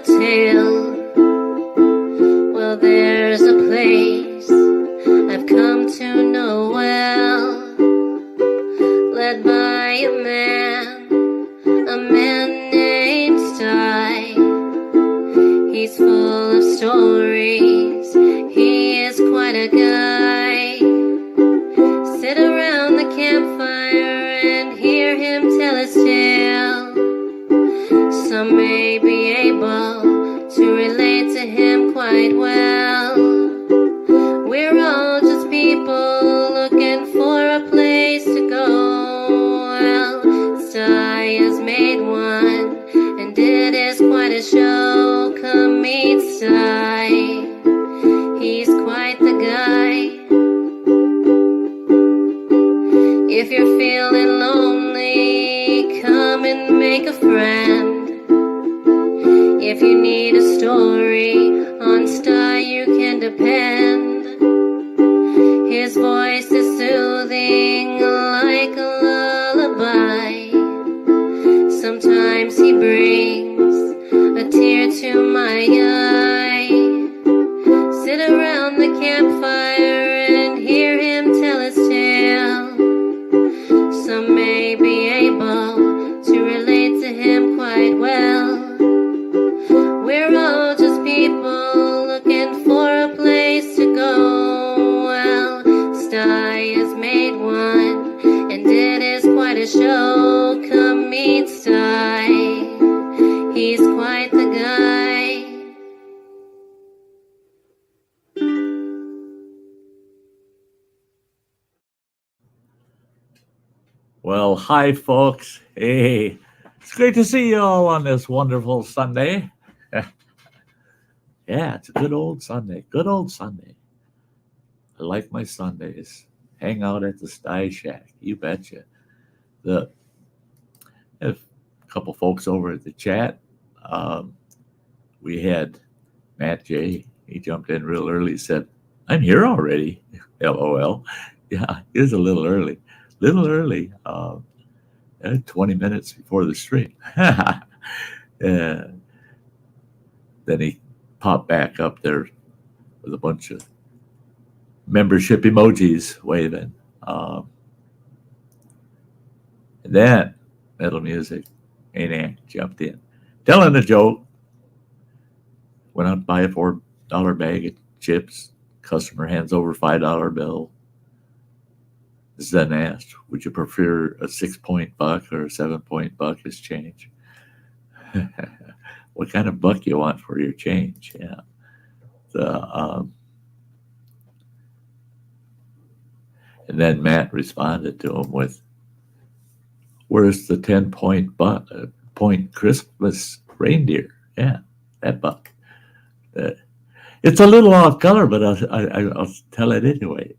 tale. Well, there's a place I've come to know well, led by a man named Sty. He's full of stories, he is quite a guy. Sit around the campfire and hear him tell his tale. Some may be able to relate to him quite well. We're all just people looking for a place to go. Well, Sty has made one, and it is quite a show. Come meet Sty, he's quite the guy. If you're feeling lonely, come and make a friend. If you need a story, on Sty you can depend. His voice is soothing like a lullaby. Sometimes he brings a tear to my eye. Sit around the campfire and hear him tell his tale. Some may be able to relate to him quite well. We're all just people looking for a place to go. Well, Sty has made one, and it is quite a show. Come meet Sty, he's quite the guy. Well, hi, folks. Hey, it's great to see you all on this wonderful Sunday. Yeah, it's a good old Sunday. Good old Sunday. I like my Sundays. Hang out at the Sty Shack. You betcha. I have a couple folks over at the chat. We had Matt J. He jumped in real early. Said, "I'm here already." LOL. Yeah, it is a little early. 20 minutes before the stream. Then he popped back up there with a bunch of membership emojis waving. And then Metal Music Maniac jumped in, telling a joke. Went out to buy a $4 bag of chips. Customer hands over $5 bill. Is then asked, would you prefer a 6-point buck or a 7-point buck as change? What kind of buck you want for your change? Yeah. And then Matt responded to him with, where's the 10-point point Christmas reindeer? Yeah, that buck. It's a little off color, but I'll tell it anyway.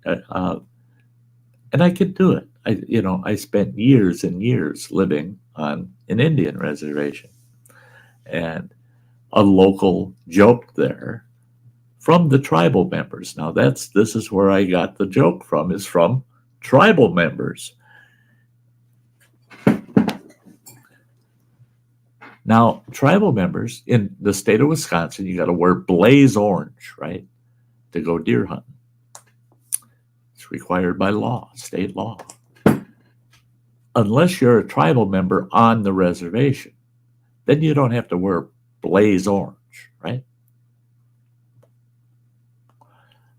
And I could do it. I spent years and years living on an Indian reservation, and a local joke there from the tribal members. Now this is where I got the joke from, is from tribal members. Now, tribal members in the state of Wisconsin, you got to wear blaze orange, right, to go deer hunting. It's required by law, state law. Unless you're a tribal member on the reservation, then you don't have to wear blaze orange, right?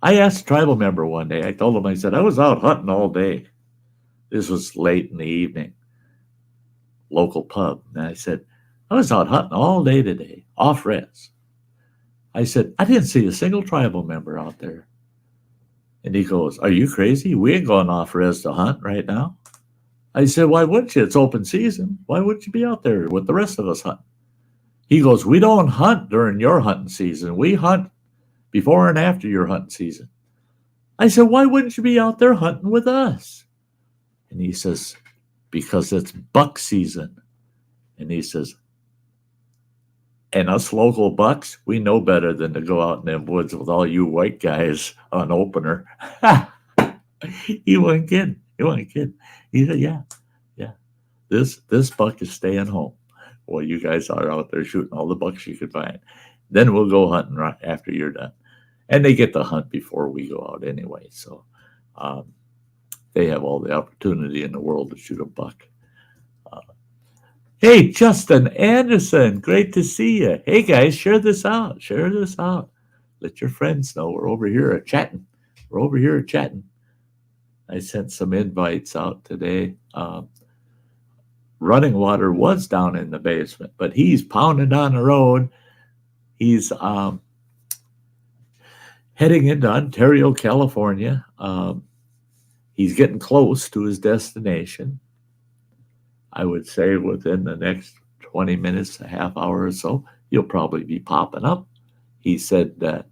I asked a tribal member one day, I told him, I said, I was out hunting all day. This was late in the evening, local pub. And I said, I was out hunting all day today, off res. I said, I didn't see a single tribal member out there. And he goes, are you crazy? We ain't going off res to hunt right now. I said, why wouldn't you? It's open season. Why wouldn't you be out there with the rest of us hunting? He goes, we don't hunt during your hunting season. We hunt before and after your hunting season. I said, why wouldn't you be out there hunting with us? And he says, because it's buck season. And he says, and us local bucks, we know better than to go out in them woods with all you white guys on opener. He wasn't kidding. He said, yeah. This buck is staying home. while you guys are out there shooting all the bucks you could find. Then we'll go hunting right after you're done. And they get to hunt before we go out anyway. So they have all the opportunity in the world to shoot a buck. Hey, Justin Anderson, great to see you. Hey, guys, share this out. Share this out. Let your friends know we're over here chatting. We're over here chatting. I sent some invites out today. Running Water was down in the basement, but he's pounding on the road. He's heading into Ontario, California. He's getting close to his destination. I would say within the next 20 minutes, a half hour or so, he'll probably be popping up. He said that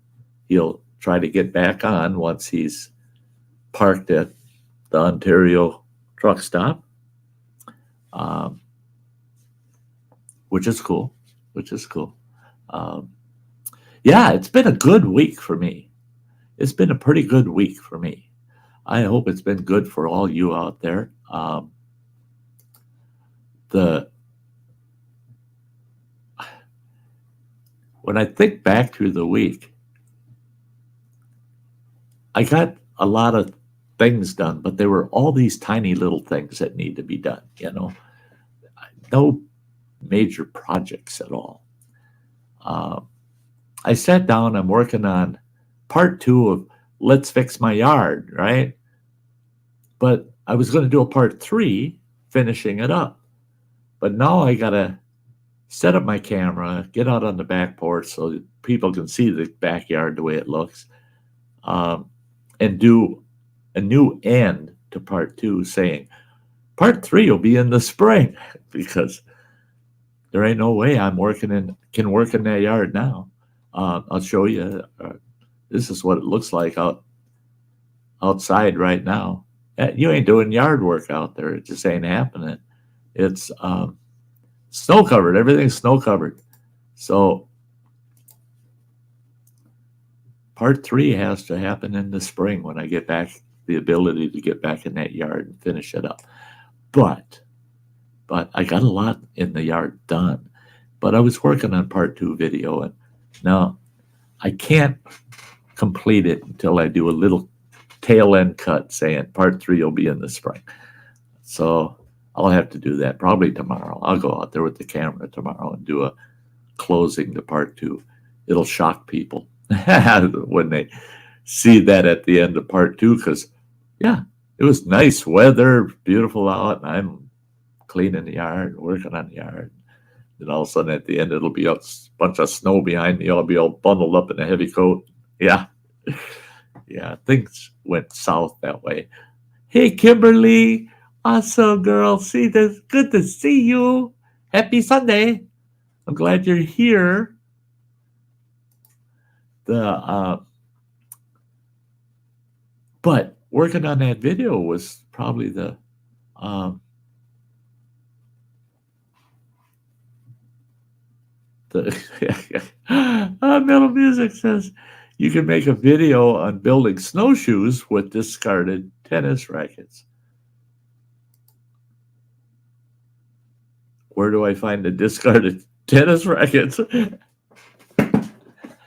he'll try to get back on once he's parked at the Ontario truck stop, which is cool. Yeah, it's been a good week for me. It's been a pretty good week for me. I hope it's been good for all you out there. When I think back through the week, I got a lot of things done, but there were all these tiny little things that need to be done, no major projects at all. I sat down, I'm working on part 2 of Let's Fix My Yard, right? But I was going to do a part 3, finishing it up. But now I got to set up my camera, get out on the back porch so that people can see the backyard the way it looks, and do a new end to part 2 saying, part 3 will be in the spring, because there ain't no way can work in that yard now. I'll show you. This is what it looks like outside right now. You ain't doing yard work out there. It just ain't happening. It's snow covered. Everything's snow covered. So part 3 has to happen in the spring when I get back, the ability to get back in that yard and finish it up. But I got a lot in the yard done. But I was working on part 2 video, and now I can't complete it until I do a little tail end cut saying part 3 will be in the spring. So I'll have to do that probably tomorrow. I'll go out there with the camera tomorrow and do a closing to part 2. It'll shock people when they see that at the end of part 2, because yeah, it was nice weather, beautiful out, and I'm cleaning the yard, working on the yard. Then all of a sudden at the end, it'll be a bunch of snow behind me. I'll be all bundled up in a heavy coat. Yeah. Yeah, things went south that way. Hey, Kimberly. Awesome, girl. See, that's good to see you. Happy Sunday. I'm glad you're here. But working on that video was probably the Metal Music says you can make a video on building snowshoes with discarded tennis rackets. Where do I find the discarded tennis rackets?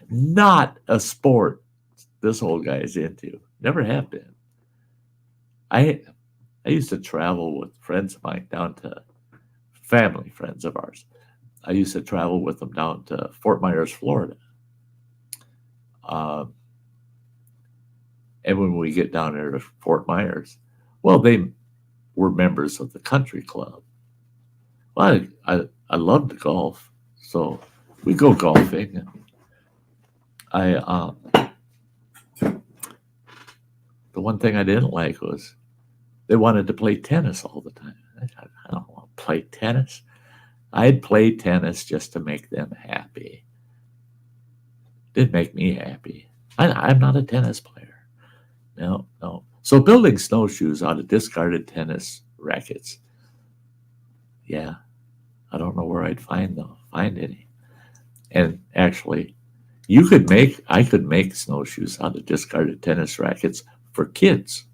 Not a sport this old guy's into. Never have been. I used to travel with friends of mine down to family friends of ours. I used to travel with them down to Fort Myers, Florida. And when we get down there to Fort Myers, well, they were members of the country club. Well, I love to golf, so we go golfing. And the one thing I didn't like was they wanted to play tennis all the time. I don't want to play tennis. I'd play tennis just to make them happy. Didn't make me happy. I'm not a tennis player. No. So building snowshoes out of discarded tennis rackets. Yeah, I don't know where I'd find any. And actually, I could make snowshoes out of discarded tennis rackets for kids.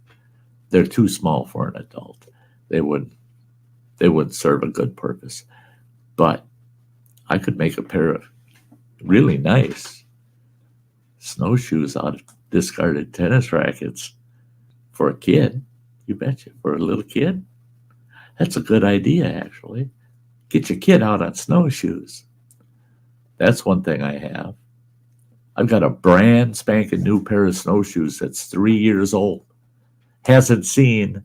They're too small for an adult. They wouldn't serve a good purpose. But I could make a pair of really nice snowshoes out of discarded tennis rackets for a kid. You betcha, for a little kid. That's a good idea, actually. Get your kid out on snowshoes. That's one thing I have. I've got a brand spanking new pair of snowshoes that's 3 years old. Hasn't seen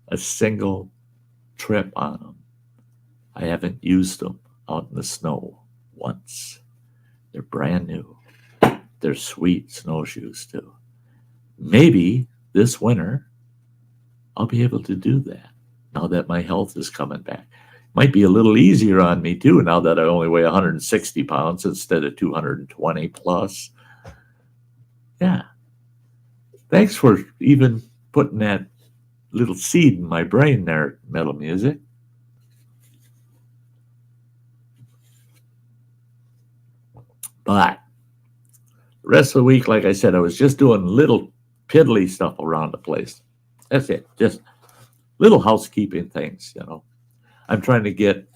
a single trip on them. I haven't used them out in the snow once. They're brand new. They're sweet snowshoes, too. Maybe this winter I'll be able to do that now that my health is coming back. Might be a little easier on me, too, now that I only weigh 160 pounds instead of 220 plus. Yeah. Thanks for even putting that little seed in my brain there, Metal Music. But the rest of the week, like I said, I was just doing little piddly stuff around the place. That's it. Just little housekeeping things, you know. I'm trying to get,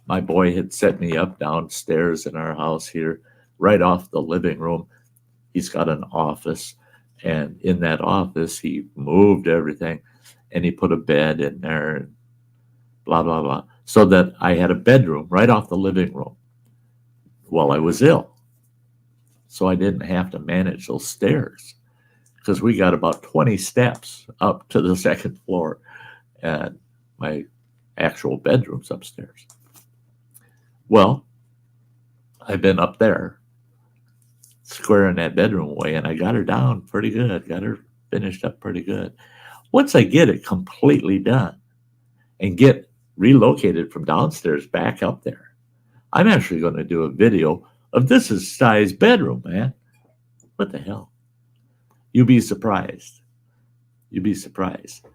my boy had set me up downstairs in our house here, right off the living room. He's got an office, and in that office, he moved everything, and he put a bed in there, and blah, blah, blah, so that I had a bedroom right off the living room while I was ill. So I didn't have to manage those stairs, because we got about 20 steps up to the second floor, and my actual bedroom's upstairs. Well, I've been up there squaring that bedroom away, and I got her down pretty good, got her finished up pretty good. Once I get it completely done and get relocated from downstairs back up there, I'm actually going to do a video of this is Sty's bedroom, man. What the hell? You'd be surprised. You'd be surprised.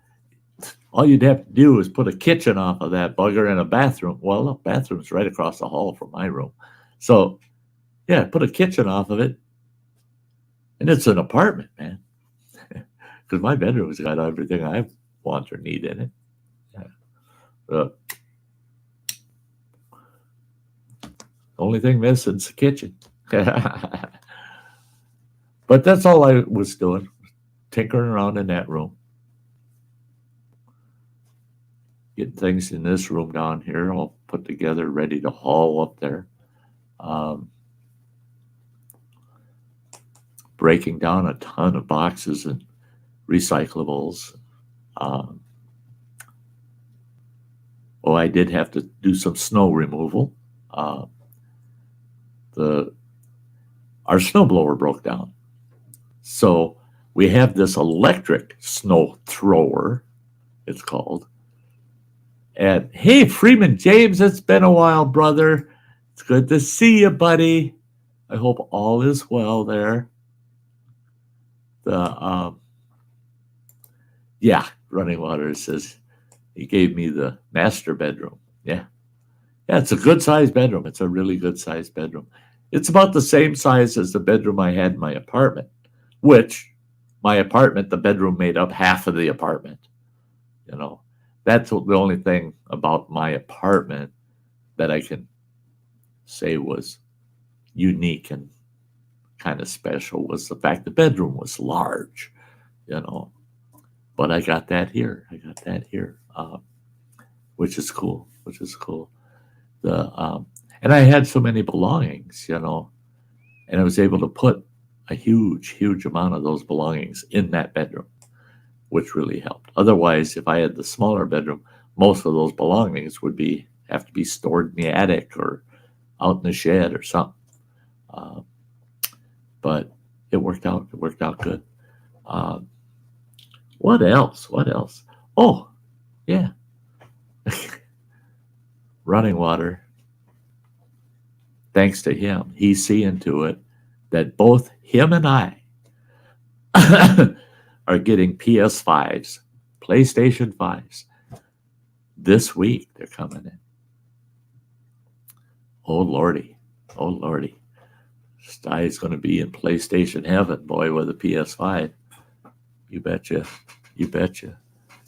All you'd have to do is put a kitchen off of that bugger and a bathroom. Well, the bathroom's right across the hall from my room. So, yeah, put a kitchen off of it. And it's an apartment, man. Because my bedroom's got everything I want or need in it. Yeah. Only thing missing is the kitchen. But that's all I was doing, tinkering around in that room. Getting things in this room down here all put together, ready to haul up there. Breaking down a ton of boxes and recyclables. I did have to do some snow removal. Our snowblower broke down. So we have this electric snow thrower, it's called. And hey, Freeman James, it's been a while, brother. It's good to see you, buddy. I hope all is well there. Running Water says he gave me the master bedroom. Yeah, it's a good sized bedroom. It's a really good sized bedroom. It's about the same size as the bedroom I had in my apartment, which my apartment, the bedroom made up half of the apartment. You know, that's the only thing about my apartment that I can say was unique and kind of special was the fact the bedroom was large, you know. But I got that here. Which is cool. And I had so many belongings, you know, and I was able to put a huge amount of those belongings in that bedroom, which really helped. Otherwise, if I had the smaller bedroom, most of those belongings would have to be stored in the attic or out in the shed or something. But it worked out. It worked out good. What else? Oh, yeah. Running Water. Thanks to him, he's seeing to it that both him and I are getting PS5s, PlayStation 5s. This week, they're coming in. Oh, Lordy. Sty's going to be in PlayStation heaven, boy, with a PS5. You betcha.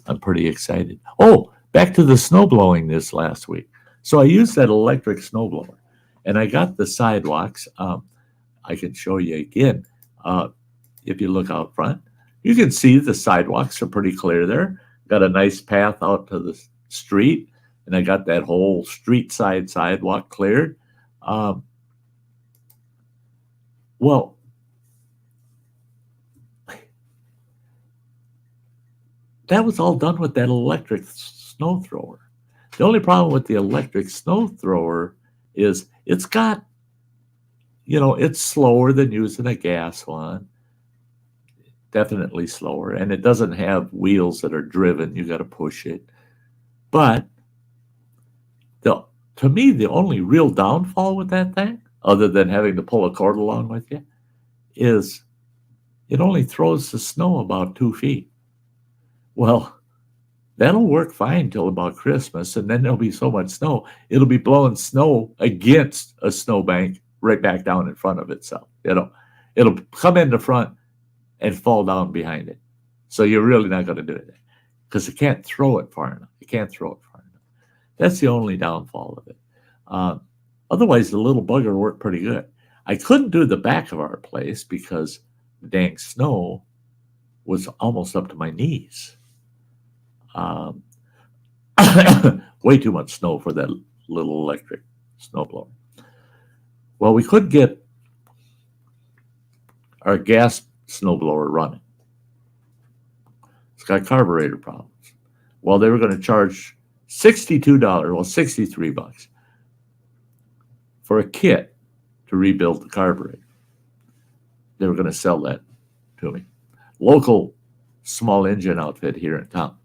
I'm pretty excited. Oh, back to the snow blowing this last week. So I used that electric snowblower. And I got the sidewalks. I can show you again. If you look out front, you can see the sidewalks are pretty clear there. Got a nice path out to the street, and I got that whole street side sidewalk cleared. Well, that was all done with that electric snow thrower. The only problem with the electric snow thrower is it's got, it's slower than using a gas one. Definitely slower. And it doesn't have wheels that are driven. You got to push it. But to me, the only real downfall with that thing, other than having to pull a cord along with you, is it only throws the snow about 2 feet. Well, that'll work fine till about Christmas, and then there'll be so much snow, it'll be blowing snow against a snowbank right back down in front of itself. It'll come in the front and fall down behind it. So you're really not going to do it because it can't throw it far enough. That's the only downfall of it. Otherwise, the little bugger worked pretty good. I couldn't do the back of our place because the dang snow was almost up to my knees. Way too much snow for that little electric snowblower. Well, we could get our gas snowblower running. It's got carburetor problems. Well, they were going to charge $62, well, $63 for a kit to rebuild the carburetor. They were going to sell that to me. Local small engine outfit here in town.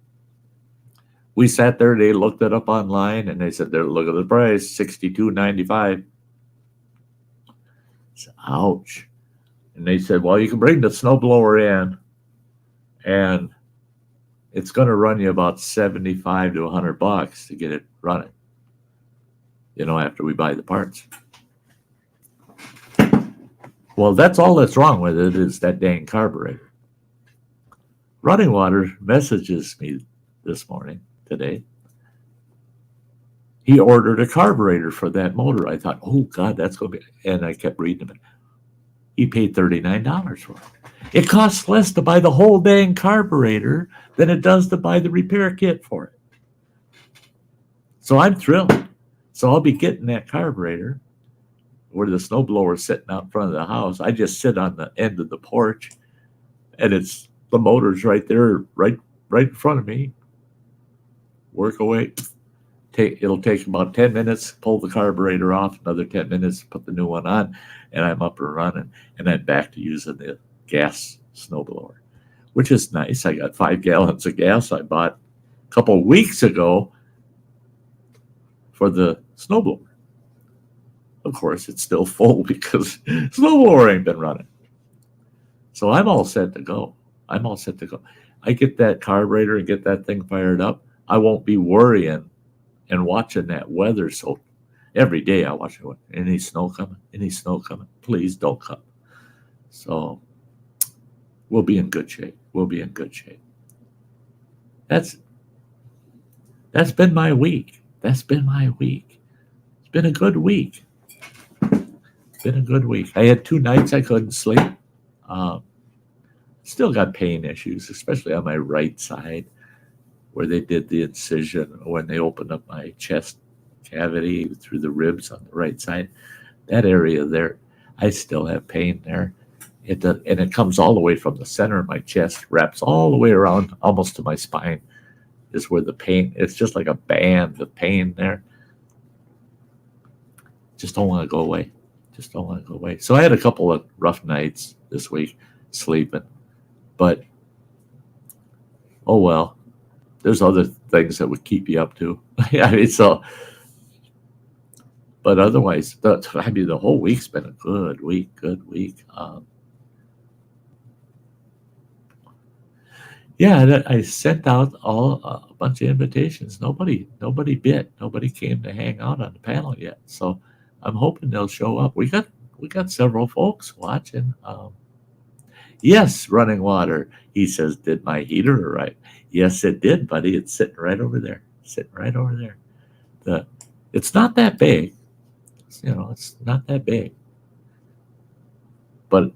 We sat there, they looked it up online, and they said, look at the price, $62.95. Ouch. And they said, well, you can bring the snowblower in, and it's going to run you about $75 to $100 to get it running, after we buy the parts. Well, that's all that's wrong with it is that dang carburetor. Running Water messages me today. He ordered a carburetor for that motor. I thought, oh, God, that's going to be... And I kept reading it. He paid $39 for it. It costs less to buy the whole dang carburetor than it does to buy the repair kit for it. So I'm thrilled. So I'll be getting that carburetor where the snowblower is sitting out in front of the house. I just sit on the end of the porch, and the motor's right there, right in front of me. Work away. It'll take about 10 minutes, pull the carburetor off, another 10 minutes, put the new one on, and I'm up and running. And I'm back to using the gas snowblower, which is nice. I got 5 gallons of gas I bought a couple of weeks ago for the snowblower. Of course, it's still full because snowblower ain't been running. So I'm all set to go. I get that carburetor and get that thing fired up. I won't be worrying and watching that weather. So every day I watch it. Any snow coming? Please don't come. So we'll be in good shape. That's been my week. It's been a good week. I had 2 nights I couldn't sleep. Still got pain issues, especially on my right side where they did the incision when they opened up my chest cavity through the ribs on the right side. That area there, I still have pain there. And it comes all the way from the center of my chest, wraps all the way around almost to my spine is where the pain, it's just like a band of pain there. Just don't want to go away. So I had a couple of rough nights this week sleeping, but oh well. There's other things that would keep you up too. But otherwise, the whole week's been a good week. I sent out a bunch of invitations. Nobody bit. Nobody came to hang out on the panel yet. So I'm hoping they'll show up. We got several folks watching. Yes, Running Water. He says, did my heater arrive? Yes, it did, buddy. It's sitting right over there. It's not that big. It's not that big. But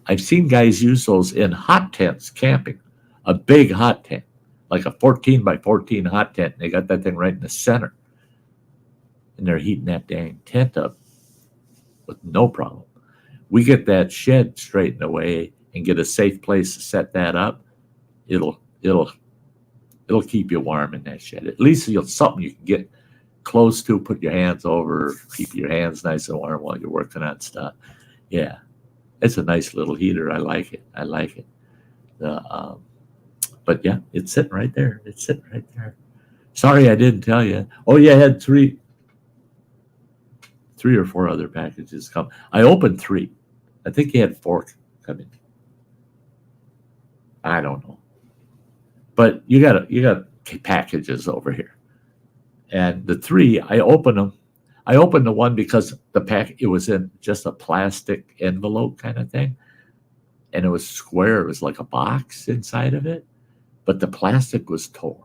I've seen guys use those in hot tents camping, a big hot tent, like a 14 by 14 hot tent. And they got that thing right in the center. And they're heating that dang tent up with no problem. We get that shed straightened away and get a safe place to set that up. It'll keep you warm in that shed. At least something you can get close to, put your hands over, keep your hands nice and warm while you're working on stuff. Yeah, it's a nice little heater. I like it. But yeah, it's sitting right there. Sorry, I didn't tell you. Oh yeah, I had three or four other packages come. I opened 3. I think he had 4 coming. I don't know. But you got packages over here. And the 3, I opened them. I opened the one because it was in just a plastic envelope kind of thing. And it was square. It was like a box inside of it. But the plastic was torn.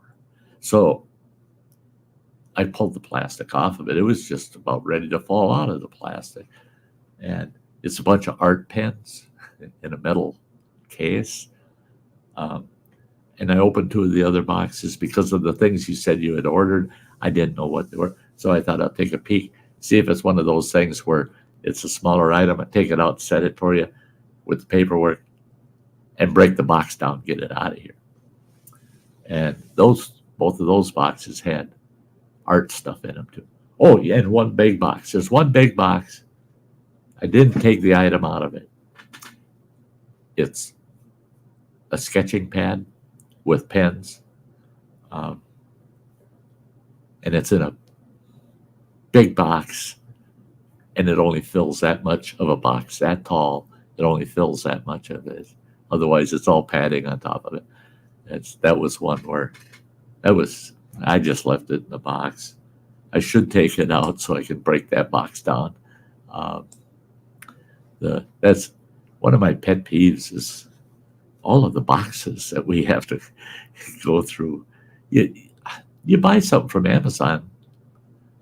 So I pulled the plastic off of it. It was just about ready to fall out of the plastic. And it's a bunch of art pens in a metal case. And I opened 2 of the other boxes because of the things you said you had ordered. I didn't know what they were. So I thought I'd take a peek, see if it's one of those things where it's a smaller item. I take it out, set it for you with the paperwork, and break the box down, get it out of here. And both of those boxes had art stuff in them too. Oh, yeah, and one big box. There's one big box. I didn't take the item out of it. It's a sketching pad with pens. And it's in a big box. And it only fills that much of a box, that tall. It only fills that much of it. Otherwise, it's all padding on top of it. That was one where I just left it in the box. I should take it out so I can break that box down. That's one of my pet peeves is all of the boxes that we have to go through. You buy something from Amazon,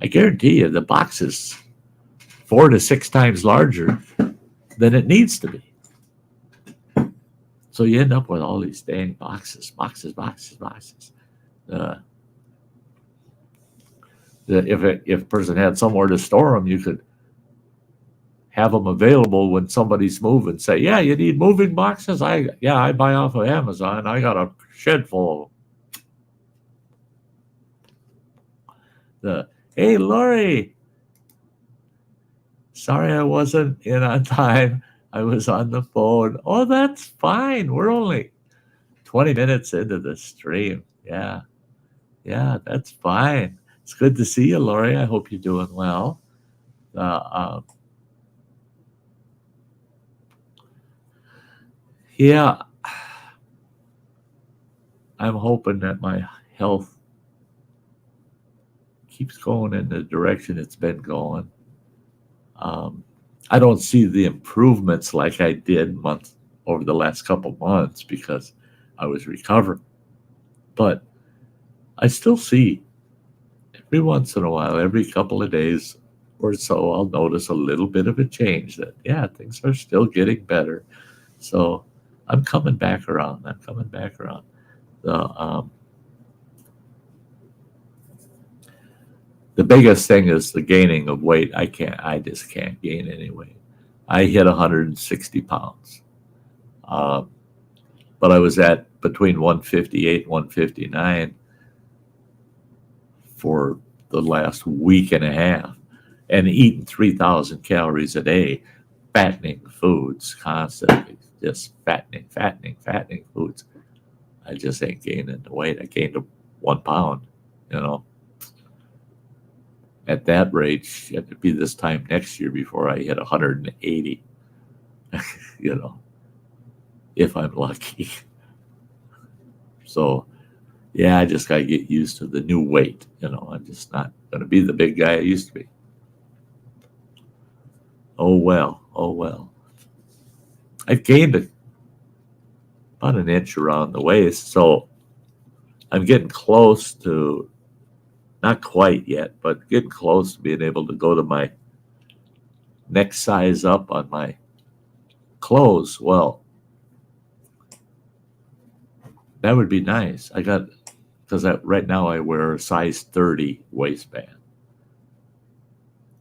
I guarantee you the box is 4 to 6 times larger than it needs to be. So you end up with all these dang boxes. If a person had somewhere to store them, you could have them available when somebody's moving. Say, yeah, you need moving boxes? I buy off of Amazon. I got a shed full of them. Hey, Lori. Sorry I wasn't in on time. I was on the phone. Oh, that's fine. We're only 20 minutes into the stream. Yeah, that's fine. It's good to see you, Lori. I hope you're doing well. Yeah, I'm hoping that my health keeps going in the direction it's been going. I don't see the improvements like I did over the last couple months because I was recovering. But I still see every once in a while, every couple of days or so, I'll notice a little bit of a change that, things are still getting better. So I'm coming back around. The biggest thing is the gaining of weight. I just can't gain any weight. I hit 160 pounds. But I was at between 158 and 159 for the last week and a half and eating 3,000 calories a day, fattening foods constantly, just fattening foods. I just ain't gaining the weight. I gained 1 pound, At that rate, it would be this time next year before I hit 180, if I'm lucky. So, I just got to get used to the new weight. I'm just not going to be the big guy I used to be. Oh, well. I've gained about an inch around the waist, so I'm getting close to Not quite yet, but getting close to being able to go to my next size up on my clothes. Well, that would be nice. Because right now I wear a size 30 waistband.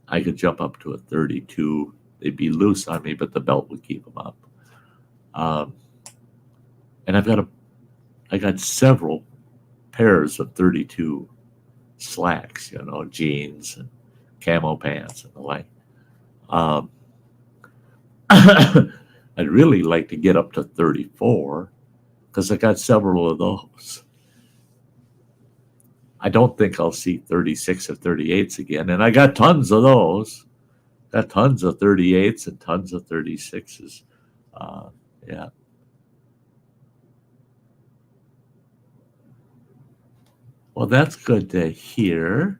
I could jump up to a 32. They'd be loose on me, but the belt would keep them up. And I got several pairs of 32 slacks, jeans and camo pants and the like. I'd really like to get up to 34 because I got several of those. I don't think I'll see 36 or 38s again, and I got tons of those. Got tons of 38s and tons of 36s. Yeah. Well, that's good to hear.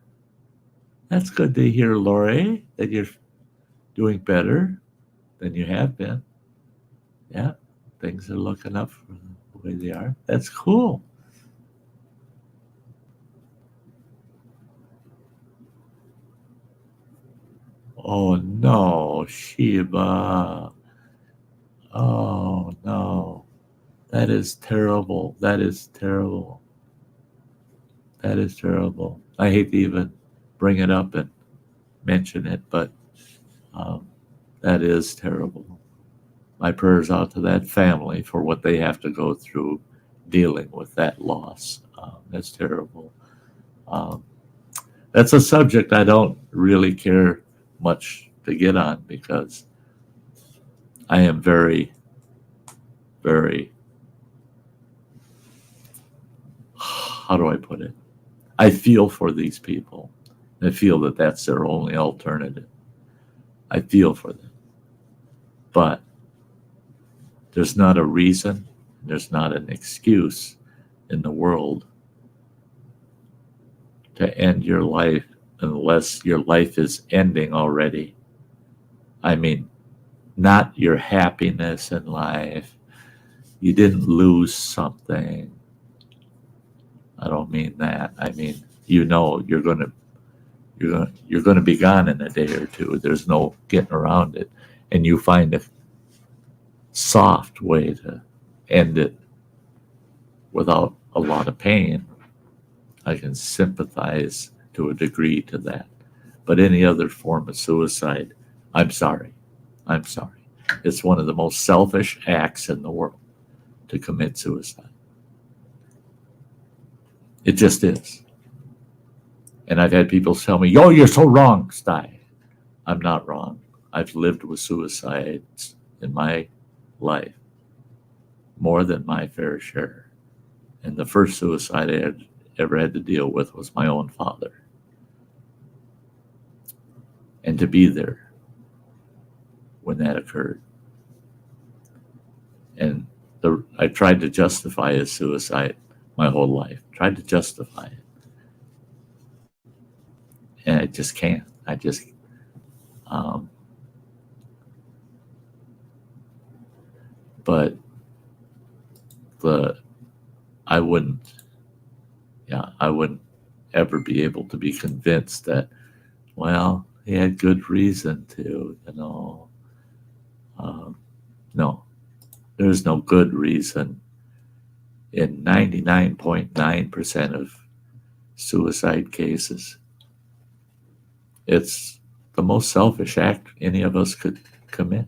That's good to hear, Lori, that you're doing better than you have been. Yeah, things are looking up for the way they are. That's cool. Oh no, Sheba. Oh no. That is terrible. That is terrible. That is terrible. I hate to even bring it up and mention it, but that is terrible. My prayers out to that family for what they have to go through dealing with that loss. That's terrible. That's a subject I don't really care much to get on because I am very, very, how do I put it? I feel for these people. I feel that that's their only alternative. I feel for them. But there's not a reason, there's not an excuse in the world to end your life unless your life is ending already. I mean, not your happiness in life. You didn't lose something. I don't mean that. I mean, you're going to be gone in a day or two. There's no getting around it. And you find a soft way to end it without a lot of pain. I can sympathize to a degree to that. But any other form of suicide, I'm sorry. I'm sorry. It's one of the most selfish acts in the world to commit suicide. It just is. And I've had people tell me, "Oh, you're so wrong, Sty." I'm not wrong. I've lived with suicides in my life more than my fair share. And the first suicide I ever had to deal with was my own father. And to be there when that occurred. And I tried to justify his suicide my whole life. Tried to justify it. And I just can't. But I wouldn't ever be able to be convinced that, well, he had good reason to, no, there's no good reason. In 99.9% of suicide cases, it's the most selfish act any of us could commit.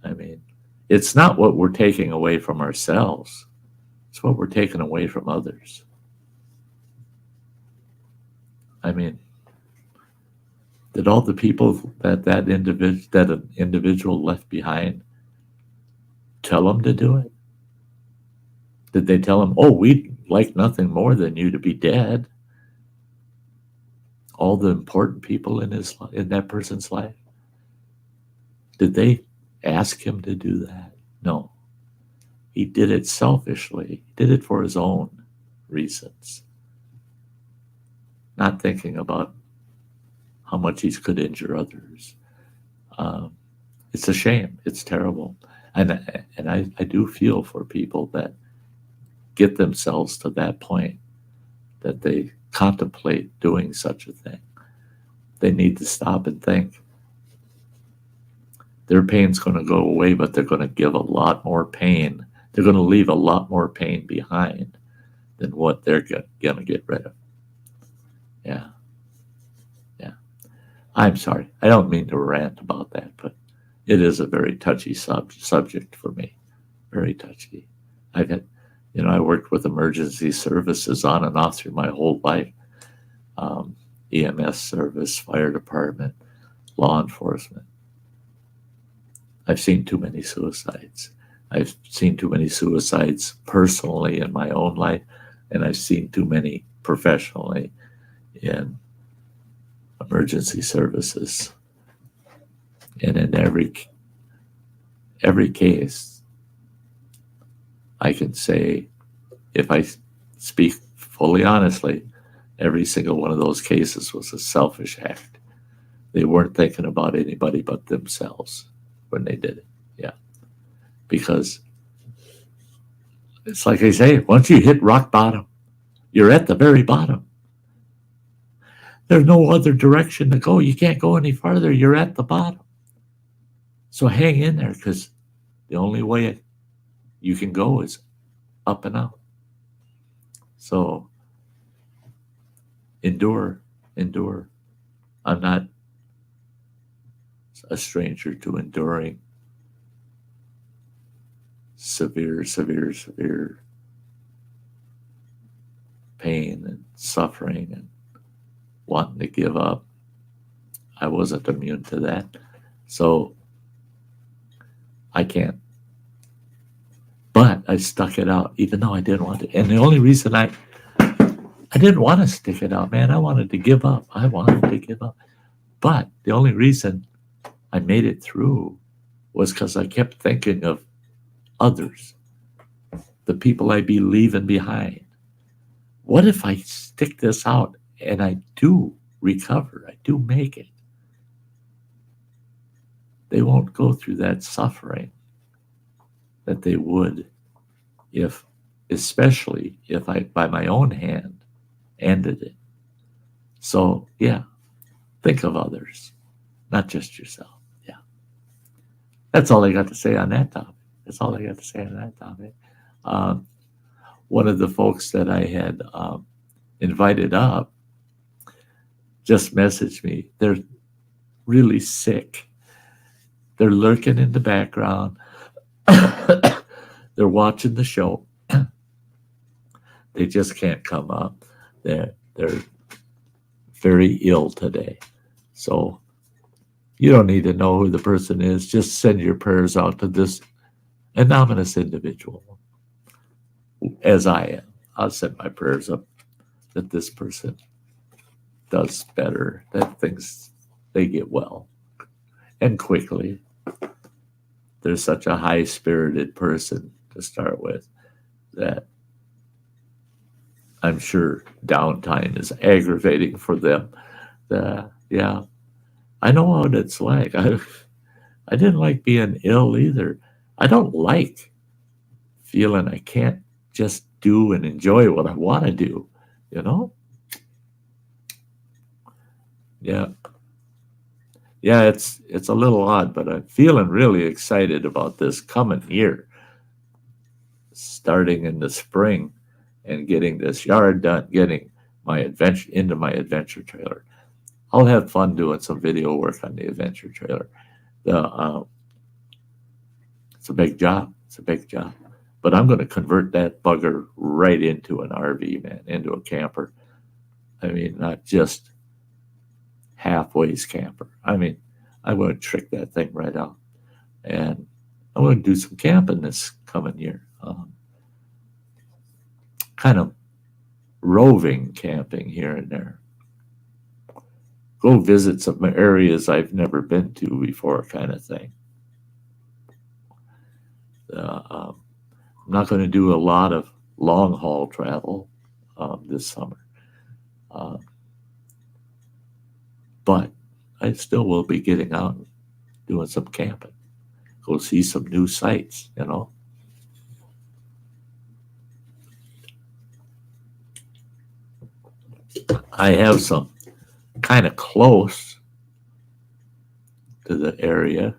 I mean, it's not what we're taking away from ourselves. It's what we're taking away from others. I mean, did all the people that an individual left behind tell him to do it? Did they tell him, "Oh, we'd like nothing more than you to be dead"? All the important people in that person's life. Did they ask him to do that? No. He did it selfishly. He did it for his own reasons. Not thinking about how much he could injure others. It's a shame. It's terrible. And I do feel for people that get themselves to that point, that they contemplate doing such a thing. They need to stop and think. Their pain's going to go away, but they're going to give a lot more pain. They're going to leave a lot more pain behind than what they're going to get rid of. Yeah. I'm sorry. I don't mean to rant about that, but it is a very touchy subject for me. Very touchy. I've had, I worked with emergency services on and off through my whole life. EMS service, fire department, law enforcement. I've seen too many suicides. I've seen too many suicides personally in my own life, and I've seen too many professionally in emergency services. And in every case, I can say, if I speak fully honestly, every single one of those cases was a selfish act. They weren't thinking about anybody but themselves when they did it. Yeah. Because it's like I say, once you hit rock bottom, you're at the very bottom. There's no other direction to go. You can't go any farther. You're at the bottom. So hang in there, because the only way you can go is up and out. So endure. I'm not a stranger to enduring severe pain and suffering and wanting to give up. I wasn't immune to that. So I can't. But I stuck it out, even though I didn't want to. And the only reason I didn't want to stick it out, man. I wanted to give up. But the only reason I made it through was because I kept thinking of others, the people I'd be leaving behind. What if I stick this out and I do recover? I do make it. They won't go through that suffering that they would especially if I, by my own hand, ended it. So, yeah, think of others, not just yourself. Yeah. That's all I got to say on that topic. One of the folks that I had invited up just messaged me. They're really sick. They're lurking in the background. They're watching the show. They just can't come up. They're very ill today. So you don't need to know who the person is. Just send your prayers out to this anonymous individual, as I am. I'll send my prayers up that this person does better, that they get well, and quickly. They're such a high-spirited person to start with that I'm sure downtime is aggravating for them. Yeah, I know what it's like. I didn't like being ill either. I don't like feeling I can't just do and enjoy what I want to do, Yeah. Yeah, it's a little odd, but I'm feeling really excited about this coming year, starting in the spring and getting this yard done, getting my adventure trailer. I'll have fun doing some video work on the adventure trailer. It's a big job. But I'm going to convert that bugger right into an RV, man, into a camper. I mean, not just halfway's camper. I mean, I'm going to trick that thing right out. And I'm going to do some camping this coming year. Kind of roving camping here and there. Go visit some areas I've never been to before, kind of thing. I'm not going to do a lot of long haul travel this summer. But I still will be getting out and doing some camping. Go see some new sights, I have some kind of close to the area,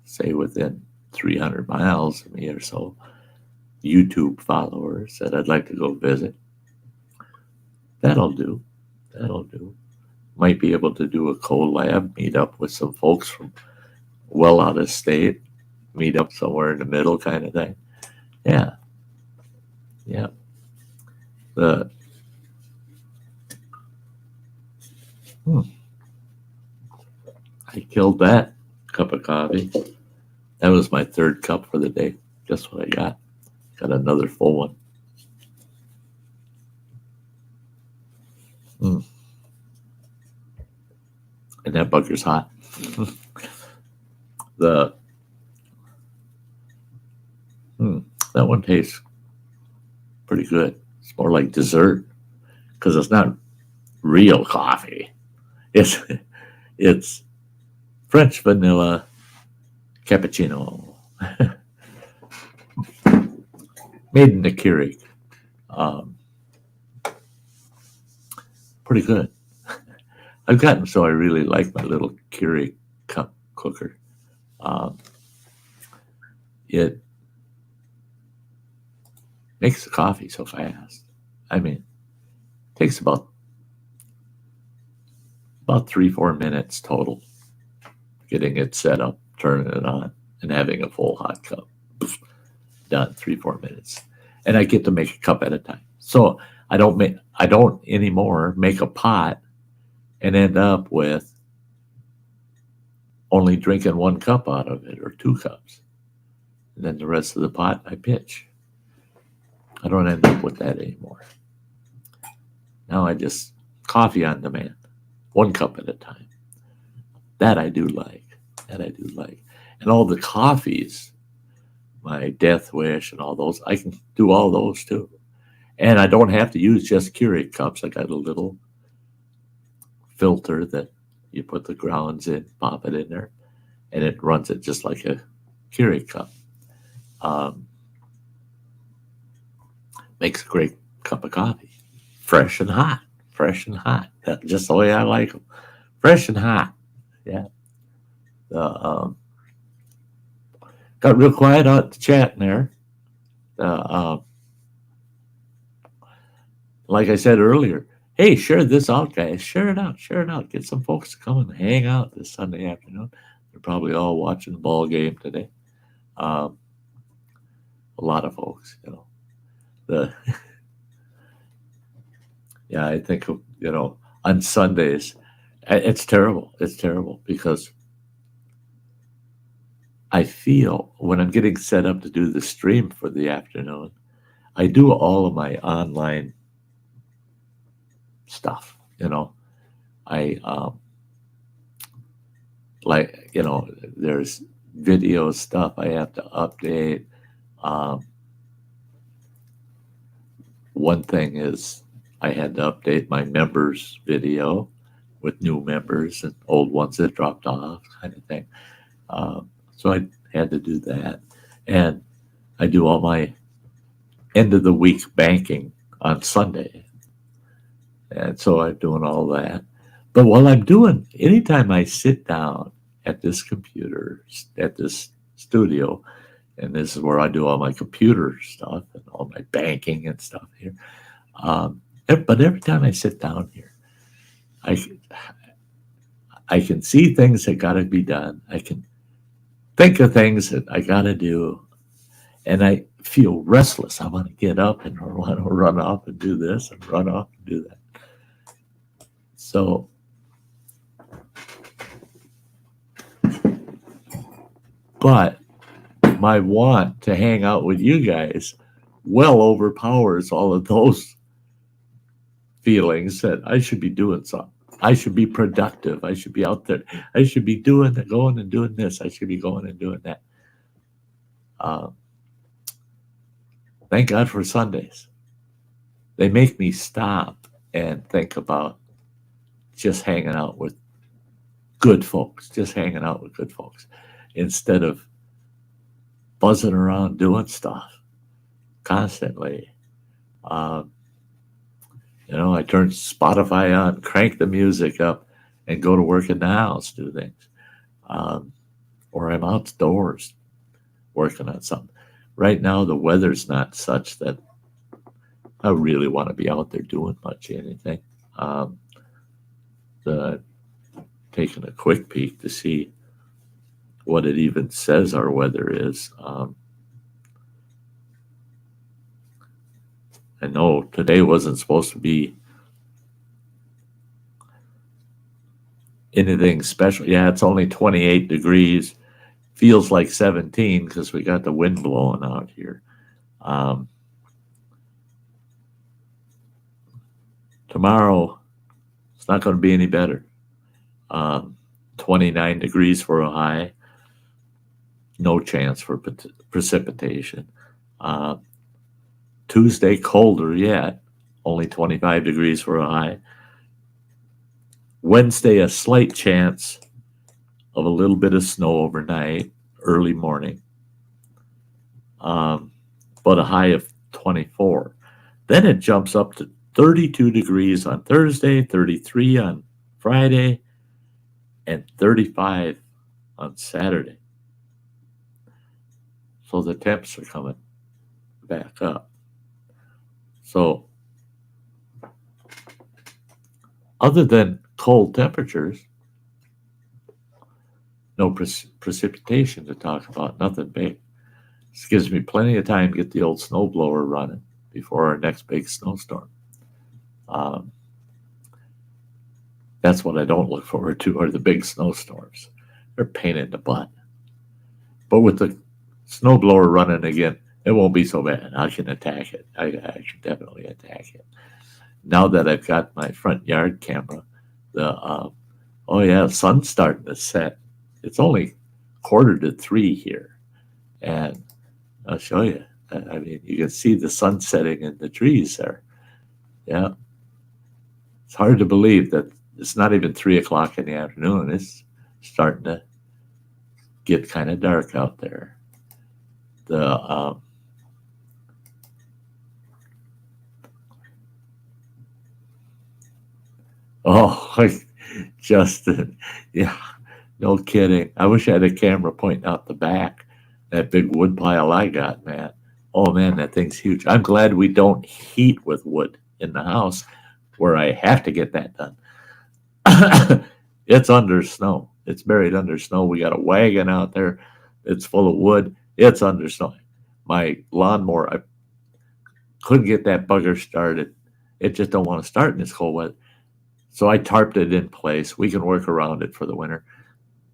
say within 300 miles of me or so, YouTube followers that I'd like to go visit. That'll do. That'll do. Might be able to do a collab, meet up with some folks from well out of state, meet up somewhere in the middle kind of thing. Yeah. Yeah. The I killed that cup of coffee. That was my third cup for the day. Guess what I got? Got another full one. And that bugger's hot. That one tastes pretty good. It's more like dessert because it's not real coffee. It's French vanilla cappuccino made in the Keurig. Pretty good. I've gotten so I really like my little Keurig cup cooker. It makes the coffee so fast. I mean, it takes about 3-4 minutes total getting it set up, turning it on, and having a full hot cup. Done. 3-4 minutes, and I get to make a cup at a time. So I don't anymore make a pot and end up with only drinking 1 cup out of it or 2 cups, and then the rest of the pot I pitch. I don't end up with that anymore. Now I just coffee on demand, 1 cup at a time. That I do like. And all the coffees, my Death Wish and all those, I can do all those too. And I don't have to use just Keurig cups. I got a little filter that you put the grounds in, pop it in there, and it runs it just like a Keurig cup. Makes a great cup of coffee. Fresh and hot. That's just the way I like them. Fresh and hot. Yeah. Got real quiet out the chat in there. Like I said earlier, hey, share this out, guys. Share it out. Get some folks to come and hang out this Sunday afternoon. They're probably all watching the ball game today. A lot of folks, yeah, I think, on Sundays, it's terrible. It's terrible because I feel when I'm getting set up to do the stream for the afternoon, I do all of my online stuff. There's video stuff I have to update. One thing is I had to update my members video with new members and old ones that dropped off, kind of thing. So I had to do that. And I do all my end of the week banking on Sunday. And so I'm doing all that. But while I'm doing, anytime I sit down at this computer, at this studio, and this is where I do all my computer stuff and all my banking and stuff here. But every time I sit down here, I can see things that got to be done. I can think of things that I got to do, and I feel restless. I want to get up and want to run off and do this and run off and do that. So but my want to hang out with you guys well overpowers all of those feelings that I should be doing something. I should be productive. I should be out there. I should be going and doing this. I should be going and doing that. Thank God for Sundays. They make me stop and think about just hanging out with good folks, instead of buzzing around doing stuff constantly. I turn Spotify on, crank the music up, and go to work in the house, do things. Um, or I'm outdoors working on something. Right now, the weather's not such that I really want to be out there doing much anything. Um, the taking a quick peek to see what it even says our weather is. I know today wasn't supposed to be anything special. Yeah, it's only 28 degrees. Feels like 17 because we got the wind blowing out here. Um, tomorrow, it's not going to be any better. 29 degrees for a high. No chance for precipitation. Tuesday, colder yet. Only 25 degrees for a high. Wednesday, a slight chance of a little bit of snow overnight, early morning, but a high of 24. Then it jumps up to 32 degrees on Thursday, 33 on Friday, and 35 on Saturday. So the temps are coming back up. So other than cold temperatures, no precipitation to talk about, nothing big. This gives me plenty of time to get the old snowblower running before our next big snowstorm. That's what I don't look forward to, are the big snowstorms. They're a pain in the butt. But with the snowblower running again, it won't be so bad. I can attack it. I can definitely attack it. Now that I've got my front yard camera, the sun's starting to set. It's only 2:45 here, and I'll show you. I mean, you can see the sun setting in the trees there. Yeah, it's hard to believe that it's not even 3 o'clock in the afternoon. It's starting to get kind of dark out there. Justin, yeah, no kidding. I wish I had a camera pointing out the back. That big wood pile I got, man. Oh man, that thing's huge. I'm glad we don't heat with wood in the house where I have to get that done. It's under snow. It's buried under snow. We got a wagon out there. It's full of wood. It's under snow. My lawnmower, I couldn't get that bugger started. It just don't want to start in this cold weather. So I tarped it in place. We can work around it for the winter.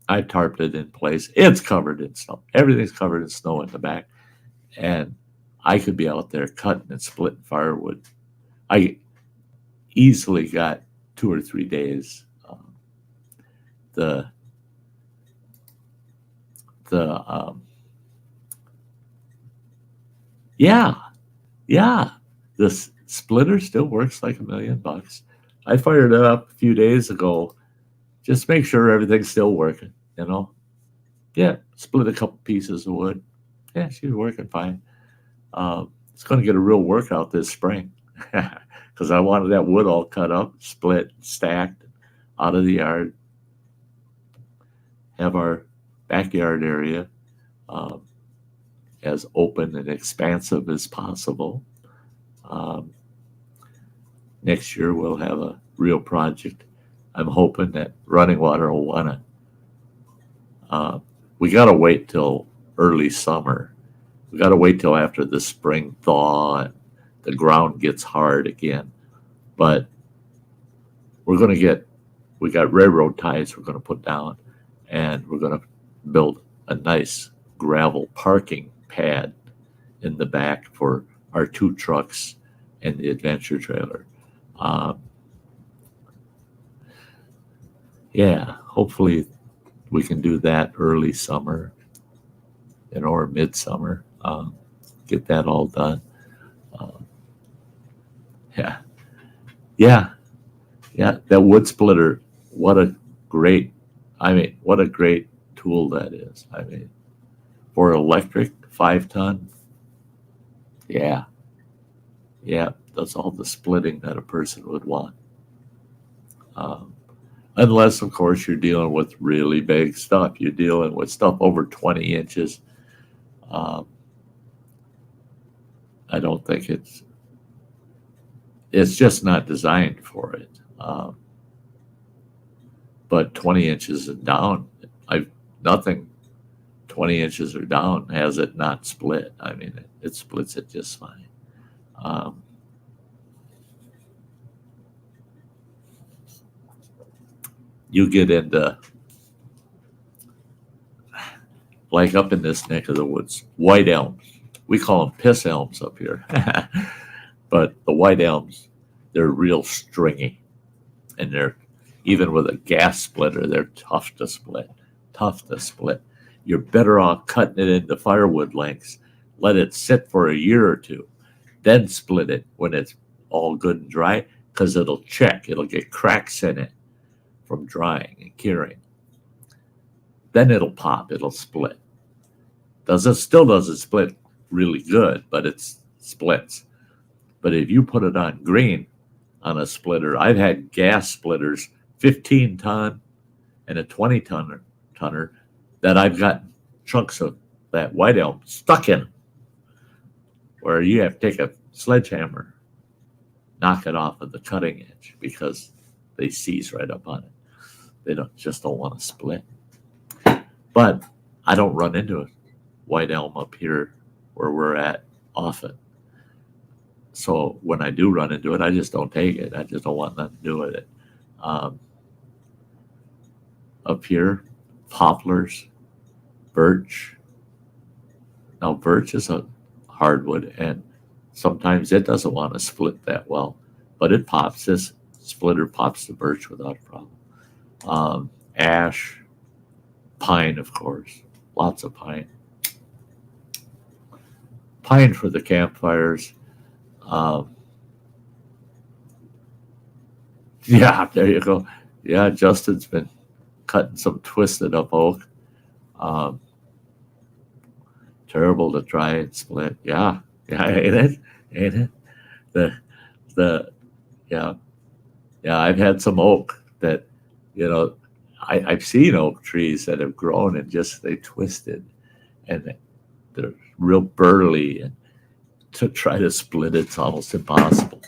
I tarped it in place. It's covered in snow. Everything's covered in snow in the back. And I could be out there cutting and splitting firewood. I easily got 2 or 3 days. The splitter still works like $1,000,000. I fired it up a few days ago. Just make sure everything's still working, Yeah, split a couple pieces of wood. Yeah, she's working fine. It's going to get a real workout this spring because I wanted that wood all cut up, split, stacked out of the yard. Have our backyard area as open and expansive as possible. Next year we'll have a real project. I'm hoping that running water will want to. We got to wait till early summer. We got to wait till after the spring thaw and the ground gets hard again. But we got railroad ties we're going to put down, and we're going to build a nice gravel parking pad in the back for our 2 trucks and the adventure trailer. Hopefully we can do that early summer or midsummer. Get that all done. That wood splitter, what a great tool that is. For electric 5-ton. Yeah, does all the splitting that a person would want. Um, Unless, of course, you're dealing with really big stuff. You're dealing with stuff over 20 inches. Um, I don't think it's just not designed for it. But 20 inches and down, nothing 20 inches or down has it not split. I mean, it splits it just fine. You get into, like up in this neck of the woods, white elms. We call them piss elms up here. But the white elms, they're real stringy. And they're, even with a gas splitter, they're tough to split. Tough to split. You're better off cutting it into firewood lengths. Let it sit for a year or two. Then split it when it's all good and dry, because it'll check. It'll get cracks in it from drying and curing. Then it'll pop. It'll split. Still doesn't split really good, but it splits. But if you put it on green on a splitter, I've had gas splitters, 15-ton and a 20-tonner, that I've got chunks of that white elm stuck in, where you have to take a sledgehammer, knock it off of the cutting edge, because they seize right up on it. They just don't want to split. But I don't run into a white elm up here where we're at often. So when I do run into it, I just don't take it. I just don't want nothing to do with it. Up here, poplars, birch. Now, birch is a hardwood, and sometimes it doesn't want to split that well, but it pops. This splitter pops the birch without a problem. Ash, pine, of course, lots of pine. Pine for the campfires. Yeah, there you go. Yeah, Justin's been cutting some twisted up oak. Terrible to try and split. Yeah, ain't it? Yeah. I've had some oak that, I've seen oak trees that have grown and just they twisted, and they're real burly, and to try to split it's almost impossible.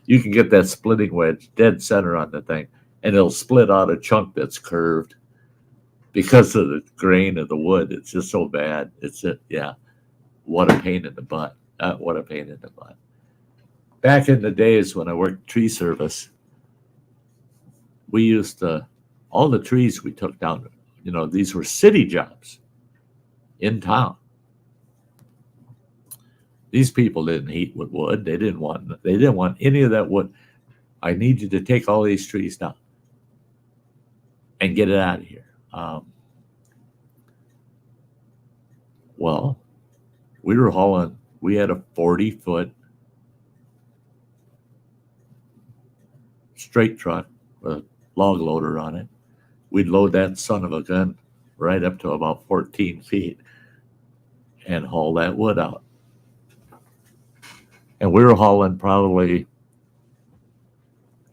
You can get that splitting wedge dead center on the thing, and it'll split out a chunk that's curved because of the grain of the wood. It's just so bad. What a pain in the butt. What a pain in the butt. Back in the days when I worked tree service, we used to, all the trees we took down, these were city jobs in town. These people didn't heat with wood. They didn't want any of that wood. I need you to take all these trees down and get it out of here. Well, we were hauling. We had a 40-foot straight truck with a log loader on it. We'd load that son of a gun right up to about 14 feet and haul that wood out. And we were hauling probably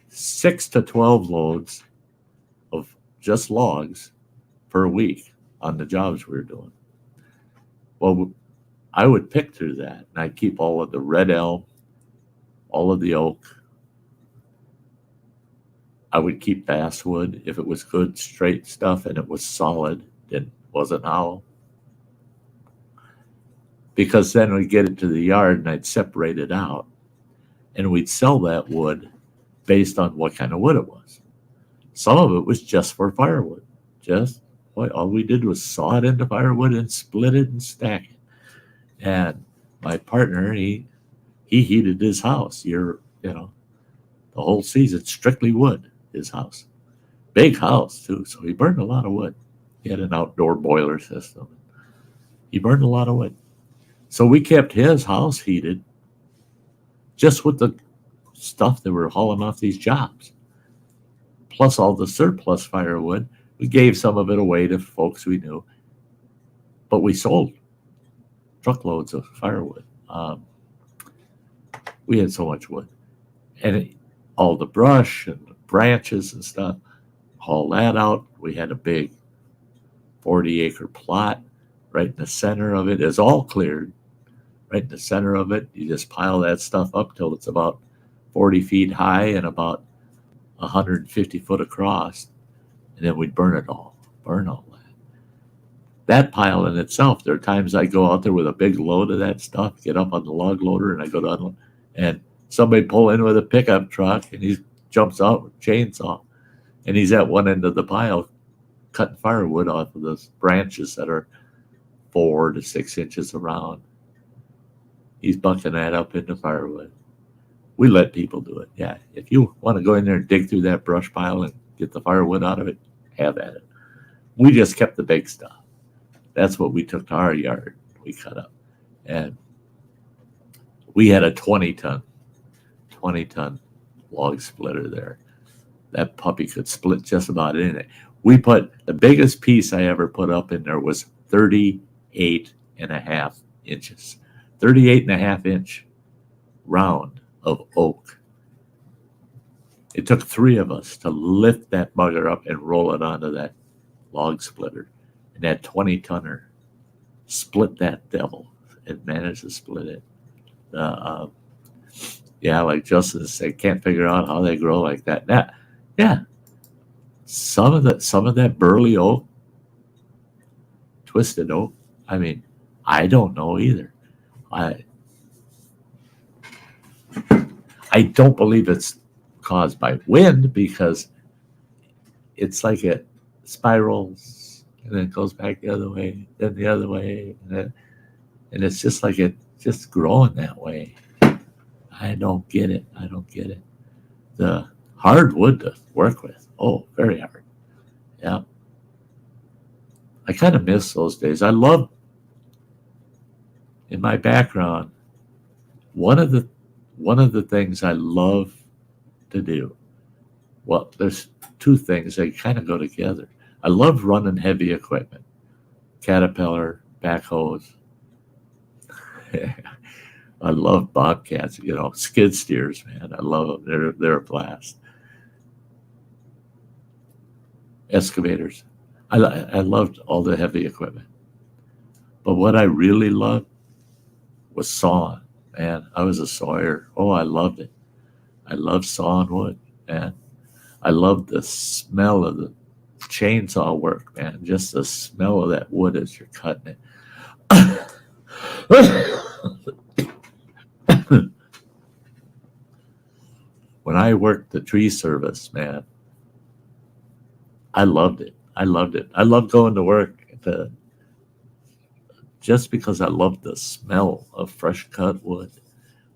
6 to 12 loads of just logs per week on the jobs we were doing. Well, I would pick through that, and I'd keep all of the red elm, all of the oak. I would keep basswood if it was good, straight stuff, and it was solid, it wasn't hollow. Because then we'd get it to the yard, and I'd separate it out, and we'd sell that wood based on what kind of wood it was. Some of it was just for firewood. All we did was saw it into firewood and split it and stack it. And my partner, he heated his house the whole season, strictly wood, his house. Big house, too, so he burned a lot of wood. He had an outdoor boiler system. He burned a lot of wood. So we kept his house heated just with the stuff that we're hauling off these jobs. Plus all the surplus firewood. We gave some of it away to folks we knew. But we sold truckloads of firewood. We had so much wood. And all the brush and the branches and stuff, haul that out. We had a big 40-acre plot right in the center of it. It's all cleared right in the center of it. You just pile that stuff up till it's about 40 feet high and about 150 foot across. And then we'd burn all that. That pile in itself, there are times I go out there with a big load of that stuff, get up on the log loader, and I go down, and somebody pull in with a pickup truck, and he jumps out with a chainsaw, and he's at one end of the pile cutting firewood off of those branches that are 4 to 6 inches around. He's bucking that up into firewood. We let people do it. Yeah, if you want to go in there and dig through that brush pile and get the firewood out of it, have at it. We just kept the big stuff. That's what we took to our yard. We cut up. And we had a 20-ton log splitter there. That puppy could split just about in it. We put, the biggest piece I ever put up in there was 38 and a half inches. 38 and a half inch round of oak. It took 3 of us to lift that bugger up and roll it onto that log splitter. And that 20-tonner split that devil and managed to split it. Yeah, like Justin said, can't figure out how they grow like that. Now, yeah, some of that burly oak, twisted oak, I mean, I don't know either. I don't believe it's caused by wind, because it's like it spirals and then it goes back the other way, then the other way, and it's just like it just growing that way. I don't get it. The hard wood to work with. Oh, very hard. Yeah. I kind of miss those days. I love, in my background, one of the things I love to do, well, there's 2 things that kind of go together. I love running heavy equipment, Caterpillar, backhoes. I love bobcats, skid steers, man. I love them. They're a blast. Excavators. I loved all the heavy equipment. But what I really loved was sawing. Man, I was a sawyer. Oh, I loved it. I loved sawing wood, man. I loved the smell of the chainsaw work, man. Just the smell of that wood as you're cutting it. When I worked the tree service, man, I loved it. I loved going to work just because I loved the smell of fresh cut wood.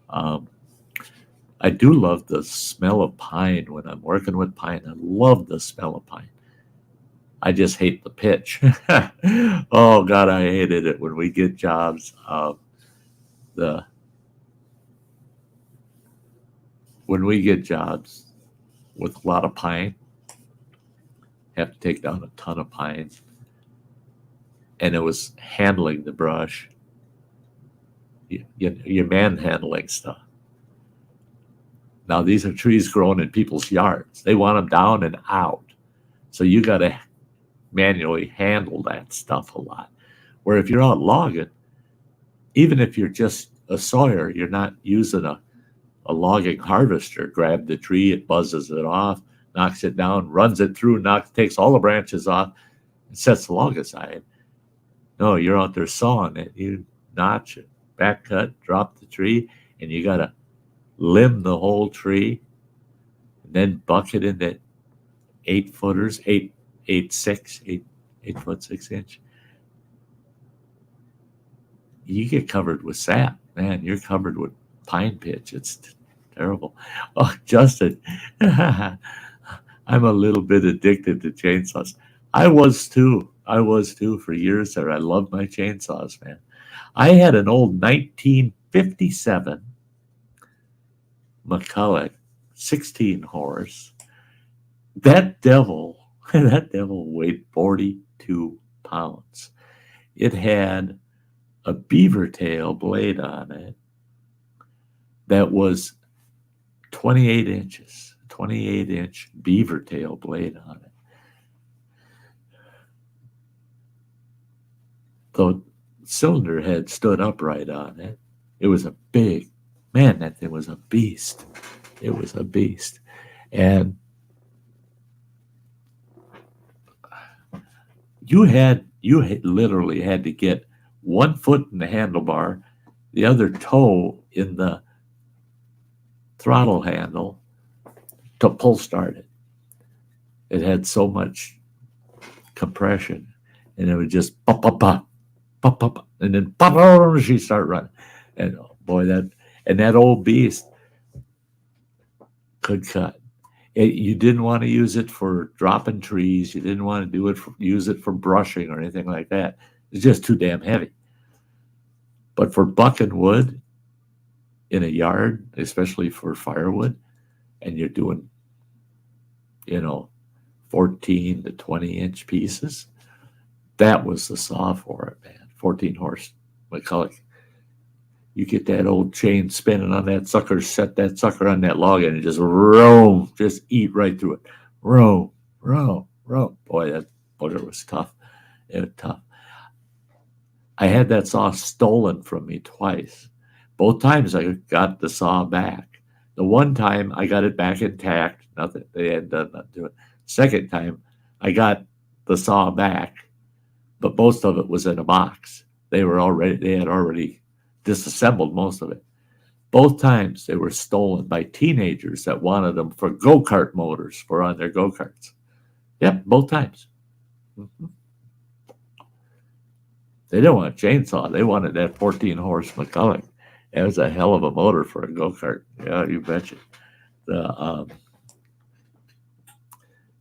I do love the smell of pine when I'm working with pine. I love the smell of pine. I just hate the pitch. Oh God, I hated it when we get jobs. When we get jobs with a lot of pine, have to take down a ton of pine, and it was handling the brush. You're manhandling stuff. Now these are trees growing in people's yards. They want them down and out, so you got to manually handle that stuff a lot. Where if you're out logging, even if you're just a sawyer, you're not using a logging harvester. Grab the tree, it buzzes it off, knocks it down, runs it through, takes all the branches off, and sets the log aside. No, you're out there sawing it. You notch it, back cut, drop the tree, and you got to limb the whole tree, and then bucket into 8-footers, 8 foot 6 inch. You get covered with sap, man. You're covered with pine pitch. It's terrible. Oh, Justin, I'm a little bit addicted to chainsaws. I was too for years there. I loved my chainsaws, man. I had an old 1957 McCulloch 16 horse. That devil weighed 42 pounds. It had a beaver tail blade on it, that was 28 inches, 28-inch beaver tail blade on it. The cylinder head stood upright on it. It was a big, man, that thing was a beast. It was a beast. And you literally had to get one foot in the handlebar, the other toe in the throttle handle to pull start it. It had so much compression, and it would just pop, pop, pop, pop, pop, and then pop, pop, she start running. And boy, that old beast could cut. You didn't want to use it for dropping trees. You didn't want to use it for brushing or anything like that. It's just too damn heavy. But for bucking wood in a yard, especially for firewood, and you're doing, 14 to 20-inch pieces, that was the saw for it, man. 14-horse McCulloch. You get that old chain spinning on that sucker, set that sucker on that log, and it just roam, just eat right through it. Roam, roam, roam. Boy, that bugger was tough. It was tough. I had that saw stolen from me twice. Both times I got the saw back. The one time I got it back intact, nothing. They had done nothing to it. Second time I got the saw back, but most of it was in a box. They had already disassembled most of it. Both times they were stolen by teenagers that wanted them for go-kart motors for on their go-karts. Yep, both times. Mm-hmm. They didn't want a chainsaw. They wanted that 14-horse McCulloch. It was a hell of a motor for a go-kart. Yeah, you betcha.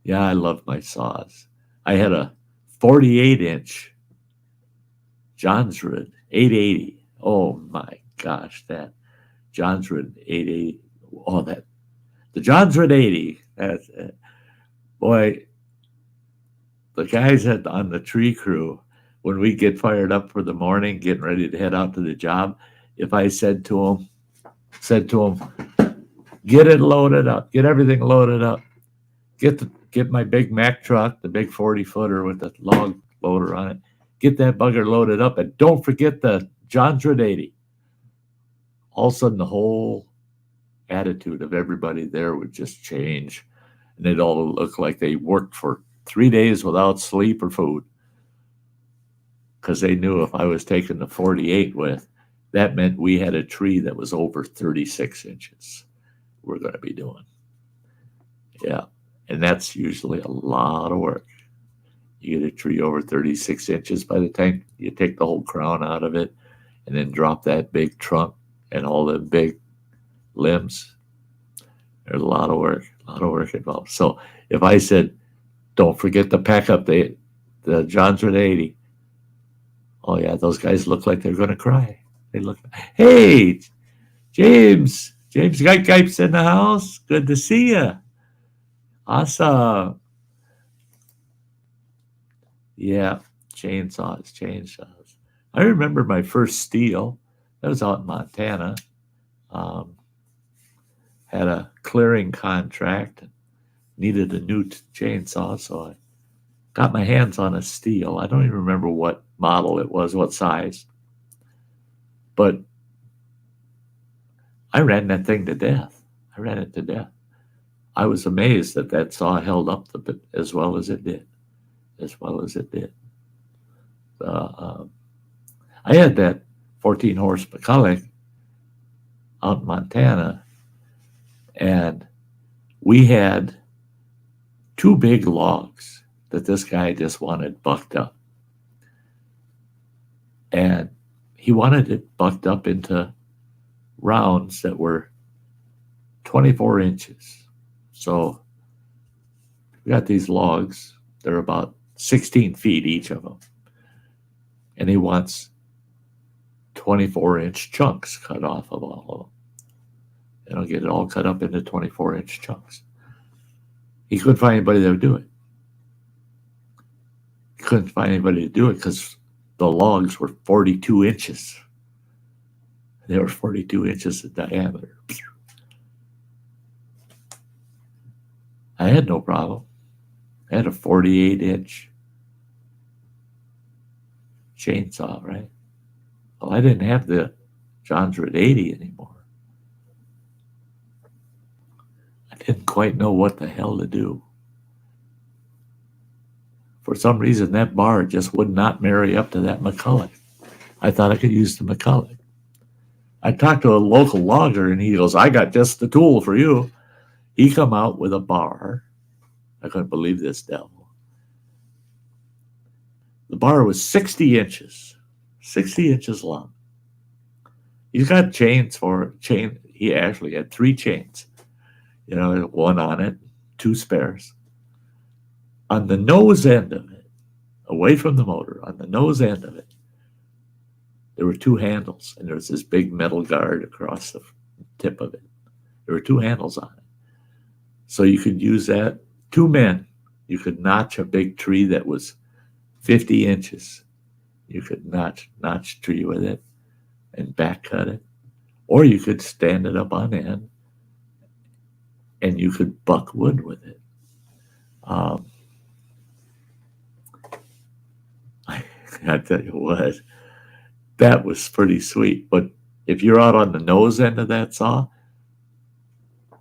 Yeah, I love my saws. I had a 48-inch Johnsrud 880. Oh my gosh, that Johnsrud 880. Oh, the Johnsrud 80. That's boy. The guys on the tree crew, when we get fired up for the morning, getting ready to head out to the job, if I said to them, get it loaded up, get everything loaded up, get my big Mack truck, the big 40-footer with the log loader on it, get that bugger loaded up, and don't forget the Johnsrud 80. All of a sudden, the whole attitude of everybody there would just change, and they'd all look like they worked for 3 days without sleep or food, because they knew if I was taking the 48 with, that meant we had a tree that was over 36 inches we're going to be doing. Yeah, and that's usually a lot of work. You get a tree over 36 inches by the time you take the whole crown out of it and then drop that big trunk and all the big limbs. There's a lot of work involved. So if I said, don't forget to pack up the Johnsrud 80, oh yeah, those guys look like they're going to cry. They look, hey, James Geip's in the house. Good to see you. Awesome. Yeah, chainsaws. I remember my first steel. That was out in Montana. Had a clearing contract. Needed a new chainsaw, so I got my hands on a steel. I don't even remember what model it was, what size. But I ran that thing to death. I ran it to death. I was amazed that saw held up as well as it did. I had that 14-horse McCulloch out in Montana, and we had 2 big logs that this guy just wanted bucked up. And he wanted it bucked up into rounds that were 24 inches. So we got these logs. They're about 16 feet each of them. And he wants 24-inch chunks cut off of all of them. And I'll get it all cut up into 24-inch chunks. He couldn't find anybody that would do it. He couldn't find anybody to do it because the logs were 42 inches. They were 42 inches in diameter. I had no problem. I had a 48-inch chainsaw, right? Well, I didn't have the John's Red 80 anymore. I didn't quite know what the hell to do. For some reason, that bar just would not marry up to that McCulloch. I thought I could use the McCulloch. I talked to a local logger, and he goes, "I got just the tool for you." He come out with a bar. I couldn't believe this devil. The bar was 60 inches long. He's got chains for chain. He actually had 3 chains, one on it, 2 spares. On the nose end of it, away from the motor, on the nose end of it, there were 2 handles, and there was this big metal guard across the tip of it. There were 2 handles on it. So you could use that. 2 men, you could notch a big tree that was 50 inches. You could notch a tree with it and back cut it. Or you could stand it up on end and you could buck wood with it. I tell you what, that was pretty sweet. But if you're out on the nose end of that saw,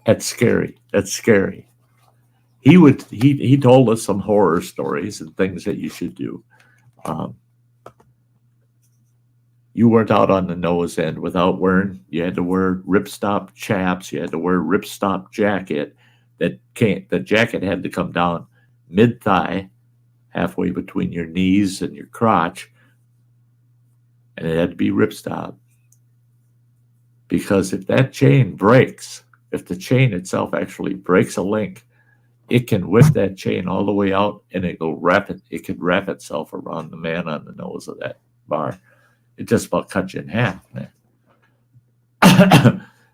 that's scary. He told us some horror stories and things that you should do. You weren't out on the nose end without you had to wear ripstop chaps. You had to wear ripstop jacket. The jacket had to come down mid-thigh, halfway between your knees and your crotch, and it had to be ripstop. Because if that chain breaks, if the chain itself actually breaks a link, it can whip that chain all the way out, and it can wrap itself around the man on the nose of that bar. It just about cuts you in half, man.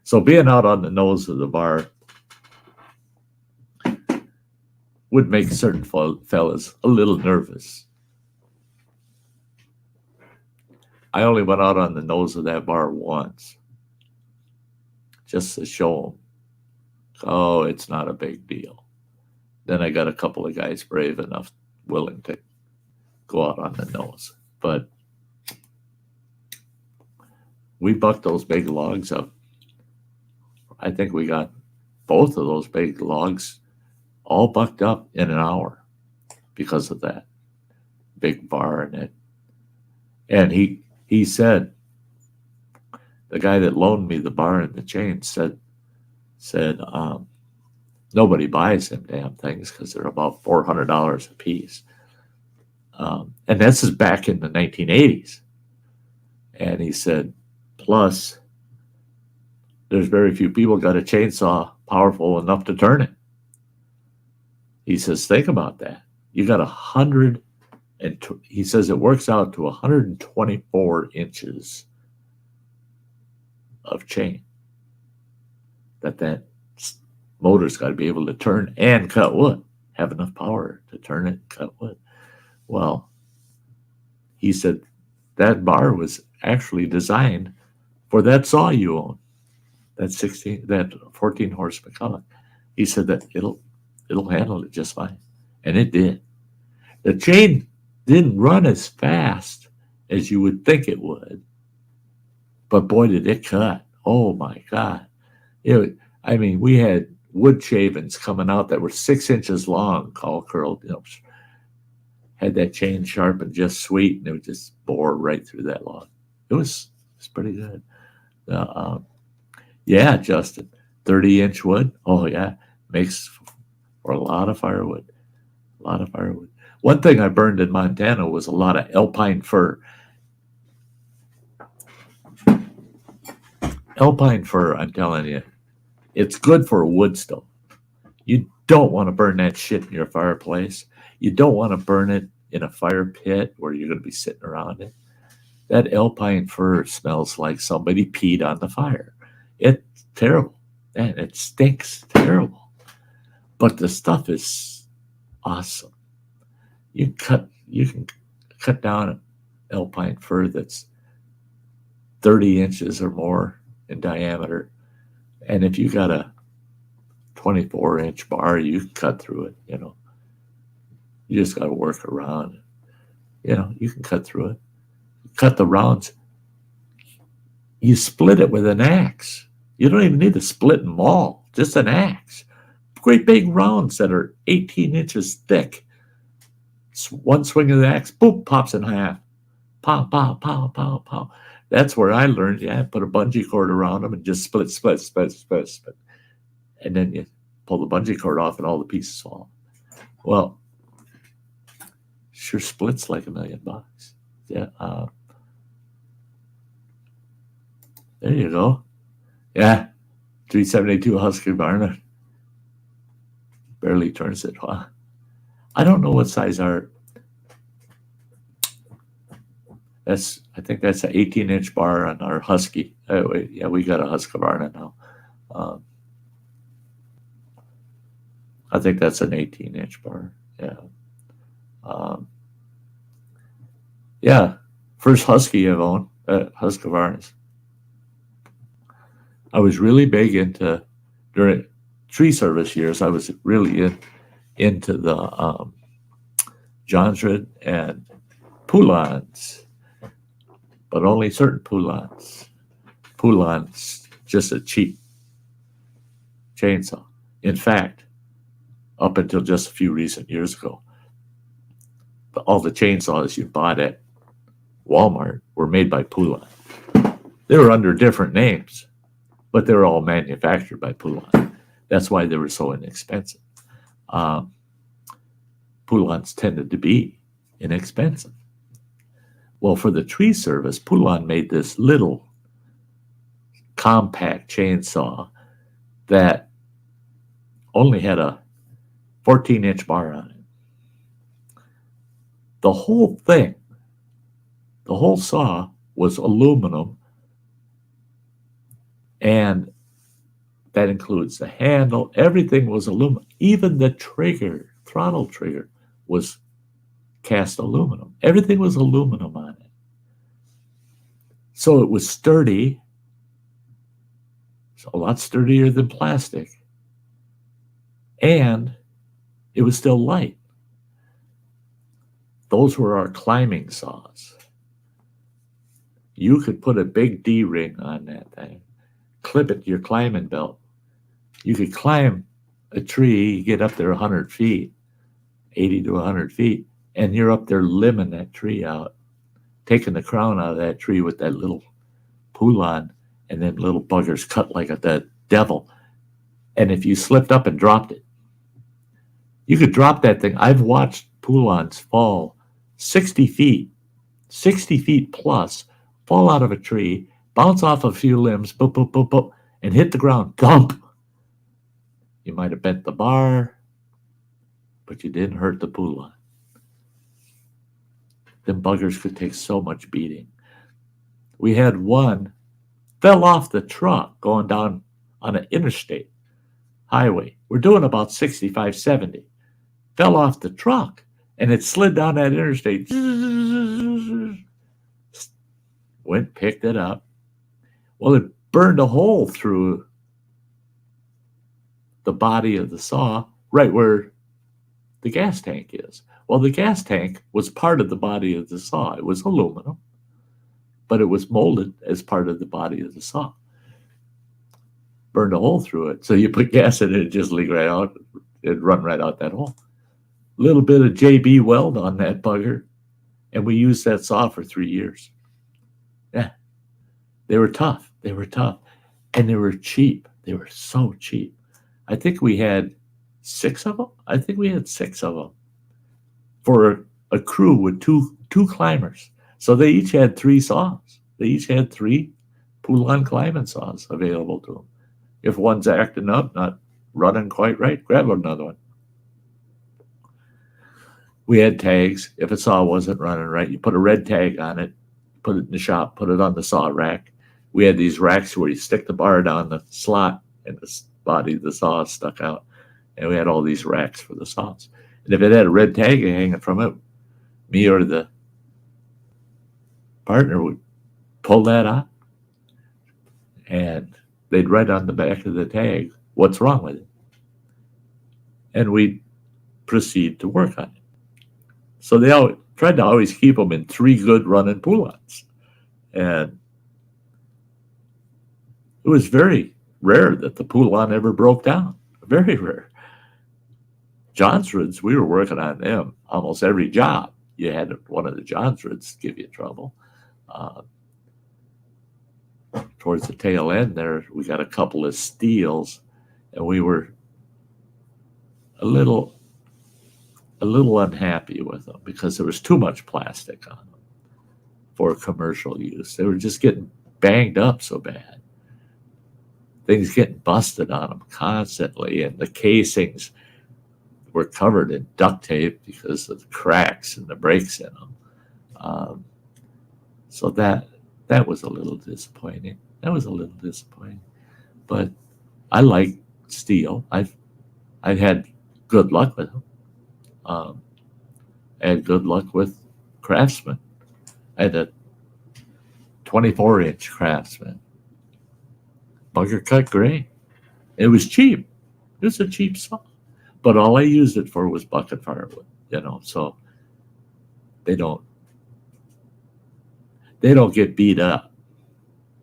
So being out on the nose of the bar would make certain fellas a little nervous. I only went out on the nose of that bar once, just to show them, oh, it's not a big deal. Then I got a couple of guys brave enough, willing to go out on the nose. But we bucked those big logs up. I think we got both of those big logs all bucked up in an hour because of that big bar in it. And he said, the guy that loaned me the bar and the chain said, nobody buys them damn things because they're about $400 a piece. And this is back in the 1980s. And he said, plus, there's very few people got a chainsaw powerful enough to turn it. He says, think about that. You got 100, and he says it works out to 124 inches of chain that motor's got to be able to turn and cut wood, have enough power to turn it and cut wood. Well, he said that bar was actually designed for that saw you own, that 14 horse McCulloch. He said that it'll handle it just fine, and it did. The chain didn't run as fast as you would think it would, but boy, did it cut! Oh my God! We had wood shavings coming out that were 6 inches long, all curled. Had that chain sharp and just sweet, and it would just bore right through that log. It was pretty good. Yeah, Justin, 30-inch wood. Oh yeah, makes for a lot of firewood. One thing I burned in Montana was a lot of alpine fir. Alpine fir, I'm telling you, it's good for a wood stove. You don't want to burn that shit in your fireplace. You don't want to burn it in a fire pit where you're going to be sitting around it. That alpine fir smells like somebody peed on the fire. It's terrible. And it stinks terrible. But the stuff is awesome. You can cut down an alpine fir that's 30 inches or more in diameter. And if you got a 24-inch bar, you can cut through it, you know. You just got to work around. You know, you can cut through it. Cut the rounds. You split it with an axe. You don't even need to split and maul, just an axe. Great big rounds that are 18 inches thick. One swing of the axe, boom, pops in half. Pow, pow, pow, pow, pow. That's where I learned, put a bungee cord around them and just split. And then you pull the bungee cord off and all the pieces fall. Well, sure splits like $1 million. Yeah. There you go. Yeah. 372 Husqvarna. Barely turns it. Huh? I don't know what size our. I think that's an 18-inch bar on our Husky. Yeah, we got a Husqvarna now. I think that's an 18-inch bar. Yeah. Yeah. First Husky I've owned, Husqvarnas. I was really big into, during tree service years, I was really into the Johnsrud and Poulons, but only certain Poulons. Poulons, just a cheap chainsaw. In fact, up until just a few recent years ago, all the chainsaws you bought at Walmart were made by Poulon. They were under different names, but they were all manufactured by Poulon. That's why they were so inexpensive. Poulons tended to be inexpensive. Well, for the tree service, Poulon made this little compact chainsaw that only had a 14-inch bar on it. The whole thing, the whole saw was aluminum, and that includes the handle. Everything was aluminum. Even the trigger, throttle trigger, was cast aluminum. Everything was aluminum on it. So it was sturdy. It's a lot sturdier than plastic. And it was still light. Those were our climbing saws. You could put a big D-ring on that thing, clip it to your climbing belt. You could climb a tree, get up there 100 feet, 80 to 100 feet, and you're up there limbing that tree out, taking the crown out of that tree with that little Poulon, and then little buggers cut like the devil. And if you slipped up and dropped it, you could drop that thing. I've watched Poulons fall 60 feet plus, fall out of a tree, bounce off a few limbs, boop, boop, boop, boop, and hit the ground, thump. You might have bent the bar, but you didn't hurt the Poulon. Them buggers could take so much beating. We had one fell off the truck going down on an interstate highway. We're doing about 65, 70. Fell off the truck, and it slid down that interstate. Went, picked it up. Well, it burned a hole through the body of the saw right where the gas tank is. Well, the gas tank was part of the body of the saw. It was aluminum, but it was molded as part of the body of the saw. Burned a hole through it. So you put gas in it, it'd just leak right out. It'd run right out that hole. Little bit of JB weld on that bugger, and we used that saw for 3 years. Yeah. They were tough. They were tough. And they were cheap. They were so cheap. I think we had 6 of them. I think we had 6 of them for a crew with two climbers. So they each had 3 saws. They each had 3 Poulon climbing saws available to them. If one's acting up, not running quite right, grab another one. We had tags. If a saw wasn't running right, you put a red tag on it, put it in the shop, put it on the saw rack. We had these racks where you stick the bar down the slot and the body of the saw stuck out. And we had all these racks for the saws. And if it had a red tag hanging from it, me or the partner would pull that out, and they'd write on the back of the tag, what's wrong with it? And we'd proceed to work on it. So they tried to always keep them in 3 good running poulons. And it was very rare that the poulon ever broke down. Very rare. Johnsrud's, we were working on them almost every job. You had one of the Johnsrud's give you trouble. Towards the tail end there, we got a couple of steels, and we were a little unhappy with them because there was too much plastic on them for commercial use. They were just getting banged up so bad. Things getting busted on them constantly, and the casings were covered in duct tape because of the cracks and the breaks in them. So that was a little disappointing. But I like steel. I've had good luck with them. I had good luck with Craftsman. I had a 24-inch Craftsman, bunker cut gray. It was cheap. It was a cheap saw, but all I used it for was bucket firewood. So they don't get beat up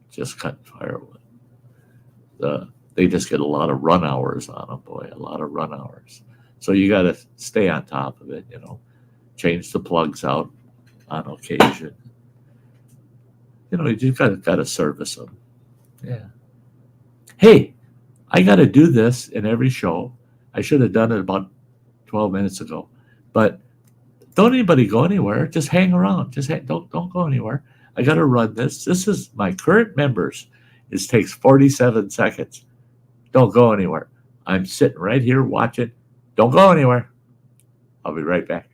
just cutting firewood. They just get a lot of run hours on them, boy, a lot of run hours. So you got to stay on top of it, change the plugs out on occasion. You just got to service them. Yeah. Hey, I got to do this in every show. I should have done it about 12 minutes ago, but don't anybody go anywhere. Just hang around. Don't go anywhere. I got to run this. This is my current members. It takes 47 seconds. Don't go anywhere. I'm sitting right here watching. Don't go anywhere. I'll be right back.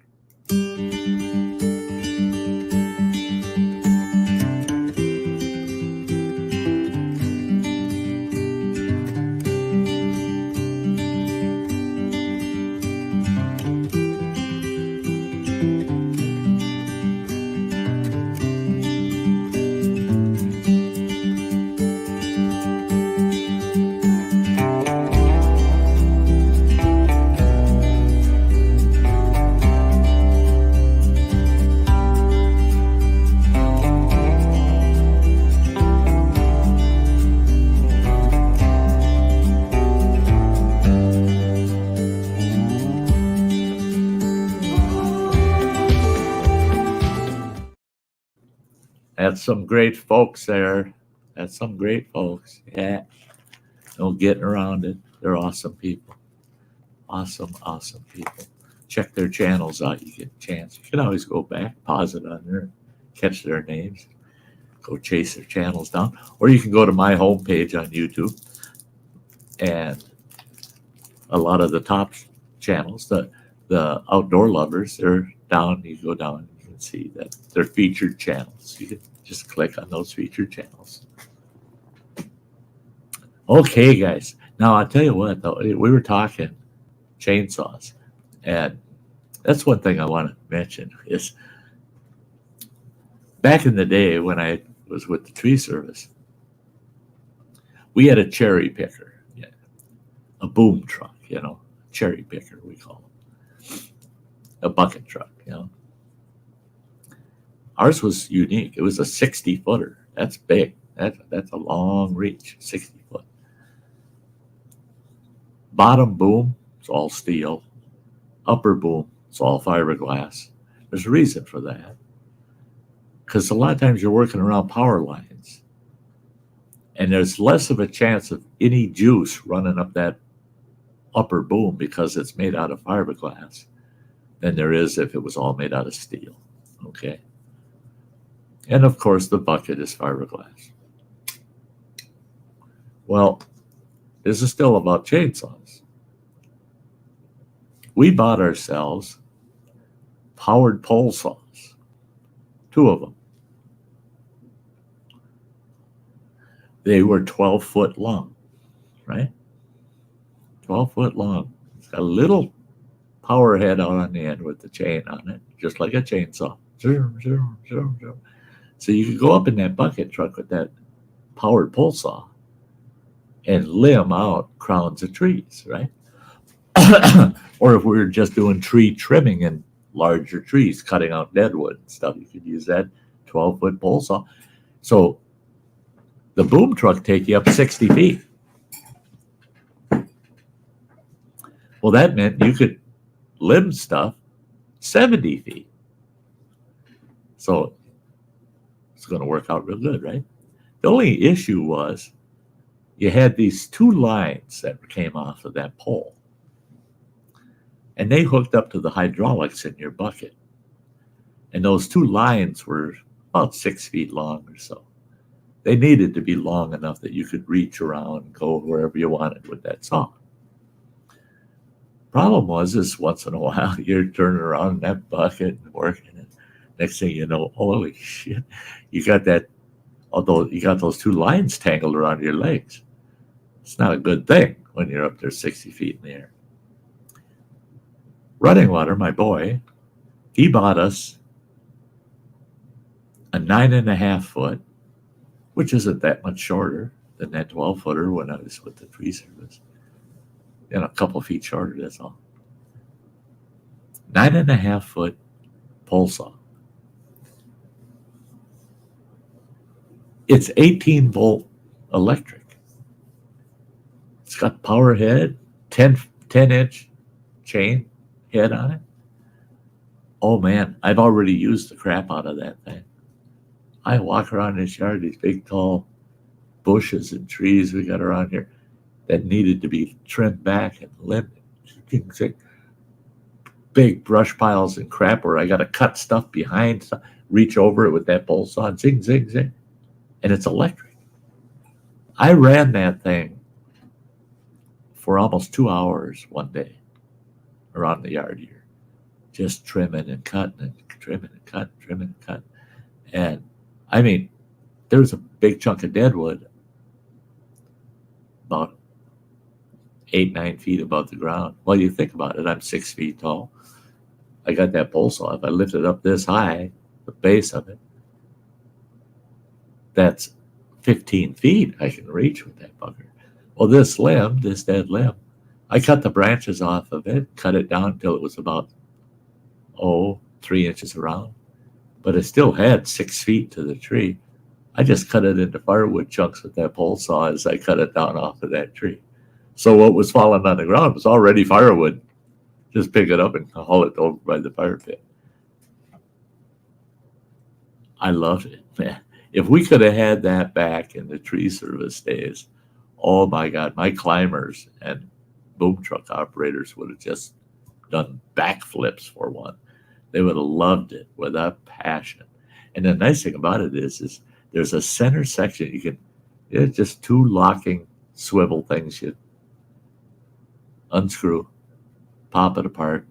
That's some great folks there. That's some great folks. Yeah. No getting around it. They're awesome people. Awesome people. Check their channels out. You get a chance. You can always go back, pause it on there, catch their names, go chase their channels down. Or you can go to my homepage on YouTube, and a lot of the top channels, the outdoor lovers, they're down. You go down, you can see that they're featured channels. You can just click on those featured channels. Okay, guys. Now, I'll tell you what, though, we were talking chainsaws, and that's one thing I want to mention is back in the day when I was with the tree service, we had a cherry picker, a boom truck, cherry picker, we call them, a bucket truck, Ours was unique. It was a 60-footer. That's big. That's a long reach, 60 foot. Bottom boom, it's all steel. Upper boom, it's all fiberglass. There's a reason for that. Because a lot of times you're working around power lines, and there's less of a chance of any juice running up that upper boom because it's made out of fiberglass than there is if it was all made out of steel. Okay. And of course, the bucket is fiberglass. Well, this is still about chainsaws. We bought ourselves powered pole saws, 2 of them. They were 12 foot long, right? 12 foot long. It's got a little power head out on the end with the chain on it, just like a chainsaw. So you could go up in that bucket truck with that powered pole saw and limb out crowns of trees, right? Or if we were just doing tree trimming in larger trees, cutting out deadwood and stuff, you could use that 12-foot pole saw. So the boom truck take you up 60 feet. Well, that meant you could limb stuff 70 feet. So it's going to work out real good, right? The only issue was you had these two lines that came off of that pole, and they hooked up to the hydraulics in your bucket. And those two lines were about 6 feet long or so. They needed to be long enough that you could reach around and go wherever you wanted with that saw. Problem was, is once in a while you're turning around in that bucket and working, and next thing you know, holy shit, you got that. Although you got those two lines tangled around your legs, it's not a good thing when you're up there 60 feet in the air. Running Water, my boy, he bought us a 9.5 foot, which isn't that much shorter than that 12-footer when I was with the tree service. A couple of feet shorter, that's all. 9.5 foot pole saw. It's 18-volt electric. It's got power head, 10-inch chain head on it. Oh man, I've already used the crap out of that thing. I walk around this yard, these big tall bushes and trees we got around here that needed to be trimmed back and limbed. Big brush piles and crap where I got to cut stuff behind, reach over it with that pole saw, zing, zing, zing. And it's electric. I ran that thing for almost 2 hours one day around the yard here, just trimming and cutting and trimming and cutting, trimming and cutting. And I mean, there was a big chunk of deadwood about 8-9 feet above the ground. Well, you think about it, I'm 6 feet tall. I got that pole saw. If I lift it up this high, the base of it, that's 15 feet I can reach with that bugger. Well, this dead limb, I cut the branches off of it, cut it down until it was about, 3 inches around. But it still had 6 feet to the tree. I just cut it into firewood chunks with that pole saw as I cut it down off of that tree. So what was falling on the ground was already firewood. Just pick it up and haul it over by the fire pit. I loved it, man. If we could have had that back in the tree service days, oh my God, my climbers and boom truck operators would have just done backflips for one. They would have loved it with a passion. And the nice thing about it is there's a center section. It's just two locking swivel things. You unscrew, pop it apart,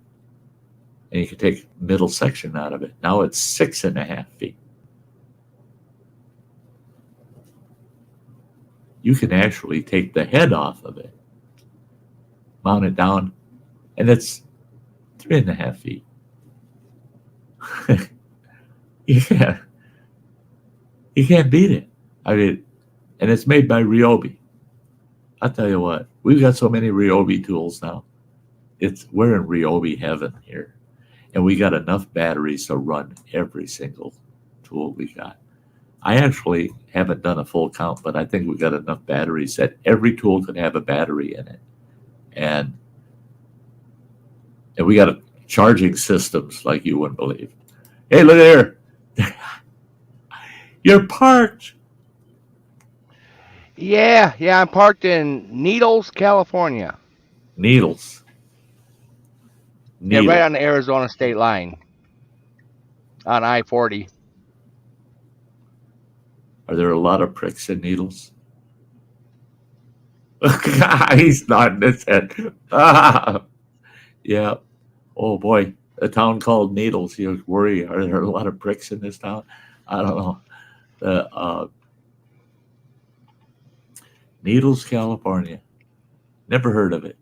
and you can take middle section out of it. Now it's 6.5 feet. You can actually take the head off of it, mount it down, and it's 3.5 feet. You can't beat it. I mean, and it's made by Ryobi. I'll tell you what, we've got so many Ryobi tools now. We're in Ryobi heaven here. And we got enough batteries to run every single tool we got. I actually haven't done a full count, but I think we got enough batteries that every tool could have a battery in it. And we got charging systems like you wouldn't believe. Hey, look there. You're parked. Yeah, I'm parked in Needles, California. Needles. Yeah, right on the Arizona state line on I-40. Are there a lot of pricks in Needles? He's nodding his head. Yeah. Oh boy, a town called Needles. You worry, are there a lot of pricks in this town? I don't know. Needles, California. Never heard of it.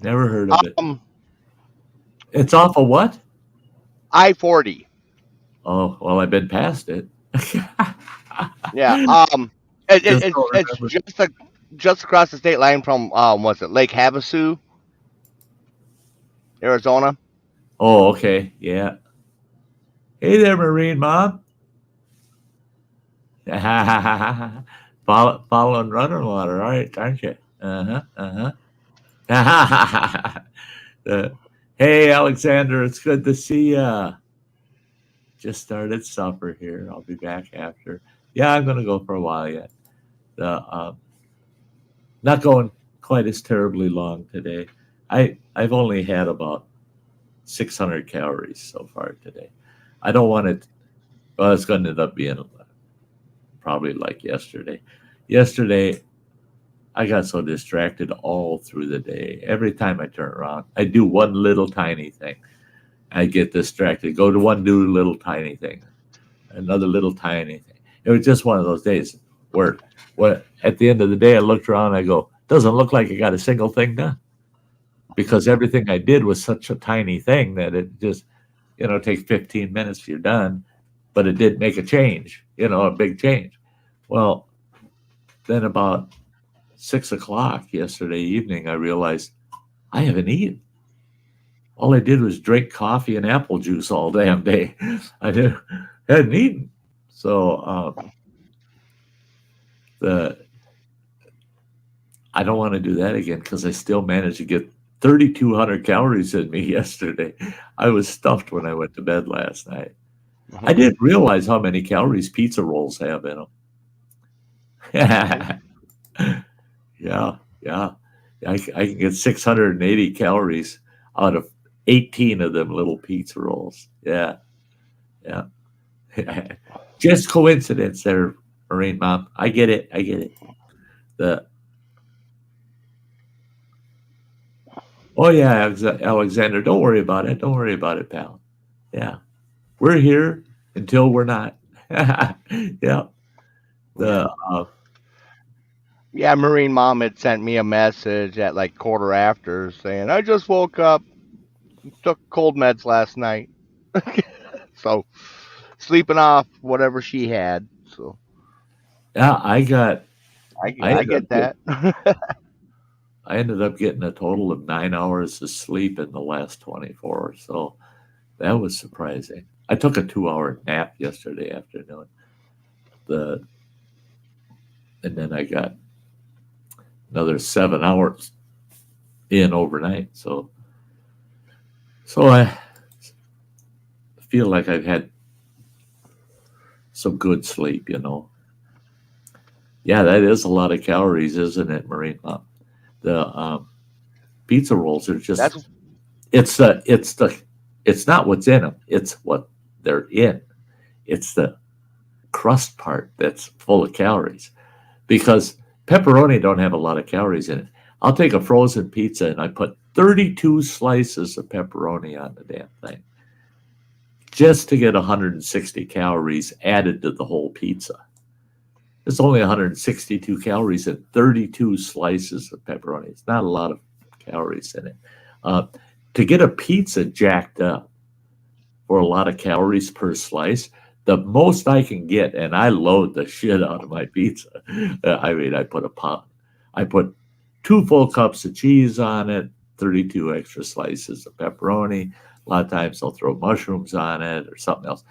Never heard of it. It's off of what? I-40. Oh, well, I've been past it. Yeah. Just don't It's remember. just across the state line from what's it, Lake Havasu, Arizona. Oh, okay. Yeah. Hey there, Marine Mom. Following running water, all right, aren't you? Uh, hey, Alexander, it's good to see ya. Just started supper here. I'll be back after. Yeah, I'm gonna go for a while yet. Not going quite as terribly long today. I've only had about 600 calories so far today. I don't want it. Well, it's going to end up being probably like yesterday. Yesterday, I got so distracted all through the day. Every time I turn around, I do one little tiny thing. I get distracted. Go to one new little tiny thing, another little tiny thing. It was just one of those days where at the end of the day, I looked around and I go, doesn't look like I got a single thing done because everything I did was such a tiny thing that it just, takes 15 minutes, you're done. But it did make a change, a big change. Well, then about 6 o'clock yesterday evening, I realized I haven't eaten. All I did was drink coffee and apple juice all damn day. Hadn't eaten. So I don't want to do that again because I still managed to get 3,200 calories in me yesterday. I was stuffed when I went to bed last night. I didn't realize how many calories pizza rolls have in them. Yeah. I can get 680 calories out of 18 of them little pizza rolls. Yeah. Just coincidence there, Marine Mom. I get it. Oh yeah, Alexander, don't worry about it. Don't worry about it, pal. Yeah. We're here until we're not. Yeah. Yeah, Marine Mom had sent me a message at like quarter after saying, I just woke up, took cold meds last night. So sleeping off whatever she had. So Yeah, I get that. I ended up getting a total of 9 hours of sleep in the last 24 or so. That was surprising. I took a 2-hour nap yesterday afternoon. And then I got another 7 hours in overnight. So I feel like I've had some good sleep, Yeah, that is a lot of calories, isn't it, Marine Mom? The pizza rolls are just it's not what's in them, it's what they're in. It's the crust part that's full of calories because pepperoni don't have a lot of calories in it. I'll take a frozen pizza and I put 32 slices of pepperoni on the damn thing just to get 160 calories added to the whole pizza. There's only 162 calories in 32 slices of pepperoni. It's not a lot of calories in it. To get a pizza jacked up for a lot of calories per slice, the most I can get, and I load the shit out of my pizza. I put 2 full cups of cheese on it, 32 extra slices of pepperoni. A lot of times I'll throw mushrooms on it or something else.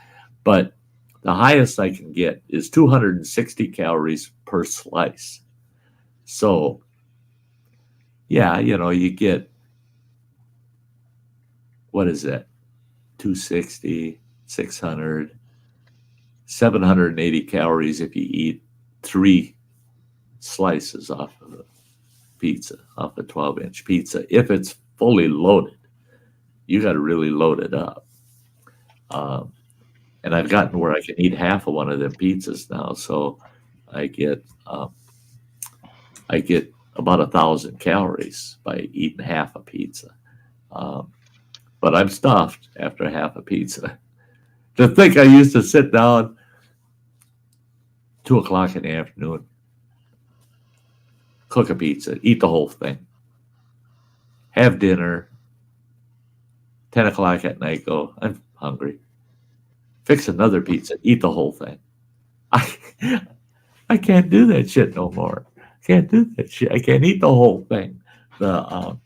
But the highest I can get is 260 calories per slice. So, yeah, you get, what is that? 260, 600, 780 calories if you eat 3 slices off of a pizza, off a 12-inch pizza. If it's fully loaded, you got to really load it up. And I've gotten where I can eat half of one of them pizzas now, so I get about 1,000 calories by eating half a pizza. But I'm stuffed after half a pizza. To think I used to sit down 2 o'clock in the afternoon, cook a pizza, eat the whole thing, have dinner, 10 o'clock at night, go, I'm hungry. Fix another pizza, eat the whole thing. I can't do that shit no more. Can't do that shit. I can't eat the whole thing. The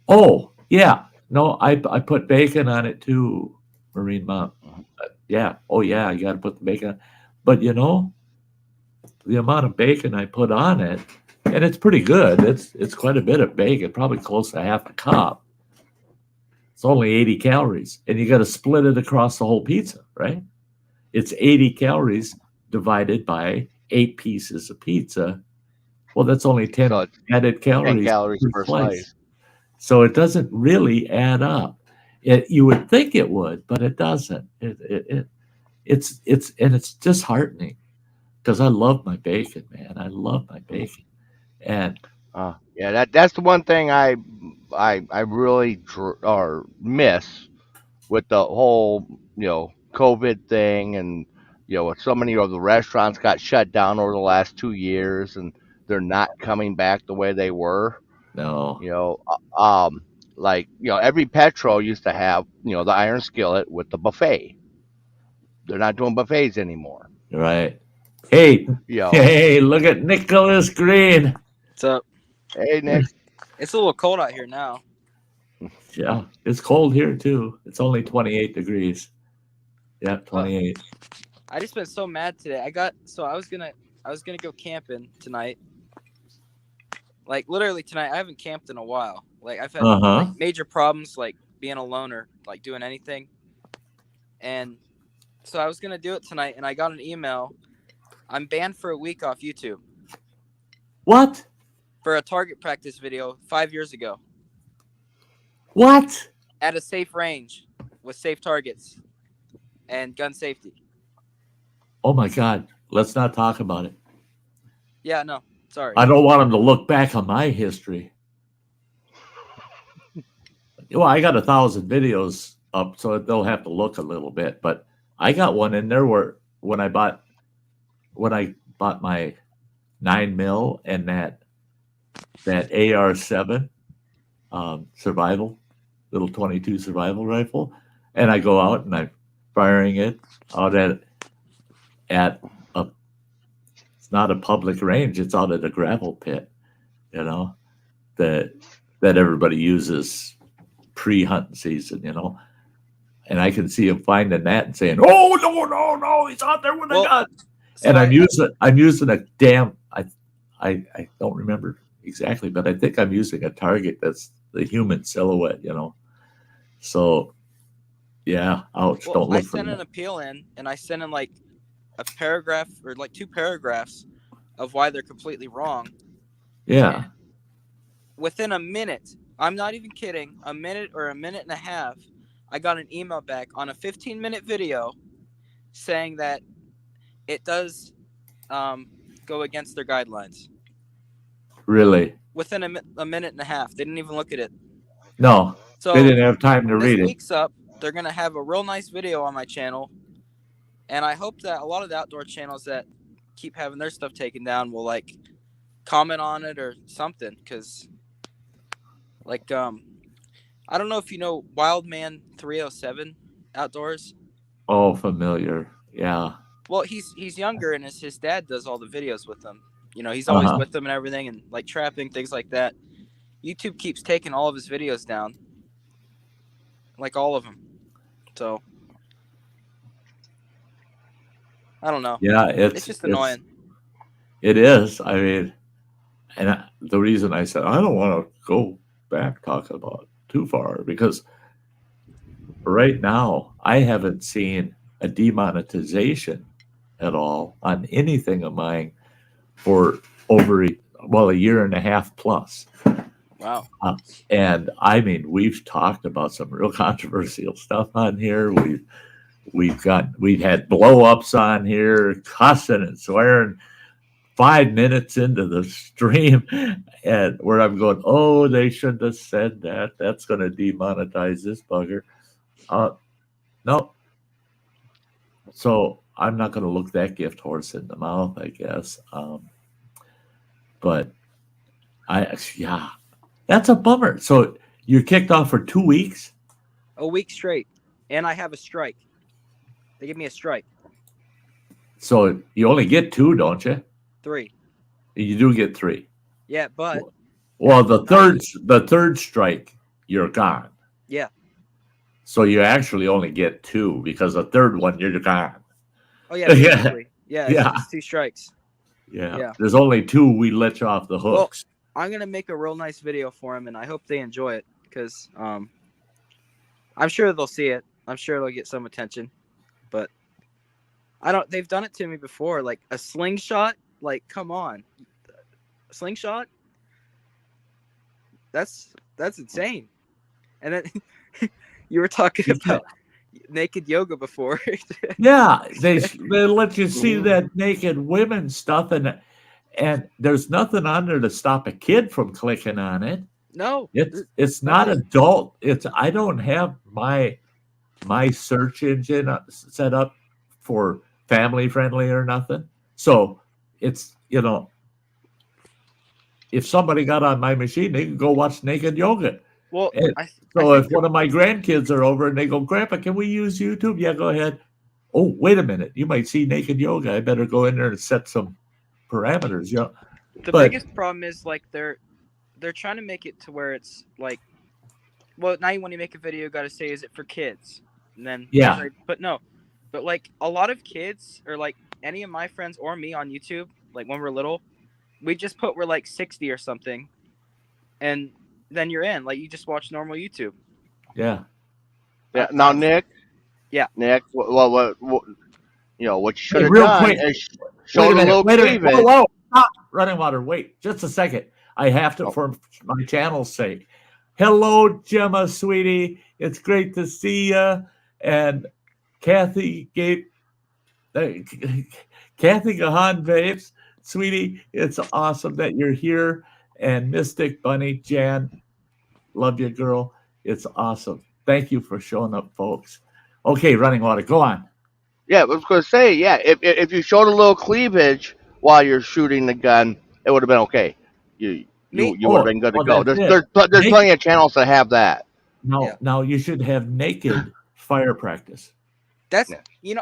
oh yeah, no, I put bacon on it too, Marine Mom. Yeah, oh yeah, you got to put the bacon on. But the amount of bacon I put on it, and it's pretty good. It's quite a bit of bacon, probably close to half a cup. It's only 80 calories, and you got to split it across the whole pizza, right? It's 80 calories divided by 8 pieces of pizza. Well, that's only 10 So it's added 10 calories calories per per slice. slice. So it doesn't really add up. You would think it would, but it doesn't. It's disheartening because I love my bacon, man. I love my bacon, and Yeah, that's the one thing I really or miss with the whole COVID thing, and so many of the restaurants got shut down over the last 2 years, and they're not coming back the way they were. no, You know, like every Petro used to have the iron skillet with the buffet. They're not doing buffets anymore. right? Hey, You know, hey, look at Nicholas Green. What's up? hey Nick, It's a little cold out here now. Yeah, it's cold here too. It's only 28 degrees. Yeah, 28. I just been so mad today. I was gonna go camping tonight. Like literally tonight, I haven't camped in a while. Like I've had Uh-huh. like major problems like being alone or like doing anything. And so I was gonna do it tonight, and I got an email. I'm banned for a week off YouTube What? for a target practice video 5 years ago What? at a safe range with safe targets and gun safety. Oh my God. Let's not talk about it. Yeah, no, sorry. I don't want him to look back on my history. Well, I got 1,000 videos up, so they'll have to look a little bit. But I got one in there where when I bought my 9mm and that AR-7 survival, little 22 survival rifle, and I go out and I'm firing it out at a, it's not a public range, it's out at a gravel pit, that everybody uses pre-hunting season, and I can see him finding that and saying, "Oh no, he's out there with a gun." So And I'm using a damn, I don't remember exactly, but I think I'm using a target that's the human silhouette, So, yeah, ouch! Well, don't look I for sent that. an appeal in, and I sent in like a paragraph or like 2 paragraphs of why they're completely wrong. Yeah, Within a minute, I'm not even kidding, a minute or a minute and a half, I got an email back on a 15-minute video saying that it does go against their guidelines. really. Within a minute and a half, they didn't even look at it. No, So they didn't have time to this read it. week's up, they're gonna have a real nice video on my channel, and I hope that a lot of the outdoor channels that keep having their stuff taken down will like comment on it or something, because like I don't know if you know Wildman 307 Outdoors. Oh, familiar. Yeah. Well, he's younger, and his dad does all the videos with him. He's always Uh-huh. with them and everything, and like trapping, things like that. YouTube keeps taking all of his videos down, like all of them. So I don't know. Yeah, It's just annoying. It is. I mean, and the reason I said I don't want to go back talking about too far because right now I haven't seen a demonetization at all on anything of mine for over a year and a half plus. Wow. And I mean, we've talked about some real controversial stuff on here. We've had blow-ups on here, cussing and swearing 5 minutes into the stream, and where I'm going, oh, they shouldn't have said that. That's going to demonetize this bugger. No. So I'm not going to look that gift horse in the mouth, I guess. But that's a bummer. So you're kicked off for 2 weeks? A week straight, and I have a strike. They give me a strike. So you only get 2, don't you? 3. You do get 3. Yeah, but Well, the third strike, you're gone. yeah. So you actually only get 2 because the third one you're gone. Oh yeah, basically. Yeah, Yeah. it's 2 strikes. Yeah. Yeah. There's only 2 we let you off the Well, hooks. I'm gonna make a real nice video for them, and I hope they enjoy it because I'm sure they'll see it. I'm sure it'll get some attention, but I don't. They've done it to me before, like a slingshot. Like, come on, a slingshot. That's insane. And then you were talking about naked yoga before. Yeah, they let you see that naked women stuff, and there's nothing on there to stop a kid from clicking on it. No, It's not adult. I don't have my search engine set up for family friendly or nothing. So it's, if somebody got on my machine, they can go watch naked yoga. Well, so if one of my grandkids are over and they go, Grandpa, can we use YouTube? Yeah, go ahead. Oh, wait a minute. You might see naked yoga. I better go in there and set some parameters. Yeah. The biggest problem is like they're trying to make it to where it's like, well, now when you make a video, you got to say, is it for kids? And then yeah, but like a lot of kids or like any of my friends or me on YouTube, like when we're little, we just put we're like 60 or something, and then you're in. Like you just watch normal YouTube. Yeah. Yeah. Now, Nick. Yeah. Nick. What you should have real done quick. is show a little cleavage. Whoa. Stop. Running water. Wait, just a second. I have to, for my channel's sake. Hello, Gemma, sweetie. It's great to see you. And Kathy Gahan Vapes, sweetie, it's awesome that you're here. And Mystic Bunny, Jan, love you, girl. It's awesome. Thank you for showing up, folks. Okay, running water, go on. Yeah, I was going to say, yeah, if you showed a little cleavage while you're shooting the gun, it would have been okay. You would have been good to go. There's plenty of channels that have that. Now you should have naked fire practice. That's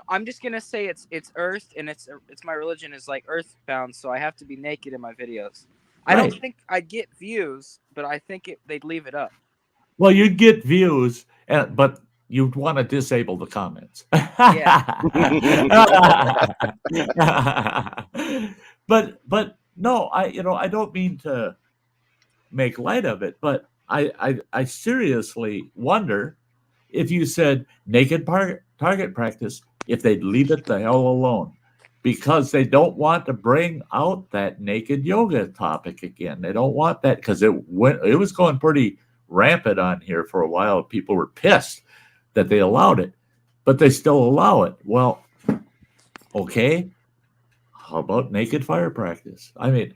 I'm just gonna say it's earth, and it's my religion is like earthbound, so I have to be naked in my videos. I don't think I'd get views, but I think they'd leave it up. Well, you'd get views, but you'd want to disable the comments. but no, I don't mean to make light of it, but I seriously wonder if you said naked target practice, if they'd leave it the hell alone, because they don't want to bring out that naked yoga topic again. They don't want that because it was going pretty rampant on here for a while. People were pissed that they allowed it, but they still allow it. Well, okay. How about naked fire practice? I mean,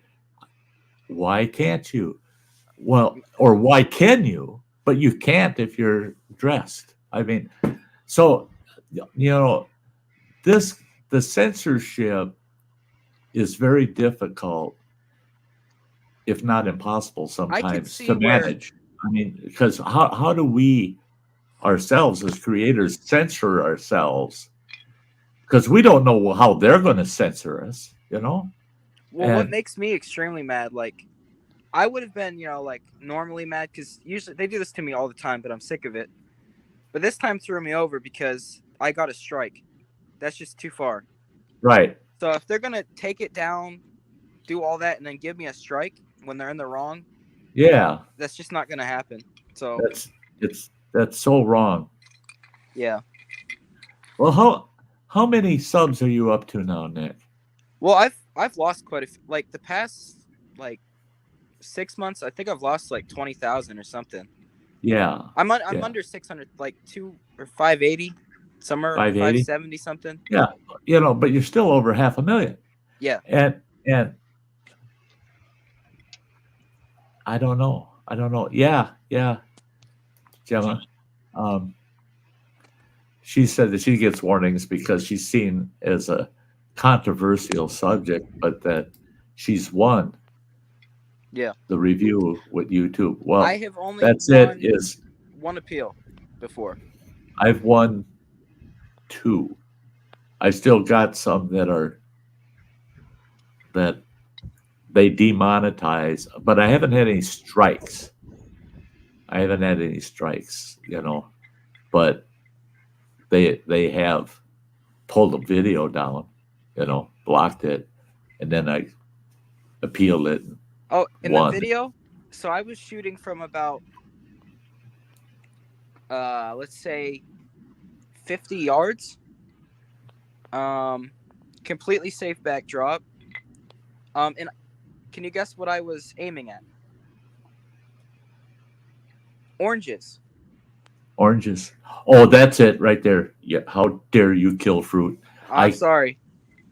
why can't you? Well, or why can you? But you can't if you're dressed. I mean, so, the censorship is very difficult, if not impossible sometimes, to manage. I mean, because how do we ourselves as creators censor ourselves? Because we don't know how they're going to censor us, Well, what makes me extremely mad, like, I would have been, like, normally mad, because usually they do this to me all the time, but I'm sick of it. But this time threw me over because I got a strike. That's just too far. Right. So if they're going to take it down, do all that, and then give me a strike when they're in the wrong, that's just not going to happen. So that's so wrong. Yeah. Well, how many subs are you up to now, Nick? Well, I've lost quite a few. Like the past 6 months, I think I've lost like 20,000 or something. Yeah. I'm under 600, like 580, somewhere 570 something. Yeah, but you're still over 500,000. Yeah. And I don't know. Yeah. Gemma. She said that she gets warnings because she's seen as a controversial subject, but that she's won. Yeah. The review with YouTube. Well, I have only one appeal before. I've won 2. I still got some that they demonetize, but I haven't had any strikes. But they have pulled the video down, blocked it, and then I appealed it. Oh, in Won. the video, so I was shooting from about, let's say, 50 yards. Completely safe backdrop. And can you guess what I was aiming at? Oranges. Oranges. Oh, that's it right there. Yeah. How dare you kill fruit? I'm sorry.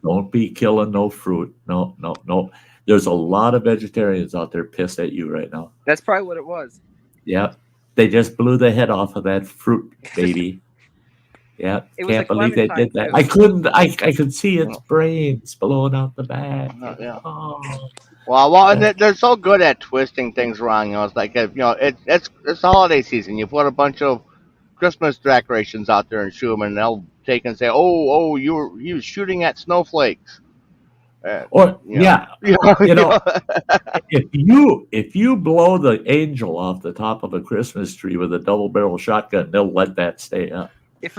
Don't be killing no fruit. No. There's a lot of vegetarians out there pissed at you right now. That's probably what it was. Yeah. They just blew the head off of that fruit, baby. Yeah. It was Can't a believe they did that. clementine, I could see its brains blowing out the back. Yeah. Oh. Well, and they're so good at twisting things wrong. It's like it's holiday season. You put a bunch of Christmas decorations out there and shoot them, and they'll take and say, "Oh, you were shooting at snowflakes." Or Yeah. if you blow the angel off the top of a Christmas tree with a double barrel shotgun, they'll let that stay up. If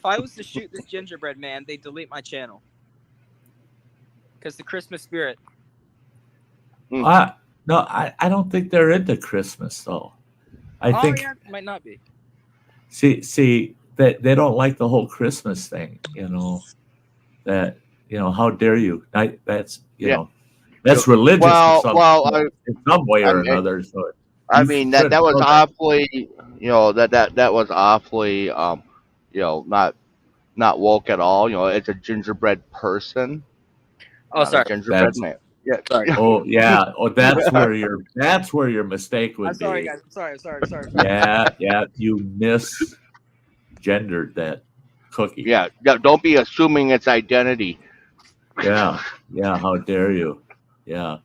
I was to shoot this gingerbread man, they'd delete my channel because the Christmas spirit. No, I don't think they're into Christmas though. I think might not be. See that they don't like the whole Christmas thing. That how dare you? That's that's religious in some way or another. So I mean that was awfully that was awfully not woke at all. It's a gingerbread person. Oh, sorry, gingerbread man. Yeah. Sorry. Oh yeah. Oh, that's where your mistake would I'm sorry, be. guys. I'm sorry. Yeah. You misgendered that cookie. Yeah. Don't be assuming its identity. Yeah. How dare you? Yeah.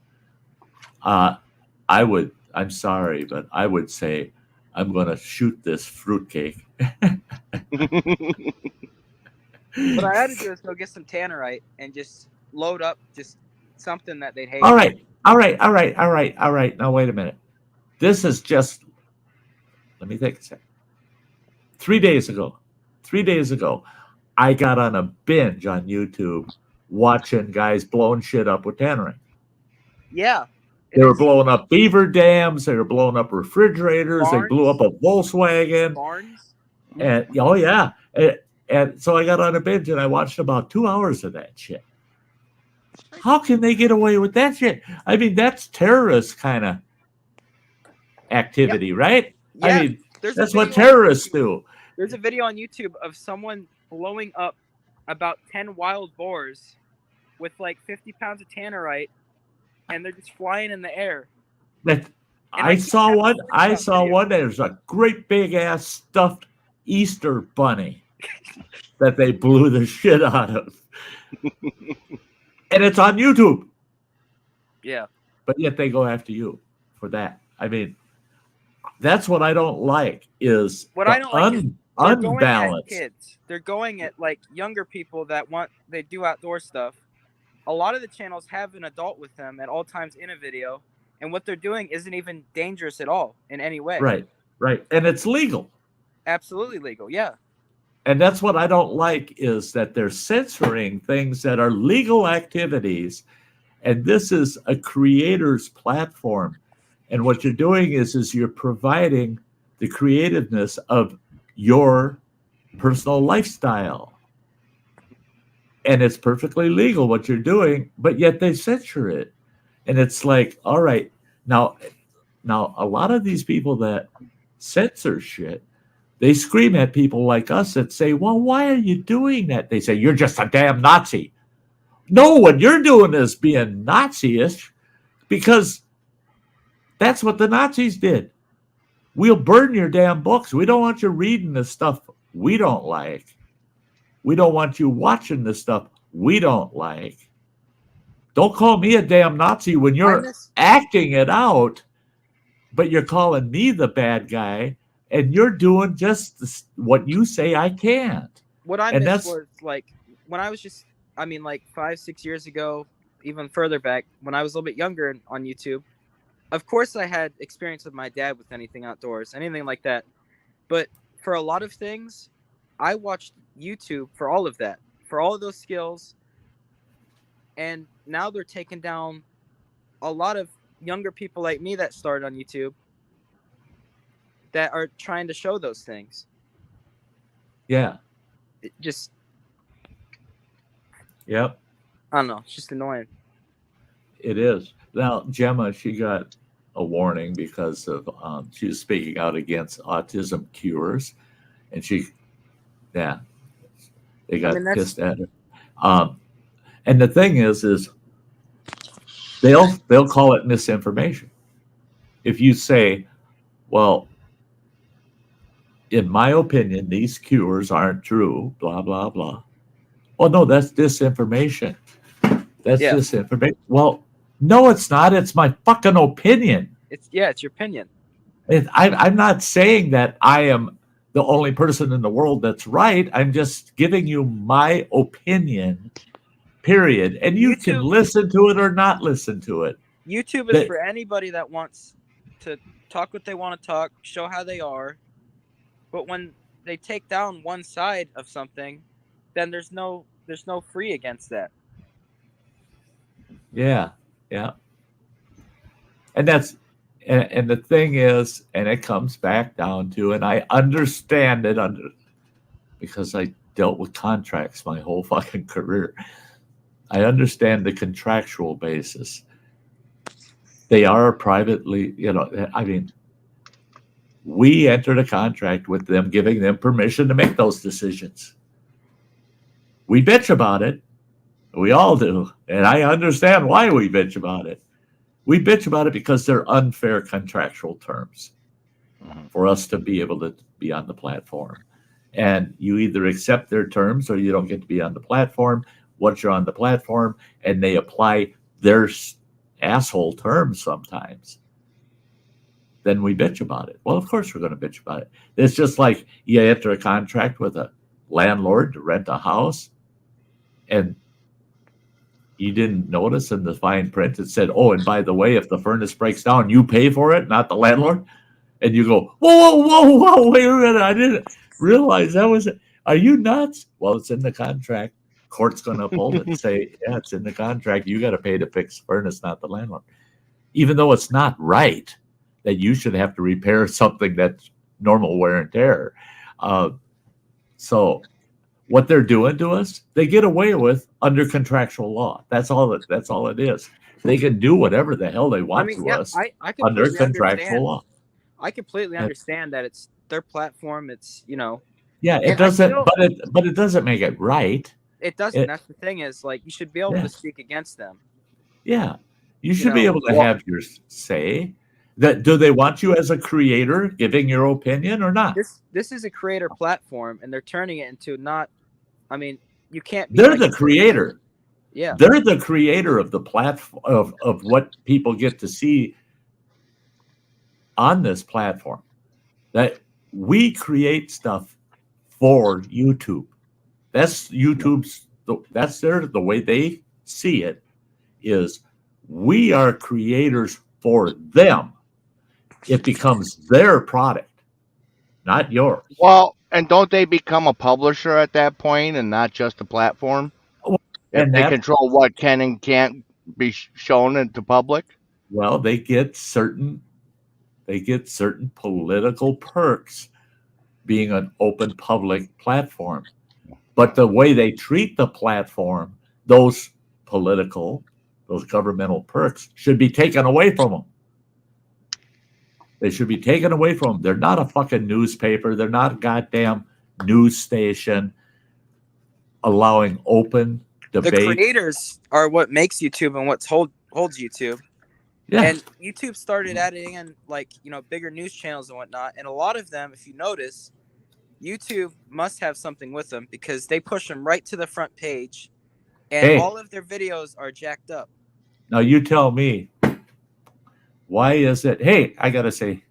I'm sorry, but I would say I'm going to shoot this fruitcake. What I had to do is go get some tannerite and just load up just something that they'd hate. All right. Now wait a minute. This is just. Let me think a second. 3 days ago, I got on a binge on YouTube watching guys blowing shit up with tannerite. Yeah. They were blowing up beaver dams. They were blowing up refrigerators. Barns. They blew up a Volkswagen. Barns. And oh yeah, and so I got on a binge and I watched about 2 hours of that shit. How can they get away with that shit? I mean, that's terrorist kind of activity, right? Yeah, I mean, that's what terrorists do. There's a video on YouTube of someone blowing up about 10 wild boars with like 50 pounds of tannerite, and they're just flying in the air. I saw one. There's a great big ass stuffed Easter bunny that they blew the shit out of. And it's on YouTube. Yeah. But yet they go after you for that. I mean, that's what I don't like is what I don't like is unbalanced. Kids. They're going at like younger people that they do outdoor stuff. A lot of the channels have an adult with them at all times in a video, and what they're doing isn't even dangerous at all in any way. Right. And it's legal. Absolutely legal, yeah. And that's what I don't like is that they're censoring things that are legal activities. And this is a creator's platform. And what you're doing is you're providing the creativeness of your personal lifestyle. And it's perfectly legal what you're doing, but yet they censor it. And it's like, all right, now a lot of these people that censor shit, they scream at people like us that say, well, why are you doing that? They say, you're just a damn Nazi. No, what you're doing is being Nazi-ish because that's what the Nazis did. We'll burn your damn books. We don't want you reading the stuff we don't like. We don't want you watching the stuff we don't like. Don't call me a damn Nazi when you're acting it out, but you're calling me the bad guy. And you're doing just what you say I can't. What I missed was like when I was just, I mean, like 5, 6 years ago, even further back, when I was a little bit younger on YouTube, of course I had experience with my dad with anything outdoors, anything like that. But for a lot of things, I watched YouTube for all of that, for all of those skills. And now they're taking down a lot of younger people like me that started on YouTube that are trying to show those things. Yeah. It just, Yep. I don't know. It's just annoying. It is. Now, Gemma, she got a warning because of she was speaking out against autism cures, and they got pissed at her. And the thing is they'll call it misinformation. If you say, well, in my opinion, these cures aren't true, blah, blah, blah. Well, no, that's disinformation. That's disinformation. Well, no, it's not. It's my fucking opinion. It's your opinion. I'm not saying that I am the only person in the world that's right. I'm just giving you my opinion, period. And you can listen to it or not listen to it. YouTube is for anybody that wants to talk what they want to talk, show how they are. But when they take down one side of something, then there's no free against that. Yeah. And and the thing is, and it comes back down to, and I understand it because I dealt with contracts my whole fucking career. I understand the contractual basis. They are privately, I mean, we entered a contract with them, giving them permission to make those decisions. We bitch about it. We all do. And I understand why we bitch about it. We bitch about it because they're unfair contractual terms for us to be able to be on the platform. And you either accept their terms or you don't get to be on the platform. Once you're on the platform and they apply their asshole terms sometimes, then we bitch about it. Well, of course we're going to bitch about it. It's just like you enter a contract with a landlord to rent a house, and you didn't notice in the fine print it said, oh, and by the way, if the furnace breaks down, you pay for it, not the landlord. And you go, whoa, wait a minute, I didn't realize that was it. Are you nuts? Well, it's in the contract. Court's going to uphold it and say, yeah, it's in the contract. You got to pay to fix the furnace, not the landlord. Even though it's not right that you should have to repair something that's normal wear and tear. So what they're doing to us, they get away with under contractual law. That's all it is. They can do whatever the hell they want to us I under contractual law. I completely understand that it's their platform. It's, Yeah, it doesn't, but it doesn't make it right. It doesn't. That's the thing is, like, you should be able to speak against them. Yeah, you should be able to have your say. That do they want you as a creator giving your opinion or not? This is a creator platform, and they're turning it into not. I mean, you can't. They're the creator. Yeah, they're the creator of the platform of what people get to see on this platform. That we create stuff for YouTube. That's YouTube's. That's the way they see it. Is we are creators for them. It becomes their product, not yours. Well, and don't they become a publisher at that point and not just a platform? And they control what can and can't be shown into public? Well, they get certain political perks being an open public platform. But the way they treat the platform, those governmental perks should be taken away from them. They should be taken away from them. They're not a fucking newspaper. They're not a goddamn news station allowing open debate. The creators are what makes YouTube and what holds YouTube. Yeah. And YouTube started adding in, like, bigger news channels and whatnot. And a lot of them, if you notice, YouTube must have something with them because they push them right to the front page. And all of their videos are jacked up. Now you tell me, why is it? Hey, I gotta say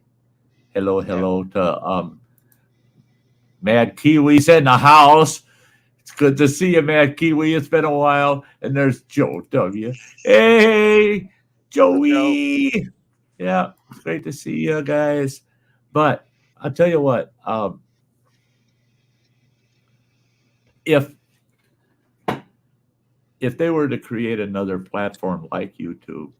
hello to Mad Kiwis in the house. It's It's good to see you, man. Kiwi, it's been a while. And there's Joe W. Hey, Joey. Yeah, it's great to see you guys. But I'll tell you what, if they were to create another platform like YouTube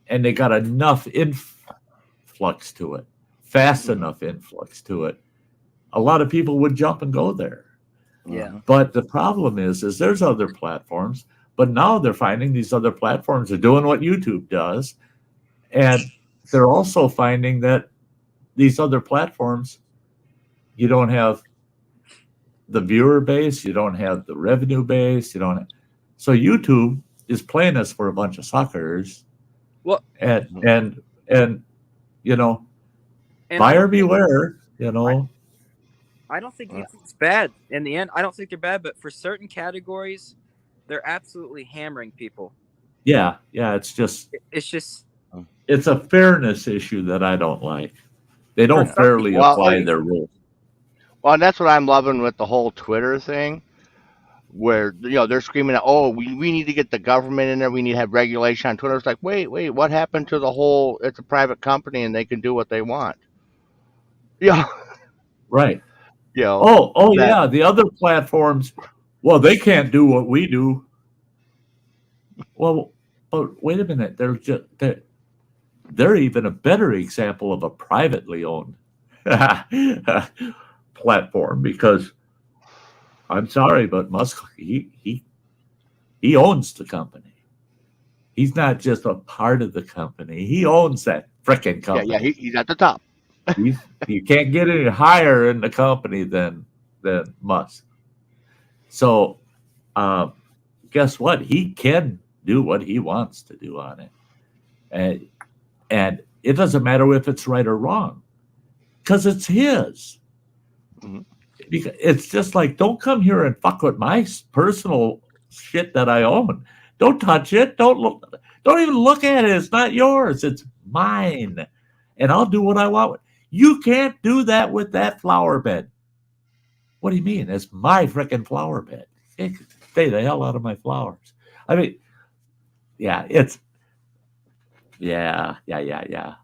and they got enough influx to it, fast enough influx to it, a lot of people would jump and go there. Yeah. But the problem is there's other platforms, but now they're finding these other platforms are doing what YouTube does. And they're also finding that these other platforms, you don't have the viewer base, you don't have the revenue base, you don't. So YouTube is playing us for a bunch of suckers. Well, and you know, and buyer beware. You know, I don't think YouTube's bad in the end. I don't think they're bad, but for certain categories, they're absolutely hammering people. Yeah, it's just it's a fairness issue that I don't like. They don't fairly apply their rules. Well, and that's what I'm loving with the whole Twitter thing, where they're screaming at, oh, we need to get the government in there, we need to have regulation on Twitter. It's like, wait, what happened to the whole? It's a private company and they can do what they want. Yeah, Right. yeah. Yeah. The other platforms, well, they can't do what we do. Well, but wait a minute. They're even a better example of a privately owned platform because I'm sorry, but Musk he owns the company. He's not just a part of the company. He owns that frickin' company. Yeah, he's at the top. You can't get any higher in the company than Musk. So, guess what? He can do what he wants to do on it, and it doesn't matter if it's right or wrong, because it's his. Mm-hmm. It's just like, don't come here and fuck with my personal shit that I own. Don't touch it. Don't even look at it. It's not yours. It's mine, and I'll do what I want. You can't do that with that flower bed. What do you mean? It's my frickin' flower bed. Stay the hell out of my flowers. I mean, yeah, it's yeah. Yeah.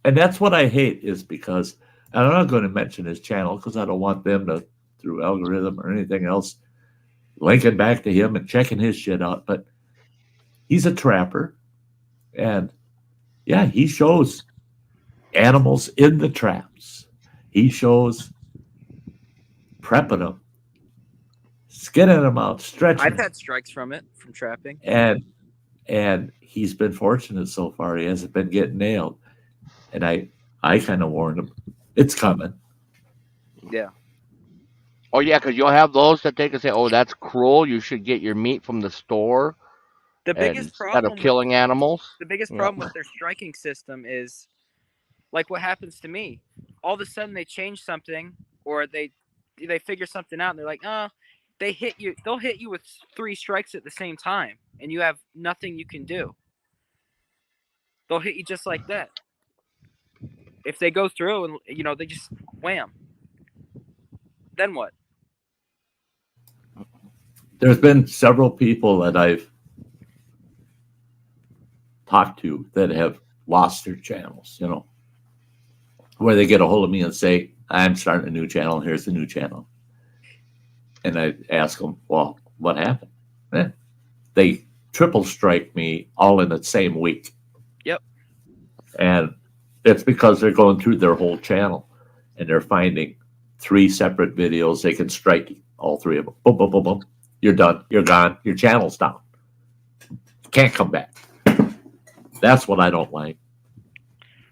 And that's what I hate is because, and I'm not going to mention his channel because I don't want them to, through algorithm or anything else, linking back to him and checking his shit out. But he's a trapper. And yeah, he shows animals in the traps. He shows prepping them, skinning them out, stretching I've them. had strikes from trapping. And he's been fortunate so far. He hasn't been getting nailed. And I kind of warned him, it's coming. Yeah. Oh, yeah, because you'll have those that they can say, oh, that's cruel. You should get your meat from the store. The biggest instead problem of killing animals. The biggest problem with their striking system is like what happens to me. All of a sudden they change something or they figure something out and they're like, they'll hit you with 3 strikes at the same time and you have nothing you can do. They'll hit you just like that. If they go through and they just wham. Then what? There's been several people that I've talked to that have lost their channels, where they get a hold of me and say, I'm starting a new channel. Here's the new channel. And I ask them, well, what happened? They triple strike me all in the same week. Yep. And it's because they're going through their whole channel and they're finding 3 separate videos. They can strike all 3 of them. Boom, boom, boom, boom. You're done. You're gone. Your channel's down. You can't come back. That's what I don't like.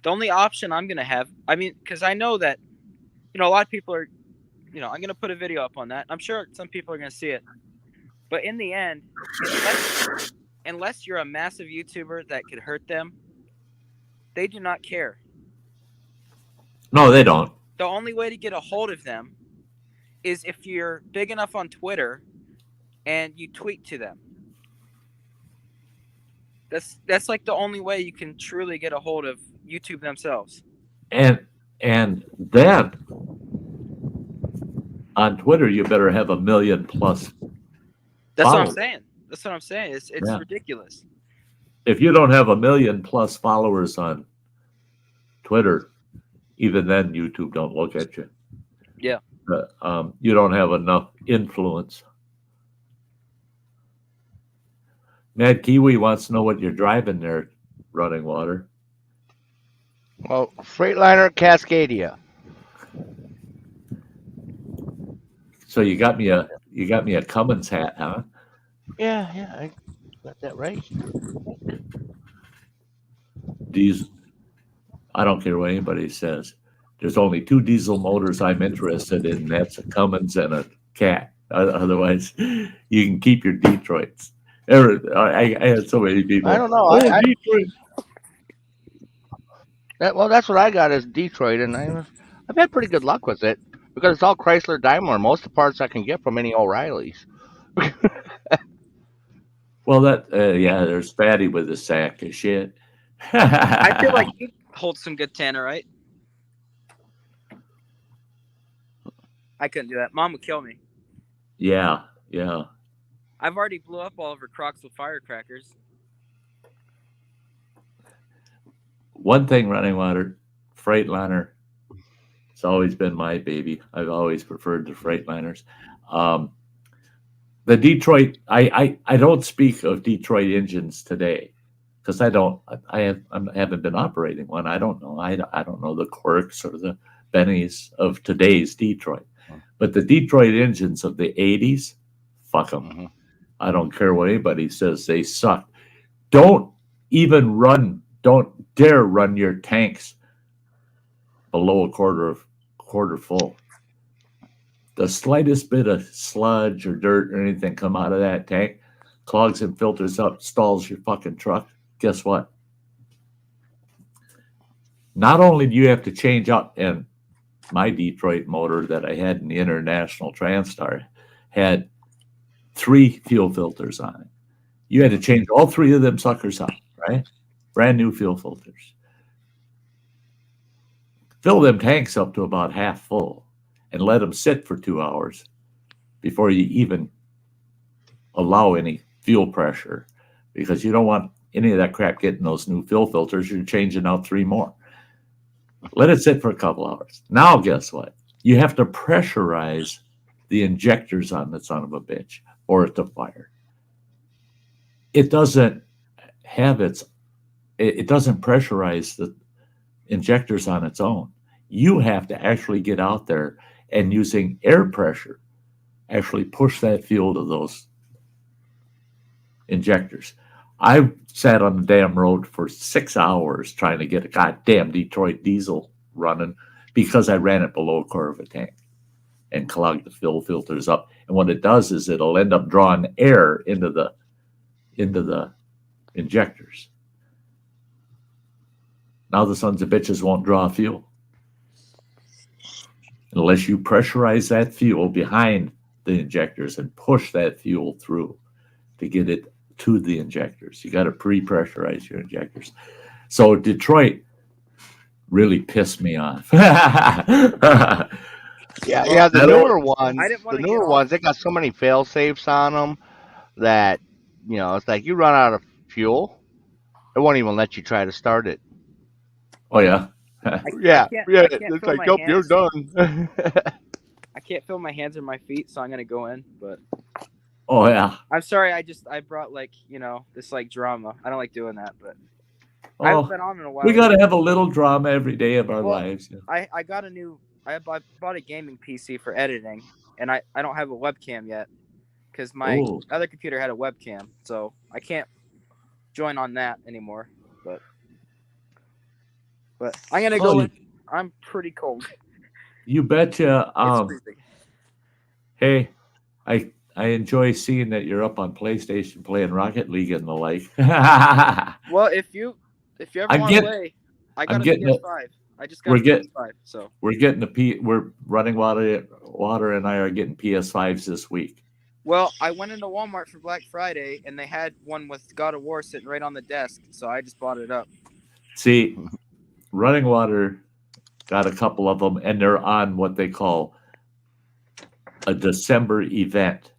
The only option I'm going to have, because I know that, a lot of people are, I'm going to put a video up on that. I'm sure some people are going to see it. But in the end, unless you're a massive YouTuber that could hurt them, they do not care. No, they don't. The only way to get a hold of them is if you're big enough on Twitter and you tweet to them. That's like the only way you can truly get a hold of YouTube themselves. And And then on Twitter, you better have 1 million plus. That's what I'm followers. saying. That's what I'm saying. It's Yeah. ridiculous. If you don't have 1 million plus followers on Twitter, even then YouTube don't look at you. Yeah. You don't have enough influence. Mad Kiwi wants to know what you're driving there, Running Water. Well, Freightliner Cascadia. So you got me a Cummins hat, huh? Yeah, I got that right here. I don't care what anybody says. There's only 2 diesel motors I'm interested in. That's a Cummins and a Cat. Otherwise, you can keep your Detroits. I had so many people. I don't know. Oh, Detroit. That's what I got is Detroit, and I've had pretty good luck with it because it's all Chrysler Daimler. Most of the parts I can get from any O'Reilly's. Well, there's Fatty with a sack of shit. I feel like he holds some good tannerite. I couldn't do that. Mom would kill me. Yeah. I've already blew up all of her Crocs with firecrackers. One thing, Running Water, Freightliner, it's always been my baby. I've always preferred the Freightliners. The Detroit, I don't speak of Detroit engines today because I haven't been operating one. I don't know. I don't know the quirks or the bennies of today's Detroit. But the Detroit engines of the 80s, fuck them. Mm-hmm. I don't care what anybody says. They suck. Don't dare run your tanks below a quarter full. The slightest bit of sludge or dirt or anything come out of that tank, clogs and filters up, stalls your fucking truck. Guess what? Not only do you have to change out, and my Detroit motor that I had in the International Transtar had 3 fuel filters on it. You had to change all 3 of them suckers out, right? Brand new fuel filters. Fill them tanks up to about half full and let them sit for 2 hours before you even allow any fuel pressure, because you don't want any of that crap getting those new fuel filters. You're changing out 3 more. Let it sit for a couple hours. Now, guess what? You have to pressurize the injectors on the son of a bitch for it to fire. It doesn't pressurize the injectors on its own. You have to actually get out there and using air pressure, actually push that fuel to those injectors. I sat on the damn road for 6 hours trying to get a goddamn Detroit diesel running because I ran it below a quarter of a tank and clogged the fuel filters up. And what it does is it'll end up drawing air into the injectors. Now the sons of bitches won't draw fuel unless you pressurize that fuel behind the injectors and push that fuel through to get it to the injectors. You got to pre-pressurize your injectors. So Detroit really pissed me off. Yeah, the newer ones, they got so many fail safes on them that, it's like you run out of fuel, it won't even let you try to start it. Oh yeah. It's like, nope, you're done. I can't feel my hands or my feet, so I'm gonna go in. But oh yeah. I'm sorry. I brought this drama. I don't like doing that, but I haven't been on in a while. We gotta have a little drama every day of our lives. Yeah. I bought a gaming PC for editing, and I don't have a webcam yet because my other computer had a webcam, so I can't join on that anymore. But I'm gonna go in. I'm pretty cold. You betcha. Hey, I enjoy seeing that you're up on PlayStation playing Rocket League and the like. Well, if you ever want to play, I got a PS5. I just got a PS5, so we're Running Water and I are getting PS5s this week. Well, I went into Walmart for Black Friday and they had one with God of War sitting right on the desk, so I just bought it up. See, Running Water got a couple of them, and they're on what they call a December event.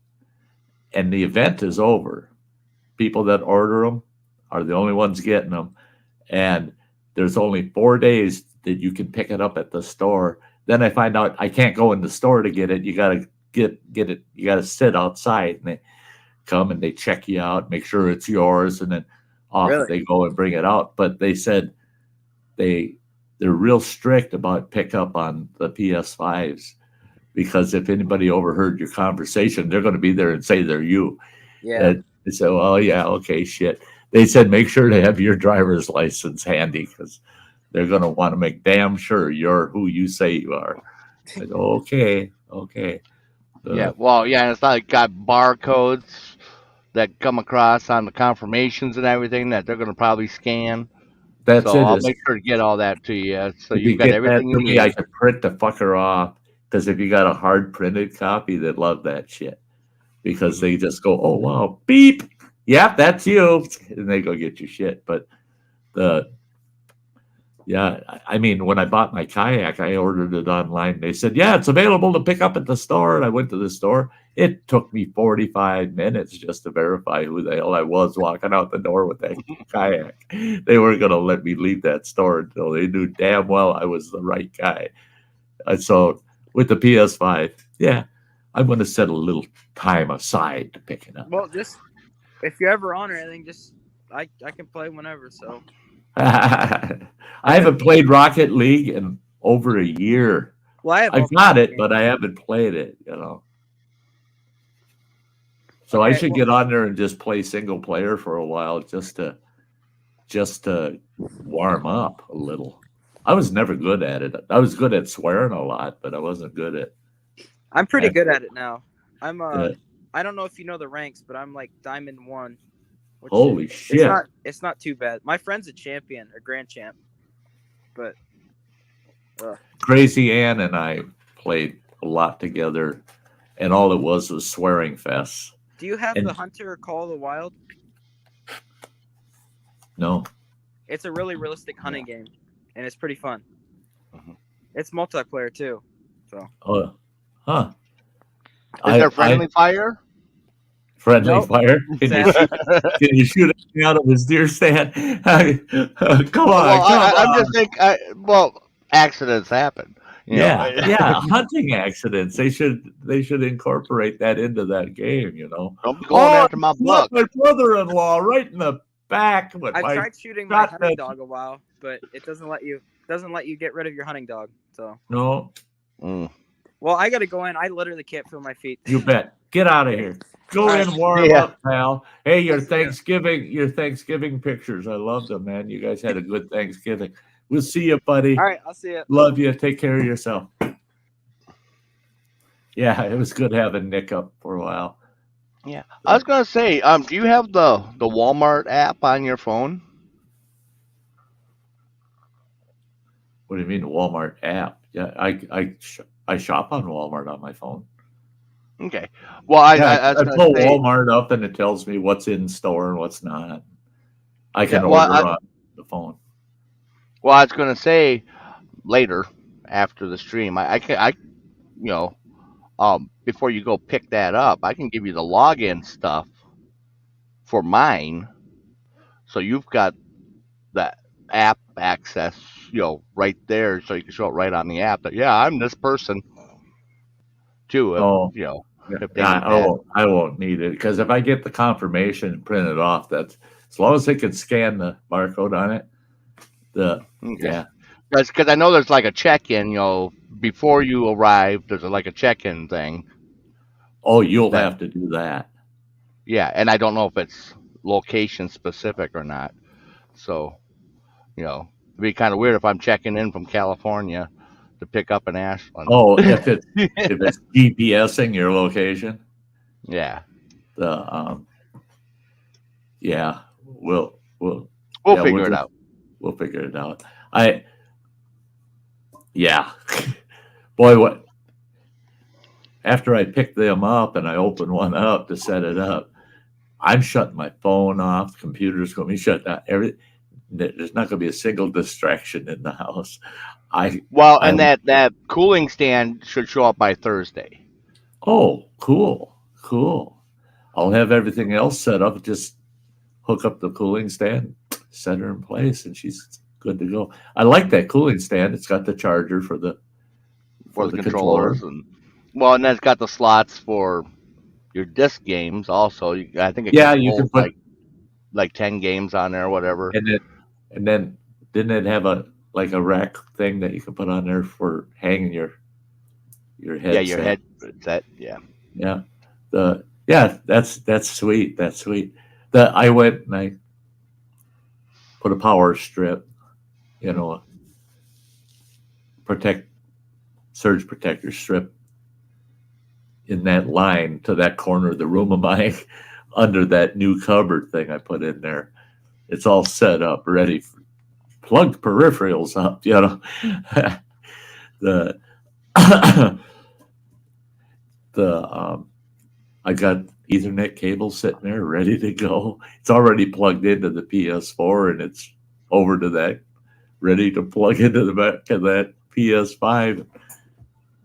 And the event is over. People that order them are the only ones getting them. And there's only 4 days that you can pick it up at the store. Then I find out I can't go in the store to get it. You got to get it. You got to sit outside, and they come and they check you out, make sure it's yours, and then off Really? they go and bring it out. But they said they're real strict about pickup on the PS5s, because if anybody overheard your conversation, they're going to be there and say they're you. Yeah. And they said, "Oh yeah, okay, shit." They said make sure to have your driver's license handy, because they're going to want to make damn sure you're who you say you are. I said, okay. Yeah, well, yeah, and it's not got barcodes that come across on the confirmations and everything that they're going to probably scan. That's So it. I'll is- make sure to get all that to you. So If you you've got get that everything to you me, I need. can print the fucker off. Because if you got a hard printed copy, they'd love that shit. Because they just go, "Oh wow, beep, yep, that's you," and they go get your shit. But I mean, when I bought my kayak, I ordered it online. They said, "Yeah, it's available to pick up at the store." And I went to the store. It took me 45 minutes just to verify who the hell I was walking out the door with that kayak. They weren't going to let me leave that store until they knew damn well I was the right guy. And so with the PS5, yeah, I'm going to set a little time aside to pick it up. Well, just if you're ever on or anything, just I can play whenever. So I haven't played Rocket League in over a year. well, I've got it, but I haven't played it, So I Okay, should well- get on there and just play single player for a while, just to warm up a little. I was never good at it. I was good at swearing a lot, but I wasn't good at. I'm pretty good at it now. I'm Yeah. I don't know if you know the ranks, but I'm like Diamond 1. which Holy shit! It's not too bad. My friend's a champion or grand champ, but Crazy Ann and I played a lot together, and all it was swearing fests. do you have And- the Hunter Call of the Wild? No, It's a really realistic hunting game, and it's pretty fun. Mhm. It's multiplayer too. huh? Is there friendly fire? Friendly Nope. fire? Sadly. Can you shoot anything out of his deer stand? Come on, Well, I'm on. just thinking. Well, accidents happen. You know. Yeah, hunting accidents. They should incorporate that into that game. Don't be going after my buck. My brother-in-law right in the back. With I've my tried shooting my shotgun. hunting dog a while, but it doesn't let you get rid of your hunting dog. So No, Mm. well, I gotta go in. I literally can't feel my feet. you bet. Get out of here. Go All in, right. warm Yeah. up, pal. Hey, your I'll see ya. Thanksgiving pictures. I love them, man. You guys had a good Thanksgiving. We'll see you, buddy. All right, I'll see you. Love you. Take care of yourself. Yeah, it was good having Nick up for a while. Yeah, I was gonna say, do you have the Walmart app on your phone? What do you mean, the Walmart app? Yeah, I shop on Walmart on my phone. Okay. Well, I was I gonna pull say, Walmart up and it tells me what's in store and what's not. I can Yeah, well, order on the phone. well, I was gonna say later after the stream, before you go pick that up, I can give you the login stuff for mine, so you've got that app access, right there, so you can show it right on the app that I'm this person too. If they Yeah, need that. I won't need it, because if I get the confirmation and print it off, that's as long as they can scan the barcode on it. Okay. Because I know there's like a check-in, before you arrive, there's like a check-in thing. Oh, you'll have to do that. Yeah, and I don't know if it's location specific or not. So, it'd be kind of weird if I'm checking in from California to pick up in Ashland. Oh, if it's GPSing your location, Yeah. Yeah, we'll Figure it out. We'll figure it out. Boy, what? After I pick them up and I open one up to set it up, I'm shutting my phone off. The computer's going to be shut down. There's not going to be a single distraction in the house. Well, I and that cooling stand should show up by Thursday. oh, cool. I'll have everything else set up. Just hook up the cooling stand, set her in place, and she's good to go. I like that cooling stand. It's got the charger for the controller. And and then it's got the slots for your disc games. Also, I think it Yeah, can you can hold put like 10 games on there, or whatever. and then didn't it have a like a rack thing that you can put on there for hanging your Yeah, your headset? headset. Yeah. Yeah, that's sweet. That's sweet. I went and I put a power strip, you know, protect surge protector strip in that line to that corner of the room of mine under that new cupboard thing I put in there. It's all set up, ready for plugged peripherals up, you know. the the I got Ethernet cable sitting there ready to go. It's already plugged into the PS4 and it's over to that, ready to plug into the back of that PS5.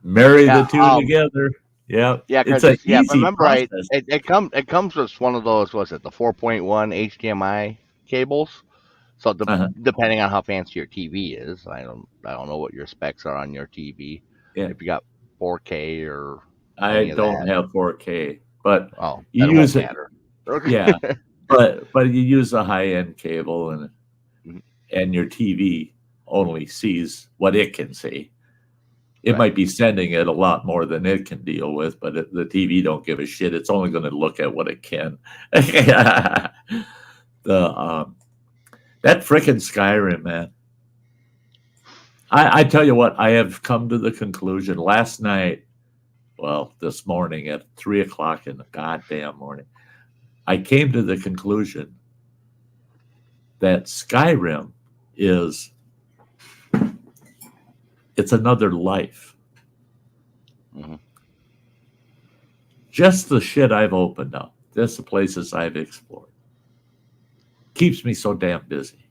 Marry the two together. Yeah, Yeah, it's because an if I easy remember right, process. it comes with one of those. Was it the 4.1 HDMI cables? So Uh-huh. depending on how fancy your TV is, I don't know what your specs are on your TV. Yeah, If you got 4K or I any of don't that, have 4K, but oh, you then it won't use it. matter. Yeah, but you use a high end cable Mhm. and your TV only sees what it can see. It Right. might be sending it a lot more than it can deal with, but the TV don't give a shit. It's only going to look at what it can. the that frickin' Skyrim, man. I tell you what, I have come to the conclusion last night. Well, this morning at 3 o'clock in the goddamn morning, I came to the conclusion that Skyrim is it's another life. Mhm. Just the shit I've opened up, just the places I've explored, keeps me so damn busy.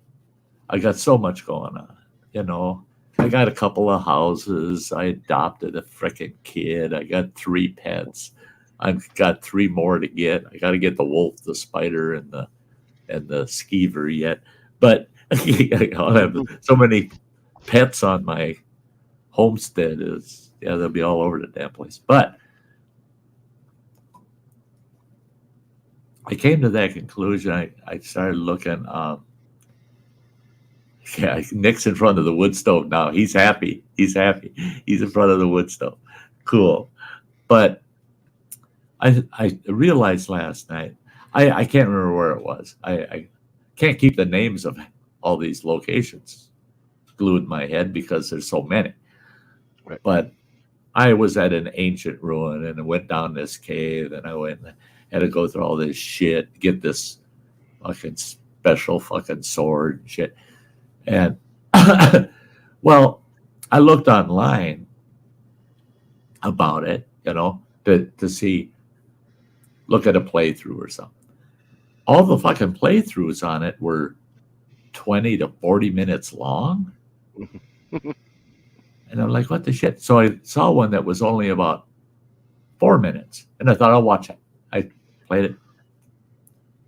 I got so much going on, you know. I got a couple of houses. I adopted a frickin' kid. I got 3 pets. I've got 3 more to get. I got to get the wolf, the spider, and the skeever yet. But I'll have so many pets on my homestead. They'll be all over the damn place. But I came to that conclusion. I started looking. Yeah, Nick's in front of the wood stove now. He's happy. He's in front of the wood stove. Cool. But I realized last night, I can't remember where it was. I can't keep the names of all these locations glued in my head because there's so many. Right. But I was at an ancient ruin and I went down this cave and I went and had to go through all this shit, get this fucking special fucking sword and shit. And well, I looked online about it, you know, to see, look at a playthrough or something. All the fucking playthroughs on it were 20 to 40 minutes long. And I'm like, what the shit? So I saw one that was only about 4 minutes. And I thought, I'll watch it. I played it.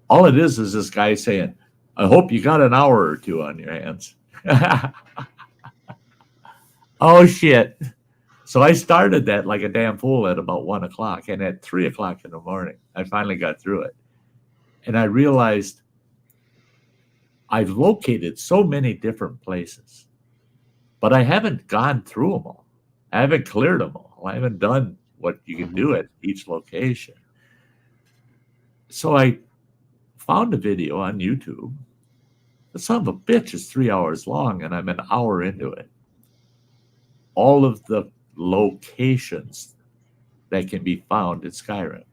All it is this guy saying, I hope you got an hour or 2 on your hands. Oh, shit. So I started that like a damn fool at about 1 o'clock. And at 3 o'clock in the morning, I finally got through it. And I realized I've located so many different places, but I haven't gone through them all. I haven't cleared them all. I haven't done what you can do at each location. So I found a video on YouTube. The son of a bitch is 3 hours long, and I'm an hour into it. All of the locations that can be found in Skyrim.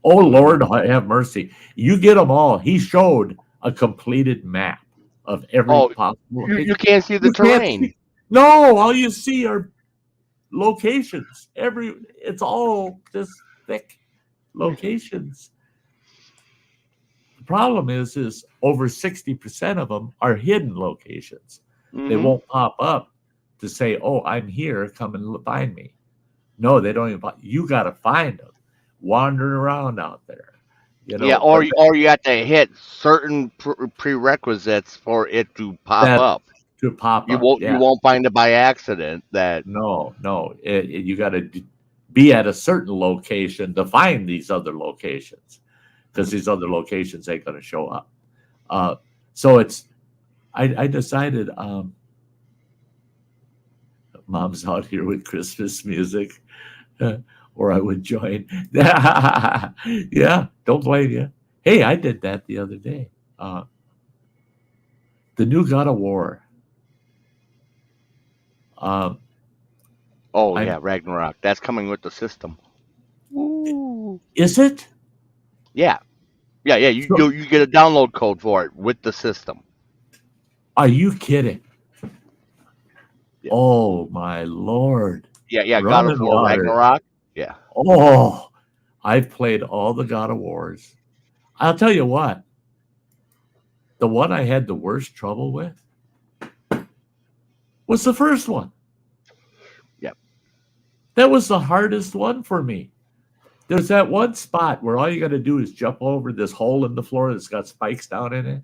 Oh, Lord, have mercy. You get them all. He showed a completed map of every possible location. You can't see the terrain. No, all you see are locations. It's all just thick locations. The problem is over 60% of them are hidden locations. They won't pop up to say, "Oh, I'm here. Come and find me." No, they don't even. You got to find them, wandering around out there, Yeah, But or you have to hit certain prerequisites for it to pop that up. to pop You up, yeah. won't find it by accident. That No, you got to be at a certain location to find these other locations, because these other locations ain't going to show up. So it's. I decided. Mom's out here with Christmas music, or I would join. Yeah, don't blame you. Hey, I did that the other day. The new God of War. Um, oh I'm. yeah, Ragnarok. That's coming with the system. Ooh. Is it? Yeah, yeah. So, You get a download code for it with the system. are you kidding? Yeah, Oh my Lord! yeah. God of Running War water. Ragnarok. Yeah. Oh, I've played all the God of Wars. I'll tell you what. The one I had the worst trouble with was the first one. Yep. That was the hardest one for me. There's that one spot where all you got to do is jump over this hole in the floor that's got spikes down in it.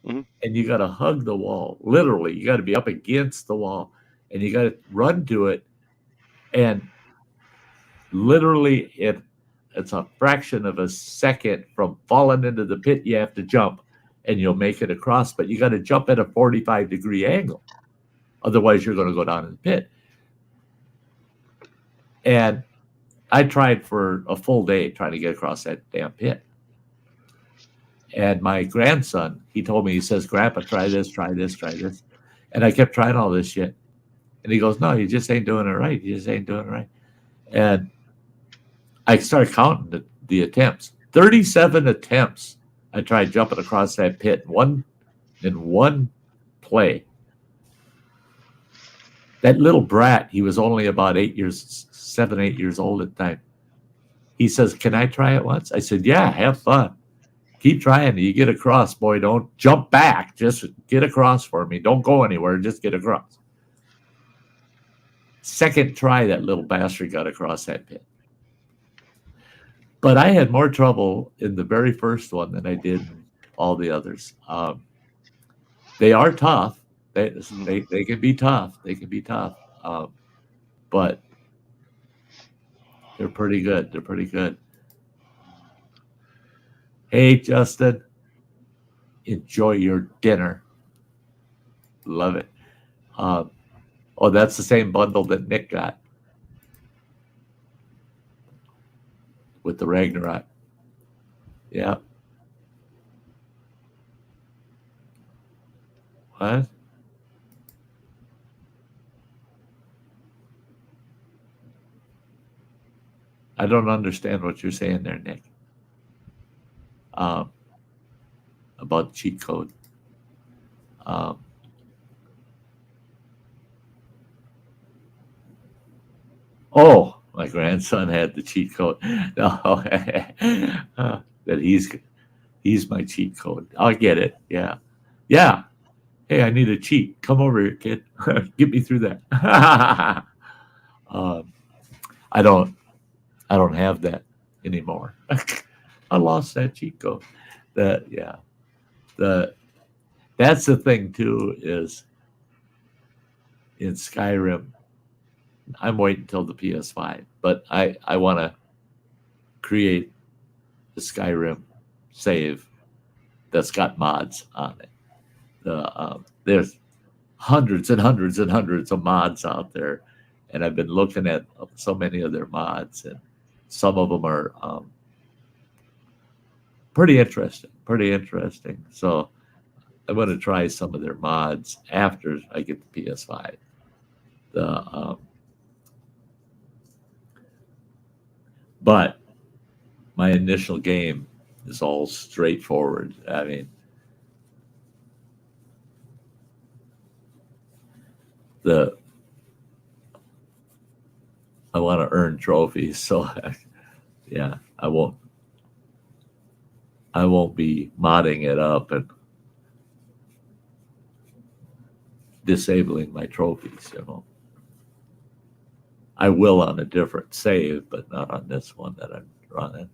Hmm. And you got to hug the wall. Literally, you got to be up against the wall and you got to run to it. And literally, it's a fraction of a second from falling into the pit. You have to jump and you'll make it across, but you got to jump at a 45-degree angle. Otherwise, you're going to go down in the pit. And I tried for a full day trying to get across that damn pit. And my grandson, he told me, he says, "Grandpa, try this, try this, try this." And I kept trying all this shit. And he goes, "No, you just ain't doing it right. You just ain't doing it right." And I started counting the attempts. 37 attempts. I tried jumping across that pit in one play. That little brat, he was only about 7, 8 years old at the time. He says, "Can I try it once?" I said, "Yeah, have fun. Keep trying. You get across, boy. Don't jump back. Just get across for me. Don't go anywhere. Just get across." Second try, that little bastard got across that pit. But I had more trouble in the very first one than I did in all the others. They are tough. They can be tough. They can be tough. But they're pretty good. They're pretty good. Hey, Justin, enjoy your dinner. Love it. Oh, that's the same bundle that Nick got with the Ragnarok. Yeah. What? I don't understand what you're saying there, Nick. About cheat code. Oh, my grandson had the cheat code. No, that he's my cheat code. I get it. Yeah, yeah. Hey, I need a cheat. Come over here, kid. Get me through that. I don't have that anymore. I lost that cheat code. That's the thing too, is in Skyrim, I'm waiting until the PS5, but I want to create the Skyrim save that's got mods on it. There's hundreds and hundreds and hundreds of mods out there, and I've been looking at so many of their mods, and some of them are pretty interesting. Pretty interesting. So I'm going to try some of their mods after I get the PS5. But my initial game is all straightforward. I mean, I want to earn trophies, so yeah, I won't be modding it up and disabling my trophies, you know. I will on a different save, but not on this one that I'm running.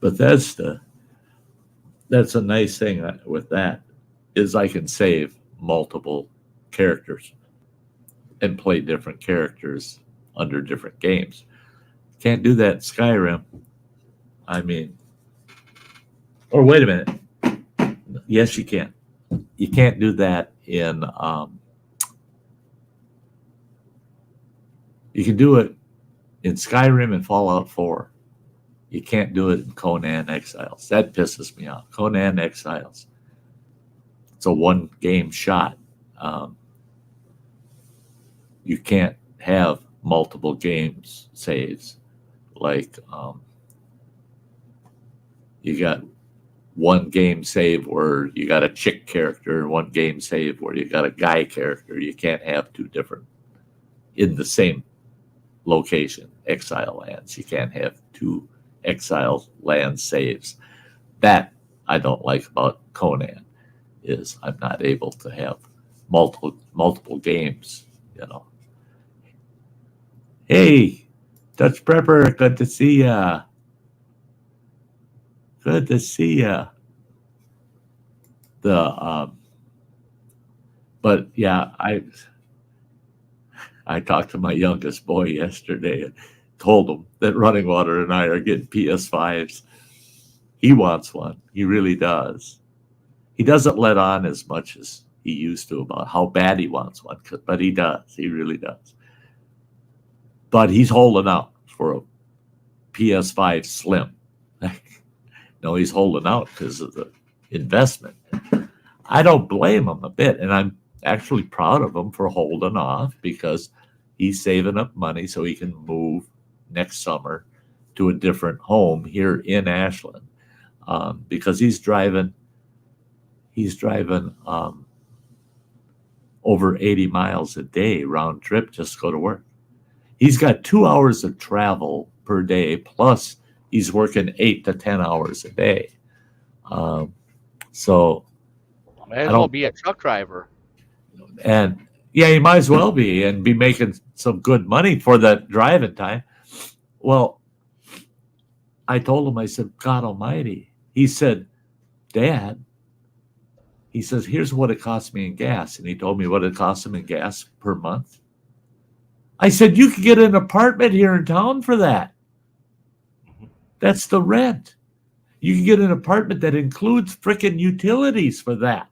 But that's a nice thing with that, is I can save multiple characters and play different characters under different games. Can't do that in Skyrim. I mean, or wait a minute. Yes, you can. You can't do that in. You can do it in Skyrim and Fallout 4. You can't do it in Conan Exiles. That pisses me off. Conan Exiles. It's a one game shot. You can't have multiple games saves. Like you got one game save where you got a chick character, one game save where you got a guy character. You can't have two different in the same location, exile lands. You can't have two exile land saves. That I don't like about Conan, is I'm not able to have multiple games, you know. Hey, Dutch Prepper, good to see ya. Good to see ya. But yeah, I talked to my youngest boy yesterday and told him that Running Water and I are getting PS5s. He wants one. He really does. He doesn't let on as much as he used to about how bad he wants one, but he does. He really does. But he's holding out for a PS5 Slim. No, he's holding out because of the investment. I don't blame him a bit, and I'm actually proud of him for holding off, because he's saving up money so he can move next summer to a different home here in Ashland, because he's driving over 80 miles a day round trip just to go to work. He's got 2 hours of travel per day, plus he's working 8 to 10 hours a day. So might as well be a truck driver. And yeah, he might as well be, and be making some good money for that driving time. Well, I told him, I said, God Almighty. He said, Dad, he says, here's what it costs me in gas. And he told me what it costs him in gas per month. I said, you could get an apartment here in town for that. That's the rent. You can get an apartment that includes freaking utilities for that.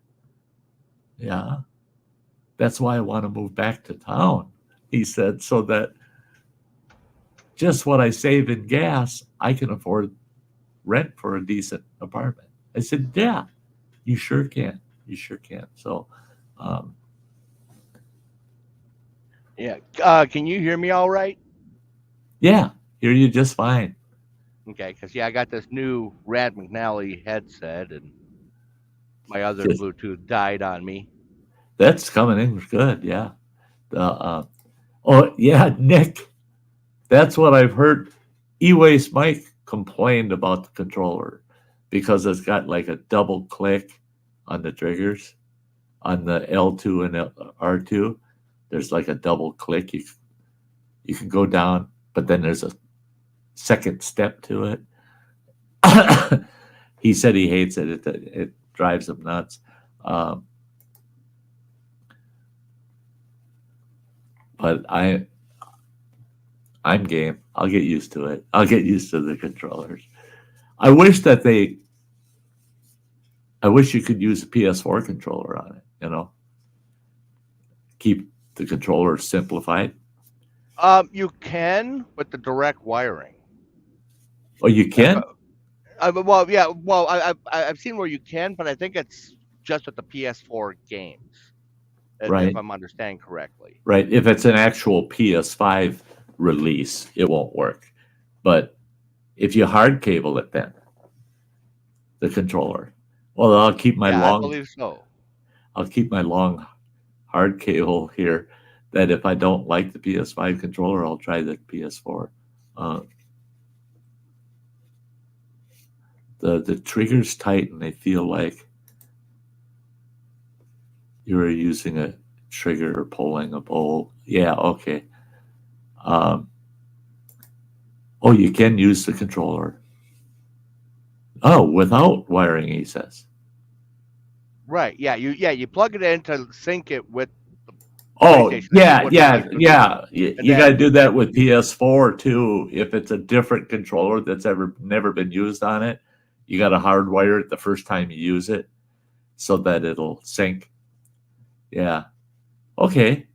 Yeah. That's why I want to move back to town, he said, so that just what I save in gas, I can afford rent for a decent apartment. I said, yeah, you sure can. You sure can. So, yeah. Can you hear me all right? Yeah, hear you just fine. Okay, because I got this new Rad McNally headset, and my other Bluetooth died on me. That's coming in good, yeah. Oh yeah, Nick. That's what I've heard. E-Waste Mike complained about the controller because it's got like a double click on the triggers on the L2 and R2. There's like a double click. You can go down, but then there's a second step to it. He said he hates it. It drives him nuts. But I'm game. I'll get used to it. I'll get used to the controllers. I wish you could use a PS4 controller on it, you know. Keep the controller simplified. You can with the direct wiring. Oh, you can? Well, yeah. Well, I've seen where you can, but I think it's just with the PS4 games. Right. If I'm understanding correctly. Right. If it's an actual PS5 release, it won't work. But if you hard cable it, then the controller. Well, I'll keep my I believe so. I'll keep my long hard cable here. That if I don't like the PS5 controller, I'll try the PS4. the triggers tighten. They feel like you're using a trigger or pulling a bow. Yeah, okay. Oh, you can use the controller. Oh, without wiring, he says. Right. Yeah. You plug it in to sync it with the Oh, PlayStation. yeah, With yeah, the yeah. and You got to then do that with PS4 too. If it's a different controller that's never been used on it, you got to hardwire it the first time you use it so that it'll sync. Yeah. Okay.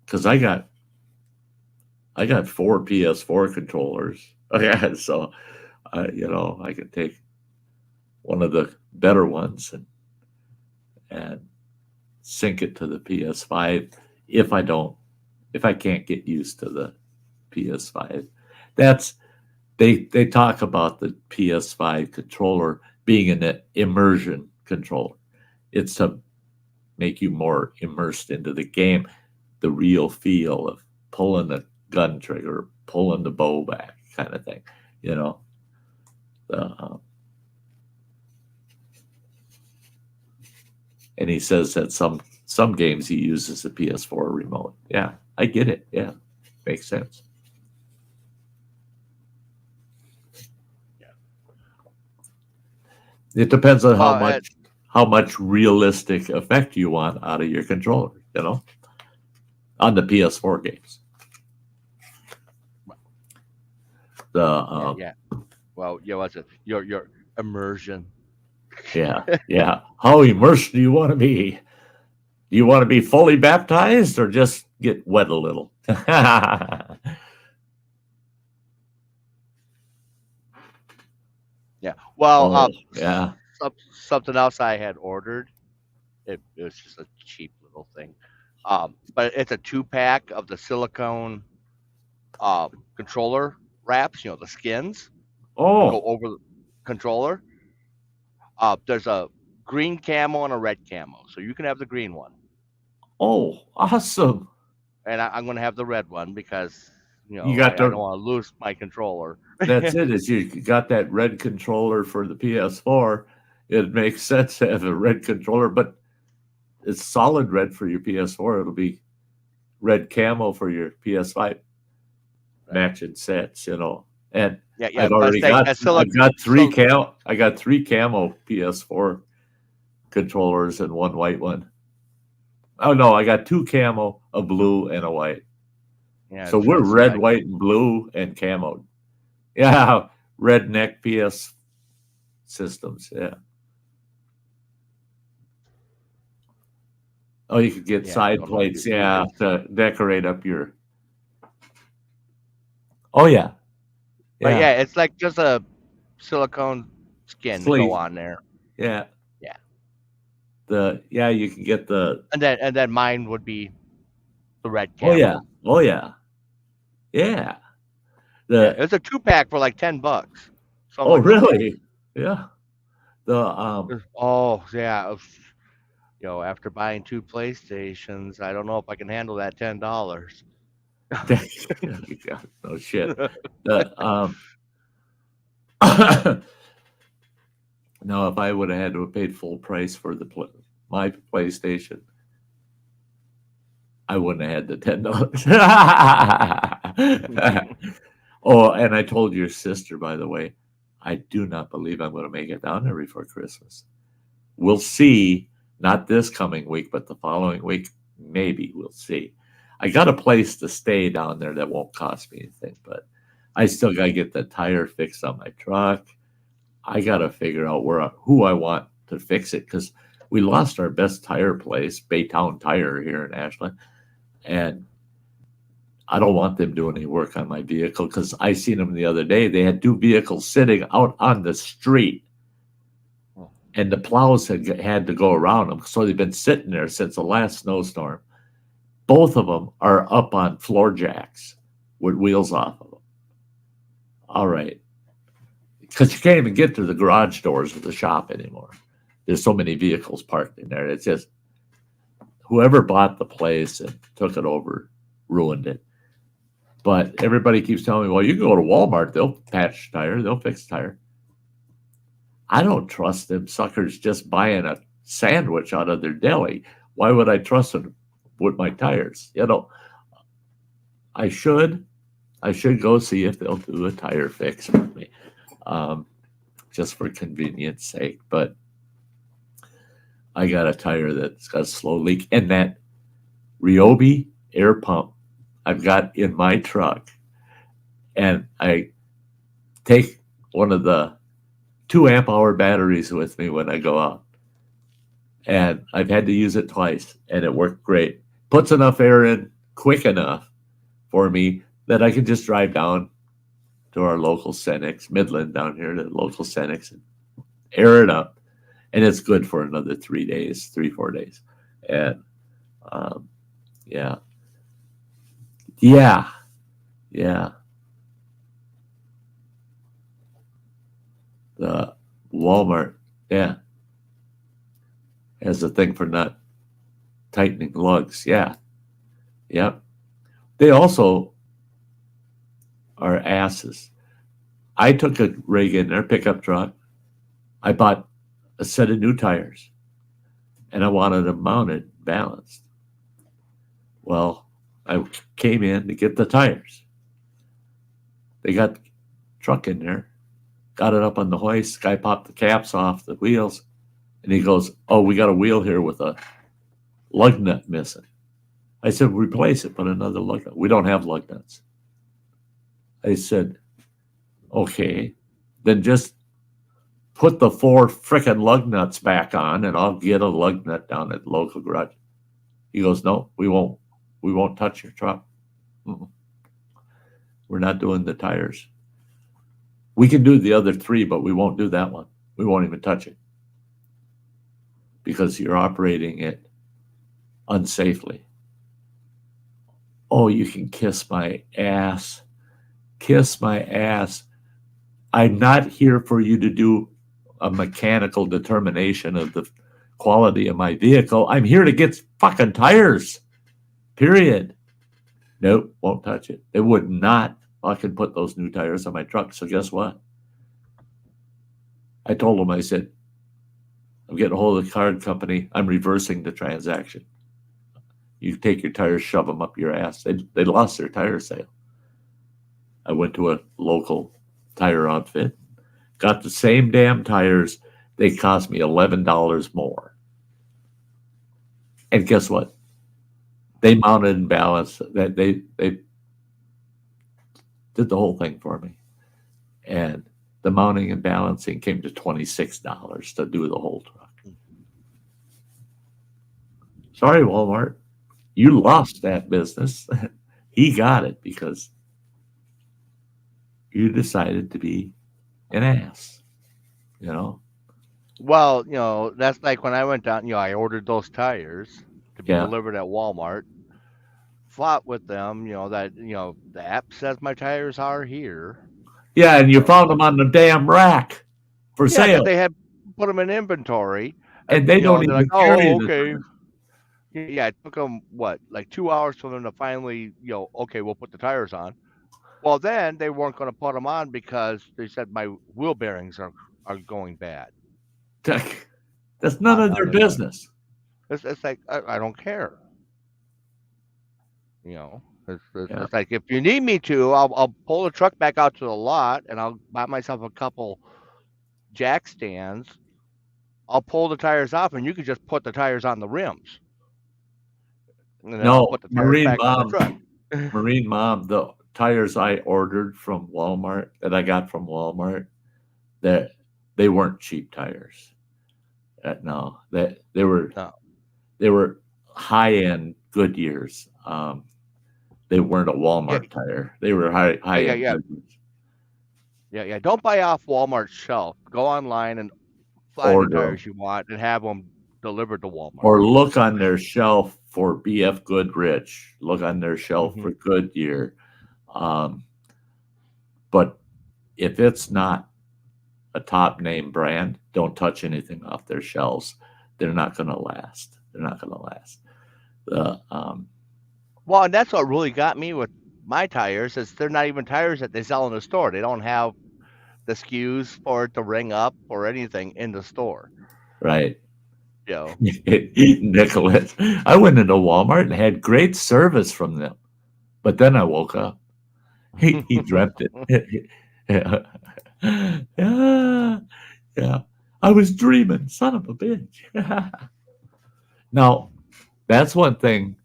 Because I got 4 PS4 controllers. Okay, so I can take one of the better ones and sync it to the PS5 if I can't get used to the PS5. That's they talk about the PS5 controller being an immersion controller. It's to make you more immersed into the game, the real feel of pulling the gun trigger, pulling the bow back, kind of thing. You know, and he says that some games he uses the PS4 remote. Yeah, I get it. Yeah, makes sense. It depends on how much realistic effect you want out of your controller, on the PS4 games. yeah. Well, what's it? Your immersion. Yeah. How immersed do you want to be? Do you want to be fully baptized or just get wet a little? Yeah. Well, yeah. Something else I had ordered. It was just a cheap little thing. But it's a 2-pack of the silicone controller wraps. The skins that go over the controller. There's a green camo and a red camo, so you can have the green one. Oh, awesome! And I'm going to have the red one because I don't want to lose my controller. That's it. Is you got that red controller for the PS4? It makes sense to have a red controller, but it's solid red for your PS4. It'll be red camo for your PS5. Right. Matching sets, And I've already got three camo. I got 3 camo PS4 controllers and 1 white one. Oh no, I got 2 camo, a blue and a white. Yeah, so we're red, white, and blue and camo. Yeah, redneck PS systems. Yeah. Oh, you could get side plates. Yeah, to decorate up your. Oh yeah. But yeah, it's like just a silicone skin to go on there. Yeah. You can get the and then mine would be the red camo. Oh yeah. Yeah. It's a 2-pack for like $10. Oh really? Yeah. After buying 2 PlayStations, I don't know if I can handle that $10. No shit. No, if I would have had to have paid full price for my PlayStation, I wouldn't have had the $10. Oh, and I told your sister, by the way, I do not believe I'm going to make it down there before Christmas. We'll see. Not this coming week, but the following week, maybe we'll see. I got a place to stay down there that won't cost me anything, but I still got to get the tire fixed on my truck. I got to figure out who I want to fix it because we lost our best tire place, Baytown Tire here in Ashland, and I don't want them doing any work on my vehicle because I seen them the other day. They had 2 vehicles sitting out on the street, and the plows had to go around them, so they've been sitting there since the last snowstorm. Both of them are up on floor jacks with wheels off of them. All right. Because you can't even get to the garage doors of the shop anymore. There's so many vehicles parked in there. It's just whoever bought the place and took it over ruined it. But everybody keeps telling me, well, you can go to Walmart, they'll patch tire, they'll fix tire. I don't trust them suckers just buying a sandwich out of their deli. Why would I trust them with my tires? I should go see if they'll do a tire fix for me, just for convenience sake. But I got a tire that's got a slow leak, and that Ryobi air pump I've got in my truck, and I take one of the 2 amp hour batteries with me when I go out, and I've had to use it twice, and it worked great. Puts enough air in quick enough for me that I can just drive down to our local Cenex, Midland down here, to the local Cenex, and air it up, and it's good for another 3 days, 4 days, and yeah. The Walmart, has a thing for not tightening lugs. Yeah. Yep. They also are asses. I took a rig in their pickup truck. I bought a set of new tires, and I wanted them mounted, balanced. Well, I came in to get the tires. They got the truck in there, got it up on the hoist. Guy popped the caps off the wheels, and he goes, "Oh, we got a wheel here with a lug nut missing." I said, "Replace it, put another lug nut." "We don't have lug nuts." I said, "Okay, then just put the 4 frickin' lug nuts back on, and I'll get a lug nut down at the local garage." He goes, "No, we won't. We won't touch your truck. We're not doing the tires. We can do the other 3, but we won't do that one. We won't even touch it because you're operating it unsafely." Oh, you can kiss my ass. Kiss my ass. I'm not here for you to do a mechanical determination of the quality of my vehicle. I'm here to get fucking tires. Period. Nope, won't touch it. They would not fucking put those new tires on my truck. So guess what? I told them, I said, I'm getting a hold of the card company. I'm reversing the transaction. You take your tires, shove them up your ass. They lost their tire sale. I went to a local tire outfit, got the same damn tires. They cost me $11 more. And guess what? They mounted and balanced. That they did the whole thing for me. And the mounting and balancing came to $26 to do the whole truck. Sorry, Walmart. You lost that business. He got it because you decided to be an ass, Well, that's like when I went down, I ordered those tires to be delivered at Walmart, fought with them, that, the app says my tires are here. Yeah, and you found them on the damn rack for sale. Yeah, they had put them in inventory. And they don't even carry okay. Yeah, it took them, like 2 hours for them to finally, okay, we'll put the tires on. Well, then they weren't going to put them on because they said my wheel bearings are going bad. That's none of their business. It's like, I don't care. It's like, if you need me to, I'll pull the truck back out to the lot and I'll buy myself a couple jack stands. I'll pull the tires off and you can just put the tires on the rims. No, Marine Mom, the tires I ordered from Walmart, that I got from Walmart, that they weren't cheap tires. No, they were high-end Goodyears. They weren't a Walmart tire. They were high-end Goodyears. Yeah. Don't buy off Walmart's shelf. Go online and find the tires you want and have them delivered to Walmart. Or look on their shelf for BF Goodrich. Look on their shelf for Goodyear. But if it's not a top name brand, don't touch anything off their shelves. They're not going to last. Well, and that's what really got me with my tires is they're not even tires that they sell in the store. They don't have the SKUs for it to ring up or anything in the store. Right. You know. Nicholas. I went into Walmart and had great service from them. But then I woke up. He dreamt it. Yeah. Yeah. I was dreaming, son of a bitch. Now, that's one thing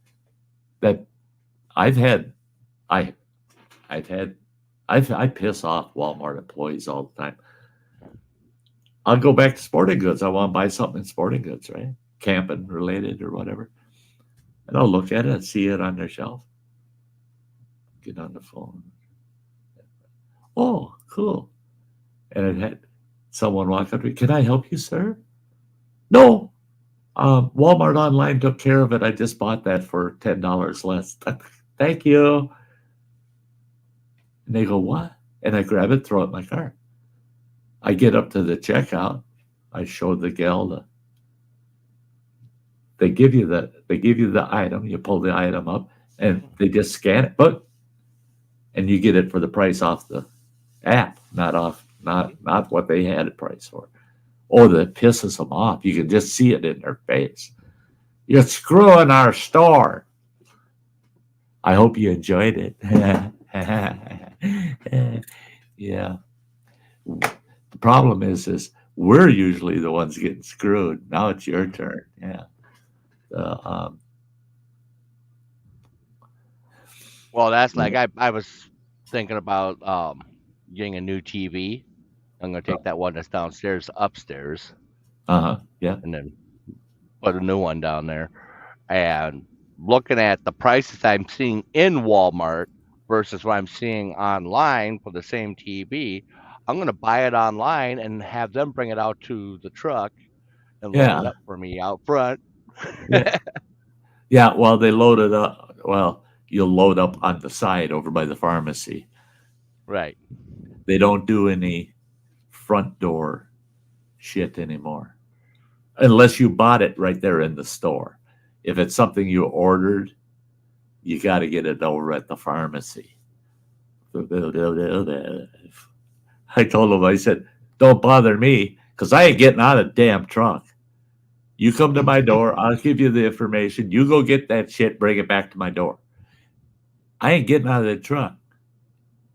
that I've had. I I've had I piss off Walmart employees all the time. I'll go back to sporting goods. I want to buy something in sporting goods, right? Camping related or whatever. And I'll look at it and see it on their shelf. Get on the phone. Oh, cool. And it had someone walk up to me. Can I help you, sir? No. Walmart online took care of it. I just bought that for $10 less. Thank you. And they go, what? And I grab it, throw it in my car. I get up to the checkout. I show the gal they give you the item. You pull the item up, and they just scan it, and you get it for the price off the app, not what they had it priced for. Oh, that pisses them off. You can just see it in their face. You're screwing our store. I hope you enjoyed it. Yeah. The problem is we're usually the ones getting screwed. Now it's your turn. Yeah. Well, that's like I was thinking about getting a new TV. I'm gonna take that one that's downstairs upstairs, Yeah. and then put a new one down there. And looking at the prices I'm seeing in Walmart versus what I'm seeing online for the same TV, I'm gonna buy it online and have them bring it out to the truck and load it Yeah. up for me out front. Yeah. Yeah. Well, they load it up. Well, you'll load up on the side over by the pharmacy. Right. They don't do any front door shit anymore unless you bought it right there in the store. If it's something you ordered, you got to get it over at the pharmacy. I told him, I said, don't bother me because I ain't getting out of the damn truck. You come to my door, I'll give you the information. You go get that shit, bring it back to my door. I ain't getting out of the truck.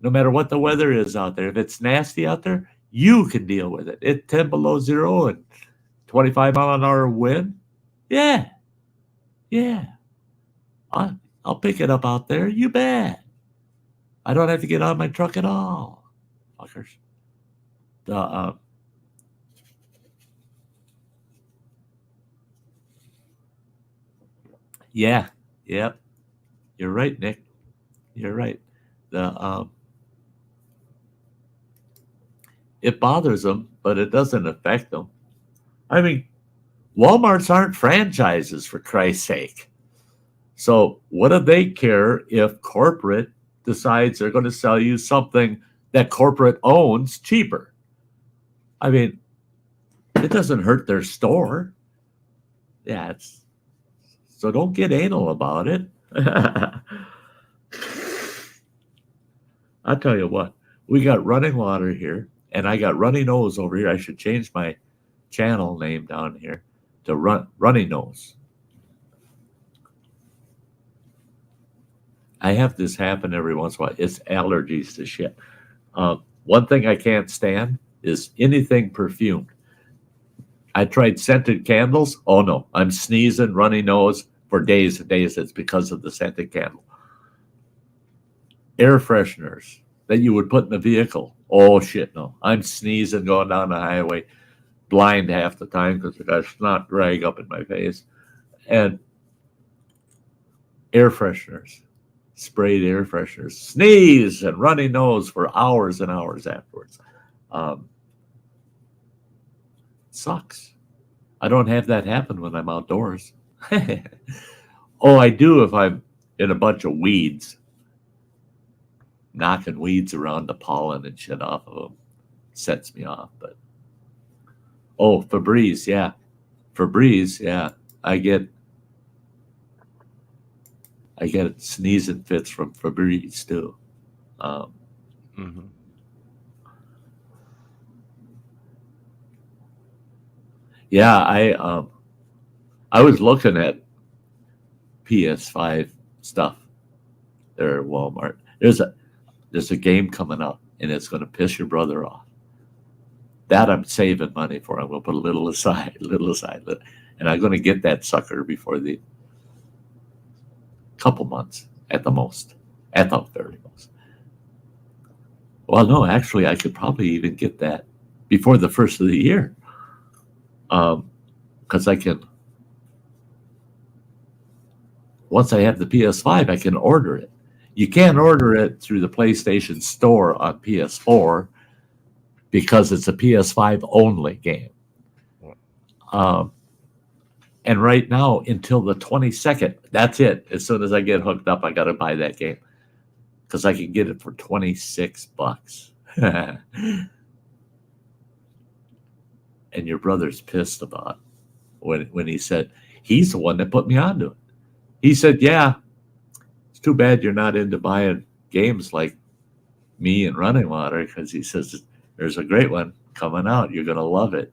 No matter what the weather is out there. If it's nasty out there, you can deal with it. It's 10 below zero and 25 mile an hour wind. Yeah. Yeah. I'll pick it up out there. You bet. I don't have to get out of my truck at all. Fuckers. Yeah. Yep. You're right, Nick. You're right. It bothers them, but it doesn't affect them. I mean, Walmarts aren't franchises, for Christ's sake. So what do they care if corporate decides they're going to sell you something that corporate owns cheaper? I mean, it doesn't hurt their store. Yeah, so don't get anal about it. I'll tell you what, we got running water here, and I got runny nose over here. I should change my channel name down here to runny nose. I have this happen every once in a while. It's allergies to shit. One thing I can't stand is anything perfumed. I tried scented candles. Oh no, I'm sneezing, runny nose for days and days. It's because of the scented candle. Air fresheners that you would put in the vehicle. Oh shit, no. I'm sneezing going down the highway, blind half the time because I got snot drag up in my face. And air fresheners, sprayed air fresheners, sneeze and runny nose for hours and hours afterwards. Sucks. I don't have that happen when I'm outdoors. Oh, I do if I'm in a bunch of weeds, knocking weeds around, the pollen and shit off of them sets me off. But Febreze, yeah, I get I get sneezing fits from Febreze too. Mm-hmm. Yeah, I was looking at PS5 stuff there at Walmart. There's a game coming up, and it's going to piss your brother off. That I'm saving money for. I'm going to put a little aside, and I'm going to get that sucker before the couple months at the most, at the very most. Well, no, actually, I could probably even get that before the first of the year, because I can. Once I have the PS5, I can order it. You can't order it through the PlayStation Store on PS4 because it's a PS5 only game. And right now, until the 22nd, that's it. As soon as I get hooked up, I got to buy that game because I can get it for $26. And your brother's pissed about when he said he's the one that put me onto it. He said, "Yeah, it's too bad you're not into buying games like me and Running Water," because he says there's a great one coming out. You're gonna love it,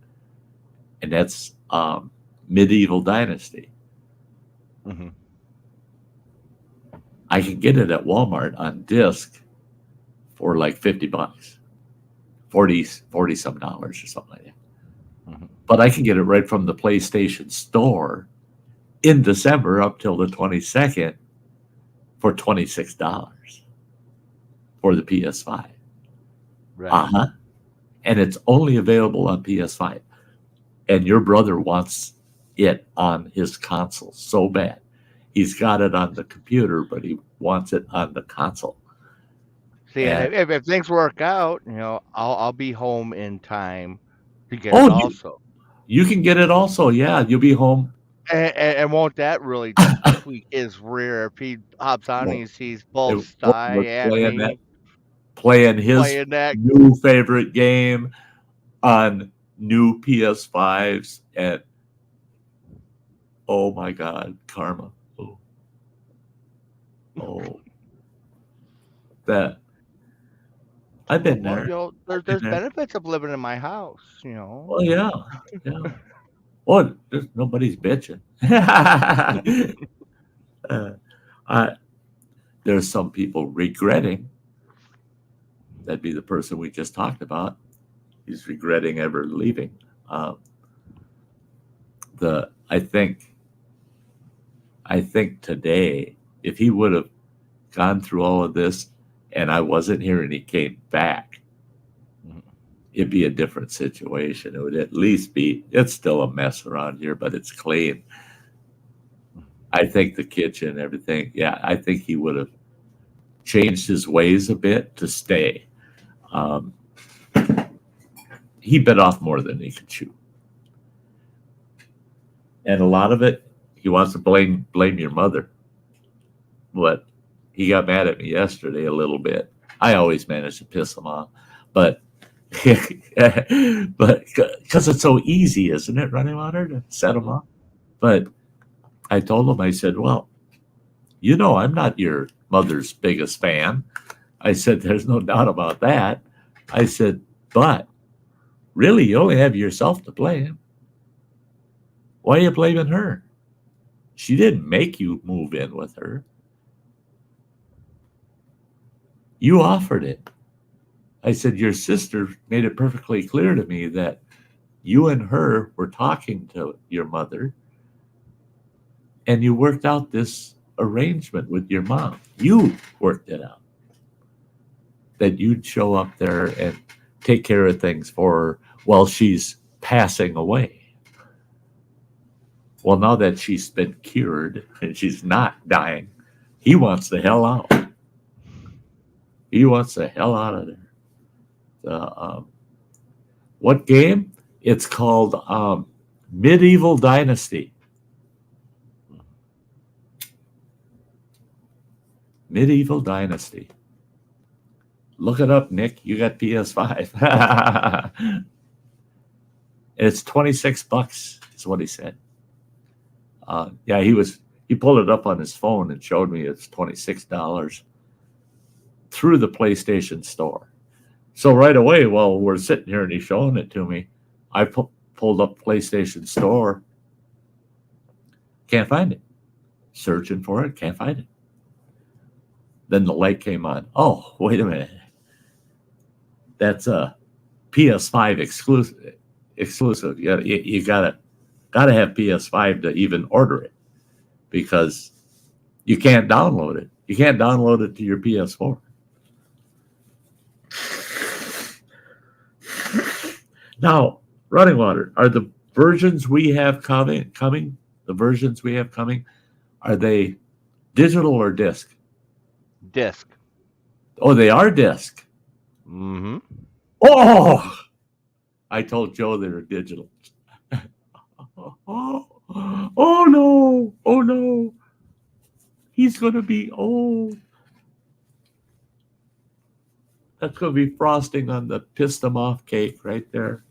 and that's Medieval Dynasty. Mm-hmm. I can get it at Walmart on disc for like $50, 40 some dollars or something like that. Mm-hmm. But I can get it right from the PlayStation Store in December up till the 22nd for $26 for the PS5. Right. And it's only available on PS5. And your brother wants it on his console so bad. He's got it on the computer, but he wants it on the console. See, And if things work out, I'll be home in time to get it also. You can get it also. Yeah, you'll be home. And won't that really tweak his rear if he hops on and he sees both Sty and me playing his playing that? new favorite game on new PS5s and oh my God, karma. Oh. That I've been there. There's benefits of living in my house, Well, yeah. Well, nobody's bitching. There's some people regretting. That'd be the person we just talked about. He's regretting ever leaving. I think today, if he would have gone through all of this and I wasn't here and he came back, it'd be a different situation. It would at least be, it's still a mess around here, but it's clean. I think the kitchen, everything, yeah, I think he would have changed his ways a bit to stay. He bit off more than he could chew. And a lot of it, he wants to blame your mother. But he got mad at me yesterday a little bit. I always manage to piss him off. But because it's so easy, isn't it, Running Water, to set him off? But I told him, I said, well, I'm not your mother's biggest fan. I said, there's no doubt about that. I said, but really, you only have yourself to blame. Why are you blaming her? She didn't make you move in with her. You offered it. I said, your sister made it perfectly clear to me that you and her were talking to your mother and you worked out this arrangement with your mom. You worked it out. That you'd show up there and take care of things for her while she's passing away. Well, now that she's been cured and she's not dying, he wants the hell out. He wants the hell out of there. What game? It's called Medieval Dynasty. Medieval Dynasty. Look it up, Nick. You got PS5. It's $26 is what he said. Yeah, he was He pulled it up on his phone and showed me it's $26 through the PlayStation Store. So right away, while we're sitting here and he's showing it to me, I pulled up PlayStation Store. Can't find it. Searching for it, can't find it. Then the light came on. Oh, wait a minute. That's a PS5 exclusive. You gotta have PS5 to even order it, because you can't download it. You can't download it to your PS4. Now, Running Water, are the versions we have coming? The versions we have coming, are they digital or disc? Disc. Oh, they are disc. Mm-hmm. Oh, I told Joe they were digital. Oh no! Oh no! He's gonna be old. That's gonna be frosting on the pissed him off cake right there.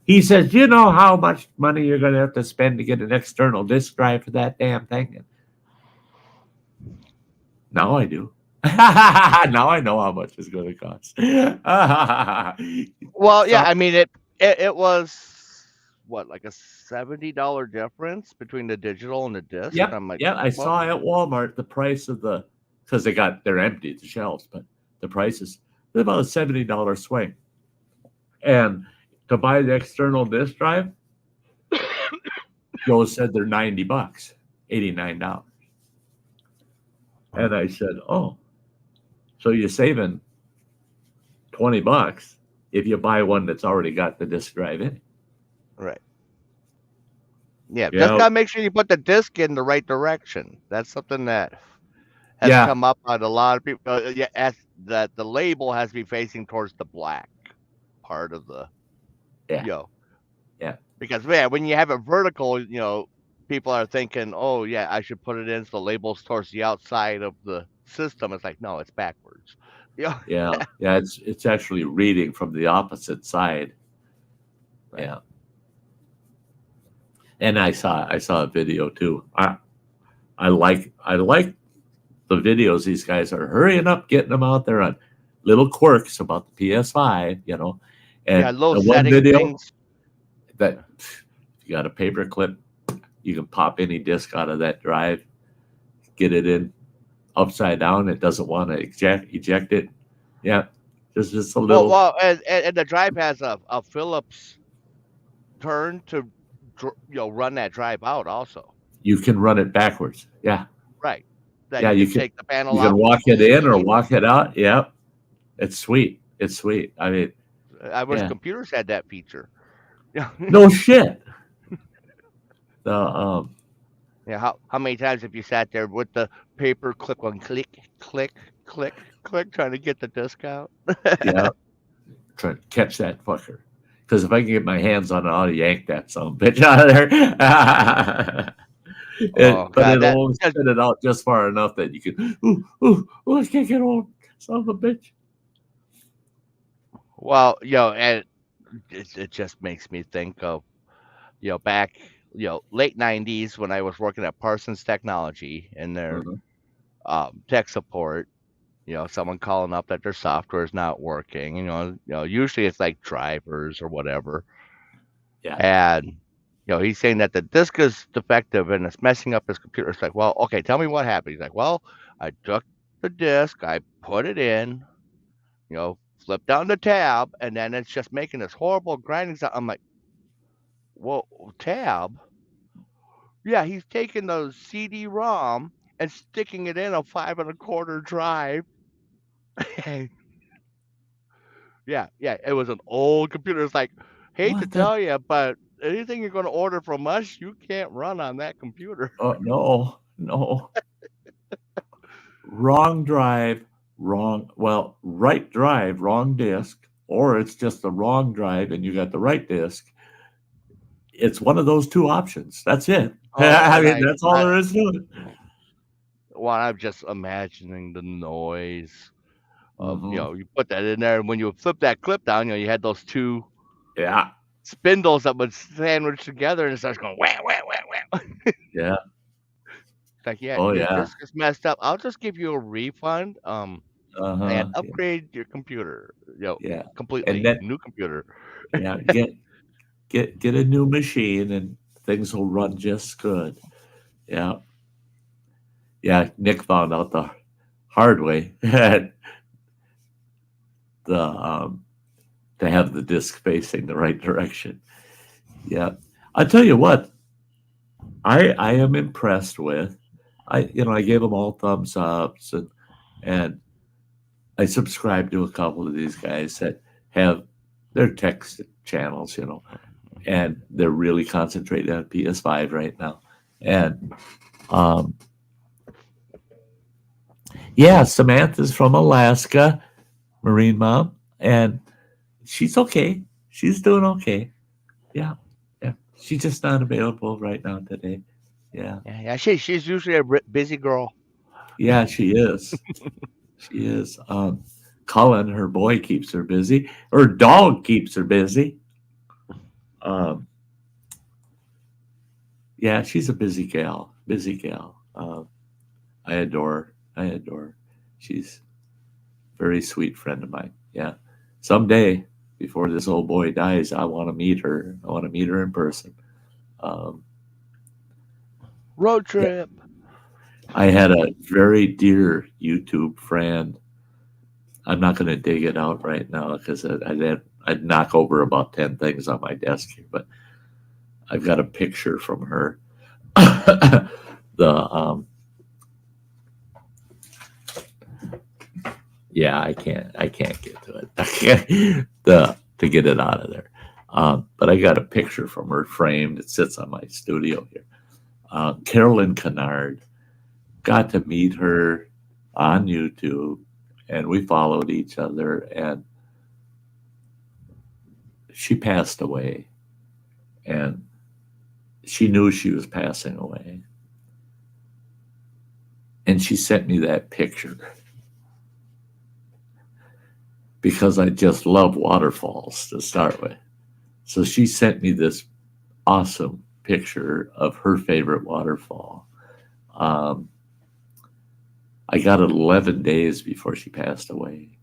He says, "You know how much money you're gonna have to spend to get an external disk drive for that damn thing?" Now I do. Now I know how much it's going to cost. Well, yeah, I mean it was what, like a $70 difference between the digital and the disc. Yep. I'm like, yeah, I saw at Walmart the price of because they're empty, the shelves, but the prices, they're about a $70 swing. And to buy the external disk drive, Joe said they're $90, $89. And I said, oh, so you're saving $20 if you buy one that's already got the disk drive in. Right. Yeah, just gotta make sure you put the disc in the right direction. That's something that has come up on a lot of people. That the label has to be facing towards the black part of the, Yeah. Because when you have it vertical, people are thinking, oh yeah, I should put it in so the label's towards the outside of the system. It's like, no, it's backwards. Yeah. It's actually reading from the opposite side. Right. Yeah. And I saw a video too. I like the videos. These guys are hurrying up, getting them out there on little quirks about the PS5, And little the one video things. That you got a paper clip, you can pop any disc out of that drive, get it in upside down. It doesn't want to eject it. Yeah, just a little. Well, and the drive has a Phillips turn to run that drive out. Also, you can run it backwards. Yeah. Right. You can take the panel. You can walk it in or walk it out. Yep. It's sweet. It's sweet. I mean, I wish computers had that feature. No shit. How many times have you sat there with the paper clip going click, click, click, click, trying to get the disc out? Yeah. Trying to catch that fucker. Because if I can get my hands on it, I'll yank that son of a bitch out of there. But it'll only spit it out just far enough that you can, I can't get on, son of a bitch. Well, and it just makes me think of, back, late 90s when I was working at Parsons Technology in their tech support, someone calling up that their software is not working. Usually it's like drivers or whatever. Yeah. And, he's saying that the disk is defective and it's messing up his computer. It's like, well, okay, tell me what happened. He's like, well, I took the disk, I put it in, flip down the tab, and then it's just making this horrible grinding sound. I'm like, well, tab? Yeah, he's taking the CD-ROM and sticking it in a 5 1/4 drive. Yeah, it was an old computer. It's like, hate to tell you, but anything you're going to order from us, you can't run on that computer. Oh, no. Wrong drive. Right drive, wrong disc, or it's just the wrong drive and you got the right disc. It's one of those two options. That's it. That's all there is to it. Well, I'm just imagining the noise of, you put that in there, and when you flip that clip down, you had those two spindles that would sandwich together, and it starts going wham, wham, wham, wham. Yeah. It's like, yeah, Oh your yeah. disk is messed up. I'll just give you a refund. And Uh-huh. Yeah. upgrade your computer. Yeah. And Completely then new computer. yeah, get a new machine and things will run just good. Yeah. Yeah. Nick found out the hard way that the to have the disc facing the right direction. Yeah. I tell you what, I am impressed with. I gave them all thumbs ups and I subscribe to a couple of these guys that have their text channels, and they're really concentrated on PS5 right now. And um, yeah, Samantha's from Alaska, Marine Mom, and she's okay. She's doing okay. Yeah, yeah. She's just not available right now today. Yeah, Yeah, she's usually a busy girl. yeah, she is. She is. Cullen, her boy, keeps her busy. Her dog keeps her busy. Um, yeah, she's a busy gal. Busy gal. I adore her. I adore her. She's a very sweet friend of mine. Yeah. Someday, before this old boy dies, I want to meet her. I want to meet her in person. Um, Road yeah. trip. I had a very dear YouTube friend. I'm not going to dig it out right now because I'd knock over about 10 things on my desk here, but I've got a picture from her. the Yeah, I can't get to it. To get it out of there. But I got a picture from her framed. It sits on my studio here. Carolyn Kennard. Got to meet her on YouTube, and we followed each other, and she passed away, and she knew she was passing away, and she sent me that picture because I just love waterfalls to start with. So she sent me this awesome picture of her favorite waterfall. I got it 11 days before she passed away.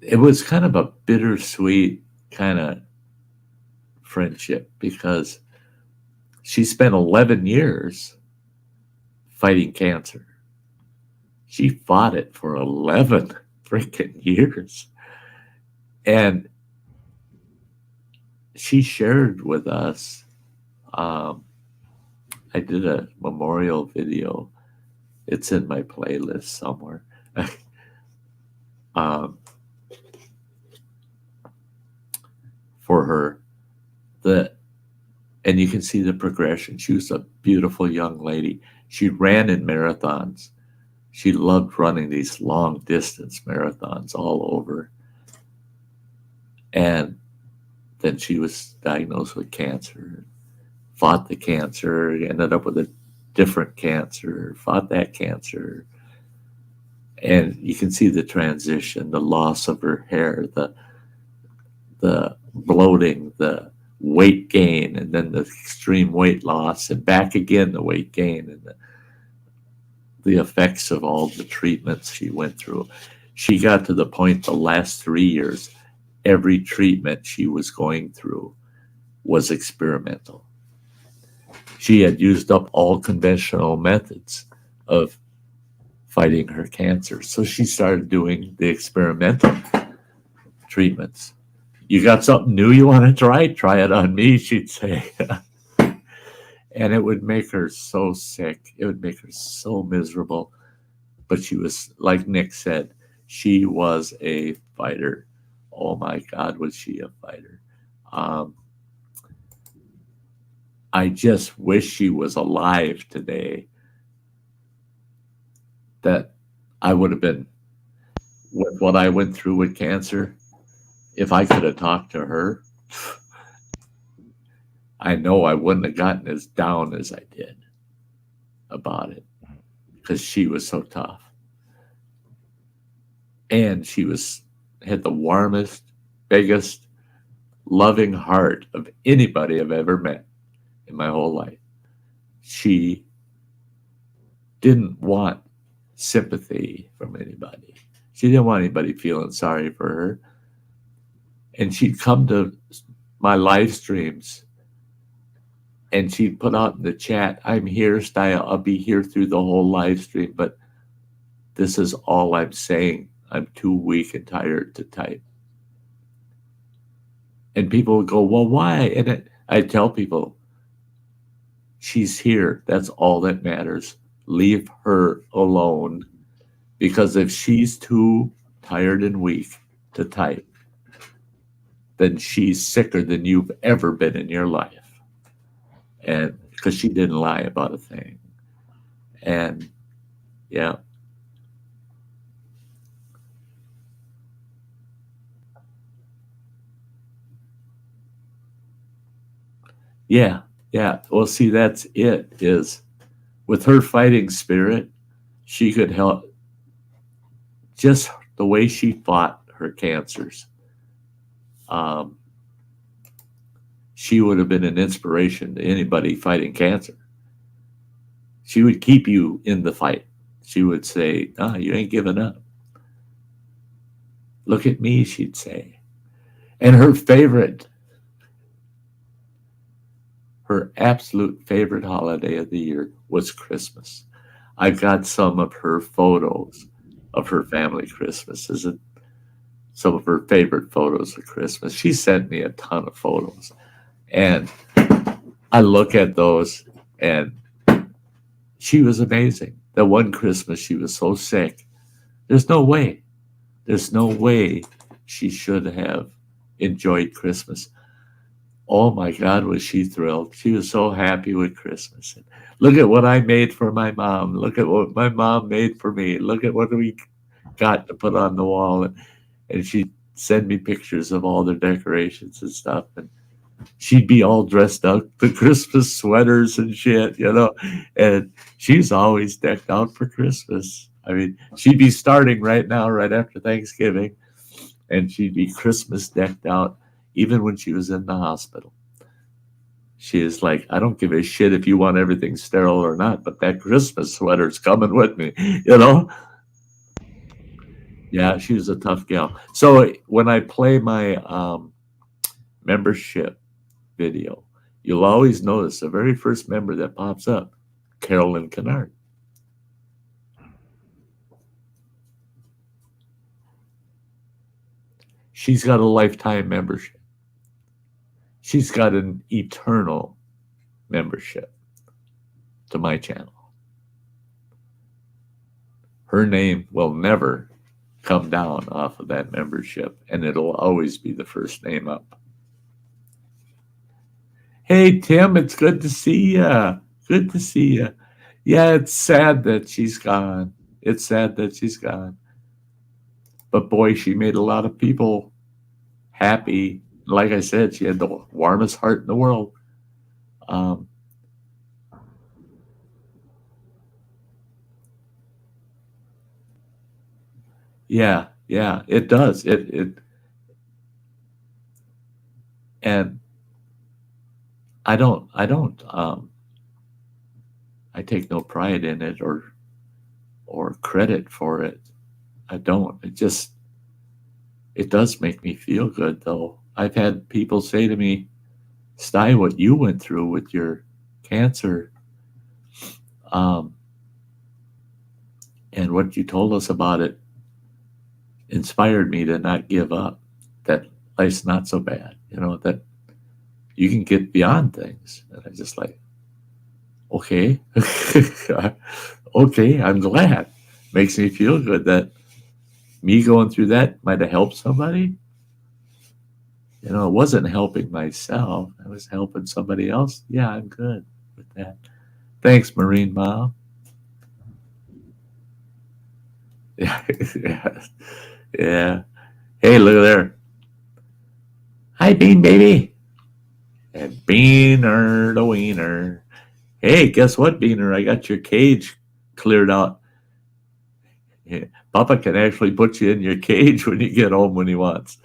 It was kind of a bittersweet kind of friendship because she spent 11 years fighting cancer. She fought it for 11 freaking years. And she shared with us. I did a memorial video. It's in my playlist somewhere. For her, and you can see the progression. She was a beautiful young lady. She ran in marathons. She loved running these long distance marathons all over. And then she was diagnosed with cancer, fought the cancer, ended up with a different cancer, fought that cancer. And you can see the transition, the loss of her hair, the bloating, the weight gain, and then the extreme weight loss, and back again the weight gain, and the effects of all the treatments she went through. She got to the point the last 3 years, every treatment she was going through was experimental. She had used up all conventional methods of fighting her cancer. So she started doing the experimental treatments. You got something new you want to try? Try it on me, she'd say. And it would make her so sick. It would make her so miserable. But she was, like Nick said, she was a fighter. Oh my God, was she a fighter? I just wish she was alive today. That I would have been, with what I went through with cancer, if I could have talked to her, I know I wouldn't have gotten as down as I did about it because she was so tough. And she had the warmest, biggest, loving heart of anybody I've ever met in my whole life. She didn't want sympathy from anybody. She didn't want anybody feeling sorry for her. And she'd come to my live streams and she'd put out in the chat, I'm here, Sty. I'll be here through the whole live stream, but this is all I'm saying. I'm too weak and tired to type. And people would go, well, why? And I tell people, she's here. That's all that matters. Leave her alone. Because if she's too tired and weak to type, then she's sicker than you've ever been in your life. And because she didn't lie about a thing. And yeah. Yeah. Well, see, that's it, is with her fighting spirit, she could help. Just the way she fought her cancers. She would have been an inspiration to anybody fighting cancer. She would keep you in the fight. She would say, you ain't giving up. Look at me, she'd say. And her absolute favorite holiday of the year was Christmas. I've got some of her photos of her family Christmases and some of her favorite photos of Christmas. She sent me a ton of photos. And I look at those and she was amazing. That one Christmas she was so sick. There's no way she should have enjoyed Christmas. Oh my God, was she thrilled. She was so happy with Christmas. And look at what I made for my mom. Look at what my mom made for me. Look at what we got to put on the wall. And she'd send me pictures of all the decorations and stuff. And she'd be all dressed up, the Christmas sweaters and shit, and she's always decked out for Christmas. I mean, she'd be starting right now, right after Thanksgiving, and she'd be Christmas decked out, even when she was in the hospital. She is like, I don't give a shit if you want everything sterile or not, but that Christmas sweater's coming with me, Yeah, she was a tough gal. So when I play my membership video, you'll always notice the very first member that pops up, Carolyn Kennard. She's got a lifetime membership. She's got an eternal membership to my channel. Her name will never come down off of that membership, and it'll always be the first name up. Hey, Tim, it's good to see you. Good to see you. Yeah, it's sad that she's gone. But boy, she made a lot of people happy. Like I said, she had the warmest heart in the world. Yeah, it does. And I take no pride in it or credit for it. I don't. It does make me feel good, though. I've had people say to me, Sty, what you went through with your cancer, and what you told us about it inspired me to not give up, that life's not so bad, that you can get beyond things. And I just like, okay, okay, I'm glad. Makes me feel good that me going through that might have helped somebody. It wasn't helping myself. I was helping somebody else. Yeah, I'm good with that. Thanks, Marine Mom. Yeah. Hey, look at there. Hi, Bean Baby. And Beaner the Wiener. Hey, guess what, Beaner? I got your cage cleared out. Yeah, Papa can actually put you in your cage when you get home when he wants.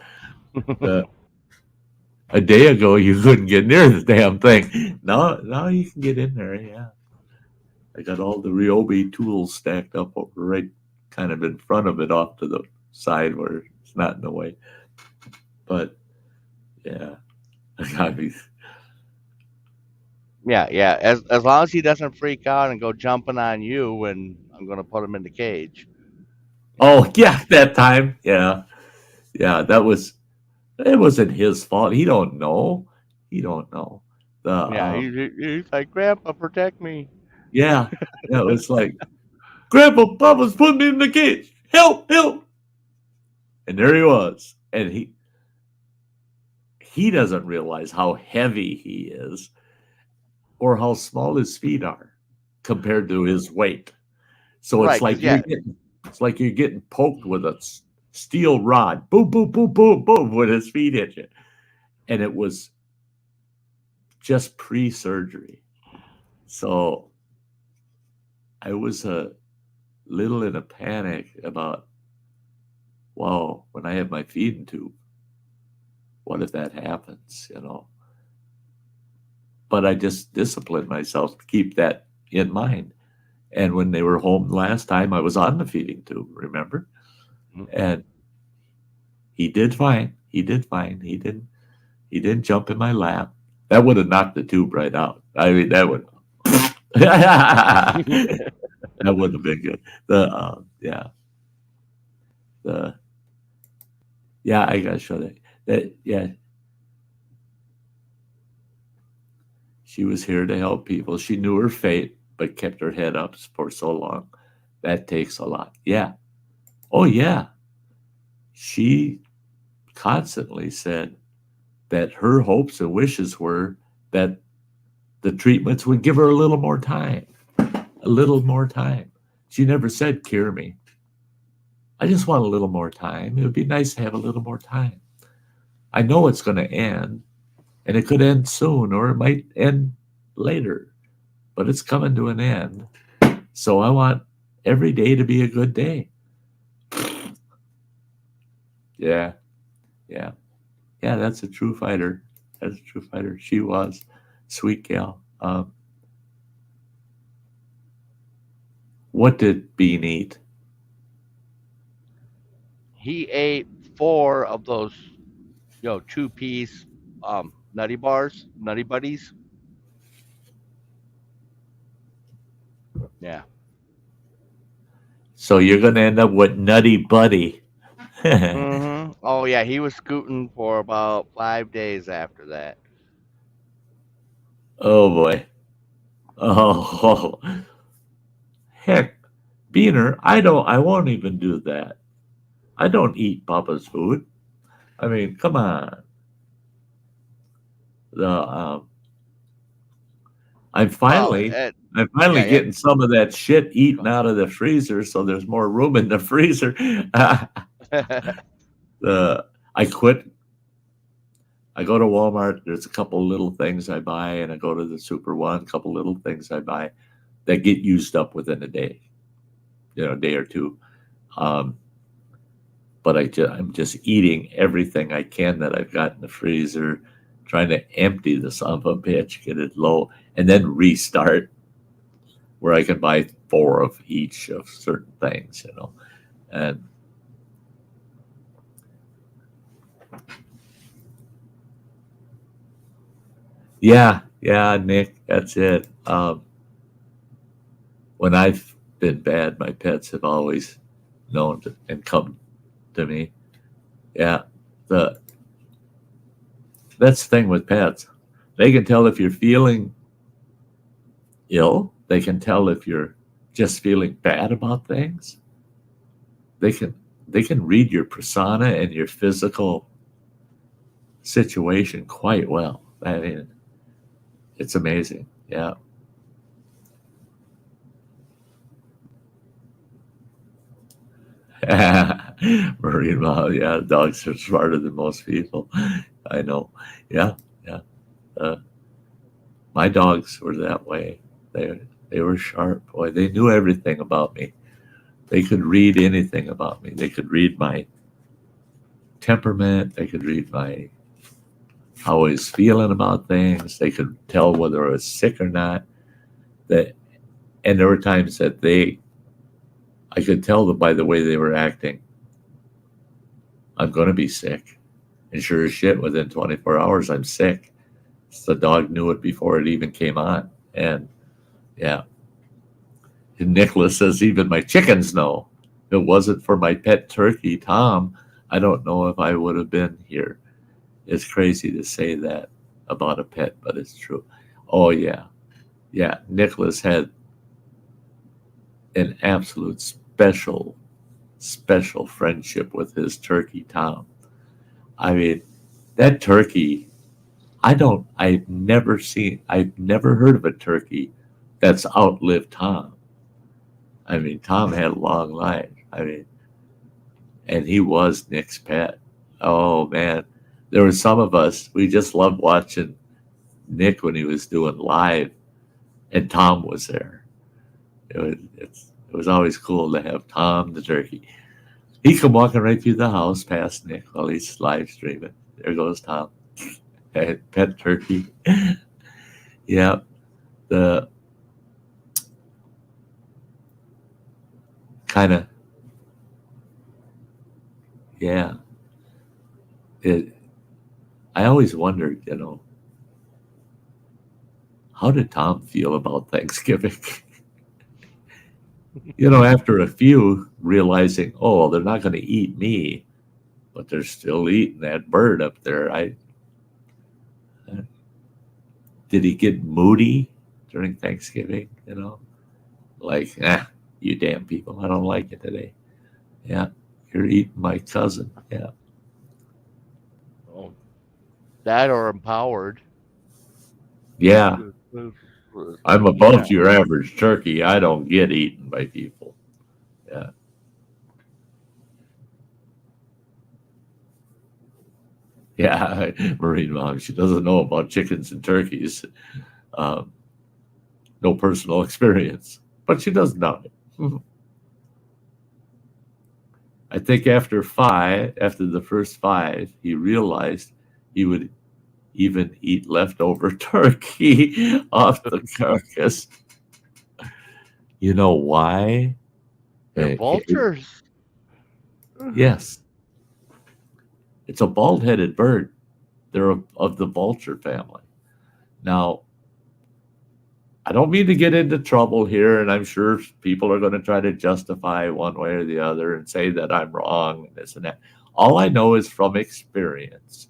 A day ago, you couldn't get near the damn thing. Now you can get in there. Yeah, I got all the Ryobi tools stacked up over right, kind of in front of it, off to the side where it's not in the way. But yeah, I got me. Yeah. As long as he doesn't freak out and go jumping on you, and I'm gonna put him in the cage. Oh yeah, that time. Yeah, that was. It wasn't his fault. He don't know. He don't know. The Yeah, he's like, Grandpa, protect me. yeah, yeah. It was like, Grandpa, Papa's putting me in the cage. Help, help! And there he was, and he doesn't realize how heavy he is or how small his feet are compared to his weight. So Right, because it's like you're getting poked with a steel rod. Boom, boom, boom, boom, boom, when his feet hit you. And it was just pre-surgery. So I was a little in a panic about, wow, when I have my feeding tube, what if that happens, But I just disciplined myself to keep that in mind. And when they were home last time, I was on the feeding tube, remember? And he did fine. He did fine. He didn't jump in my lap. That would have knocked the tube right out. I mean, that would that would have been good. I gotta show that. She was here to help people. She knew her fate, but kept her head up for so long. That takes a lot. Yeah. Oh yeah. She constantly said that her hopes and wishes were that the treatments would give her a little more time. A little more time. She never said, cure me. I just want a little more time. It would be nice to have a little more time. I know it's going to end, and it could end soon, or it might end later, but it's coming to an end. So I want every day to be a good day. Yeah. That's a true fighter. She was sweet gal. What did Bean eat? he ate 4 of those, 2-piece nutty bars, nutty buddies. Yeah. So you're going to end up with Nutty Buddy. Oh yeah, he was scooting for about 5 days after that. Oh boy. Oh heck, Beaner, I won't even do that. I don't eat Papa's food. I mean, come on. I'm finally getting some of that shit eaten out of the freezer, so there's more room in the freezer. I quit. I go to Walmart. There's a couple little things I buy, and I go to the Super One. A couple little things I buy that get used up within a day, a day or two. But I'm just eating everything I can that I've got in the freezer, trying to empty the son of a bitch, get it low, and then restart where I can buy 4 of each of certain things, and yeah, Nick, that's it. When I've been bad, my pets have always known and come to me. Yeah, that's the thing with pets. They can tell if you're feeling ill. They can tell if you're just feeling bad about things. They can read your persona and your physical situation quite well. I mean, it's amazing. Yeah. Marine mom, yeah, dogs are smarter than most people. I know. Yeah. My dogs were that way. They were sharp. Boy, they knew everything about me. They could read anything about me. They could read my temperament. They could read my how I was feeling about things. They could tell whether I was sick or not. And there were times that I could tell them by the way they were acting, I'm going to be sick. And sure as shit, within 24 hours, I'm sick. So the dog knew it before it even came on. And yeah. And Nicholas says, even my chickens know. If it wasn't for my pet turkey, Tom, I don't know if I would have been here. It's crazy to say that about a pet, but it's true. Oh, yeah. Yeah. Nicholas had an absolute special friendship with his turkey, Tom. I mean, that turkey, I've never heard of a turkey that's outlived Tom. I mean, Tom had a long life. I mean, and he was Nick's pet. Oh, man. There were some of us, we just loved watching Nick when he was doing live, and Tom was there. It was always cool to have Tom the turkey. He come walking right through the house past Nick while he's live streaming. There goes Tom. Pet turkey. Yeah. The kind of, yeah. I always wondered, how did Tom feel about Thanksgiving? After a few realizing, oh, they're not going to eat me, but they're still eating that bird up there. Did he get moody during Thanksgiving? Like, you damn people, I don't like it today. Yeah, you're eating my cousin. Yeah. Oh, that or empowered. Yeah. I'm above your average turkey. I don't get eaten by people. Yeah. Yeah, Marine Mom, she doesn't know about chickens and turkeys. No personal experience, but she does know it. I think after the first 5, he realized he would even eat leftover turkey off the carcass. You know why? They're vultures. Yes. It's a bald-headed bird. They're of the vulture family. Now, I don't mean to get into trouble here, and I'm sure people are going to try to justify one way or the other and say that I'm wrong and this and that. All I know is from experience.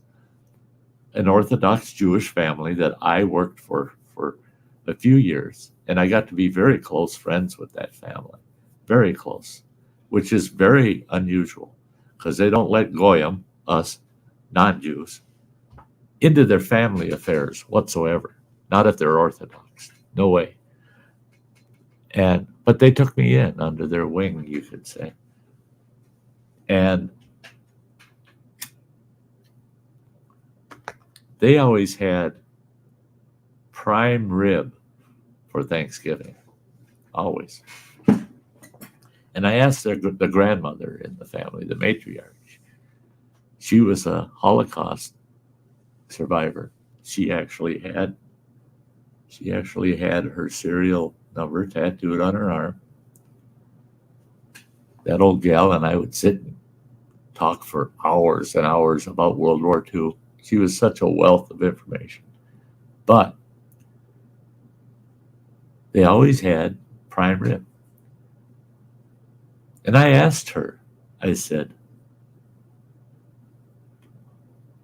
An Orthodox Jewish family that I worked for a few years, and I got to be very close friends with that family. Very close, which is very unusual because they don't let Goyim, us non-Jews, into their family affairs whatsoever. Not if they're Orthodox. No way. But they took me in under their wing, you could say. And they always had prime rib for Thanksgiving. Always. And I asked the grandmother in the family, the matriarch. She was a Holocaust survivor. She actually had her serial number tattooed on her arm. That old gal and I would sit and talk for hours and hours about World War II. She was such a wealth of information. But they always had prime rib. And I asked her, I said,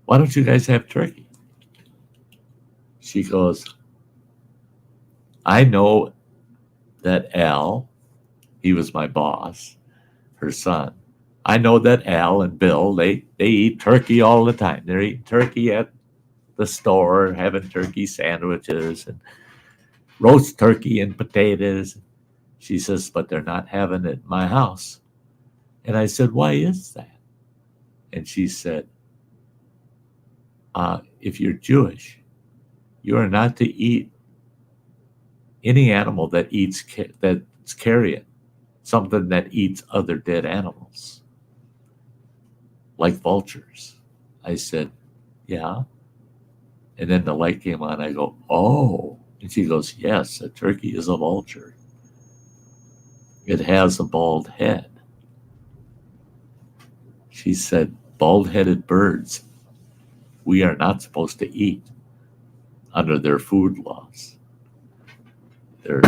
why don't you guys have turkey? She goes, I know that Al, he was my boss, her son. I know that Al and Bill, they eat turkey all the time. They're eating turkey at the store, having turkey sandwiches and roast turkey and potatoes. She says, but they're not having it at my house. And I said, why is that? And she said, if you're Jewish, you are not to eat any animal that that's carrion, something that eats other dead animals, like vultures. I said, yeah. And then the light came on. I go, oh. And she goes, yes, a turkey is a vulture. It has a bald head. She said, bald-headed birds, we are not supposed to eat under their food laws, their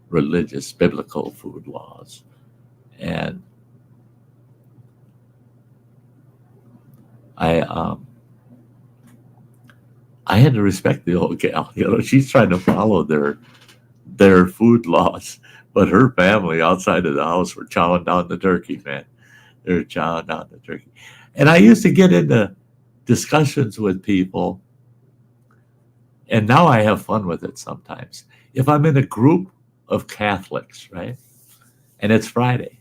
religious, biblical food laws. And I had to respect the old gal. She's trying to follow their food laws, but her family outside of the house were chowing down the turkey, man. They're chowing down the turkey. And I used to get into discussions with people, and now I have fun with it sometimes. If I'm in a group of Catholics, right, and it's Friday,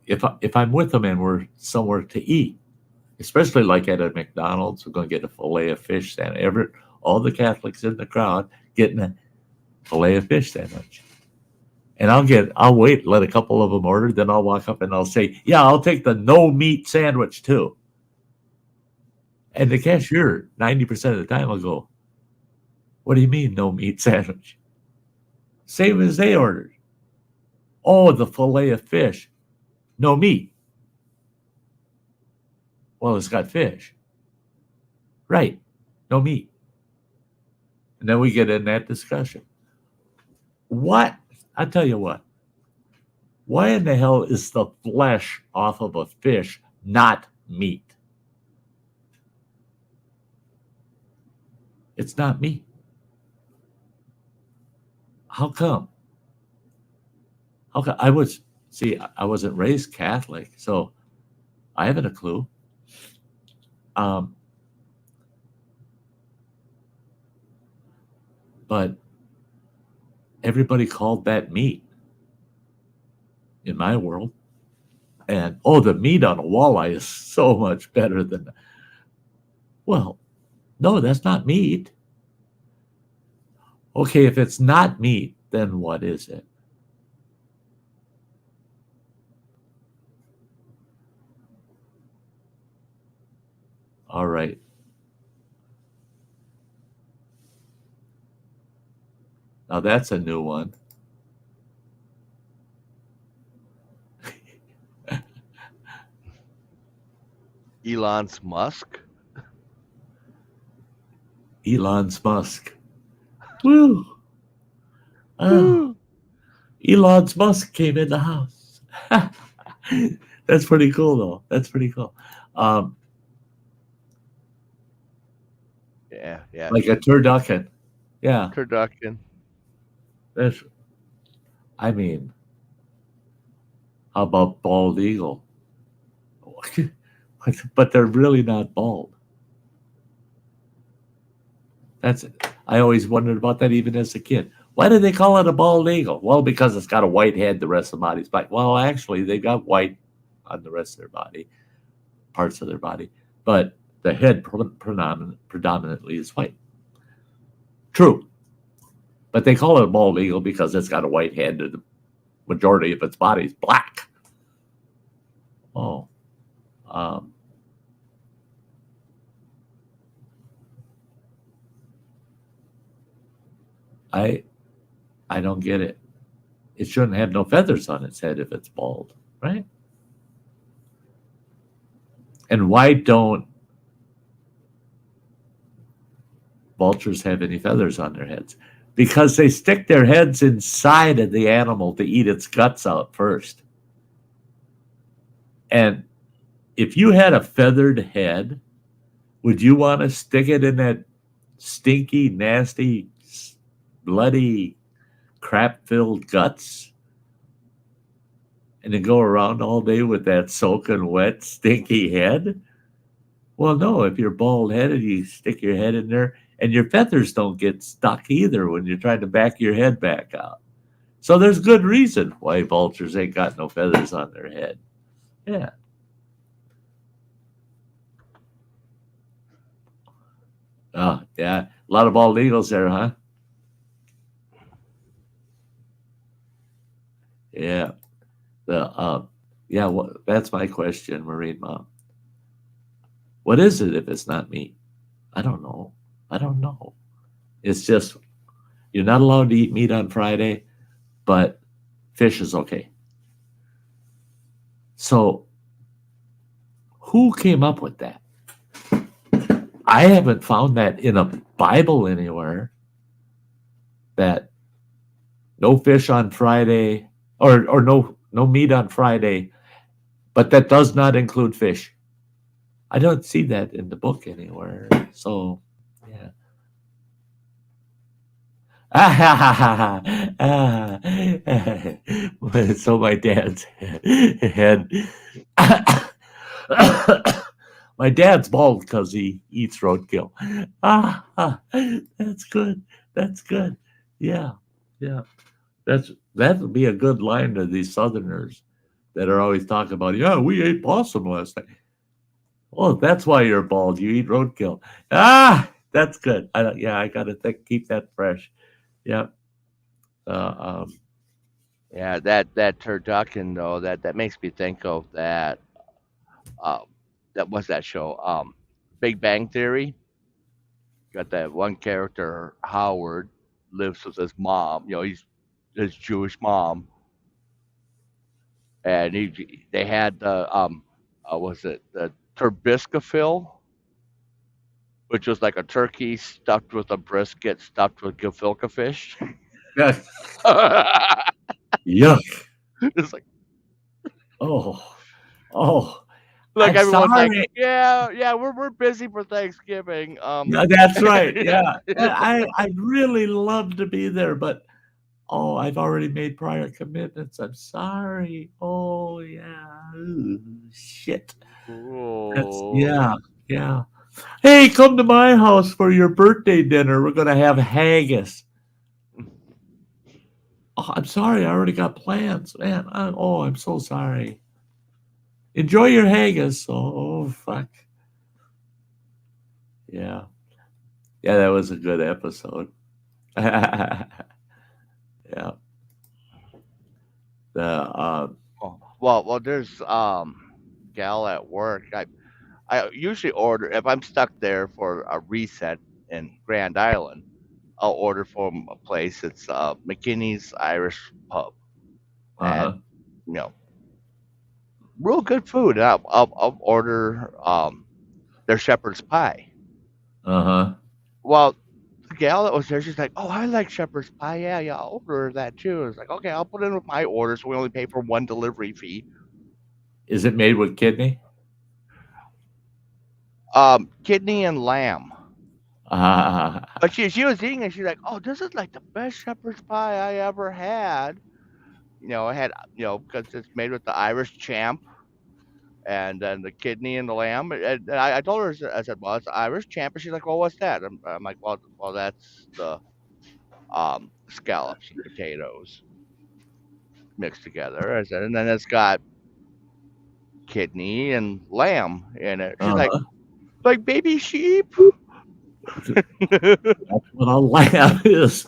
if I'm with them and we're somewhere to eat, especially like at a McDonald's, we're going to get a fillet of fish sandwich. All the Catholics in the crowd getting a fillet of fish sandwich. And I'll wait, let a couple of them order, then I'll walk up and I'll say, yeah, I'll take the no meat sandwich too. And the cashier, 90% of the time, will go, what do you mean no meat sandwich? Same as they ordered. Oh, the fillet of fish, no meat. Well, it's got fish. Right, no meat. And then we get in that discussion. What? I tell you what. Why in the hell is the flesh off of a fish not meat? It's not meat. How come? How come? I wasn't raised Catholic, so I haven't a clue. But everybody called that meat in my world. And, the meat on a walleye is so much better than, well, no, that's not meat. Okay, if it's not meat, then what is it? All right. Now that's a new one. Elon's Musk. Elon's Musk. Woo! Oh, Elon's Musk came in the house. That's pretty cool, though. That's pretty cool. Yeah. Like a turducken. Yeah. Turducken. I mean, how about bald eagle? But they're really not bald. I always wondered about that even as a kid. Why do they call it a bald eagle? Well, because it's got a white head, the rest of the body's black. Well, actually, they've got white on the rest of their body, parts of their body, but the head predominantly is white. True. But they call it a bald eagle because it's got a white head and the majority of its body is black. Oh. I don't get it. It shouldn't have no feathers on its head if it's bald, right? And why don't vultures have any feathers on their heads? Because they stick their heads inside of the animal to eat its guts out first. And if you had a feathered head, would you want to stick it in that stinky, nasty, bloody, crap-filled guts and then go around all day with that soaking wet, stinky head? Well, no, if you're bald-headed, you stick your head in there, and your feathers don't get stuck either when you're trying to back your head back out. So there's good reason why vultures ain't got no feathers on their head. Yeah. Oh, yeah. A lot of bald eagles there, huh? Yeah. Yeah, that's my question, Marine Mom. What is it if it's not meat? I don't know. I don't know. It's just you're not allowed to eat meat on Friday, but fish is okay. So who came up with that? I haven't found that in a Bible anywhere that no fish on Friday or no meat on Friday, but that does not include fish. I don't see that in the book anywhere. So yeah. So my dad's had my dad's bald because he eats roadkill. That's good. That's good. Yeah, yeah. That would be a good line to these Southerners that are always talking about. Yeah, we ate possum last night. Oh, that's why you're bald. You eat roadkill. That's good. I gotta keep that fresh. Yeah. Uh, um, Yeah, that turducken though, that makes me think of um that was that show, Big Bang Theory. Got that one character, Howard, lives with his mom. He's his Jewish mom, and they had was it the turbiscafil, which was like a turkey stuffed with a brisket stuffed with gefilte fish. yeah. Yuck. It's Oh, oh. like I'm everyone's like, sorry. yeah, yeah, we're busy for Thanksgiving. Yeah, that's right. Yeah. I'd really love to be there, but I've already made prior commitments. I'm sorry. Oh, yeah. Ooh, shit. That's Oh, yeah, yeah. Hey, come to my house for your birthday dinner. We're gonna have haggis. Oh, I'm sorry. I already got plans, man. I'm so sorry. Enjoy your haggis. Oh, fuck. Yeah, yeah. That was a good episode. Yeah. The well, there's gal at work. I usually order if I'm stuck there for a reset in Grand Island. I'll order from a place. It's McKinney's Irish Pub, and uh-huh. you know, real good food. And I'll order their shepherd's pie. Uh-huh. Well, the gal that was there, she's like, "Oh, I like shepherd's pie. Yeah, yeah, I'll order that too." I was like, "Okay, I'll put in with my order, so we only pay for one delivery fee." Is it made with kidney? Kidney and lamb. Uh, But she was eating it. She's like, "Oh, this is like the best shepherd's pie I ever had." I had because it's made with the Irish champ and then the kidney and the lamb. And I told her, I said, "Well, it's Irish champ," and she's like, "Well, what's that?" I'm like, "Well, that's the scallops and potatoes mixed together." I said, "And then it's got kidney and lamb in it." She's uh-huh. like baby sheep. That's what a lamb is.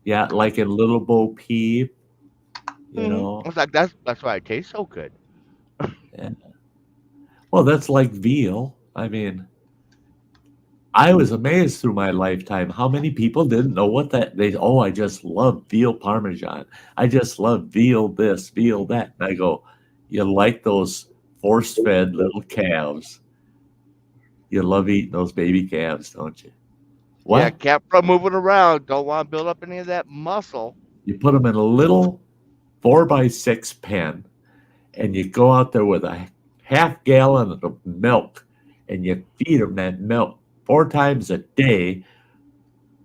Yeah, like in Little Bo Peep, you I know. was like, "That's why it tastes so good." Yeah. Well, that's like veal. I mean, I was amazed through my lifetime how many people didn't know what that I just love veal parmesan. I just love veal this, veal that. And I go, you like those force fed little calves. You love eating those baby calves, don't you? Yeah, What? kept from moving around. Don't want to build up any of that muscle. You put them in a little 4x6 pen and you go out there with a half gallon of milk and you feed them that milk 4 times a day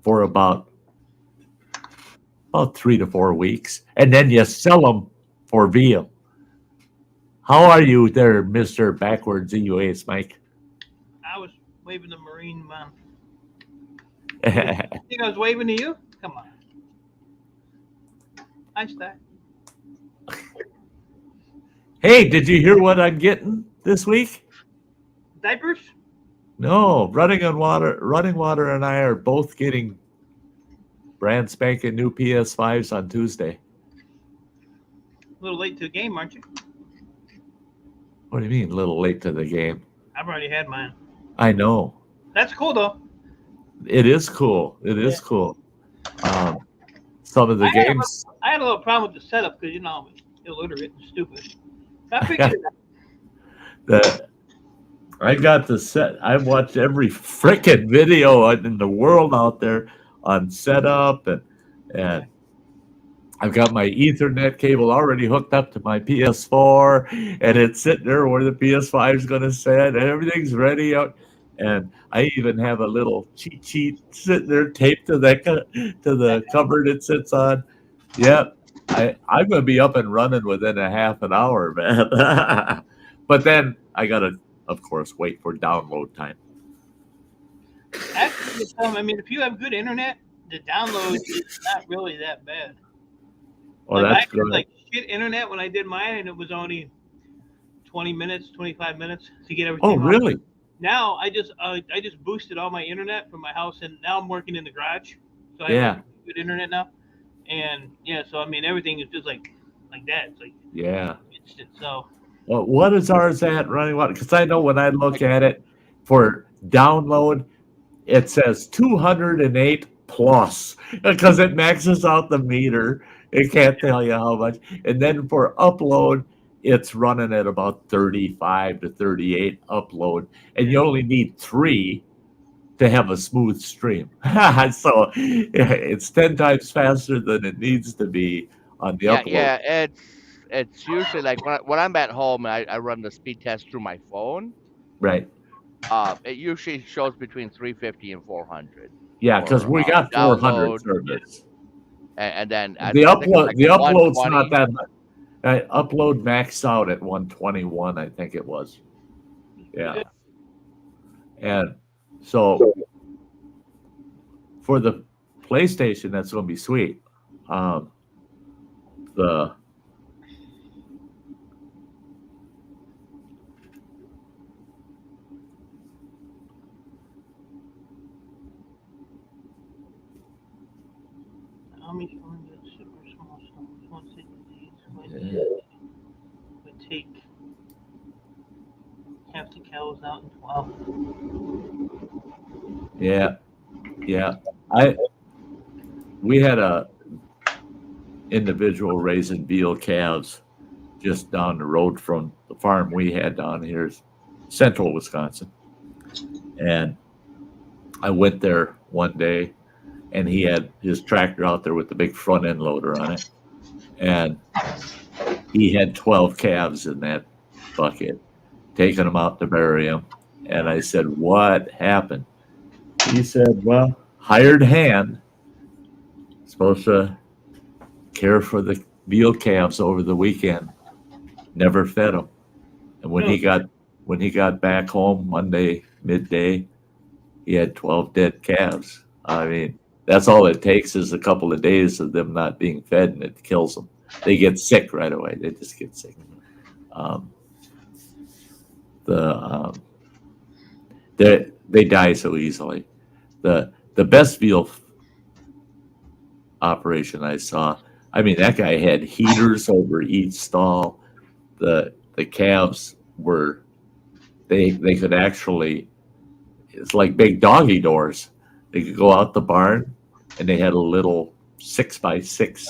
for about 3 to 4 weeks, and then you sell them for veal. How are you there, Mister Backwards EUAs, Mike? I was waving the Marine man. Hey, Think I was waving to you? Come on. Hi, Sty. did you hear what I'm getting this week? Diapers? No, Running Water and I are both getting brand spanking new PS5s on Tuesday. A little late to the game, aren't you? What do you mean, a little late to the game? I've already had mine. I know. That's cool though. It is cool. It is cool. Some of the games. I had a little problem with the setup because I'm illiterate and stupid. I figured it out. I got the set. I watched every frickin' video in the world out there on setup, and I've got my Ethernet cable already hooked up to my PS4, and it's sitting there where the PS5 is going to sit, and everything's ready out. And I even have a little cheat sheet sitting there taped to the cupboard it sits on. Yep, I'm going to be up and running within a half an hour, man. But then I got to, of course, wait for download time. Actually, I mean, if you have good internet, the download is not really that bad. Oh, like, that's I had good. like shit internet when I did mine, and it was only 20 minutes, 25 minutes to get everything. Oh, really? Now I just boosted all my internet from my house, and now I'm working in the garage, so I have good internet now. And yeah, so I mean, everything is just like that. It's like instant. So. Well, what is ours at running? What? Because I know when I look at it for download, it says 208 plus because it maxes out the meter. It can't tell you how much. And then for upload, it's running at about 35 to 38 upload. And you only need 3 to have a smooth stream. So it's 10 times faster than it needs to be on the upload. Yeah, it's usually like when I'm at home and I run the speed test through my phone. Right. It usually shows between 350 and 400. Yeah, because we got 400 servers. And then the upload's not that much. Upload maxed out at 121, I think it was. Yeah. And so for the PlayStation, that's going to be sweet. Super small stones. Once it would take half the cows out in 12. Yeah. We had a individual raising veal calves just down the road from the farm we had down here, central Wisconsin. And I went there one day, and he had his tractor out there with the big front end loader on it. And he had 12 calves in that bucket, taking them out to bury them. And I said, "What happened?" He said, "Well, hired hand, supposed to care for the veal calves over the weekend, never fed them." And when he got back home Monday midday, he had 12 dead calves. I mean, that's all it takes is a couple of days of them not being fed, and it kills them. They get sick right away. They just get sick. They die so easily. The best veal operation I saw, I mean, that guy had heaters over each stall. The calves were, they could actually, it's like big doggy doors. They could go out the barn, and they had a little 6x6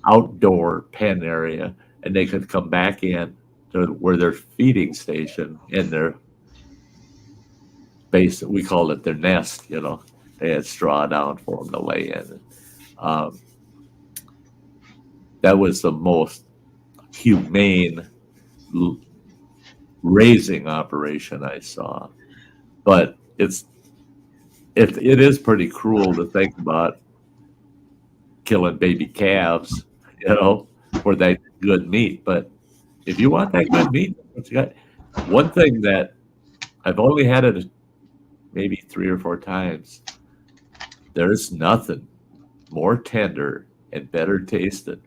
outdoor pen area, and they could come back in to where their feeding station in their base. We called it their nest. They had straw down for them to lay in. That was the most humane raising operation I saw, but it is pretty cruel to think about killing baby calves, for that good meat. But if you want that good meat, one thing that I've only had it maybe 3 or 4 times, there's nothing more tender and better tasted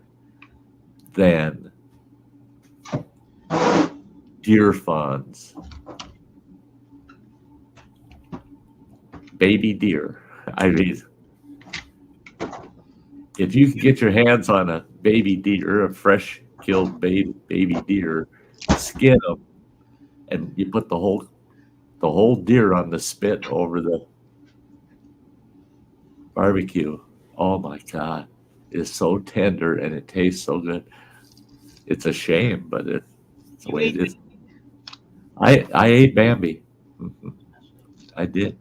than deer fawns. Baby deer. I mean, if you can get your hands on a baby deer, a fresh killed baby deer, skin them, and you put the whole deer on the spit over the barbecue. Oh my God. It's so tender and it tastes so good. It's a shame, but it's the way it is. I ate Bambi. I did.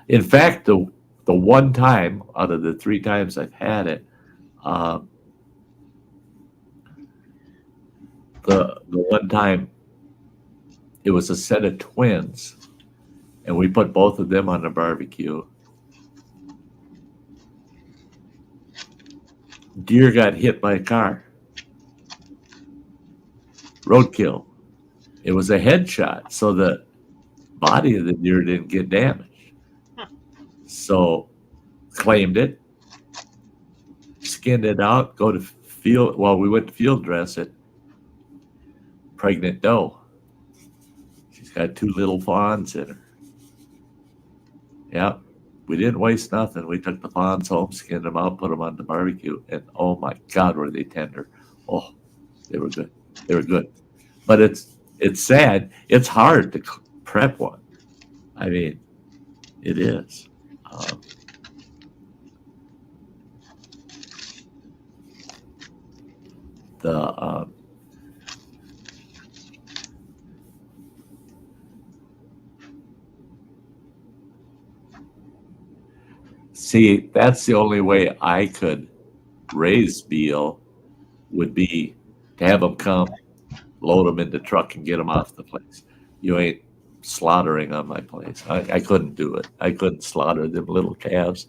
In fact, the one time out of the 3 times I've had it, the one time it was a set of twins, and we put both of them on the barbecue. Deer got hit by a car. Roadkill. It was a headshot, so the body of the deer didn't get damaged. So claimed it, skinned it out, go to field. Well, we went to field dress it. Pregnant doe. She's got 2 little fawns in her. Yeah, we didn't waste nothing. We took the fawns home, skinned them out, put them on the barbecue, and oh my God, were they tender! Oh, they were good. They were good. But it's sad. It's hard to prep one. I mean, it is. See, that's the only way I could raise veal would be to have them come, load them in the truck, and get them off the place. You ain't slaughtering on my place. I couldn't do it. I couldn't slaughter them little calves.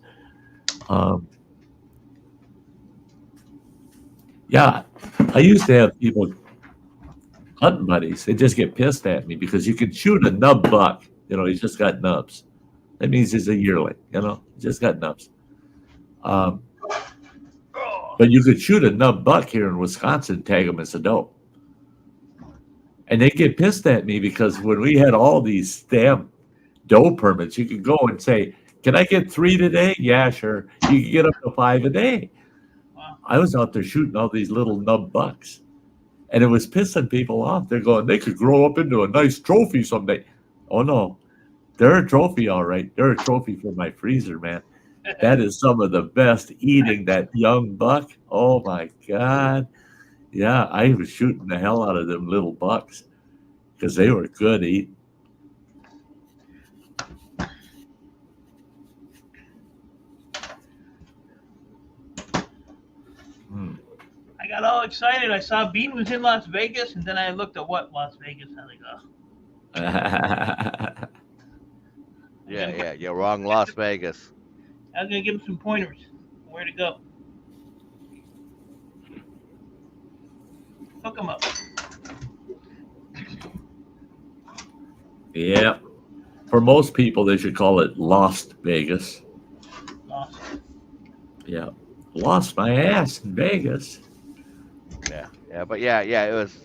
Yeah, I used to have people, hunting buddies, they just get pissed at me because you can shoot a nub buck. He's just got nubs. That means he's a yearling, he's just got nubs. But you could shoot a nub buck here in Wisconsin, tag him as a doe. And they get pissed at me because when we had all these damn doe permits, you could go and say, can I get 3 today? Yeah, sure. You can get up to 5 a day. I was out there shooting all these little nub bucks. And it was pissing people off. They're going, they could grow up into a nice trophy someday. Oh, no. They're a trophy, all right. They're a trophy for my freezer, man. That is some of the best eating, that young buck. Oh, my God. Yeah, I was shooting the hell out of them little bucks because they were good eating. I got all excited. I saw Bean was in Las Vegas, and then I looked at what Las Vegas. I was like, oh. Yeah, you're wrong, Las Vegas. I was going to give him some pointers where to go. Hook him up. Yeah. For most people, they should call it Lost Vegas. Lost. Yeah. Lost my ass in Vegas. Yeah, but yeah, it was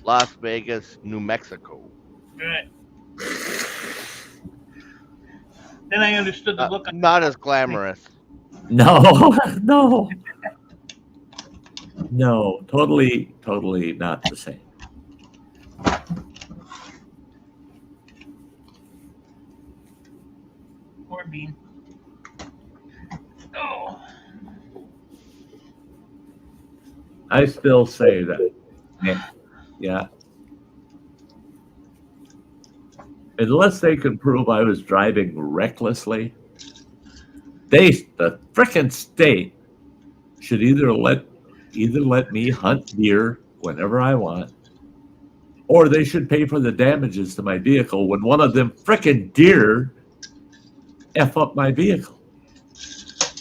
Las Vegas, New Mexico. Right. Then I understood the look. Not as glamorous. No, no, totally not the same. Poor Bean. Oh. I still say that. Yeah. Unless they can prove I was driving recklessly, the frickin' state should either let me hunt deer whenever I want, or they should pay for the damages to my vehicle when one of them frickin' deer F up my vehicle.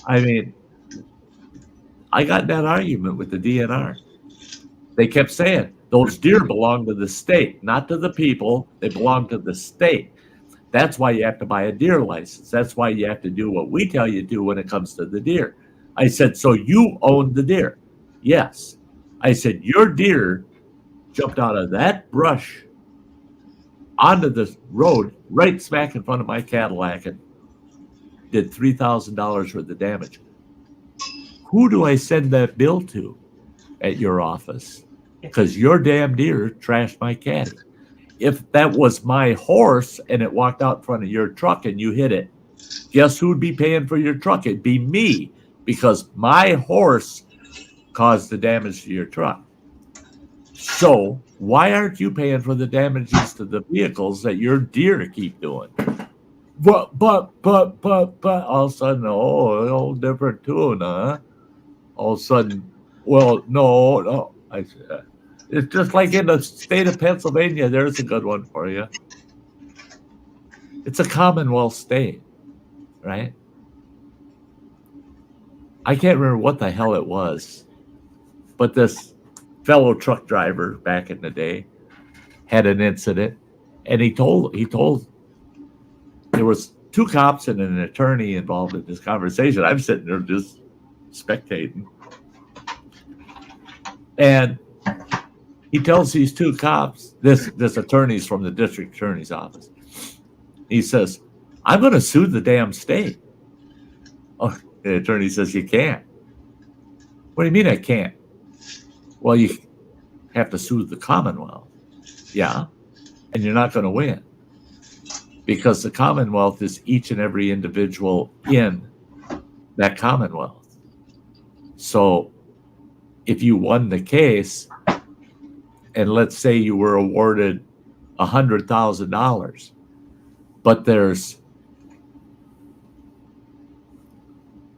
I mean, I got in that argument with the DNR. They kept saying, those deer belong to the state, not to the people. They belong to the state. That's why you have to buy a deer license. That's why you have to do what we tell you to do when it comes to the deer. I said, so you own the deer? Yes. I said, your deer jumped out of that brush onto the road right smack in front of my Cadillac and did $3,000 worth of damage. Who do I send that bill to at your office? because your damn deer trashed my caddy. If that was my horse and it walked out in front of your truck and you hit it, guess who'd be paying for your truck? It'd be me, because my horse caused the damage to your truck. So why aren't you paying for the damages to the vehicles that your deer keep doing? But all of a sudden, oh, different tune, huh? All of a sudden, well, no. It's just like in the state of Pennsylvania. There's a good one for you. It's a Commonwealth state, right? I can't remember what the hell it was, but this fellow truck driver back in the day had an incident, and he told there was 2 cops and an attorney involved in this conversation. I'm sitting there just spectating, and he tells these 2 cops, this attorney's from the district attorney's office. He says, "I'm going to sue the damn state." Oh, the attorney says, "You can't." "What do you mean I can't?" "Well, you have to sue the Commonwealth." "Yeah, and you're not going to win, because the Commonwealth is each and every individual in that Commonwealth. So if you won the case, and let's say you were awarded $100,000, but there's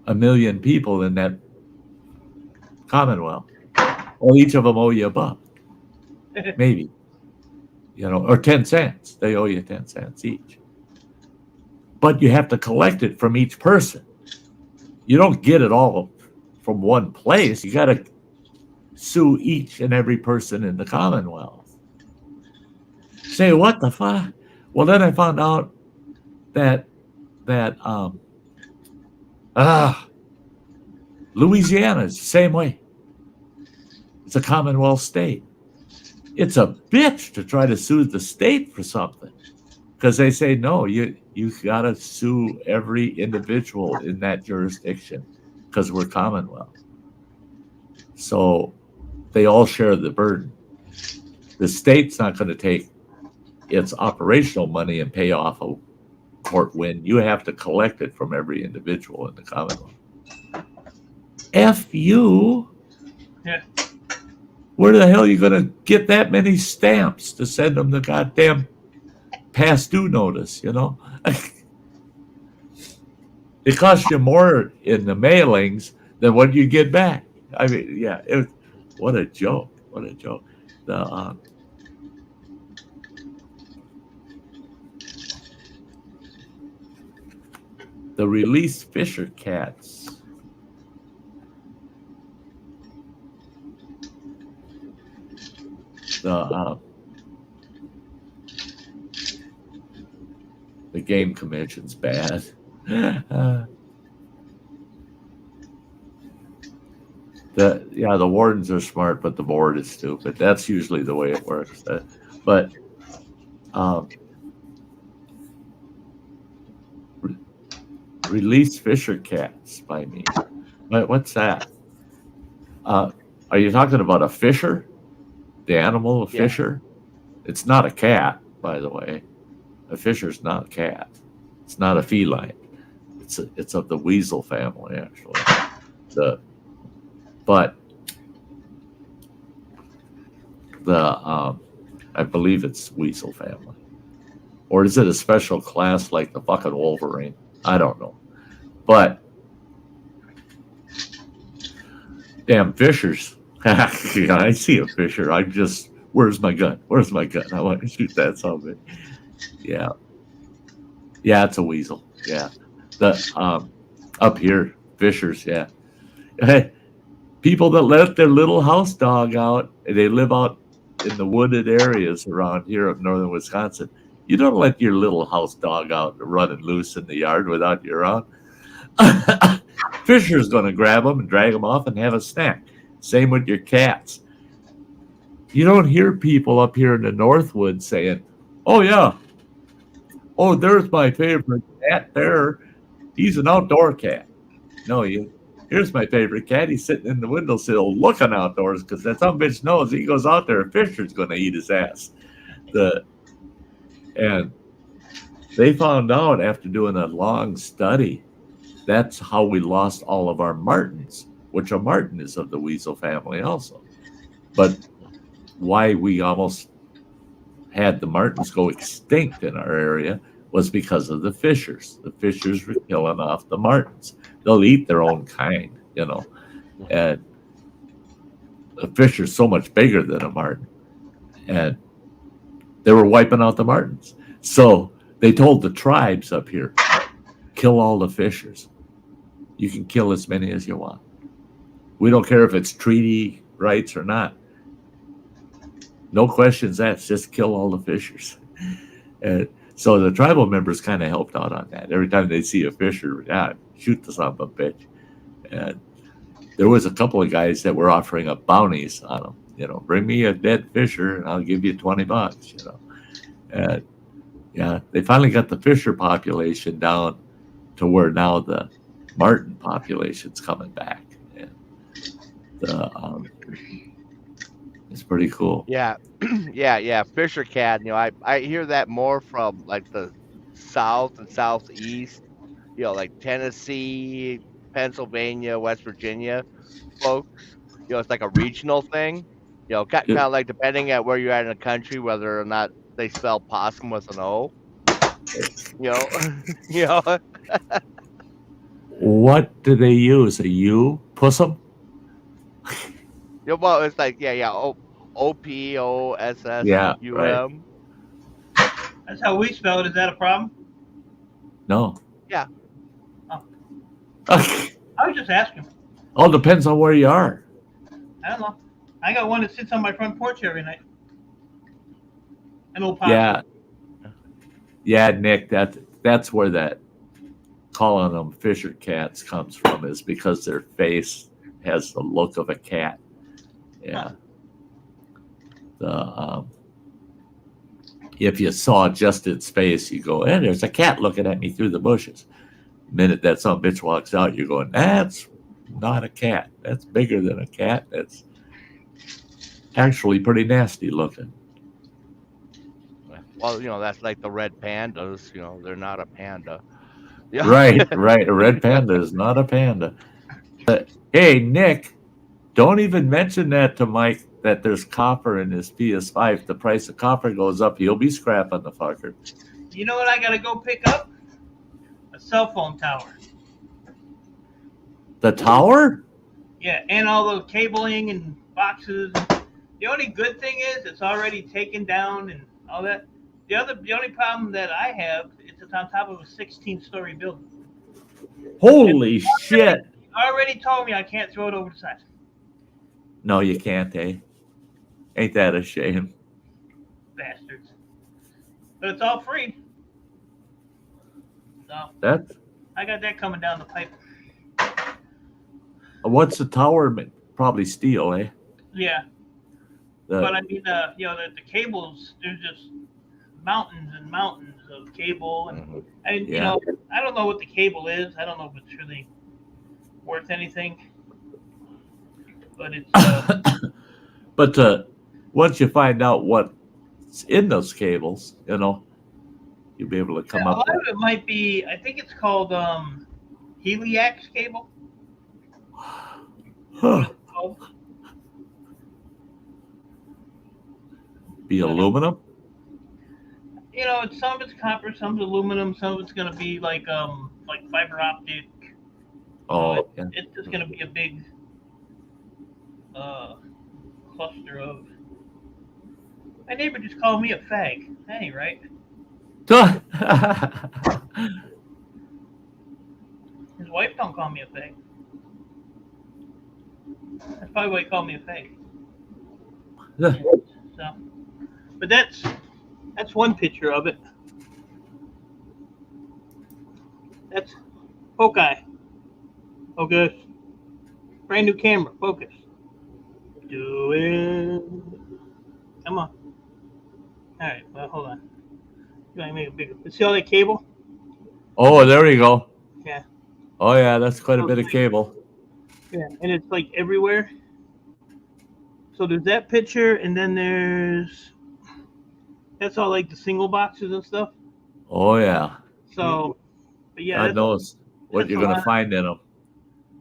1 million people in that Commonwealth, well, each of them owe you $1, maybe, or 10 cents. They owe you 10 cents each. But you have to collect it from each person. You don't get it all from one place. You got to sue each and every person in the Commonwealth. Say, what the fuck? Well, then I found out that Louisiana is the same way. It's a Commonwealth state. It's a bitch to try to sue the state for something, because they say, no, you got to sue every individual in that jurisdiction, because we're Commonwealth. So they all share the burden. The state's not going to take its operational money and pay off a court win. You have to collect it from every individual in the Commonwealth. F you. Yeah. Where the hell are you going to get that many stamps to send them the goddamn past due notice, It costs you more in the mailings than what you get back. I mean, yeah, what a joke. What a joke. The released Fisher cats. The game commission's bad. The wardens are smart, but the board is stupid. That's usually the way it works. But release Fisher cats by me. What's that? Are you talking about a fisher? The animal, a fisher? It's not a cat, by the way. A fisher's not a cat. It's not a feline. It's of the weasel family, actually. I believe it's weasel family. Or is it a special class like the fucking Wolverine? I don't know. But damn fishers. I see a fisher. I'm just, where's my gun? Where's my gun? I want to shoot that something. Yeah. Yeah, it's a weasel. Yeah. Up here, fishers, yeah. Hey, people that let their little house dog out, and they live out in the wooded areas around here of northern Wisconsin. You don't let your little house dog out running loose in the yard without you around. Fisher's going to grab them and drag them off and have a snack. Same with your cats. You don't hear people up here in the Northwood saying, "Oh yeah, there's my favorite cat there. He's an outdoor cat." No, you Here's my favorite cat. He's sitting in the windowsill looking outdoors because that some bitch knows he goes out there, a fisher's going to eat his ass. And they found out after doing a long study, that's how we lost all of our martins, which a martin is of the weasel family also. But why we almost had the martins go extinct in our area was because of the fishers. The fishers were killing off the martins. They'll eat their own kind, and a fisher's so much bigger than a martin. And they were wiping out the martins. So they told the tribes up here, kill all the fishers. You can kill as many as you want. We don't care if it's treaty rights or not. No questions asked, just kill all the fishers. And so the tribal members kind of helped out on that. Every time they see a fisher, shoot the son of a bitch. And there was a couple of guys that were offering up bounties on them. Bring me a dead fisher and I'll give you $20. And they finally got the fisher population down to where now the martin population's coming back. And it's pretty cool. Yeah, yeah. Fisher cat. I hear that more from like the south and southeast. Like Tennessee, Pennsylvania, West Virginia folks. It's like a regional thing. Kind of like depending at where you're at in the country, whether or not they spell possum with an O. What do they use? A U? Pussum? Well, it's like OPOSSUM. Yeah, right. That's how we spell it. Is that a problem? No. Yeah. Oh. I was just asking. All depends on where you are. I don't know. I got one that sits on my front porch every night. An old possum. Yeah. Yeah, Nick, that's where that calling them fisher cats comes from, is because their face has the look of a cat. Yeah. If you saw just its face, you go, there's a cat looking at me through the bushes. The minute that some bitch walks out, you're going, that's not a cat. That's bigger than a cat. That's actually pretty nasty looking. Well, that's like the red pandas. They're not a panda. Yeah. Right. A red panda is not a panda. But, hey, Nick, don't even mention that to Mike, that there's copper in his PS5. If the price of copper goes up, he'll be scrapping the fucker. You know what I got to go pick up? A cell phone tower. The tower? Yeah, and all the cabling and boxes. The only good thing is it's already taken down and all that. The only problem that I have is it's on top of a 16-story building. Holy shit! Already told me I can't throw it over the side. No, you can't, eh? Ain't that a shame? Bastards. But it's all free. So I got that coming down the pipe. What's the tower? Probably steel, eh? Yeah. But I mean, the cables, there's just mountains and mountains of cable. And, I don't know what the cable is. I don't know if it's really worth anything. But it's... But once you find out what's in those cables, you'll be able to come up with... A lot of it might be, I think it's called Heliax cable. Huh. Be aluminum? Some of it's copper, some of it's aluminum, some of it's going to be like fiber optic. Oh, it's just going to be a big cluster of... My neighbor just called me a fag. That ain't right. His wife don't call me a fag. That's probably why he called me a fag. So, but that's one picture of it. That's Focus. Focus. Brand new camera. Focus. Do it. Come on. All right. Well, hold on. You want to make it bigger? See all that cable? Oh, there you go. Yeah. Oh, yeah. That's quite a bit of cable. Yeah, and it's like everywhere. So there's that picture, and then that's all like the single boxes and stuff. Oh yeah. So, but yeah, God knows what that's you're a gonna lot. find in them.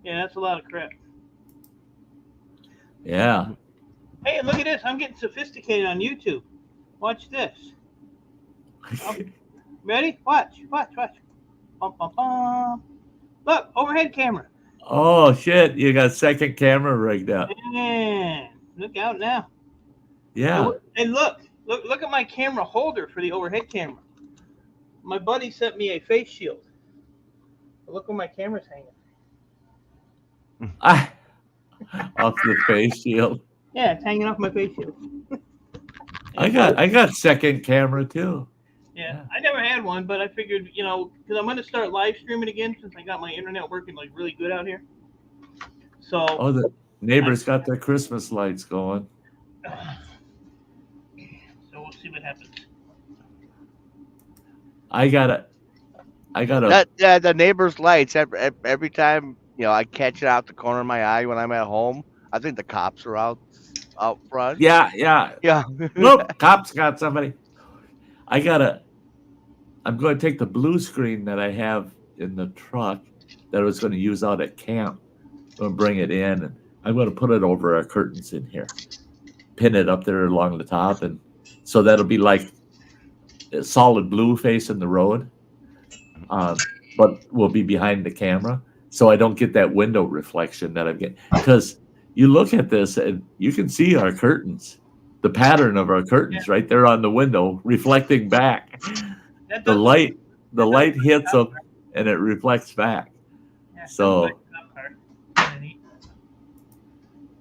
Yeah, that's a lot of crap. Yeah. Hey, look at this! I'm getting sophisticated on YouTube. Watch this. Ready? Watch. Bum, bum, bum. Look, overhead camera. Oh shit! You got second camera rigged up. Man, look out now. Yeah. And look at my camera holder for the overhead camera. My buddy sent me a face shield. Look where my camera's hanging. Off the face shield. Yeah, it's hanging off my face shield. I got second camera too. Yeah, I never had one, but I figured, because I'm going to start live streaming again since I got my internet working like really good out here. So. Oh, the neighbors got their Christmas lights going. So we'll see what happens. I gotta. Yeah, the neighbor's lights. Every time I catch it out the corner of my eye when I'm at home. I think the cops are out front. Yeah. Yeah. Look, cops got somebody. I'm going to take the blue screen that I have in the truck that I was going to use out at camp. I'm going to bring it in, and I'm going to put it over our curtains in here. Pin it up there along the top, and so that'll be like a solid blue facing the road, but will be behind the camera, so I don't get that window reflection that I'm getting. Because you look at this, and you can see our curtains, the pattern of our curtains right there on the window, reflecting back. The light hits them, and it reflects back. Yeah, so, how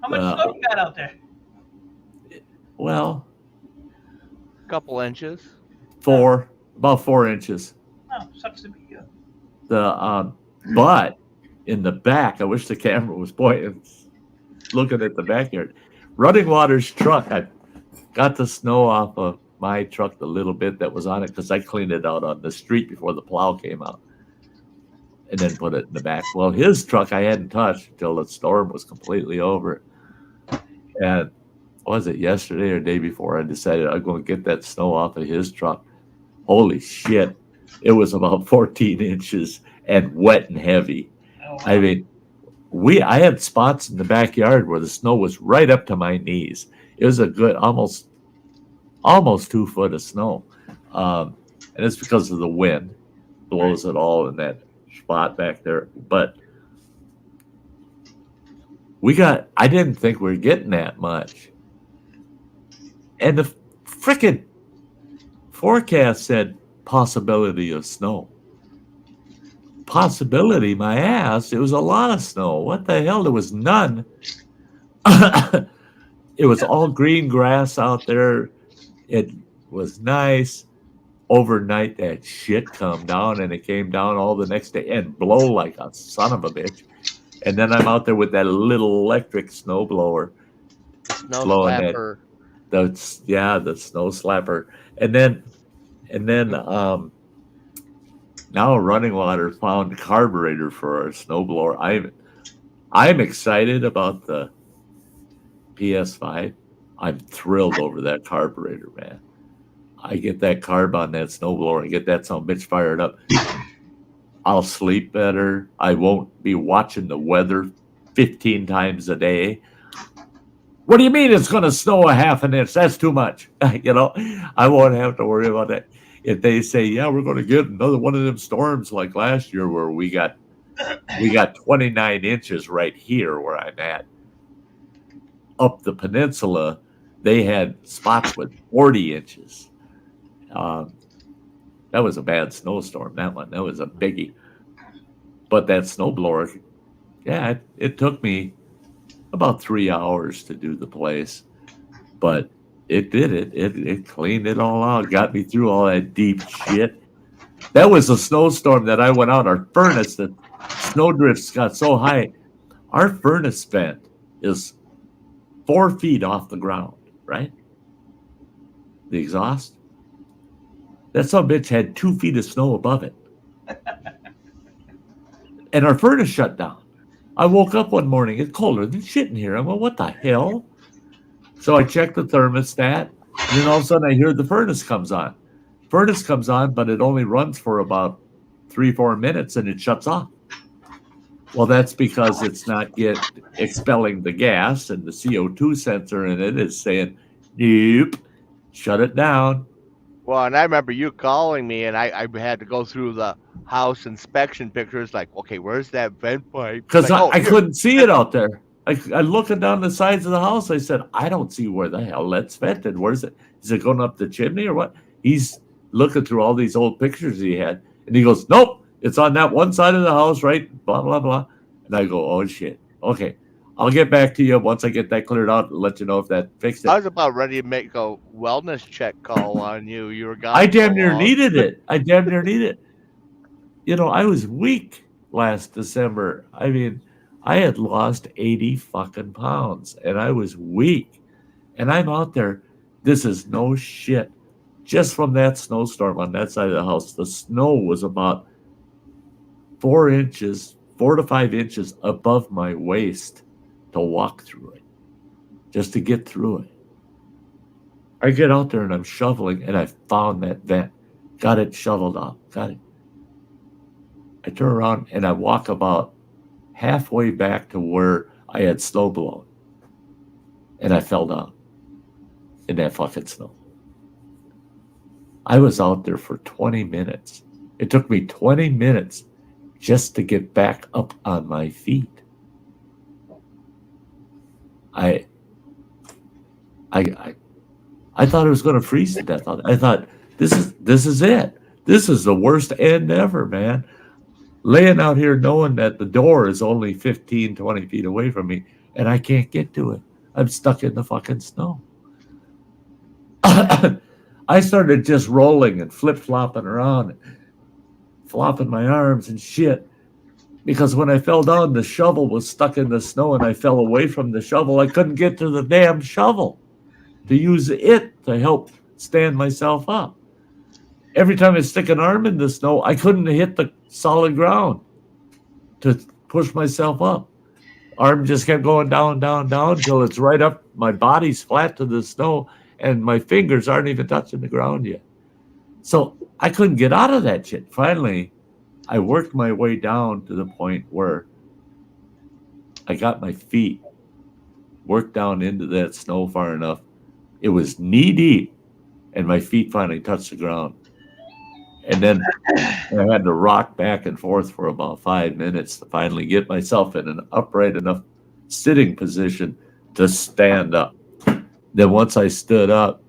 much snow you got out there? Well, a couple inches. About 4 inches. Oh, sucks to be you. But in the back, I wish the camera was pointing, looking at the backyard. Running Water's truck, I got the snow off of my truck, the little bit that was on it, because I cleaned it out on the street before the plow came out, and then put it in the back. Well, his truck I hadn't touched until the storm was completely over. And was it yesterday or the day before I decided I'm going to get that snow off of his truck. Holy shit. It was about 14 inches and wet and heavy. Oh, wow. I mean, I had spots in the backyard where the snow was right up to my knees. It was a good almost 2 foot of snow. And it's because of the wind blows it all in that spot back there. But I didn't think we were getting that much. And the frickin' forecast said possibility of snow. Possibility, my ass. It was a lot of snow. What the hell? There was none. It was all green grass out there. It was nice. Overnight, that shit come down, and it came down all the next day and blow like a son of a bitch. And then I'm out there with that little electric snow blower. Snow slapper. The snow slapper. And then now Running Water found a carburetor for our snowblower. I'm excited about the PS5. I'm thrilled over that carburetor, man. I get that carb on that snowblower and get that son bitch fired up. I'll sleep better. I won't be watching the weather 15 times a day. What do you mean it's going to snow a half an inch? That's too much. I won't have to worry about that. If they say, yeah, we're going to get another one of them storms like last year where we got 29 inches right here where I'm at. Up the peninsula, they had spots with 40 inches. That was a bad snowstorm, that one. That was a biggie. But that snowblower, yeah, it took me about 3 hours to do the place. But it did it. It cleaned it all out, got me through all that deep shit. That was a snowstorm that I went out. Our furnace, the snow drifts got so high. Our furnace vent is 4 feet off the ground, right? The exhaust. That son bitch had 2 feet of snow above it. And our furnace shut down. I woke up one morning. It's colder than shit in here. I went, what the hell? So I checked the thermostat, and then all of a sudden I hear the furnace comes on. Furnace comes on, but it only runs for about 3-4 minutes, and it shuts off. Well, that's because it's not yet expelling the gas, and the CO2 sensor in it is saying, nope, shut it down. Well, and I remember you calling me, and I had to go through the house inspection pictures, like, okay, where's that vent pipe? Because Like, I couldn't see it out there. I looking down the sides of the house. I said, I don't see where the hell that's vented. Where's it? Is it going up the chimney or what? He's looking through all these old pictures he had, and he goes, nope, it's on that one side of the house, right? Blah, blah, blah. And I go, oh, shit. Okay. I'll get back to you once I get that cleared out and let you know if that fixed it. I was about ready to make a wellness check call on you. You were gone. I damn near needed it. I damn near needed it. You know, I was weak last December. I mean, I had lost 80 fucking pounds, and I was weak. And I'm out there. This is no shit. Just from that snowstorm on that side of the house, the snow was about 4 to 5 inches above my waist to walk through it, just to get through it. I get out there and I'm shoveling, and I found that vent. Got it shoveled off. Got it. I turn around and I walk about halfway back to where I had snow blown. And I fell down in that fucking snow. I was out there for 20 minutes. It took me 20 minutes just to get back up on my feet. I thought I was going to freeze to death. I thought, this is it. This is the worst end ever, man. Laying out here knowing that the door is only 15, 20 feet away from me, and I can't get to it. I'm stuck in the fucking snow. I started just rolling and flip-flopping around, flopping my arms and shit. Because when I fell down, the shovel was stuck in the snow, and I fell away from the shovel. I couldn't get to the damn shovel to use it to help stand myself up. Every time I stick an arm in the snow, I couldn't hit the solid ground to push myself up. Arm just kept going down, down, down till it's right up. My body's flat to the snow, and my fingers aren't even touching the ground yet. So I couldn't get out of that shit. Finally, I worked my way down to the point where I got my feet worked down into that snow far enough. It was knee deep, and my feet finally touched the ground. And then I had to rock back and forth for about 5 minutes to finally get myself in an upright enough sitting position to stand up. Then once I stood up,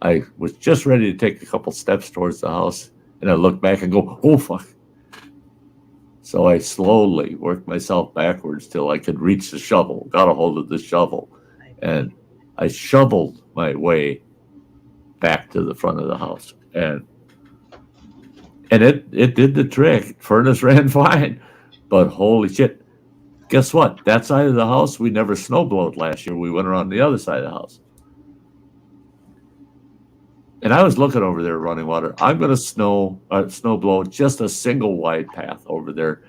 I was just ready to take a couple steps towards the house, and I looked back and go, oh, fuck. So I slowly worked myself backwards till I could reach the shovel, got a hold of the shovel, and I shoveled my way back to the front of the house. And it did the trick. Furnace ran fine. But holy shit. Guess what? That side of the house, we never snowblowed last year. We went around the other side of the house. And I was looking over there running water. I'm going to snow blow just a single wide path over there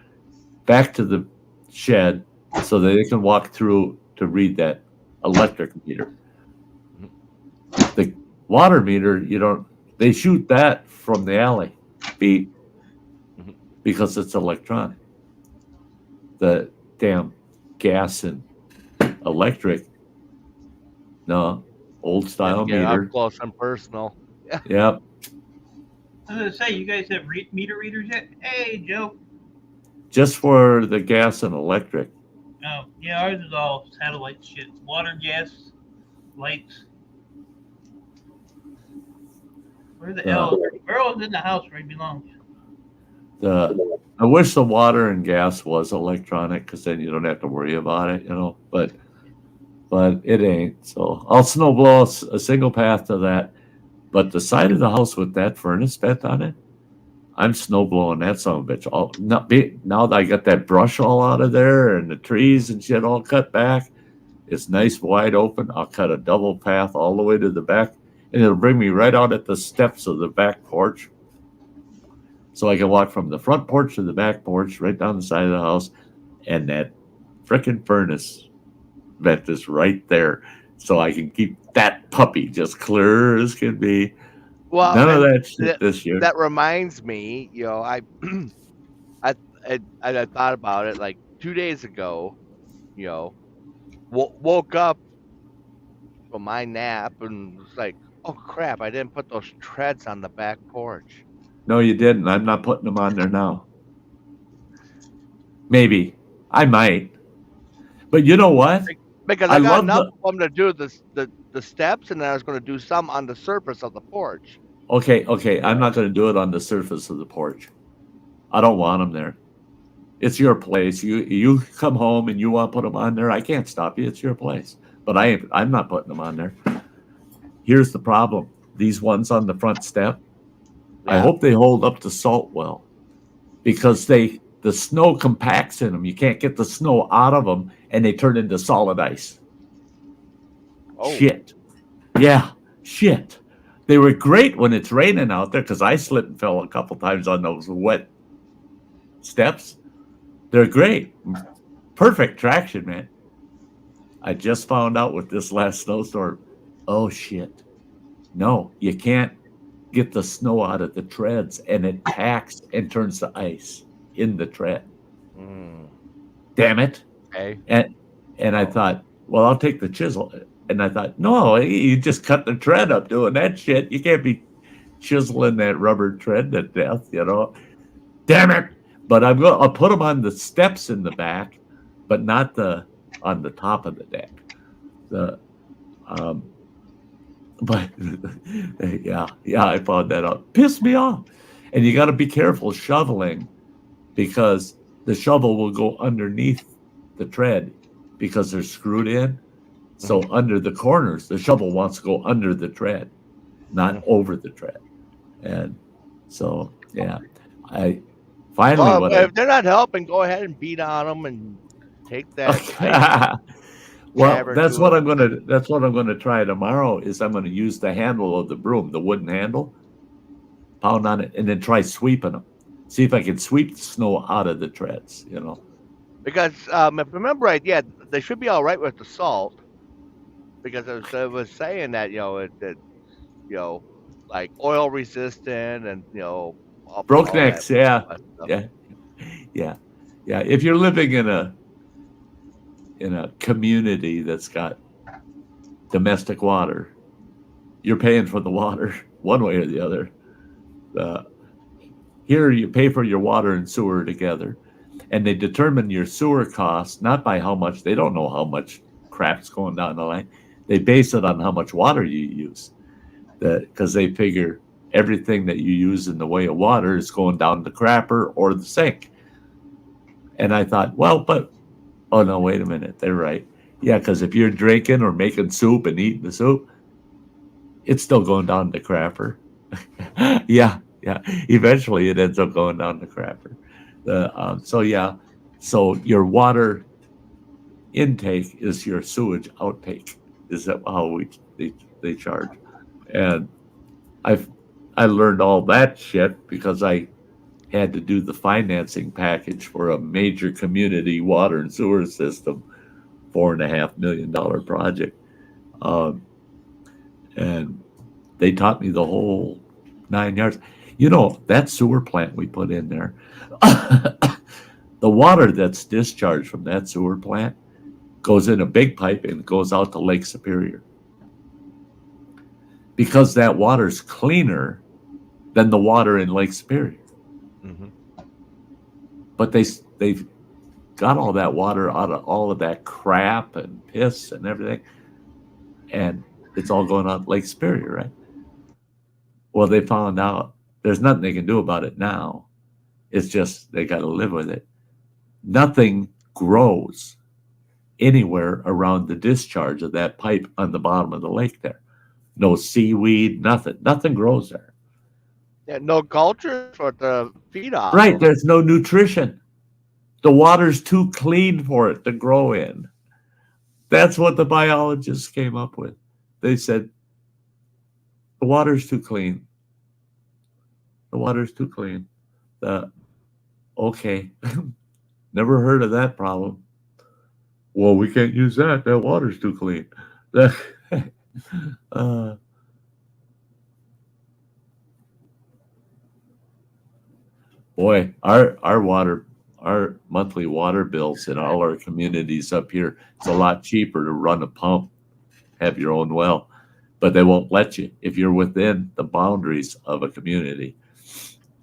back to the shed so that they can walk through to read that electric meter. The water meter, they shoot that from the alley feet because it's electronic. The damn gas and electric, no, old style meter. Up close and personal. Yep. I was gonna say, you guys have meter readers yet? Hey, Joe. Just for the gas and electric. Oh, yeah, ours is all satellite shit. Water, gas, lights. Where the hell? Where was in the house where it belongs? I wish the water and gas was electronic because then you don't have to worry about it, But it ain't. So I'll snow blow a single path to that. But the side of the house with that furnace vent on it, I'm snow blowing that son of a bitch. Now that I got that brush all out of there and the trees and shit all cut back, it's nice wide open. I'll cut a double path all the way to the back, and it'll bring me right out at the steps of the back porch. So I can walk from the front porch to the back porch, right down the side of the house, and that frickin' furnace vent is right there, so I can keep that puppy just clear as can be. Well, None of and that shit this year. that reminds me, I, I thought about it like 2 days ago. You know, woke up from my nap and was like, oh crap, I didn't put those treads on the back porch. No, you didn't. I'm not putting them on there now. Maybe I might, but you know what? Because I I got love enough the. of them to do the steps, and then I was going to do some on the surface of the porch. Okay. I'm not going to do it on the surface of the porch. I don't want them there. It's your place. You come home and you want to put them on there. I can't stop you. It's your place. But I'm not putting them on there. Here's the problem. These ones on the front step, I hope they hold up to salt well, because the snow compacts in them. You can't get the snow out of them, and they turn into solid ice. Oh. Shit. Yeah, shit. They were great when it's raining out there, because I slipped and fell a couple times on those wet steps. They're great. Perfect traction, man. I just found out with this last snowstorm. Oh, shit. No, you can't get the snow out of the treads, and it packs and turns to ice in the tread. Damn it. Okay. And I thought, well, I'll take the chisel. And I thought, no, you just cut the tread up doing that shit. You can't be chiseling that rubber tread to death, Damn it. But I'll put them on the steps in the back, but not on the top of the deck. But yeah, I found that out. Pissed me off. And you got to be careful shoveling, because the shovel will go underneath the tread because they're screwed in. So under the corners, the shovel wants to go under the tread, not over the tread. And so, yeah, I finally. If they're not helping, go ahead and beat on them and take that. Well, that's what I'm gonna try tomorrow. Is I'm gonna use the handle of the broom, the wooden handle, pound on it, and then try sweeping them. See if I can sweep the snow out of the treads. Because if I remember right, yeah, they should be all right with the salt. Because it was saying that like oil resistant and broke necks. Yeah. If you're living in a community that's got domestic water, you're paying for the water one way or the other. Here you pay for your water and sewer together, and they determine your sewer costs not by how much. They don't know how much crap's going down the line. They base it on how much water you use, because they figure everything that you use in the way of water is going down the crapper or the sink. And I thought, oh no, wait a minute, they're right. Yeah, because if you're drinking or making soup and eating the soup, it's still going down the crapper. Yeah. Eventually, it ends up going down the crapper. So your water intake is your sewage outtake. Is that how they charge? And I learned all that shit because I had to do the financing package for a major community water and sewer system, $4.5 million project, and they taught me the whole 9 yards. That sewer plant we put in there, the water that's discharged from that sewer plant goes in a big pipe and goes out to Lake Superior, because that water's cleaner than the water in Lake Superior. But they've got all that water out of all of that crap and piss and everything, and it's all going out Lake Superior, right? Well, they found out there's nothing they can do about it now. It's just they got to live with it. Nothing grows anywhere around the discharge of that pipe on the bottom of the lake there. No seaweed, nothing. Nothing grows there. Yeah, no culture for the feed off. Right, there's no nutrition. The water's too clean for it to grow in. That's what the biologists came up with. They said, the water's too clean. The water's too clean. Okay. Never heard of that problem. Well, we can't use that. That water's too clean. uh, boy, our monthly water bills in all our communities up here, it's a lot cheaper to run a pump, have your own well, but they won't let you if you're within the boundaries of a community.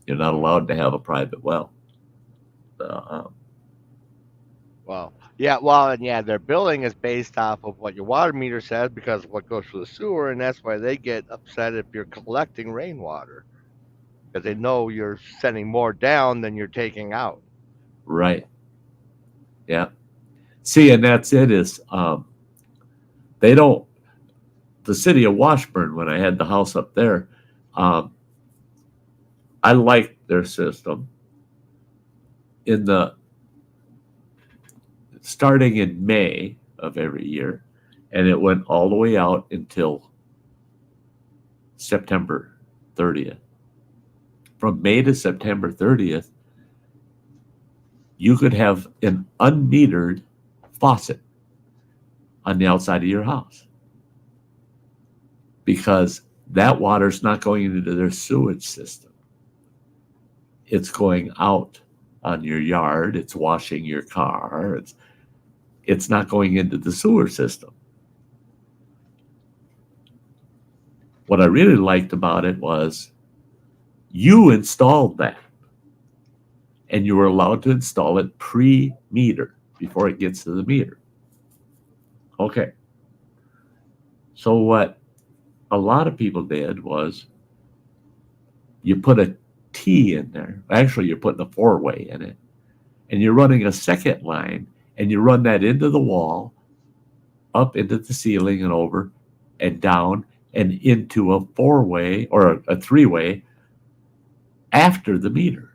You're not allowed to have a private well. Well, yeah, well, and yeah, their billing is based off of what your water meter says because of what goes through the sewer, and that's why they get upset if you're collecting rainwater because they know you're sending more down than you're taking out. Right. Yeah. See, and that's it. Is they don't. The city of Washburn, when I had the house up there, I liked their system. In the starting in May of every year, and it went all the way out until September 30th. From May to September 30th, you could have an unmetered faucet on the outside of your house because that water's not going into their sewage system. It's going out on your yard. It's washing your car. It's not going into the sewer system. What I really liked about it was you installed that, and you were allowed to install it pre-meter before it gets to the meter. Okay. So what a lot of people did was you put a T in there. Actually, you're putting a 4-way in it, and you're running a second line, and you run that into the wall, up into the ceiling and over and down and into a 4-way or a 3-way after the meter.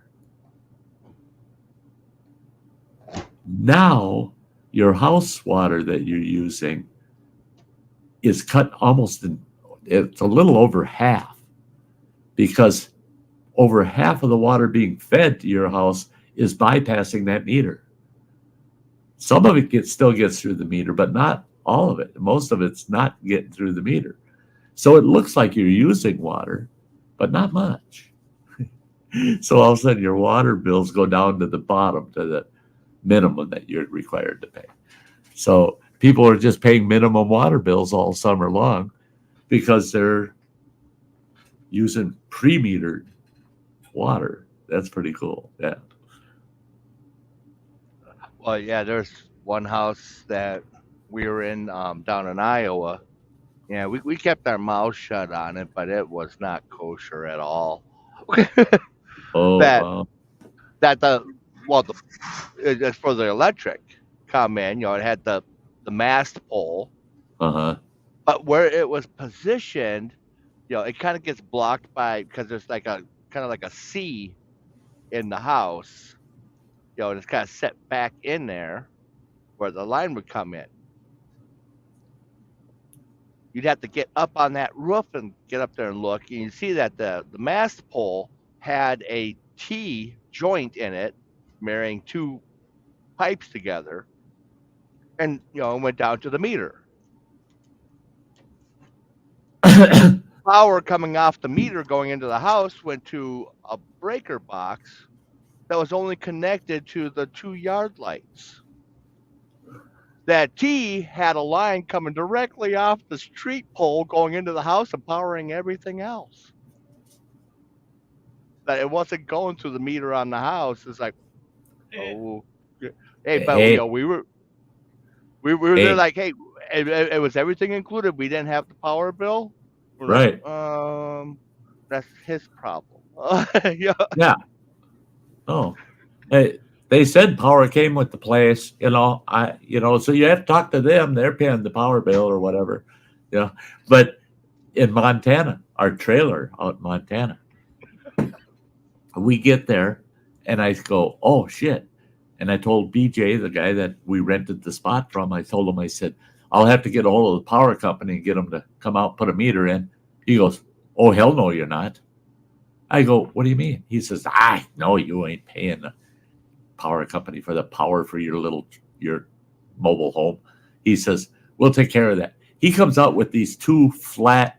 Now your house water that you're using is cut almost it's a little over half, because over half of the water being fed to your house is bypassing that meter. Some of it still gets through the meter, but not all of it. Most of it's not getting through the meter. So it looks like you're using water, but not much. So all of a sudden your water bills go down to the bottom, to the minimum that you're required to pay. So people are just paying minimum water bills all summer long because they're using pre-metered water. That's pretty cool. Yeah. Well, yeah, there's one house that we were in down in Iowa. Yeah, we kept our mouth shut on it, but it was not kosher at all. Oh, that wow. that it's for the electric come in. It had the mast pole, Uh-huh. but where it was positioned, it kind of gets blocked by because there's like a kind of like a C in the house. And it's kind of set back in there where the line would come in. You'd have to get up on that roof and get up there and look, and you see that the mast pole had a T joint in it, marrying two pipes together, and went down to the meter. Power coming off the meter going into the house went to a breaker box that was only connected to the 2 yard lights. That T had a line coming directly off the street pole going into the house and powering everything else. That it wasn't going through the meter on the house. It's like, oh, hey, but we were there like, hey, it was everything included. We didn't have the power bill. We're right. Like, that's his problem. Yeah. Oh, hey, they said power came with the place, so you have to talk to them. They're paying the power bill or whatever, but in Montana, our trailer out in Montana, we get there and I go, oh shit. And I told BJ, the guy that we rented the spot from, I told him, I said, I'll have to get a hold of the power company and get them to come out and put a meter in. He goes, oh, hell no, you're not. I go, what do you mean? He says, no, you ain't paying. power company for the power for your mobile home. He says, we'll take care of that. He comes out with these 2 flat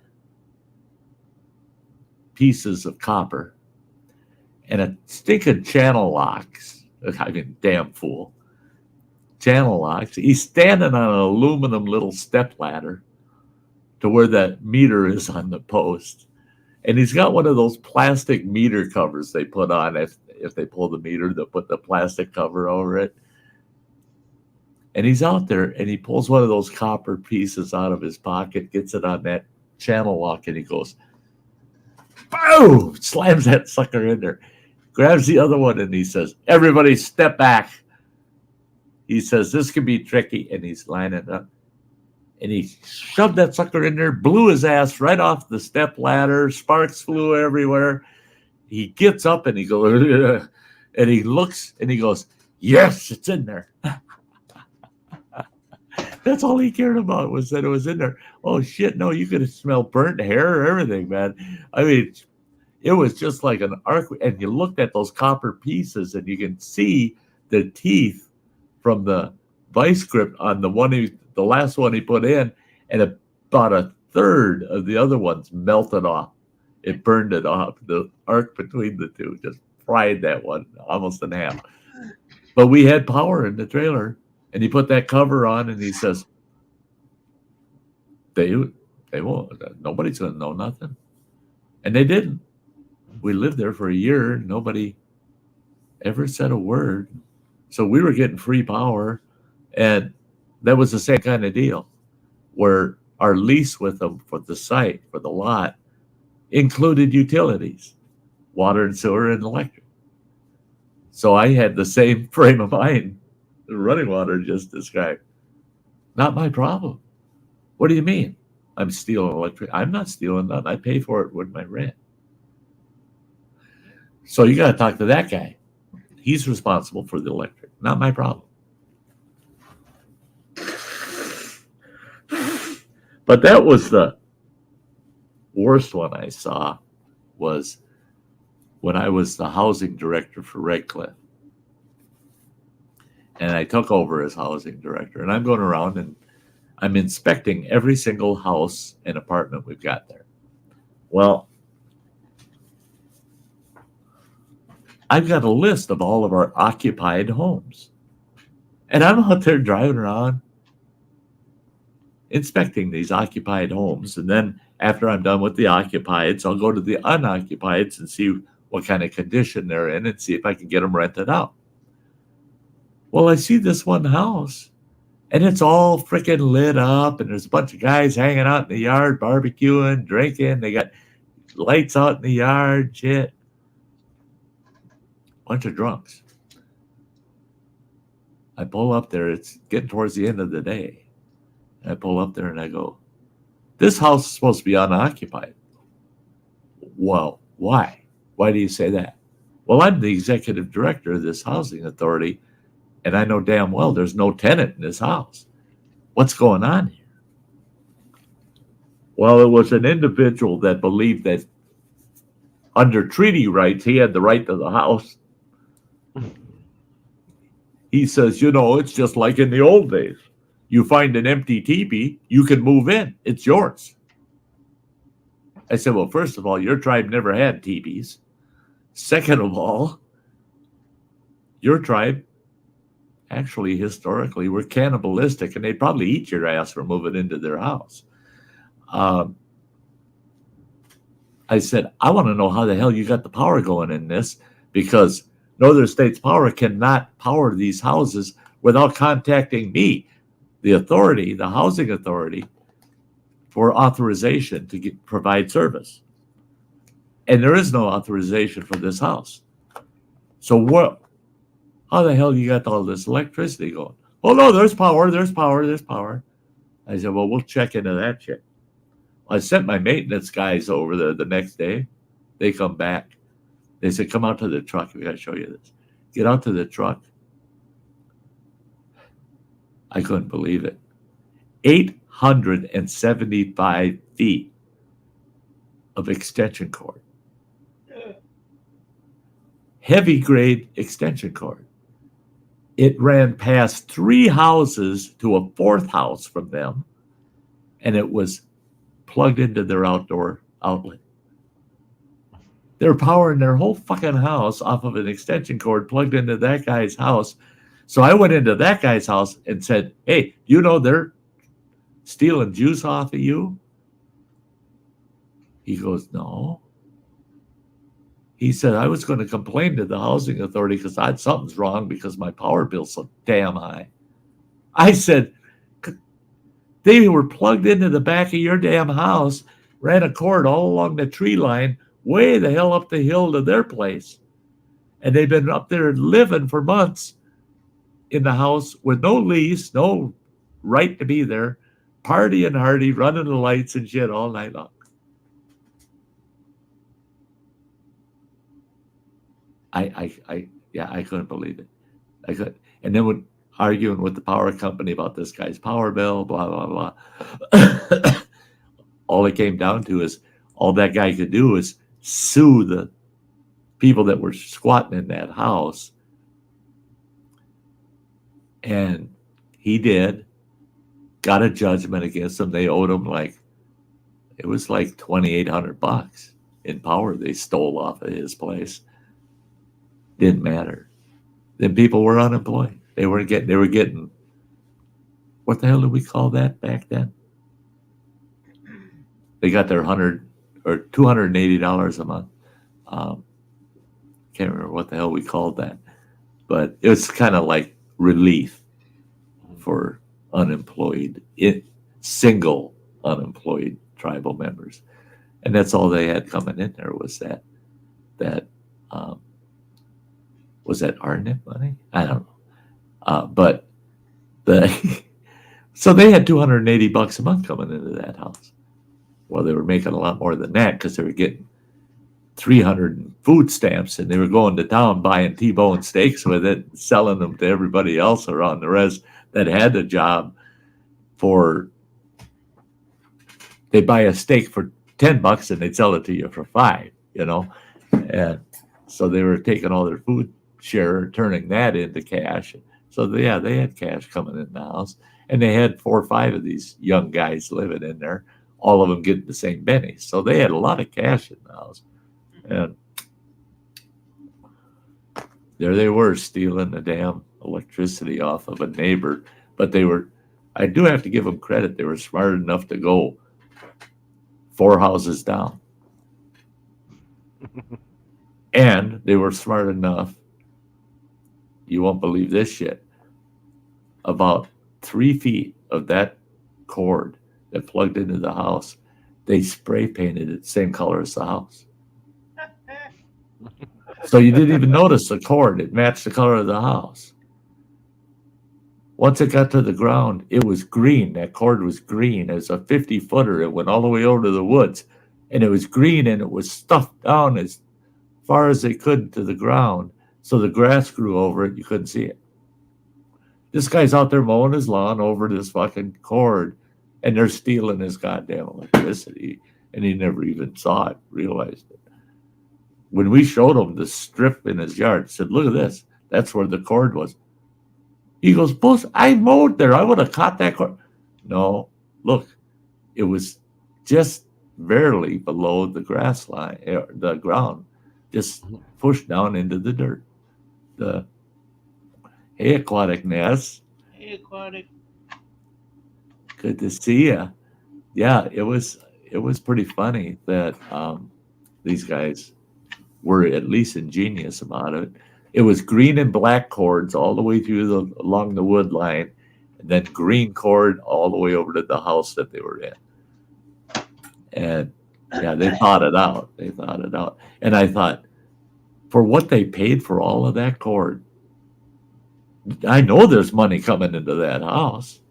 pieces of copper and a stinking channel locks. I mean, damn fool. Channel locks. He's standing on an aluminum little step ladder to where that meter is on the post. And he's got one of those plastic meter covers they put on if they pull the meter, they'll put the plastic cover over it. And he's out there and he pulls one of those copper pieces out of his pocket, gets it on that channel lock, and he goes, boom, slams that sucker in there, grabs the other one, and he says, everybody step back. He says, this could be tricky. And he's lining it up. And he shoved that sucker in there, blew his ass right off the step ladder. Sparks flew everywhere. He gets up and he goes, and he looks and he goes, yes, it's in there. That's all he cared about, was that it was in there. Oh, shit, no, you could smell burnt hair or everything, man. I mean, it was just like an arc. And you looked at those copper pieces and you can see the teeth from the vice grip on the last one he put in, and about a third of the other ones melted off. It burned it off. The arc between the two just fried that one almost in half. But we had power in the trailer, and he put that cover on, and he says, they won't, nobody's going to know nothing. And they didn't. We lived there for a year. Nobody ever said a word. So we were getting free power, and that was the same kind of deal where our lease with them for the site, for the lot, included utilities, water and sewer and electric. So I had the same frame of mind the running water just described. Not my problem. What do you mean? I'm stealing electric? I'm not stealing nothing. I pay for it with my rent. So you got to talk to that guy. He's responsible for the electric. Not my problem. But that was the worst one I saw, was when I was the housing director for Red Cliff. And I took over as housing director. And I'm going around and I'm inspecting every single house and apartment we've got there. Well, I've got a list of all of our occupied homes. And I'm out there driving around inspecting these occupied homes. And then after I'm done with the occupieds, I'll go to the unoccupieds and see what kind of condition they're in and see if I can get them rented out. Well, I see this one house and it's all freaking lit up, and there's a bunch of guys hanging out in the yard, barbecuing, drinking. They got lights out in the yard, shit. Bunch of drunks. I pull up there. It's getting towards the end of the day. I pull up there and I go, this house is supposed to be unoccupied. Well, why? Why do you say that? Well, I'm the executive director of this housing authority, and I know damn well there's no tenant in this house. What's going on here? Well, it was an individual that believed that under treaty rights, he had the right to the house. He says, it's just like in the old days. You find an empty teepee, you can move in. It's yours. I said, well, first of all, your tribe never had teepees. Second of all, your tribe actually historically were cannibalistic, and they'd probably eat your ass for moving into their house. I said, I want to know how the hell you got the power going in this, because Northern States Power cannot power these houses without contacting me, the authority, the housing authority, for authorization to provide service. And there is no authorization for this house. So how the hell you got all this electricity going? Oh, no, there's power. I said, well, we'll check into that shit. I sent my maintenance guys over there the next day. They come back. They said, come out to the truck. We got to show you this. Get out to the truck. I couldn't believe it. 875 feet of extension cord. Heavy grade extension cord. it ran past 3 houses to a 4th house from them, and it was plugged into their outdoor outlet. They're powering their whole fucking house off of an extension cord plugged into that guy's house. So I went into that guy's house and said, hey, you know they're stealing juice off of you? He goes, no. He said, I was going to complain to the housing authority because something's wrong because my power bill's so damn high. I said, they were plugged into the back of your damn house, ran a cord all along the tree line, way the hell up the hill to their place. And they've been up there living for months in the house with no lease, no right to be there, partying hardy, running the lights and shit all night long. I couldn't believe it. I could, and then when arguing with the power company about this guy's power bill, blah blah blah. All it came down to is all that guy could do is sue the people that were squatting in that house, and he did. Got a judgment against them. They owed him it was like $2,800 in power they stole off of his place. Didn't matter. Then people were unemployed. They were getting, what the hell did we call that back then? They got their $100 or $280 a month. Can't remember what the hell we called that, but it was kind of like relief for unemployed, single unemployed tribal members, and that's all they had coming in there was that was that ARNIP money? I don't know, but so they had $280 a month coming into that house. Well, they were making a lot more than that because they were getting 300 in food stamps, and they were going to town buying T-bone steaks with it, selling them to everybody else around the rest that had a job they'd buy a steak for $10 and they'd sell it to you for $5, and so they were taking all their food share, turning that into cash. So they had cash coming in the house, and they had 4 or 5 of these young guys living in there, all of them getting the same bennies. So they had a lot of cash in the house. And there they were stealing the damn electricity off of a neighbor. But I do have to give them credit. They were smart enough to go 4 houses down. And they were smart enough, you won't believe this shit, about 3 feet of that cord that plugged into the house, they spray painted it the same color as the house. So you didn't even notice the cord. It matched the color of the house. Once it got to the ground, it was green. That cord was green. It was a 50-footer. It went all the way over to the woods. And it was green, and it was stuffed down as far as they could to the ground. So the grass grew over it. You couldn't see it. This guy's out there mowing his lawn over this fucking cord, and they're stealing his goddamn electricity. And he never even saw it, realized it. When we showed him the strip in his yard, said, look at this. That's where the cord was. He goes, Boss, I mowed there. I would have caught that cord. No, look, it was just barely below the grass line, the ground, just pushed down into the dirt. Hey, Aquatic Ness. Hey, Aquatic. Good to see you. Yeah, it was pretty funny that these guys were at least ingenious about it. It was green and black cords all the way through along the wood line, and then green cord all the way over to the house that they were in. And yeah, they thought it out. And I thought, for what they paid for all of that cord, I know there's money coming into that house.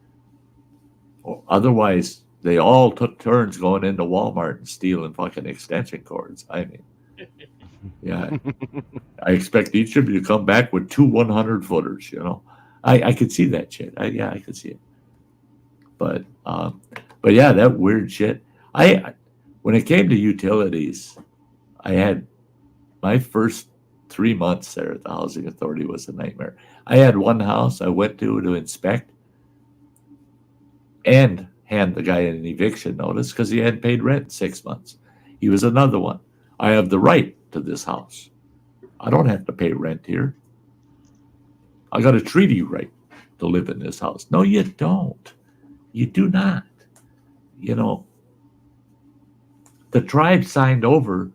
Otherwise, they all took turns going into Walmart and stealing fucking extension cords. I mean, yeah, I expect each of you to come back with 2 100-footers. I could see that shit. I could see it. But yeah, that weird shit. When it came to utilities, I had my first 3 months there at the housing authority was a nightmare. I had one house I went to inspect and hand the guy an eviction notice because he hadn't paid rent in 6 months. He was another one. I have the right to this house. I don't have to pay rent here. I got a treaty right to live in this house. No, you don't. You do not. You know, the tribe signed over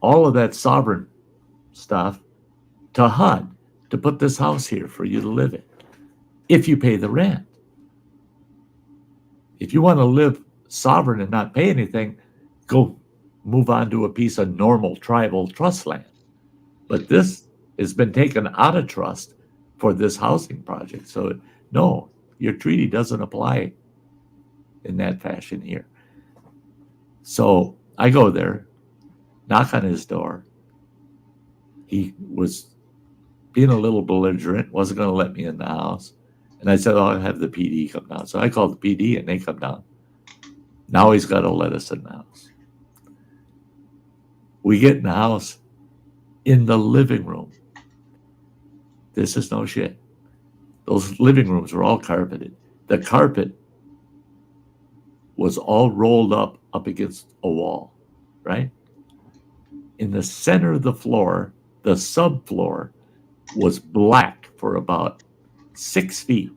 all of that sovereign stuff to HUD to put this house here for you to live in if you pay the rent. If you want to live sovereign and not pay anything, go move on to a piece of normal tribal trust land. But this has been taken out of trust for this housing project. So no, your treaty doesn't apply in that fashion here. So I go there, knock on his door. He was being a little belligerent, wasn't going to let me in the house. And I said, I'll have the PD come down. So I called the PD and they come down. Now he's got to let us in the house. We get in the house. In the living room. This is no shit. Those living rooms were all carpeted. The carpet was all rolled up against a wall, right? In the center of the floor, the subfloor was black for about 6 feet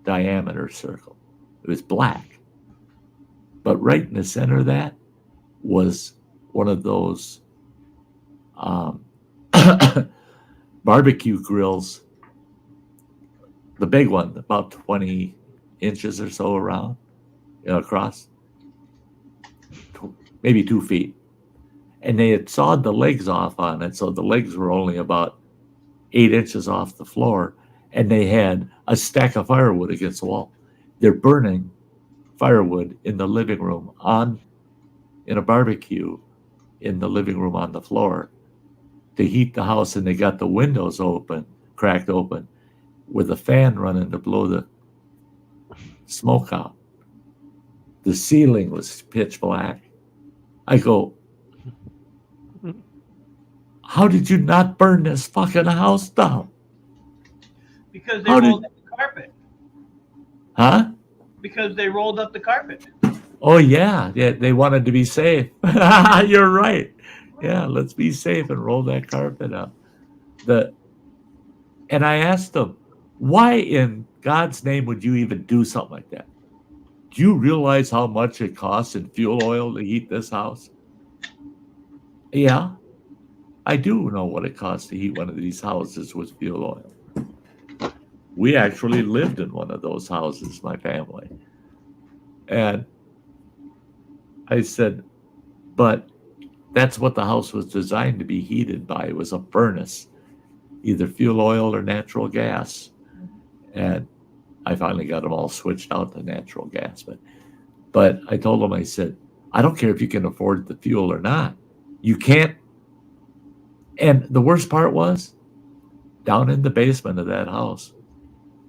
diameter circle. It was black. But right in the center of that was one of those barbecue grills, the big one, about 20 inches or so around, across, maybe 2 feet. And they had sawed the legs off on it, so the legs were only about 8 inches off the floor, and they had a stack of firewood against the wall. They're burning firewood in the living room in a barbecue in the living room on the floor to heat the house, and they got the windows cracked open with a fan running to blow the smoke out. The ceiling was pitch black. I go, how did you not burn this fucking house down? Because they rolled up the carpet. Huh? Because they rolled up the carpet. Oh, yeah. They wanted to be safe. You're right. Yeah, let's be safe and roll that carpet up. And I asked them, why in God's name would you even do something like that? Do you realize how much it costs in fuel oil to heat this house? Yeah, I do know what it costs to heat one of these houses with fuel oil. We actually lived in one of those houses, my family. And I said, but that's what the house was designed to be heated by. It was a furnace, either fuel oil or natural gas. And I finally got them all switched out to natural gas. But I told them, I said, I don't care if you can afford the fuel or not. You can't. And the worst part was, down in the basement of that house,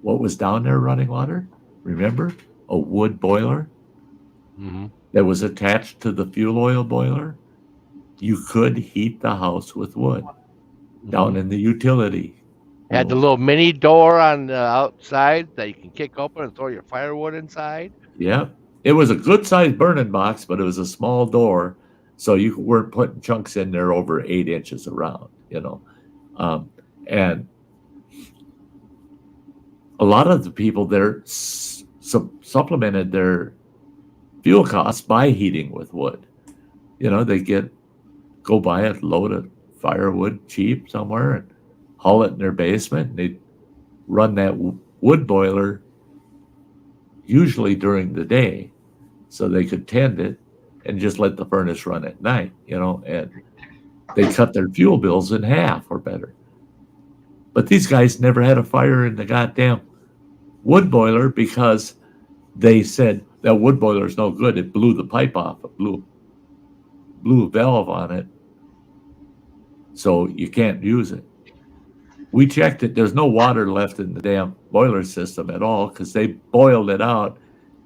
what was down there running water? Remember? A wood boiler that was attached to the fuel oil boiler. You could heat the house with wood down in the utility. Had the little mini door on the outside that you can kick open and throw your firewood inside. Yeah. It was a good sized burning box, but it was a small door. So you weren't putting chunks in there over 8 inches around, and a lot of the people there supplemented their fuel costs by heating with wood. They go buy a load of firewood cheap somewhere and haul it in their basement. And they'd run that wood boiler usually during the day so they could tend it and just let the furnace run at night, and they cut their fuel bills in half or better. But these guys never had a fire in the goddamn wood boiler because they said that wood boiler is no good. It blew the pipe off. It blew a valve on it. So you can't use it. We checked it. There's no water left in the damn boiler system at all because they boiled it out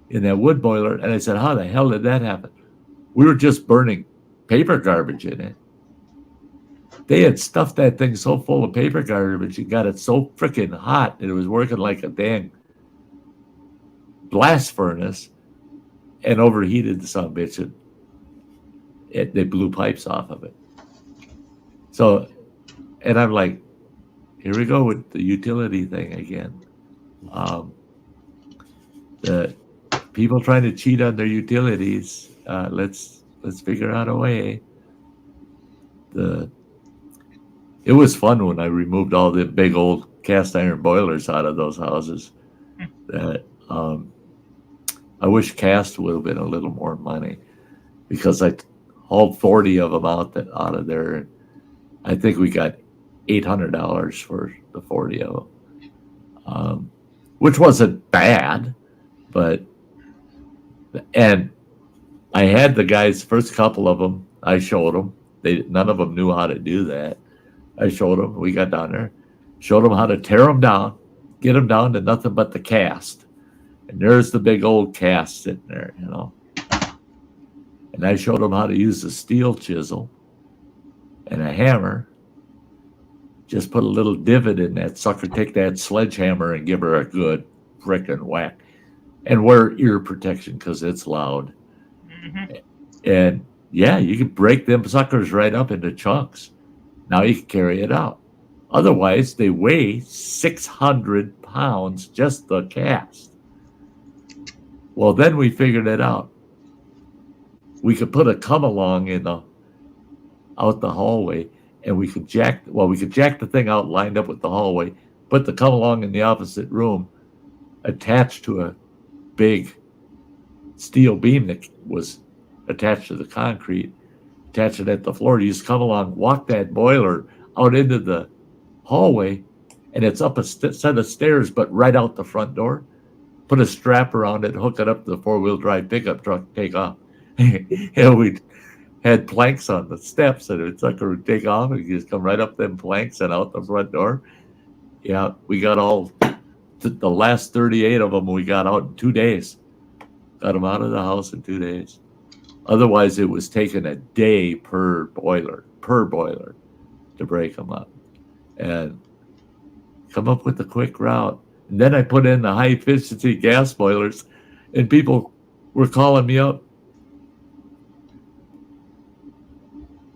in that wood boiler. And I said, how the hell did that happen? We were just burning paper garbage in it. they had stuffed that thing so full of paper garbage, and got it so freaking hot that it was working like a dang blast furnace, and overheated the son of a bitch, and they blew pipes off of it. So, and I'm like, here we go with the utility thing again. The people trying to cheat on their utilities. Let's figure out a way. It was fun when I removed all the big old cast iron boilers out of those houses. That I wish cast would have been a little more money, because I hauled 40 of them out of there. I think we got $800 for the 40 of them, which wasn't bad, and I had the guys, first couple of them, I showed them. None of them knew how to do that. I showed them. We got down there, showed them how to tear them down, get them down to nothing but the cast. And there's the big old cast sitting there, And I showed them how to use a steel chisel and a hammer. Just put a little divot in that sucker, take that sledgehammer and give her a good frickin' whack. And wear ear protection because it's loud. Mm-hmm. And yeah, you can break them suckers right up into chunks. Now you can carry it out. Otherwise, they weigh 600 pounds, just the cast. Well, then we figured it out. We could put a come-along out the hallway, and we could jack the thing out lined up with the hallway, put the come-along in the opposite room, attached to a big steel beam that was attached to the concrete, attach it at the floor. You just come along, walk that boiler out into the hallway, and it's up a set of stairs, but right out the front door. Put a strap around it, hook it up to the 4-wheel drive pickup truck, take off. And we had planks on the steps, and the sucker would take off, and you just come right up them planks and out the front door. Yeah, we got all the last 38 of them we got out in 2 days. Got them out of the house in 2 days. Otherwise, it was taking a day per boiler to break them up and come up with a quick route. And then I put in the high efficiency gas boilers, and people were calling me up.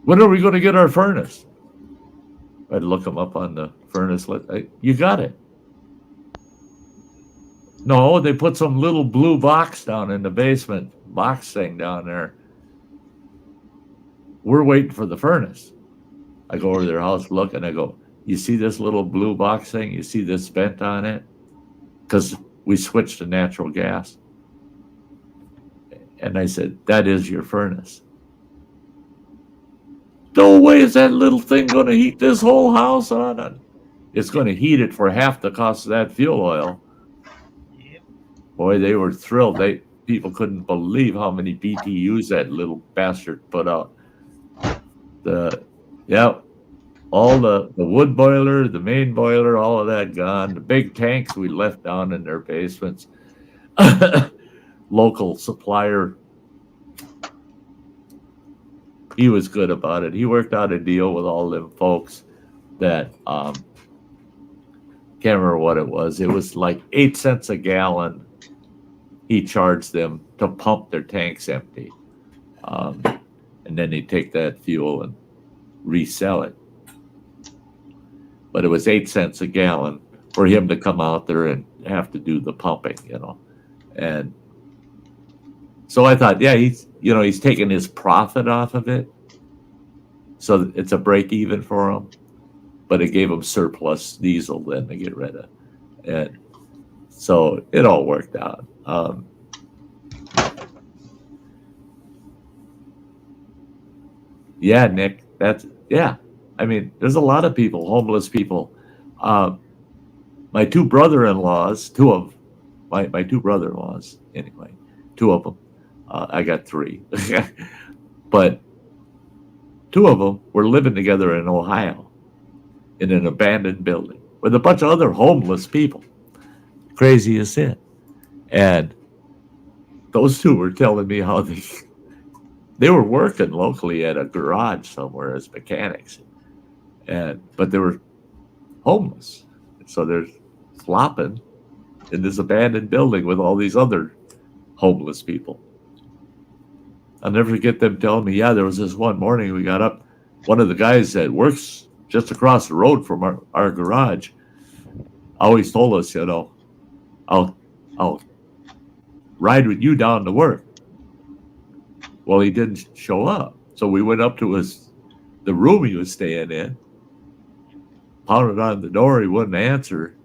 When are we going to get our furnace? I'd look them up on the furnace list. You got it. No, they put some little blue box down in the basement, box thing down there. We're waiting for the furnace. I go over to their house, look, and I go, you see this little blue box thing? You see this vent on it? Because we switched to natural gas. And I said, that is your furnace. No way is that little thing going to heat this whole house on it. It's going to heat it for half the cost of that fuel oil. Yep. Boy, they were thrilled. People couldn't believe how many BTUs that little bastard put out. All the wood boiler, the main boiler, all of that gone. The big tanks we left down in their basements. Local supplier, he was good about it. He worked out a deal with all them folks that can't remember what it was. It was like 8 cents a gallon. He charged them to pump their tanks empty, and then they take that fuel and resell it. But it was 8 cents a gallon for him to come out there and have to do the pumping, And so I thought, yeah, he's taking his profit off of it. So it's a break even for him. But it gave him surplus diesel then to get rid of. And so it all worked out. Yeah, Nick, I mean, there's a lot of people, homeless people. My two brother-in-laws, my two brother-in-laws, anyway, 2 of them. I got 3. But 2 of them were living together in Ohio in an abandoned building with a bunch of other homeless people. Crazy as sin. And those 2 were telling me how they were working locally at a garage somewhere as mechanics. but they were homeless. So they're flopping in this abandoned building with all these other homeless people. I'll never forget them telling me, yeah, there was this one morning we got up. One of the guys that works just across the road from our garage always told us, I'll ride with you down to work. Well, he didn't show up. So we went up to the room he was staying in, pounded on the door. He wouldn't answer.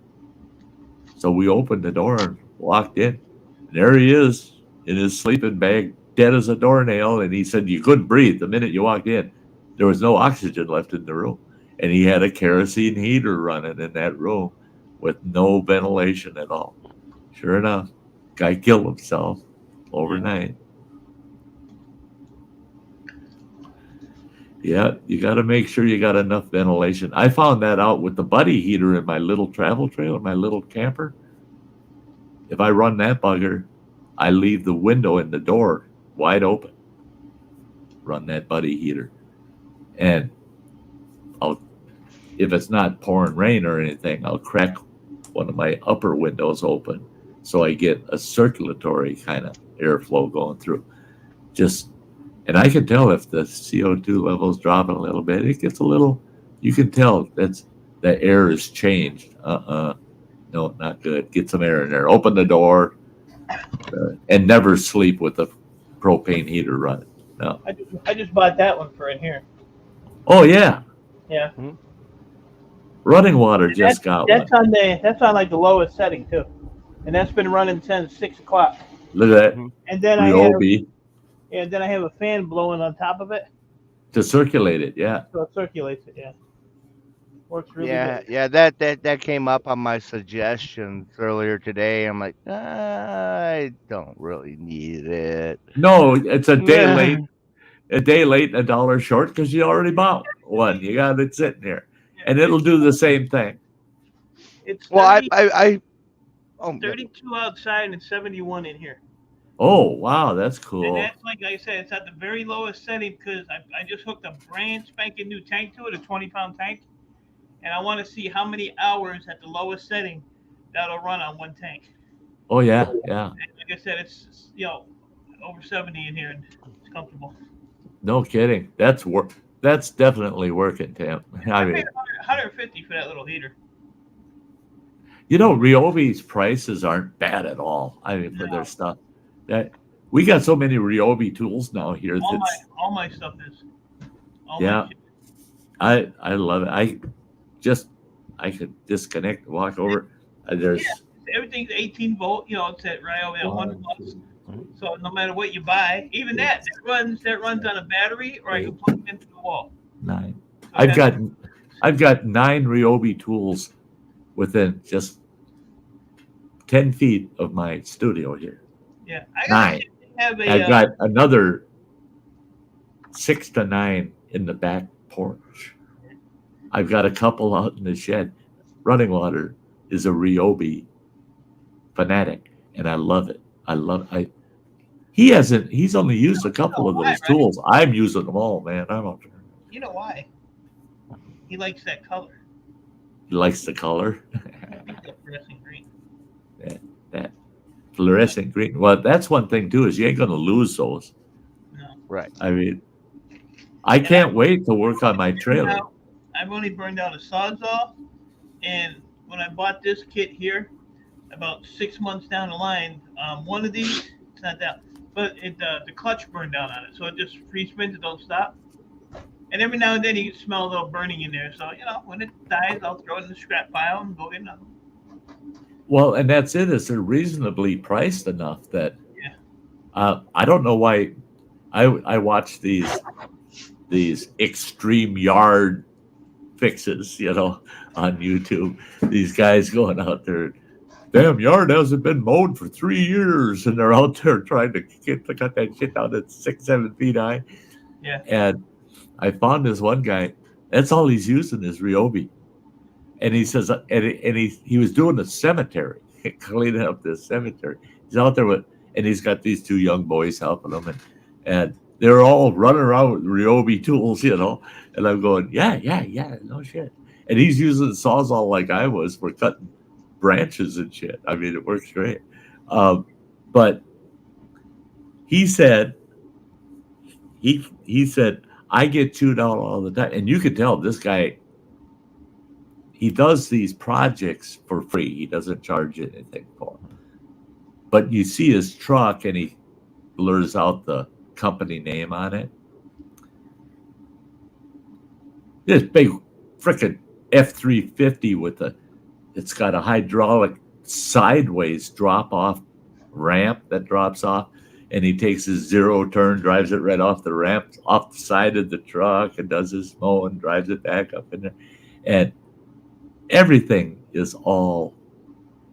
So we opened the door and walked in. And there he is in his sleeping bag, dead as a doornail. And he said you couldn't breathe the minute you walked in. There was no oxygen left in the room. And he had a kerosene heater running in that room with no ventilation at all. Sure enough, guy killed himself overnight. Yeah, you got to make sure you got enough ventilation. I found that out with the buddy heater in my little travel trailer, my little camper. If I run that bugger, I leave the window and the door wide open. Run that buddy heater. And if it's not pouring rain or anything, I'll crack one of my upper windows open so I get a circulatory kind of airflow going through. And I can tell if the CO2 level is dropping a little bit. It gets a little, you can tell the air has changed. No, not good. Get some air in there. Open the door and never sleep with the propane heater running. No. I just bought that one for in here. Oh, yeah. Yeah. Running water just got that's one. That's on like the lowest setting too. And that's been running since 6 o'clock. Look at that. And then Ryobi. I have a fan blowing on top of it. To circulate it, yeah. So it circulates it, yeah. Works really good. Yeah, that came up on my suggestions earlier today. I'm like, I don't really need it. No, it's a day late. A day late and $1 short because you already bought one. You got it sitting there. And it'll do the same thing. It's 30, well, 32 outside and 71 in here. Oh, wow, that's cool. And that's like I said, it's at the very lowest setting because I just hooked a brand spanking new tank to it, a 20-pound tank. And I want to see how many hours at the lowest setting that'll run on one tank. Oh, yeah, yeah. And like I said, it's over 70 in here and it's comfortable. No kidding. That's definitely working, Tim. I paid $150 for that little heater. Ryobi's prices aren't bad at all. For their stuff. We got so many Ryobi tools now here. All my stuff is. Yeah, I love it. I could disconnect, walk over. Everything's 18 volt. It's at Ryobi at $1. So no matter what you buy, even that runs on a battery, or I can plug it into the wall. 9. So I've got 9 Ryobi tools within just 10 feet of my studio here. Yeah, 9. I've got another 6 to 9 in the back porch. I've got a couple out in the shed. Running water is a Ryobi fanatic, and I love it. He's only used a couple of those tools. I'm using them all, man. You know why? He likes that color. He likes the color. That fluorescent green. That fluorescent green. Well, that's one thing too, is you ain't gonna lose those. No. Right. I can't wait to work on my trailer. I've only burned out a Sawzall, and when I bought this kit here, about 6 months down the line, one of these, it's not that, but the clutch burned down on it, so it just free spins, it don't stop. And every now and then you smell a little burning in there, so when it dies, I'll throw it in the scrap pile and go get another one. Well, and that's it. Is they're reasonably priced enough that I don't know why I watch these extreme yard fixes, on YouTube. These guys going out there, damn yard hasn't been mowed for 3 years, and they're out there trying to cut that shit down at 6-7 feet high. Yeah. And I found this one guy. That's all he's using is Ryobi. And he says, and he was doing a cemetery, cleaning up this cemetery. He's out there and he's got these 2 young boys helping him, and They're all running around with Ryobi tools, you know. And I'm going, yeah, no shit. And he's using the Sawzall like I was for cutting branches and shit. I mean, it works great. But he said, he said, I get chewed out all the time. And you could tell this guy, he does these projects for free. He doesn't charge anything for them. But you see his truck and he blurs out the company name on it. This big frickin' F-350 with it's got a hydraulic sideways drop off ramp that drops off, and he takes his zero turn, drives it right off the ramp, off the side of the truck, and does his mowing, drives it back up in there. And everything is all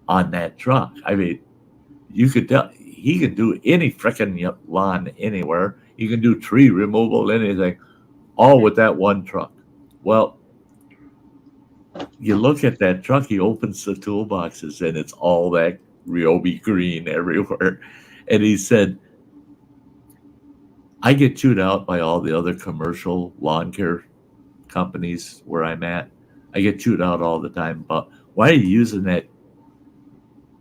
on that truck. I mean, you could tell he can do any frickin' lawn anywhere. He can do tree removal, anything, all with that one truck. Well, you look at that truck, he opens the toolboxes, and it's all that Ryobi green everywhere. And he said, I get chewed out by all the other commercial lawn care companies where I'm at. I get chewed out all the time. But why are you using that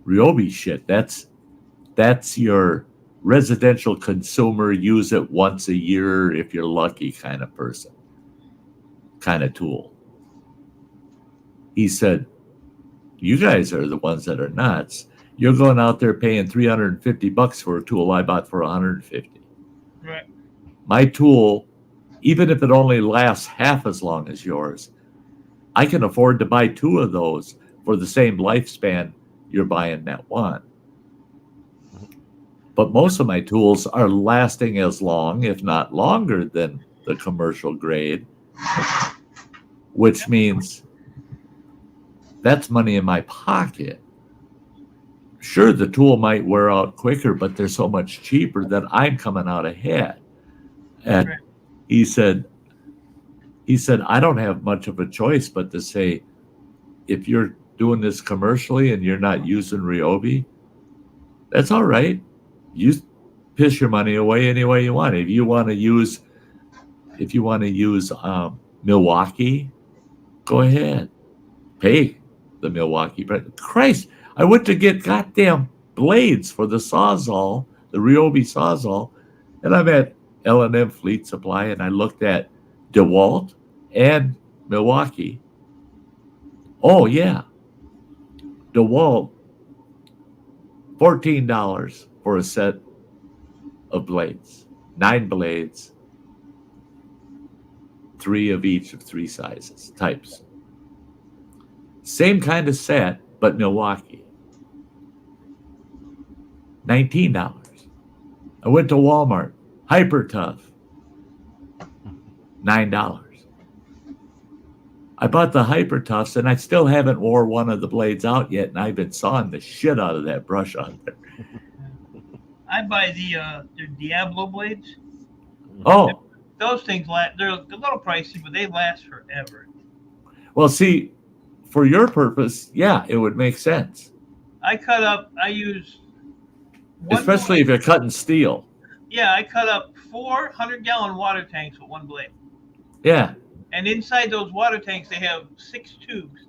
Ryobi shit? That's your residential consumer, use it once a year if you're lucky kind of person, kind of tool. He said, you guys are the ones that are nuts. You're going out there paying $350 for a tool I bought for $150. Right. My tool, even if it only lasts half as long as yours, I can afford to buy two of those for the same lifespan you're buying that one. But most of my tools are lasting as long, if not longer, than the commercial grade, which means that's money in my pocket. Sure, the tool might wear out quicker, but they're so much cheaper that I'm coming out ahead. And Right. he said, I don't have much of a choice but to say, if you're doing this commercially and you're not using Ryobi, that's all right. You piss your money away any way you want. If you want to use Milwaukee, go ahead. Pay the Milwaukee. But Christ, I went to get goddamn blades for the Sawzall, the Ryobi Sawzall, and I'm at L&M Fleet Supply, and I looked at DeWalt and Milwaukee. Oh yeah, DeWalt, $14 for a set of blades, 9 blades, 3 of each of 3 sizes, types. Same kind of set, but Milwaukee. $19. I went to Walmart, Hyper Tough, $9. I bought the Hyper Toughs, and I still haven't wore one of the blades out yet, and I've been sawing the shit out of that brush on there. I buy the Diablo blades. Oh, Those things last. They're a little pricey, but they last forever. well, see, for your purpose, yeah, it would make sense, I use especially if you're cutting steel. Yeah, I cut up 4 100-gallon water tanks with one blade. Yeah, And inside those water tanks, they have 6 tubes.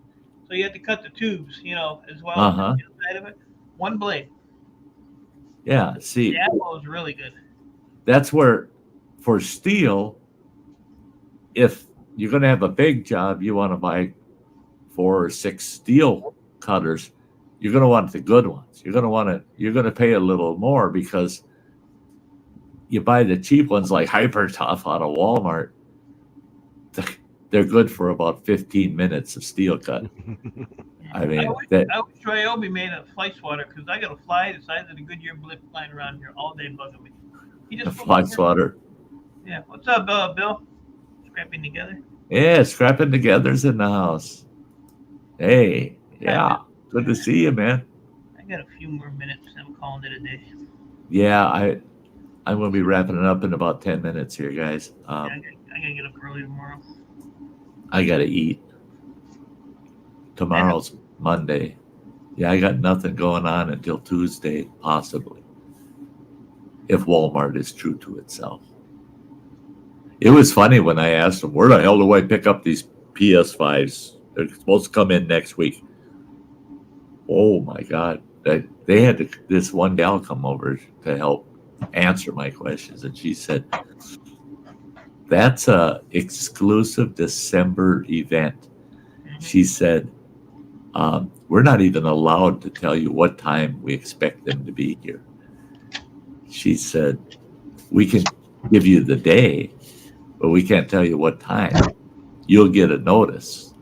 So you have to cut the tubes, as well as the inside of it. One blade. yeah. See, Diablo is really good. that's where, for steel, if you're going to have a big job, you want to buy 4 or 6 steel cutters. You're going to want the good ones. You're going to pay a little more because you buy the cheap ones like Hyper Tough out of Walmart. They're good for about 15 minutes of steel cut. I mean, I wish Ryobi made a fly swatter because I got a fly the size of the Goodyear blip flying around here all day bugging me. He the just fly swatter. Yeah. What's up, Bill? Scrapping together. Yeah, scrapping together's in the house. Hey, yeah, good to see you, man. I got a few more minutes. I'm calling it a day. Yeah, I'm going to be wrapping it up in about 10 minutes here, guys. I gotta get up early tomorrow. I got to eat. Tomorrow's Monday. Yeah, I got nothing going on until Tuesday, possibly. If Walmart is true to itself. It was funny when I asked them, where the hell do I pick up these PS5s? They're supposed to come in next week. Oh my God. They had this one gal come over to help answer my questions. And she said, that's a exclusive December event. She said, we're not even allowed to tell you what time we expect them to be here. She said, we can give you the day, but we can't tell you what time. You'll get a notice.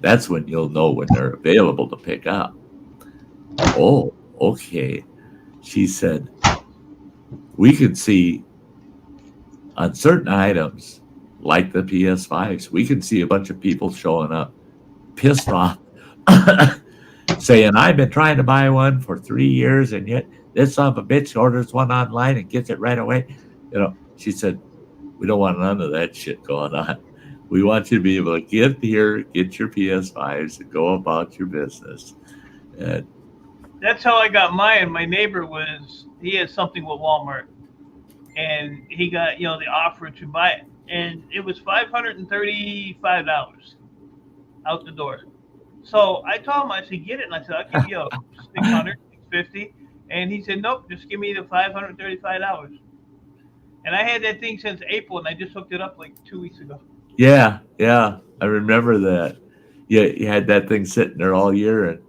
That's when you'll know when they're available to pick up. Oh, okay. She said, we can see on certain items, like the PS5s, we can see a bunch of people showing up pissed off, saying, I've been trying to buy one for 3 years, and yet this son of a bitch orders one online and gets it right away. She said, we don't want none of that shit going on. We want you to be able to get here, get your PS5s, and go about your business. And that's how I got mine. My neighbor he had something with Walmart, and he got, the offer to buy it. And it was $535 out the door. So I told him, I said, get it. And I said, I'll give you $600, $650. And he said, nope, just give me the $535. And I had that thing since April, and I just hooked it up like 2 weeks ago. Yeah. I remember that. Yeah, you had that thing sitting there all year. And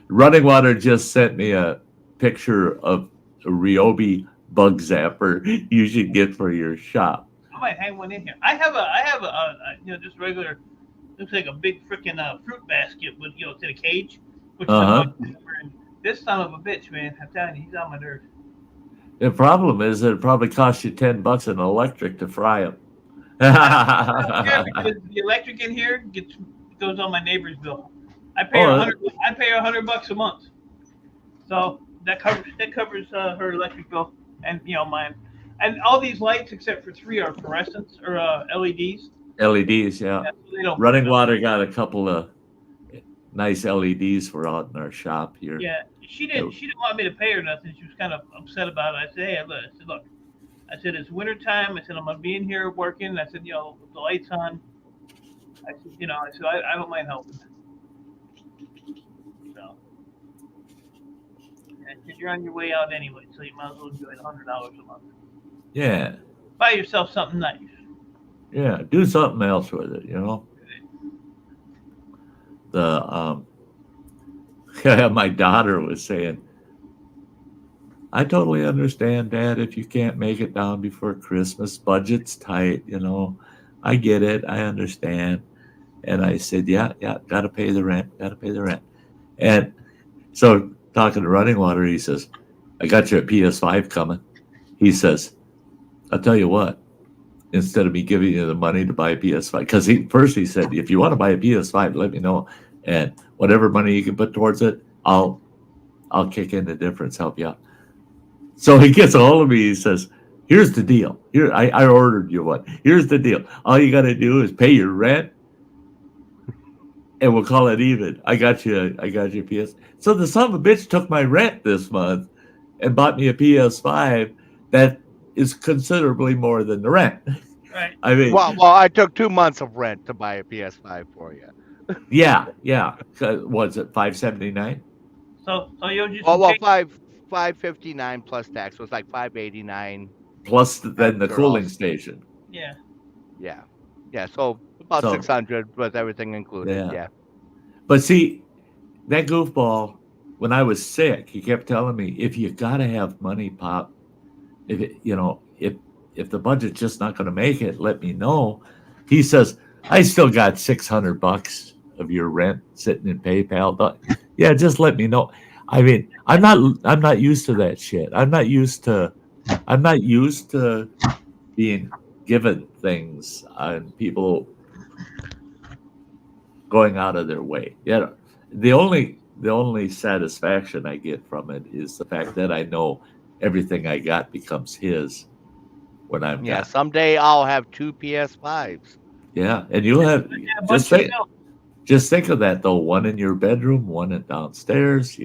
Running Water just sent me a picture of a Ryobi bug zapper you should get for your shop. I might hang one in here. I have a just regular, looks like a big freaking fruit basket with, it's in a cage. Which this son of a bitch, man, I'm telling you, he's on my nerves. The problem is that it probably costs you $10 an electric to fry them. Yeah, because the electric in here goes on my neighbor's bill. I pay $100 a month, so that covers her electric bill and mine. And all these lights, except for 3, are fluorescents or LEDs. LEDs, yeah. So Running Water got a couple of nice LEDs for out in our shop here. Yeah, she didn't want me to pay her nothing. She was kind of upset about it. I said, hey, look. I said, it's wintertime. I said, I'm gonna be in here working. I said, with the lights on. I said, I don't mind helping. So, because you're on your way out anyway, so you might as well do it $100 a month. Yeah. Buy yourself something nice. Yeah, do something else with it, My daughter was saying, I totally understand, Dad, if you can't make it down before Christmas, budget's tight, I get it, I understand. And I said, yeah, gotta pay the rent. And so talking to Running Water, he says, I got you a PS5 coming. He says, I'll tell you what, instead of me giving you the money to buy a PS5, because he said, if you want to buy a PS5, let me know. And whatever money you can put towards it, I'll kick in the difference, help you out. So he gets a hold of me. He says, here's the deal. Here, I ordered you one. Here's the deal. All you got to do is pay your rent, and we'll call it even. I got you a PS. So the son of a bitch took my rent this month and bought me a PS5 that is considerably more than the rent. Right. I mean, well, I took 2 months of rent to buy a PS5 for you. Yeah. Was it $579? So you'll just $559 plus tax. So it's like $589 plus then the cooling station. Yeah. So about $600 with everything included. Yeah. But see, that goofball, when I was sick, he kept telling me, if you gotta have money, Pop, if the budget's just not going to make it, let me know. He says, I still got $600 of your rent sitting in PayPal. Yeah, just let me know. I mean, I'm not used to that shit. I'm not used to being given things and people going out of their way. Yeah, the only satisfaction I get from it is the fact that I know everything I got becomes his when I'm gone. Someday I'll have 2 PS5s. Yeah, and you'll have just think of that though. One in your bedroom, one in downstairs.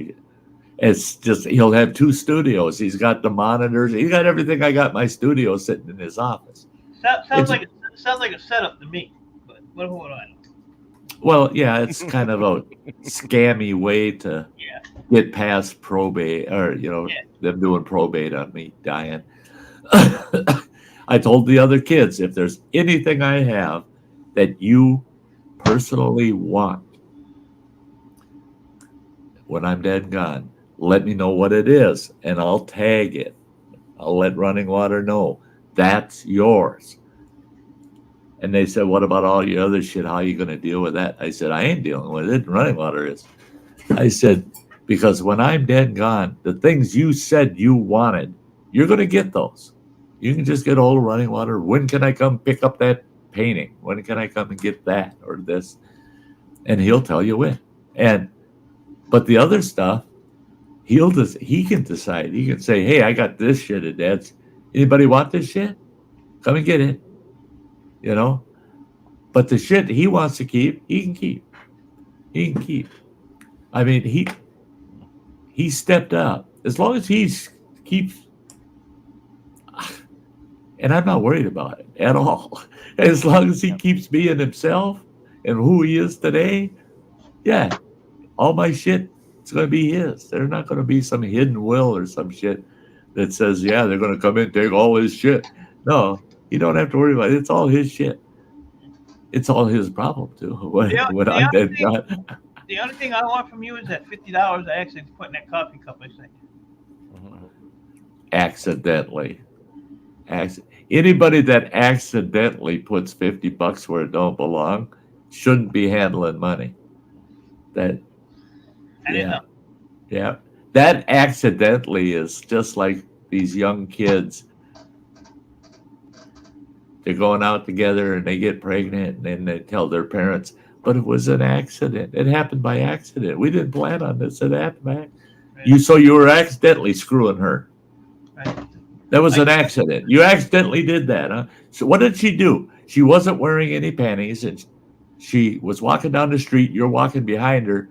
It's just he'll have 2 studios. He's got the monitors. He's got everything. I got my studio sitting in his office. Sounds like a setup to me. But what do I know? Well, yeah, it's kind of a scammy way to get past probate, or them doing probate on me dying. I told the other kids, if there's anything I have that you personally want when I'm dead and gone, let me know what it is, and I'll tag it. I'll let Running Water know that's yours. And they said, what about all your other shit? How are you going to deal with that? I said, I ain't dealing with it. Running Water is. I said, because when I'm dead and gone, the things you said you wanted, you're going to get those. You can just get hold of Running Water. When can I come pick up that painting? When can I come and get that or this? And he'll tell you when. But the other stuff, he can decide. He can say, hey, I got this shit at Dad's. Anybody want this shit? Come and get it. But the shit he wants to keep, he can keep. He can keep. I mean, he stepped up. As long as he keeps, and I'm not worried about it at all. As long as he keeps being himself and who he is today, yeah, all my shit, it's going to be his. There's not going to be some hidden will or some shit that says, yeah, they're going to come in and take all his shit. No, you don't have to worry about it. It's all his shit. It's all his problem, too. When I'm dead, the only thing I want from you is that $50 I actually put in that coffee cup I sent you. Accidentally. Anybody that accidentally puts $50 where it don't belong shouldn't be handling money. I didn't know. Yeah. That accidentally is just like these young kids. They're going out together and they get pregnant and then they tell their parents, but it was an accident. It happened by accident. We didn't plan on this. It happened by accident. So you were accidentally screwing her. Right. That was an accident. You accidentally did that, huh? So what did she do? She wasn't wearing any panties and she was walking down the street. You're walking behind her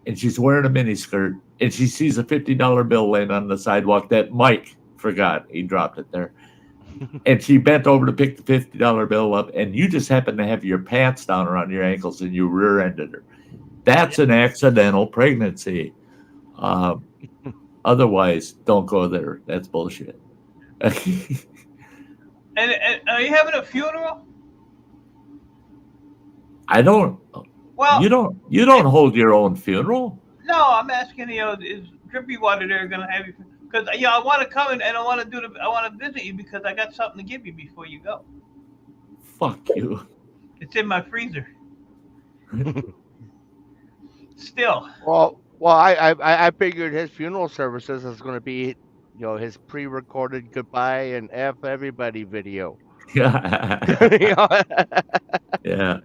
and she's wearing a miniskirt and she sees a $50 bill laying on the sidewalk that Mike forgot. He dropped it there. And she bent over to pick the $50 bill up, and you just happened to have your pants down around your ankles, and you rear-ended her. That's an accidental pregnancy. Otherwise, don't go there. That's bullshit. And are you having a funeral? I don't. Well, you don't hold your own funeral. No, I'm asking. Is Drippy Water there going to have you? Because I want to come and I want to visit you because I got something to give you before you go. Fuck you. It's in my freezer. Still. Well, I figured his funeral services is going to be, his pre-recorded goodbye and F everybody video. Yeah. Yeah.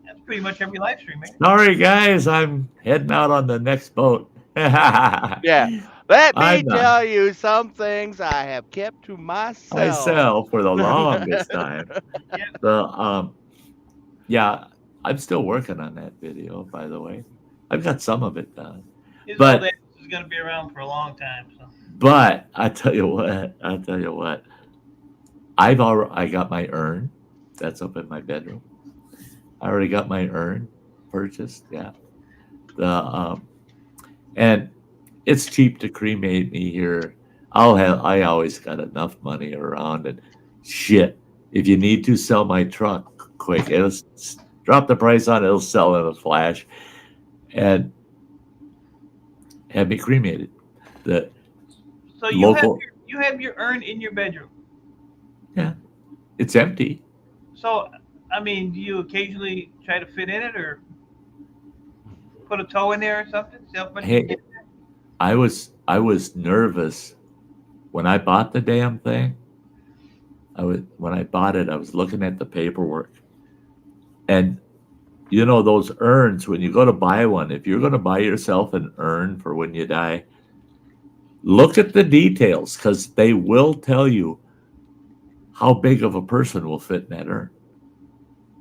That's pretty much every live stream, man. Sorry, guys, I'm heading out on the next boat. Yeah. Let me tell you some things I have kept to myself for the longest time. Yeah. I'm still working on that video, by the way. I've got some of it done. His old ass is going to be around for a long time. So. But I tell you what, I got my urn. That's up in my bedroom. I already got my urn purchased. Yeah. And it's cheap to cremate me here. I always got enough money around, and shit, if you need to sell my truck quick, it'll drop the price on it, it'll sell in a flash, and have me cremated. So you have your urn in your bedroom. Yeah, it's empty. So, I mean, do you occasionally try to fit in it or put a toe in there or something? Hey, I was nervous when I bought the damn thing. When I bought it, I was looking at the paperwork, and those urns. When you go to buy one, if you're going to buy yourself an urn for when you die, look at the details because they will tell you how big of a person will fit in that urn.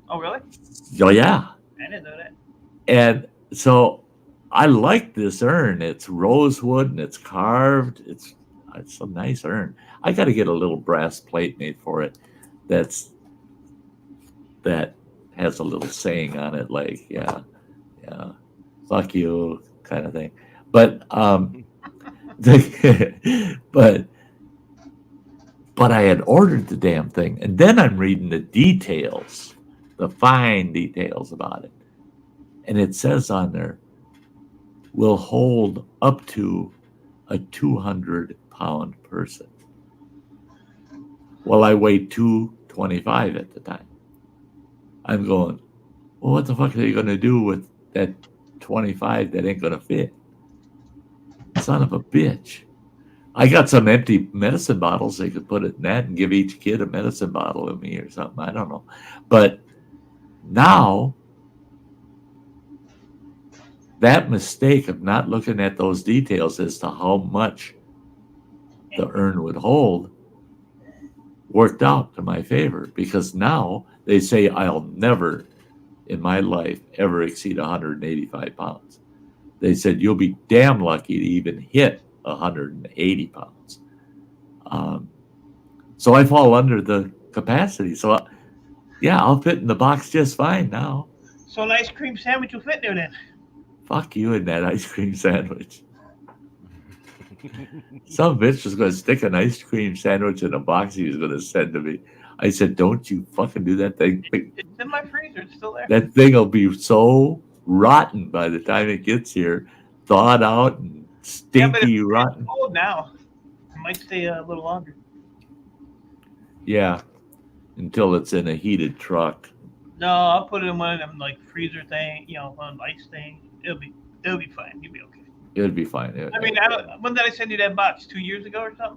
Oh, really? Oh, yeah. I didn't know that. And so I like this urn. It's rosewood and it's carved. It's a nice urn. I got to get a little brass plate made for it. That has a little saying on it, like yeah, fuck you, kind of thing. But but I had ordered the damn thing, and then I'm reading the details, the fine details about it, and it says on there, will hold up to a 200-pound person. Well, I weighed 225 at the time. I'm going, well, what the fuck are you going to do with that 25 that ain't going to fit? Son of a bitch. I got some empty medicine bottles. They could put it in that and give each kid a medicine bottle of me or something. I don't know. But now, that mistake of not looking at those details as to how much the urn would hold worked out to my favor, because now they say I'll never in my life ever exceed 185 pounds. They said you'll be damn lucky to even hit 180 pounds. So I fall under the capacity. So yeah, I'll fit in the box just fine now. So an ice cream sandwich will fit there then. Fuck you and that ice cream sandwich. Some bitch was going to stick an ice cream sandwich in a box he was going to send to me. I said, don't you fucking do that thing. It's in my freezer. It's still there. That thing will be so rotten by the time it gets here. Thawed out and stinky rotten. It's cold now. It might stay a little longer. Yeah, until it's in a heated truck. No, I'll put it in one of them like freezer thing, one ice thing. It'll be fine. You'll be okay. It'll be fine. I mean, when did I send you that box? 2 years ago or something?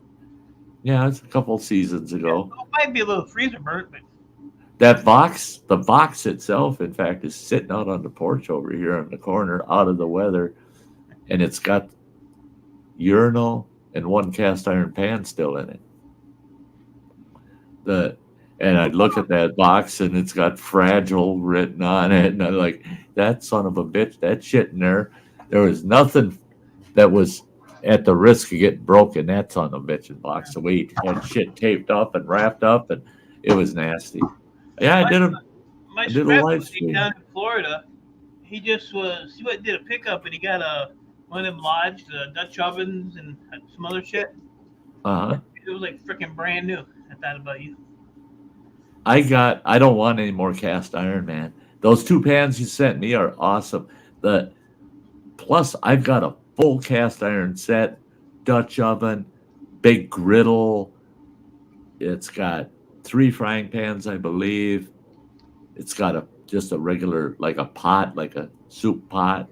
Yeah, it's a couple seasons ago. Yeah, it might be a little freezer burnt, but that box, the box itself, in fact, is sitting out on the porch over here in the corner, out of the weather, and it's got urinal and one cast iron pan still in it. And I look at that box and it's got fragile written on it, and I'm like, that son of a bitch, that shit in there. There was nothing that was at the risk of getting broken. That son of a bitch's box. So we had shit taped up and wrapped up, and it was nasty. Yeah, I did a live stream down in Florida. He did a pickup, and he got one of them lodged Dutch ovens and some other shit. Uh-huh. It was like freaking brand new. I thought about you. I don't want any more cast iron, man. Those 2 pans you sent me are awesome. Plus I've got a full cast iron set, Dutch oven, big griddle. It's got 3 frying pans, I believe. It's got just a regular, like a pot, like a soup pot.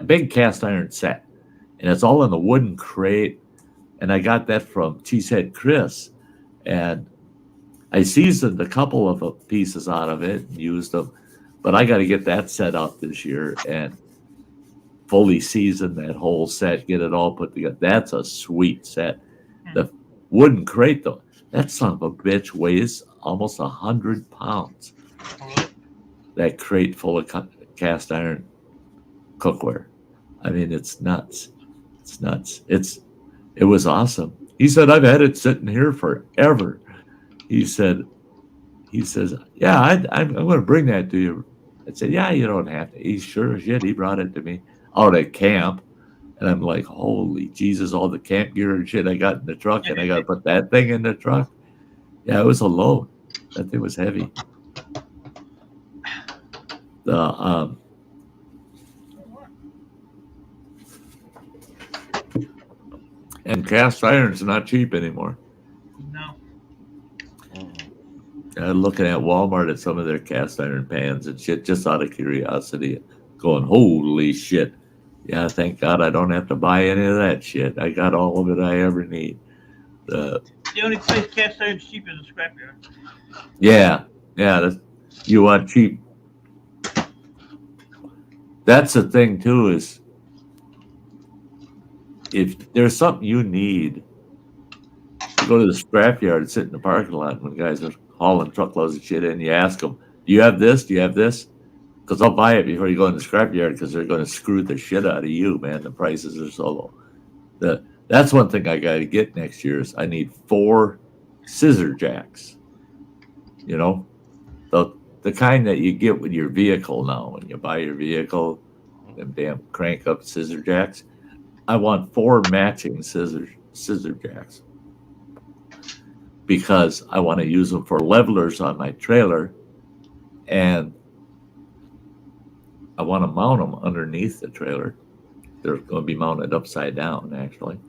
Big cast iron set. And it's all in a wooden crate. And I got that from Cheesehead Chris. And I seasoned a couple of pieces out of it and used them. But I got to get that set out this year and fully season that whole set, get it all put together. That's a sweet set. The wooden crate, though, that son of a bitch weighs almost 100 pounds. That crate full of cast iron cookware. I mean, it's nuts. It's nuts. It was awesome. He said, I've had it sitting here forever. He says, yeah, I'm going to bring that to you. I said, yeah, you don't have to. He's sure as shit. He brought it to me out at camp. And I'm like, holy Jesus, all the camp gear and shit I got in the truck, and I got to put that thing in the truck. Yeah, it was a load. That thing was heavy. And cast iron's not cheap anymore. No. Looking at Walmart at some of their cast iron pans and shit, just out of curiosity, going, holy shit. Yeah, thank God I don't have to buy any of that shit. I got all of it I ever need. The only place cast iron's cheap is a scrapyard. Yeah. You want cheap. That's the thing, too, is if there's something you need, you go to the scrapyard, sit in the parking lot when guys are hauling truckloads of shit in, you ask them, do you have this? Do you have this? because I'll buy it before you go in the scrapyard because they're going to screw the shit out of you, man. The prices are so low. That's one thing I got to get next year is I need 4 scissor jacks. You know, the kind that you get with your vehicle now. When you buy your vehicle, them damn crank up scissor jacks. I want 4 matching scissor jacks because I want to use them for levelers on my trailer, and I want to mount them underneath the trailer. They're going to be mounted upside down, actually.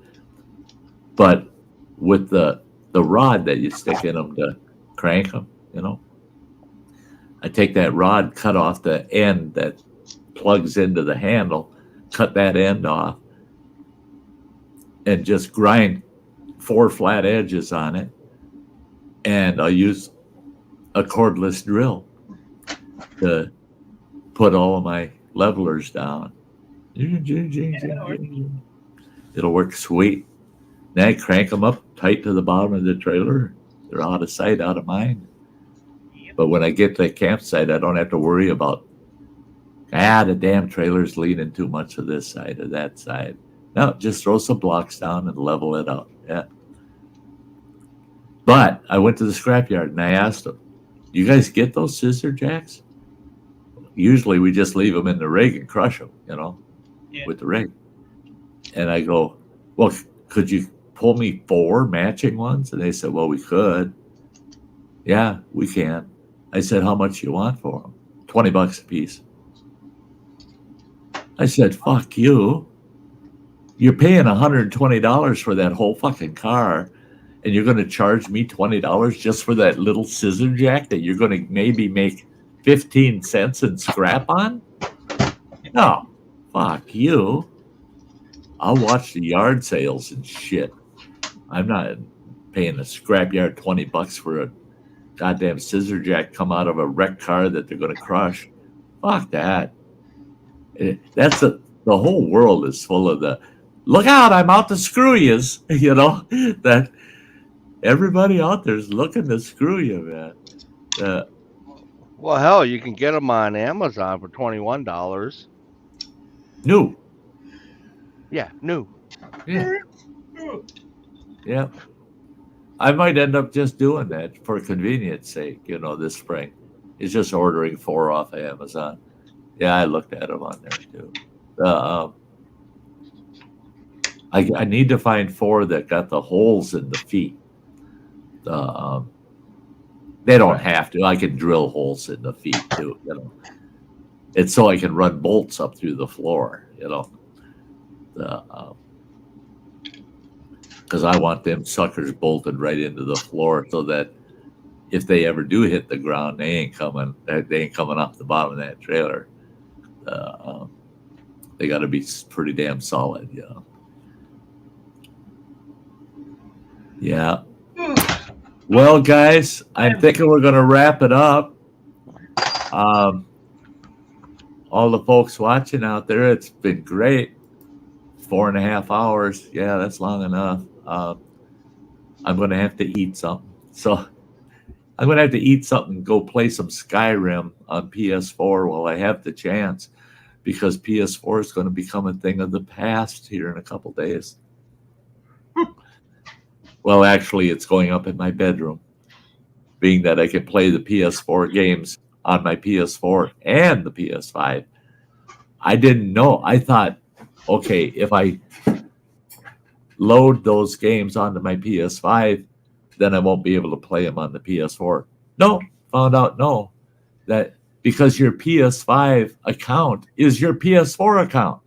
But with the rod that you stick in them to crank them, you know, I take that rod, cut off the end that plugs into the handle, cut that end off, and just grind 4 flat edges on it. And I'll use a cordless drill to put all of my levelers down. It'll work sweet. Then I crank them up tight to the bottom of the trailer. They're out of sight, out of mind. But when I get to the campsite, I don't have to worry about, the damn trailer's leaning too much to this side or that side. No, just throw some blocks down and level it out. Yeah. But I went to the scrapyard and I asked them, you guys get those scissor jacks? Usually we just leave them in the rig and crush them, you know, with the rig. And I go, well, could you pull me 4 matching ones? And they said, well, we could. Yeah, we can. I said, how much you want for them? $20 a piece. I said, fuck you. You're paying $120 for that whole fucking car, and you're going to charge me $20 just for that little scissor jack that you're going to maybe make 15 cents in scrap on? No, fuck you. I'll watch the yard sales and shit. I'm not paying the scrapyard $20 for a goddamn scissor jack come out of a wrecked car that they're going to crush. Fuck that. The whole world is full of the, look out, I'm out to screw yous. You know, that everybody out there is looking to screw you, man. Well, hell, you can get them on Amazon for $21. New. Yeah, new. Yeah. I might end up just doing that for convenience sake, you know, this spring. It's just ordering 4 off of Amazon. Yeah, I looked at them on there too. I need to find 4 that got the holes in the feet. They don't have to. I can drill holes in the feet too, you know. It's so I can run bolts up through the floor, you know. Because I want them suckers bolted right into the floor so that if they ever do hit the ground, they ain't coming off the bottom of that trailer. They got to be pretty damn solid, you know. Yeah. Well, guys, I'm thinking we're going to wrap it up. All the folks watching out there, it's been great. 4.5 hours. Yeah, that's long enough. I'm going to have to eat something. So I'm going to have to eat something and go play some Skyrim on PS4 while I have the chance, because PS4 is going to become a thing of the past here in a couple days. Well, actually, it's going up in my bedroom, being that I can play the PS4 games on my PS4 and the PS5. I didn't know. I thought, okay, if I load those games onto my PS5, then I won't be able to play them on the PS4. No, found out no. That because your PS5 account is your PS4 account.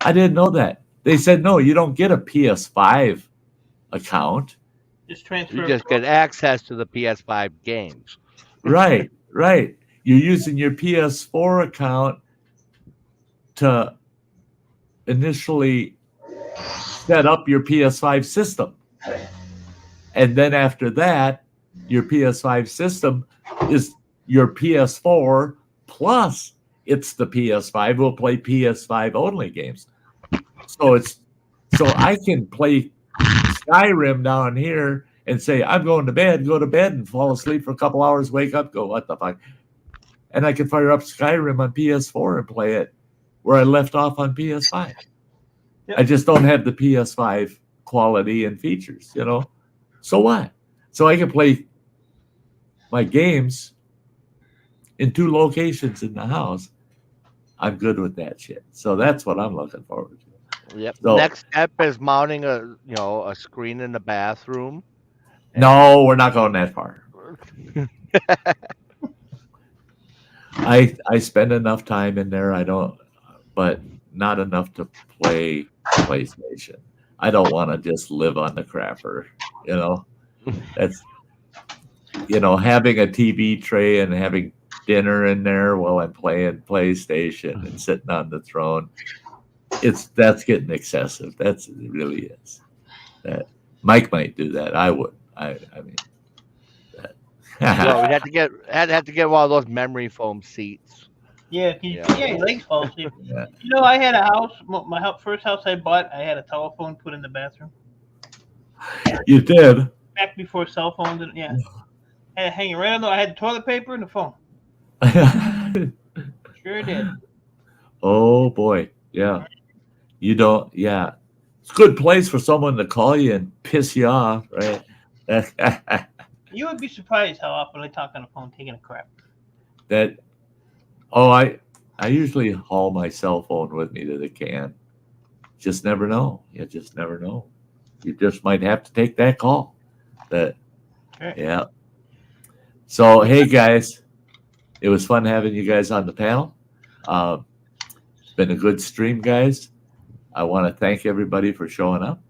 I didn't know that. They said, no, you don't get a PS5 account. Just transfer. You just get access to the PS5 games. Right. You're using your PS4 account to initially set up your PS5 system. And then after that, your PS5 system is your PS4 plus it's the PS5. We'll play PS5 only games. So I can play Skyrim down here and say, I'm going to bed, go to bed and fall asleep for a couple hours, wake up, go, what the fuck? and I can fire up Skyrim on PS4 and play it where I left off on PS5. Yep. I just don't have the PS5 quality and features, you know. So what? So I can play my games in 2 locations in the house. I'm good with that shit. So that's what I'm looking forward to. Yep. So, Next step is mounting a screen in the bathroom. no, we're not going that far. I spend enough time in there. I don't, but not enough to play PlayStation. I don't want to just live on the crapper, you know. That's, you know, having a TV tray and having dinner in there while I'm playing PlayStation and sitting on the throne. That's getting excessive. It really is. That Mike might do that. I would. I mean, that. Well, we had to get one of those memory foam seats. Yeah, your legs fall asleep. Yeah. You know, I had a house. First house I bought, I had a telephone put in the bathroom. You did. Back before cell phones, and yeah, I had it hanging right on the. I had the toilet paper and the phone. Sure did. Oh boy, yeah. You don't. Yeah, it's a good place for someone to call you and piss you off, right? You would be surprised how often I talk on the phone taking a crap. That. Oh, I usually haul my cell phone with me to the can. Just never know. You just never know. You just might have to take that call. Yeah. So hey guys, it was fun having you guys on the panel. It's been a good stream, guys. I want to thank everybody for showing up.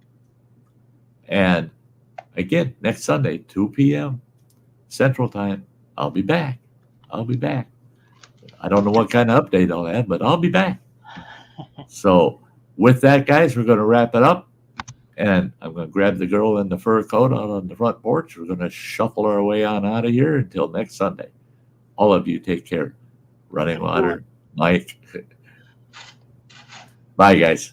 And again, next Sunday, 2 p.m. Central Time, I'll be back. I don't know what kind of update I'll have, but I'll be back. So with that, guys, we're going to wrap it up. And I'm going to grab the girl in the fur coat out on the front porch. We're going to shuffle our way on out of here until next Sunday. All of you take care. Running Water, Mike. Bye, guys.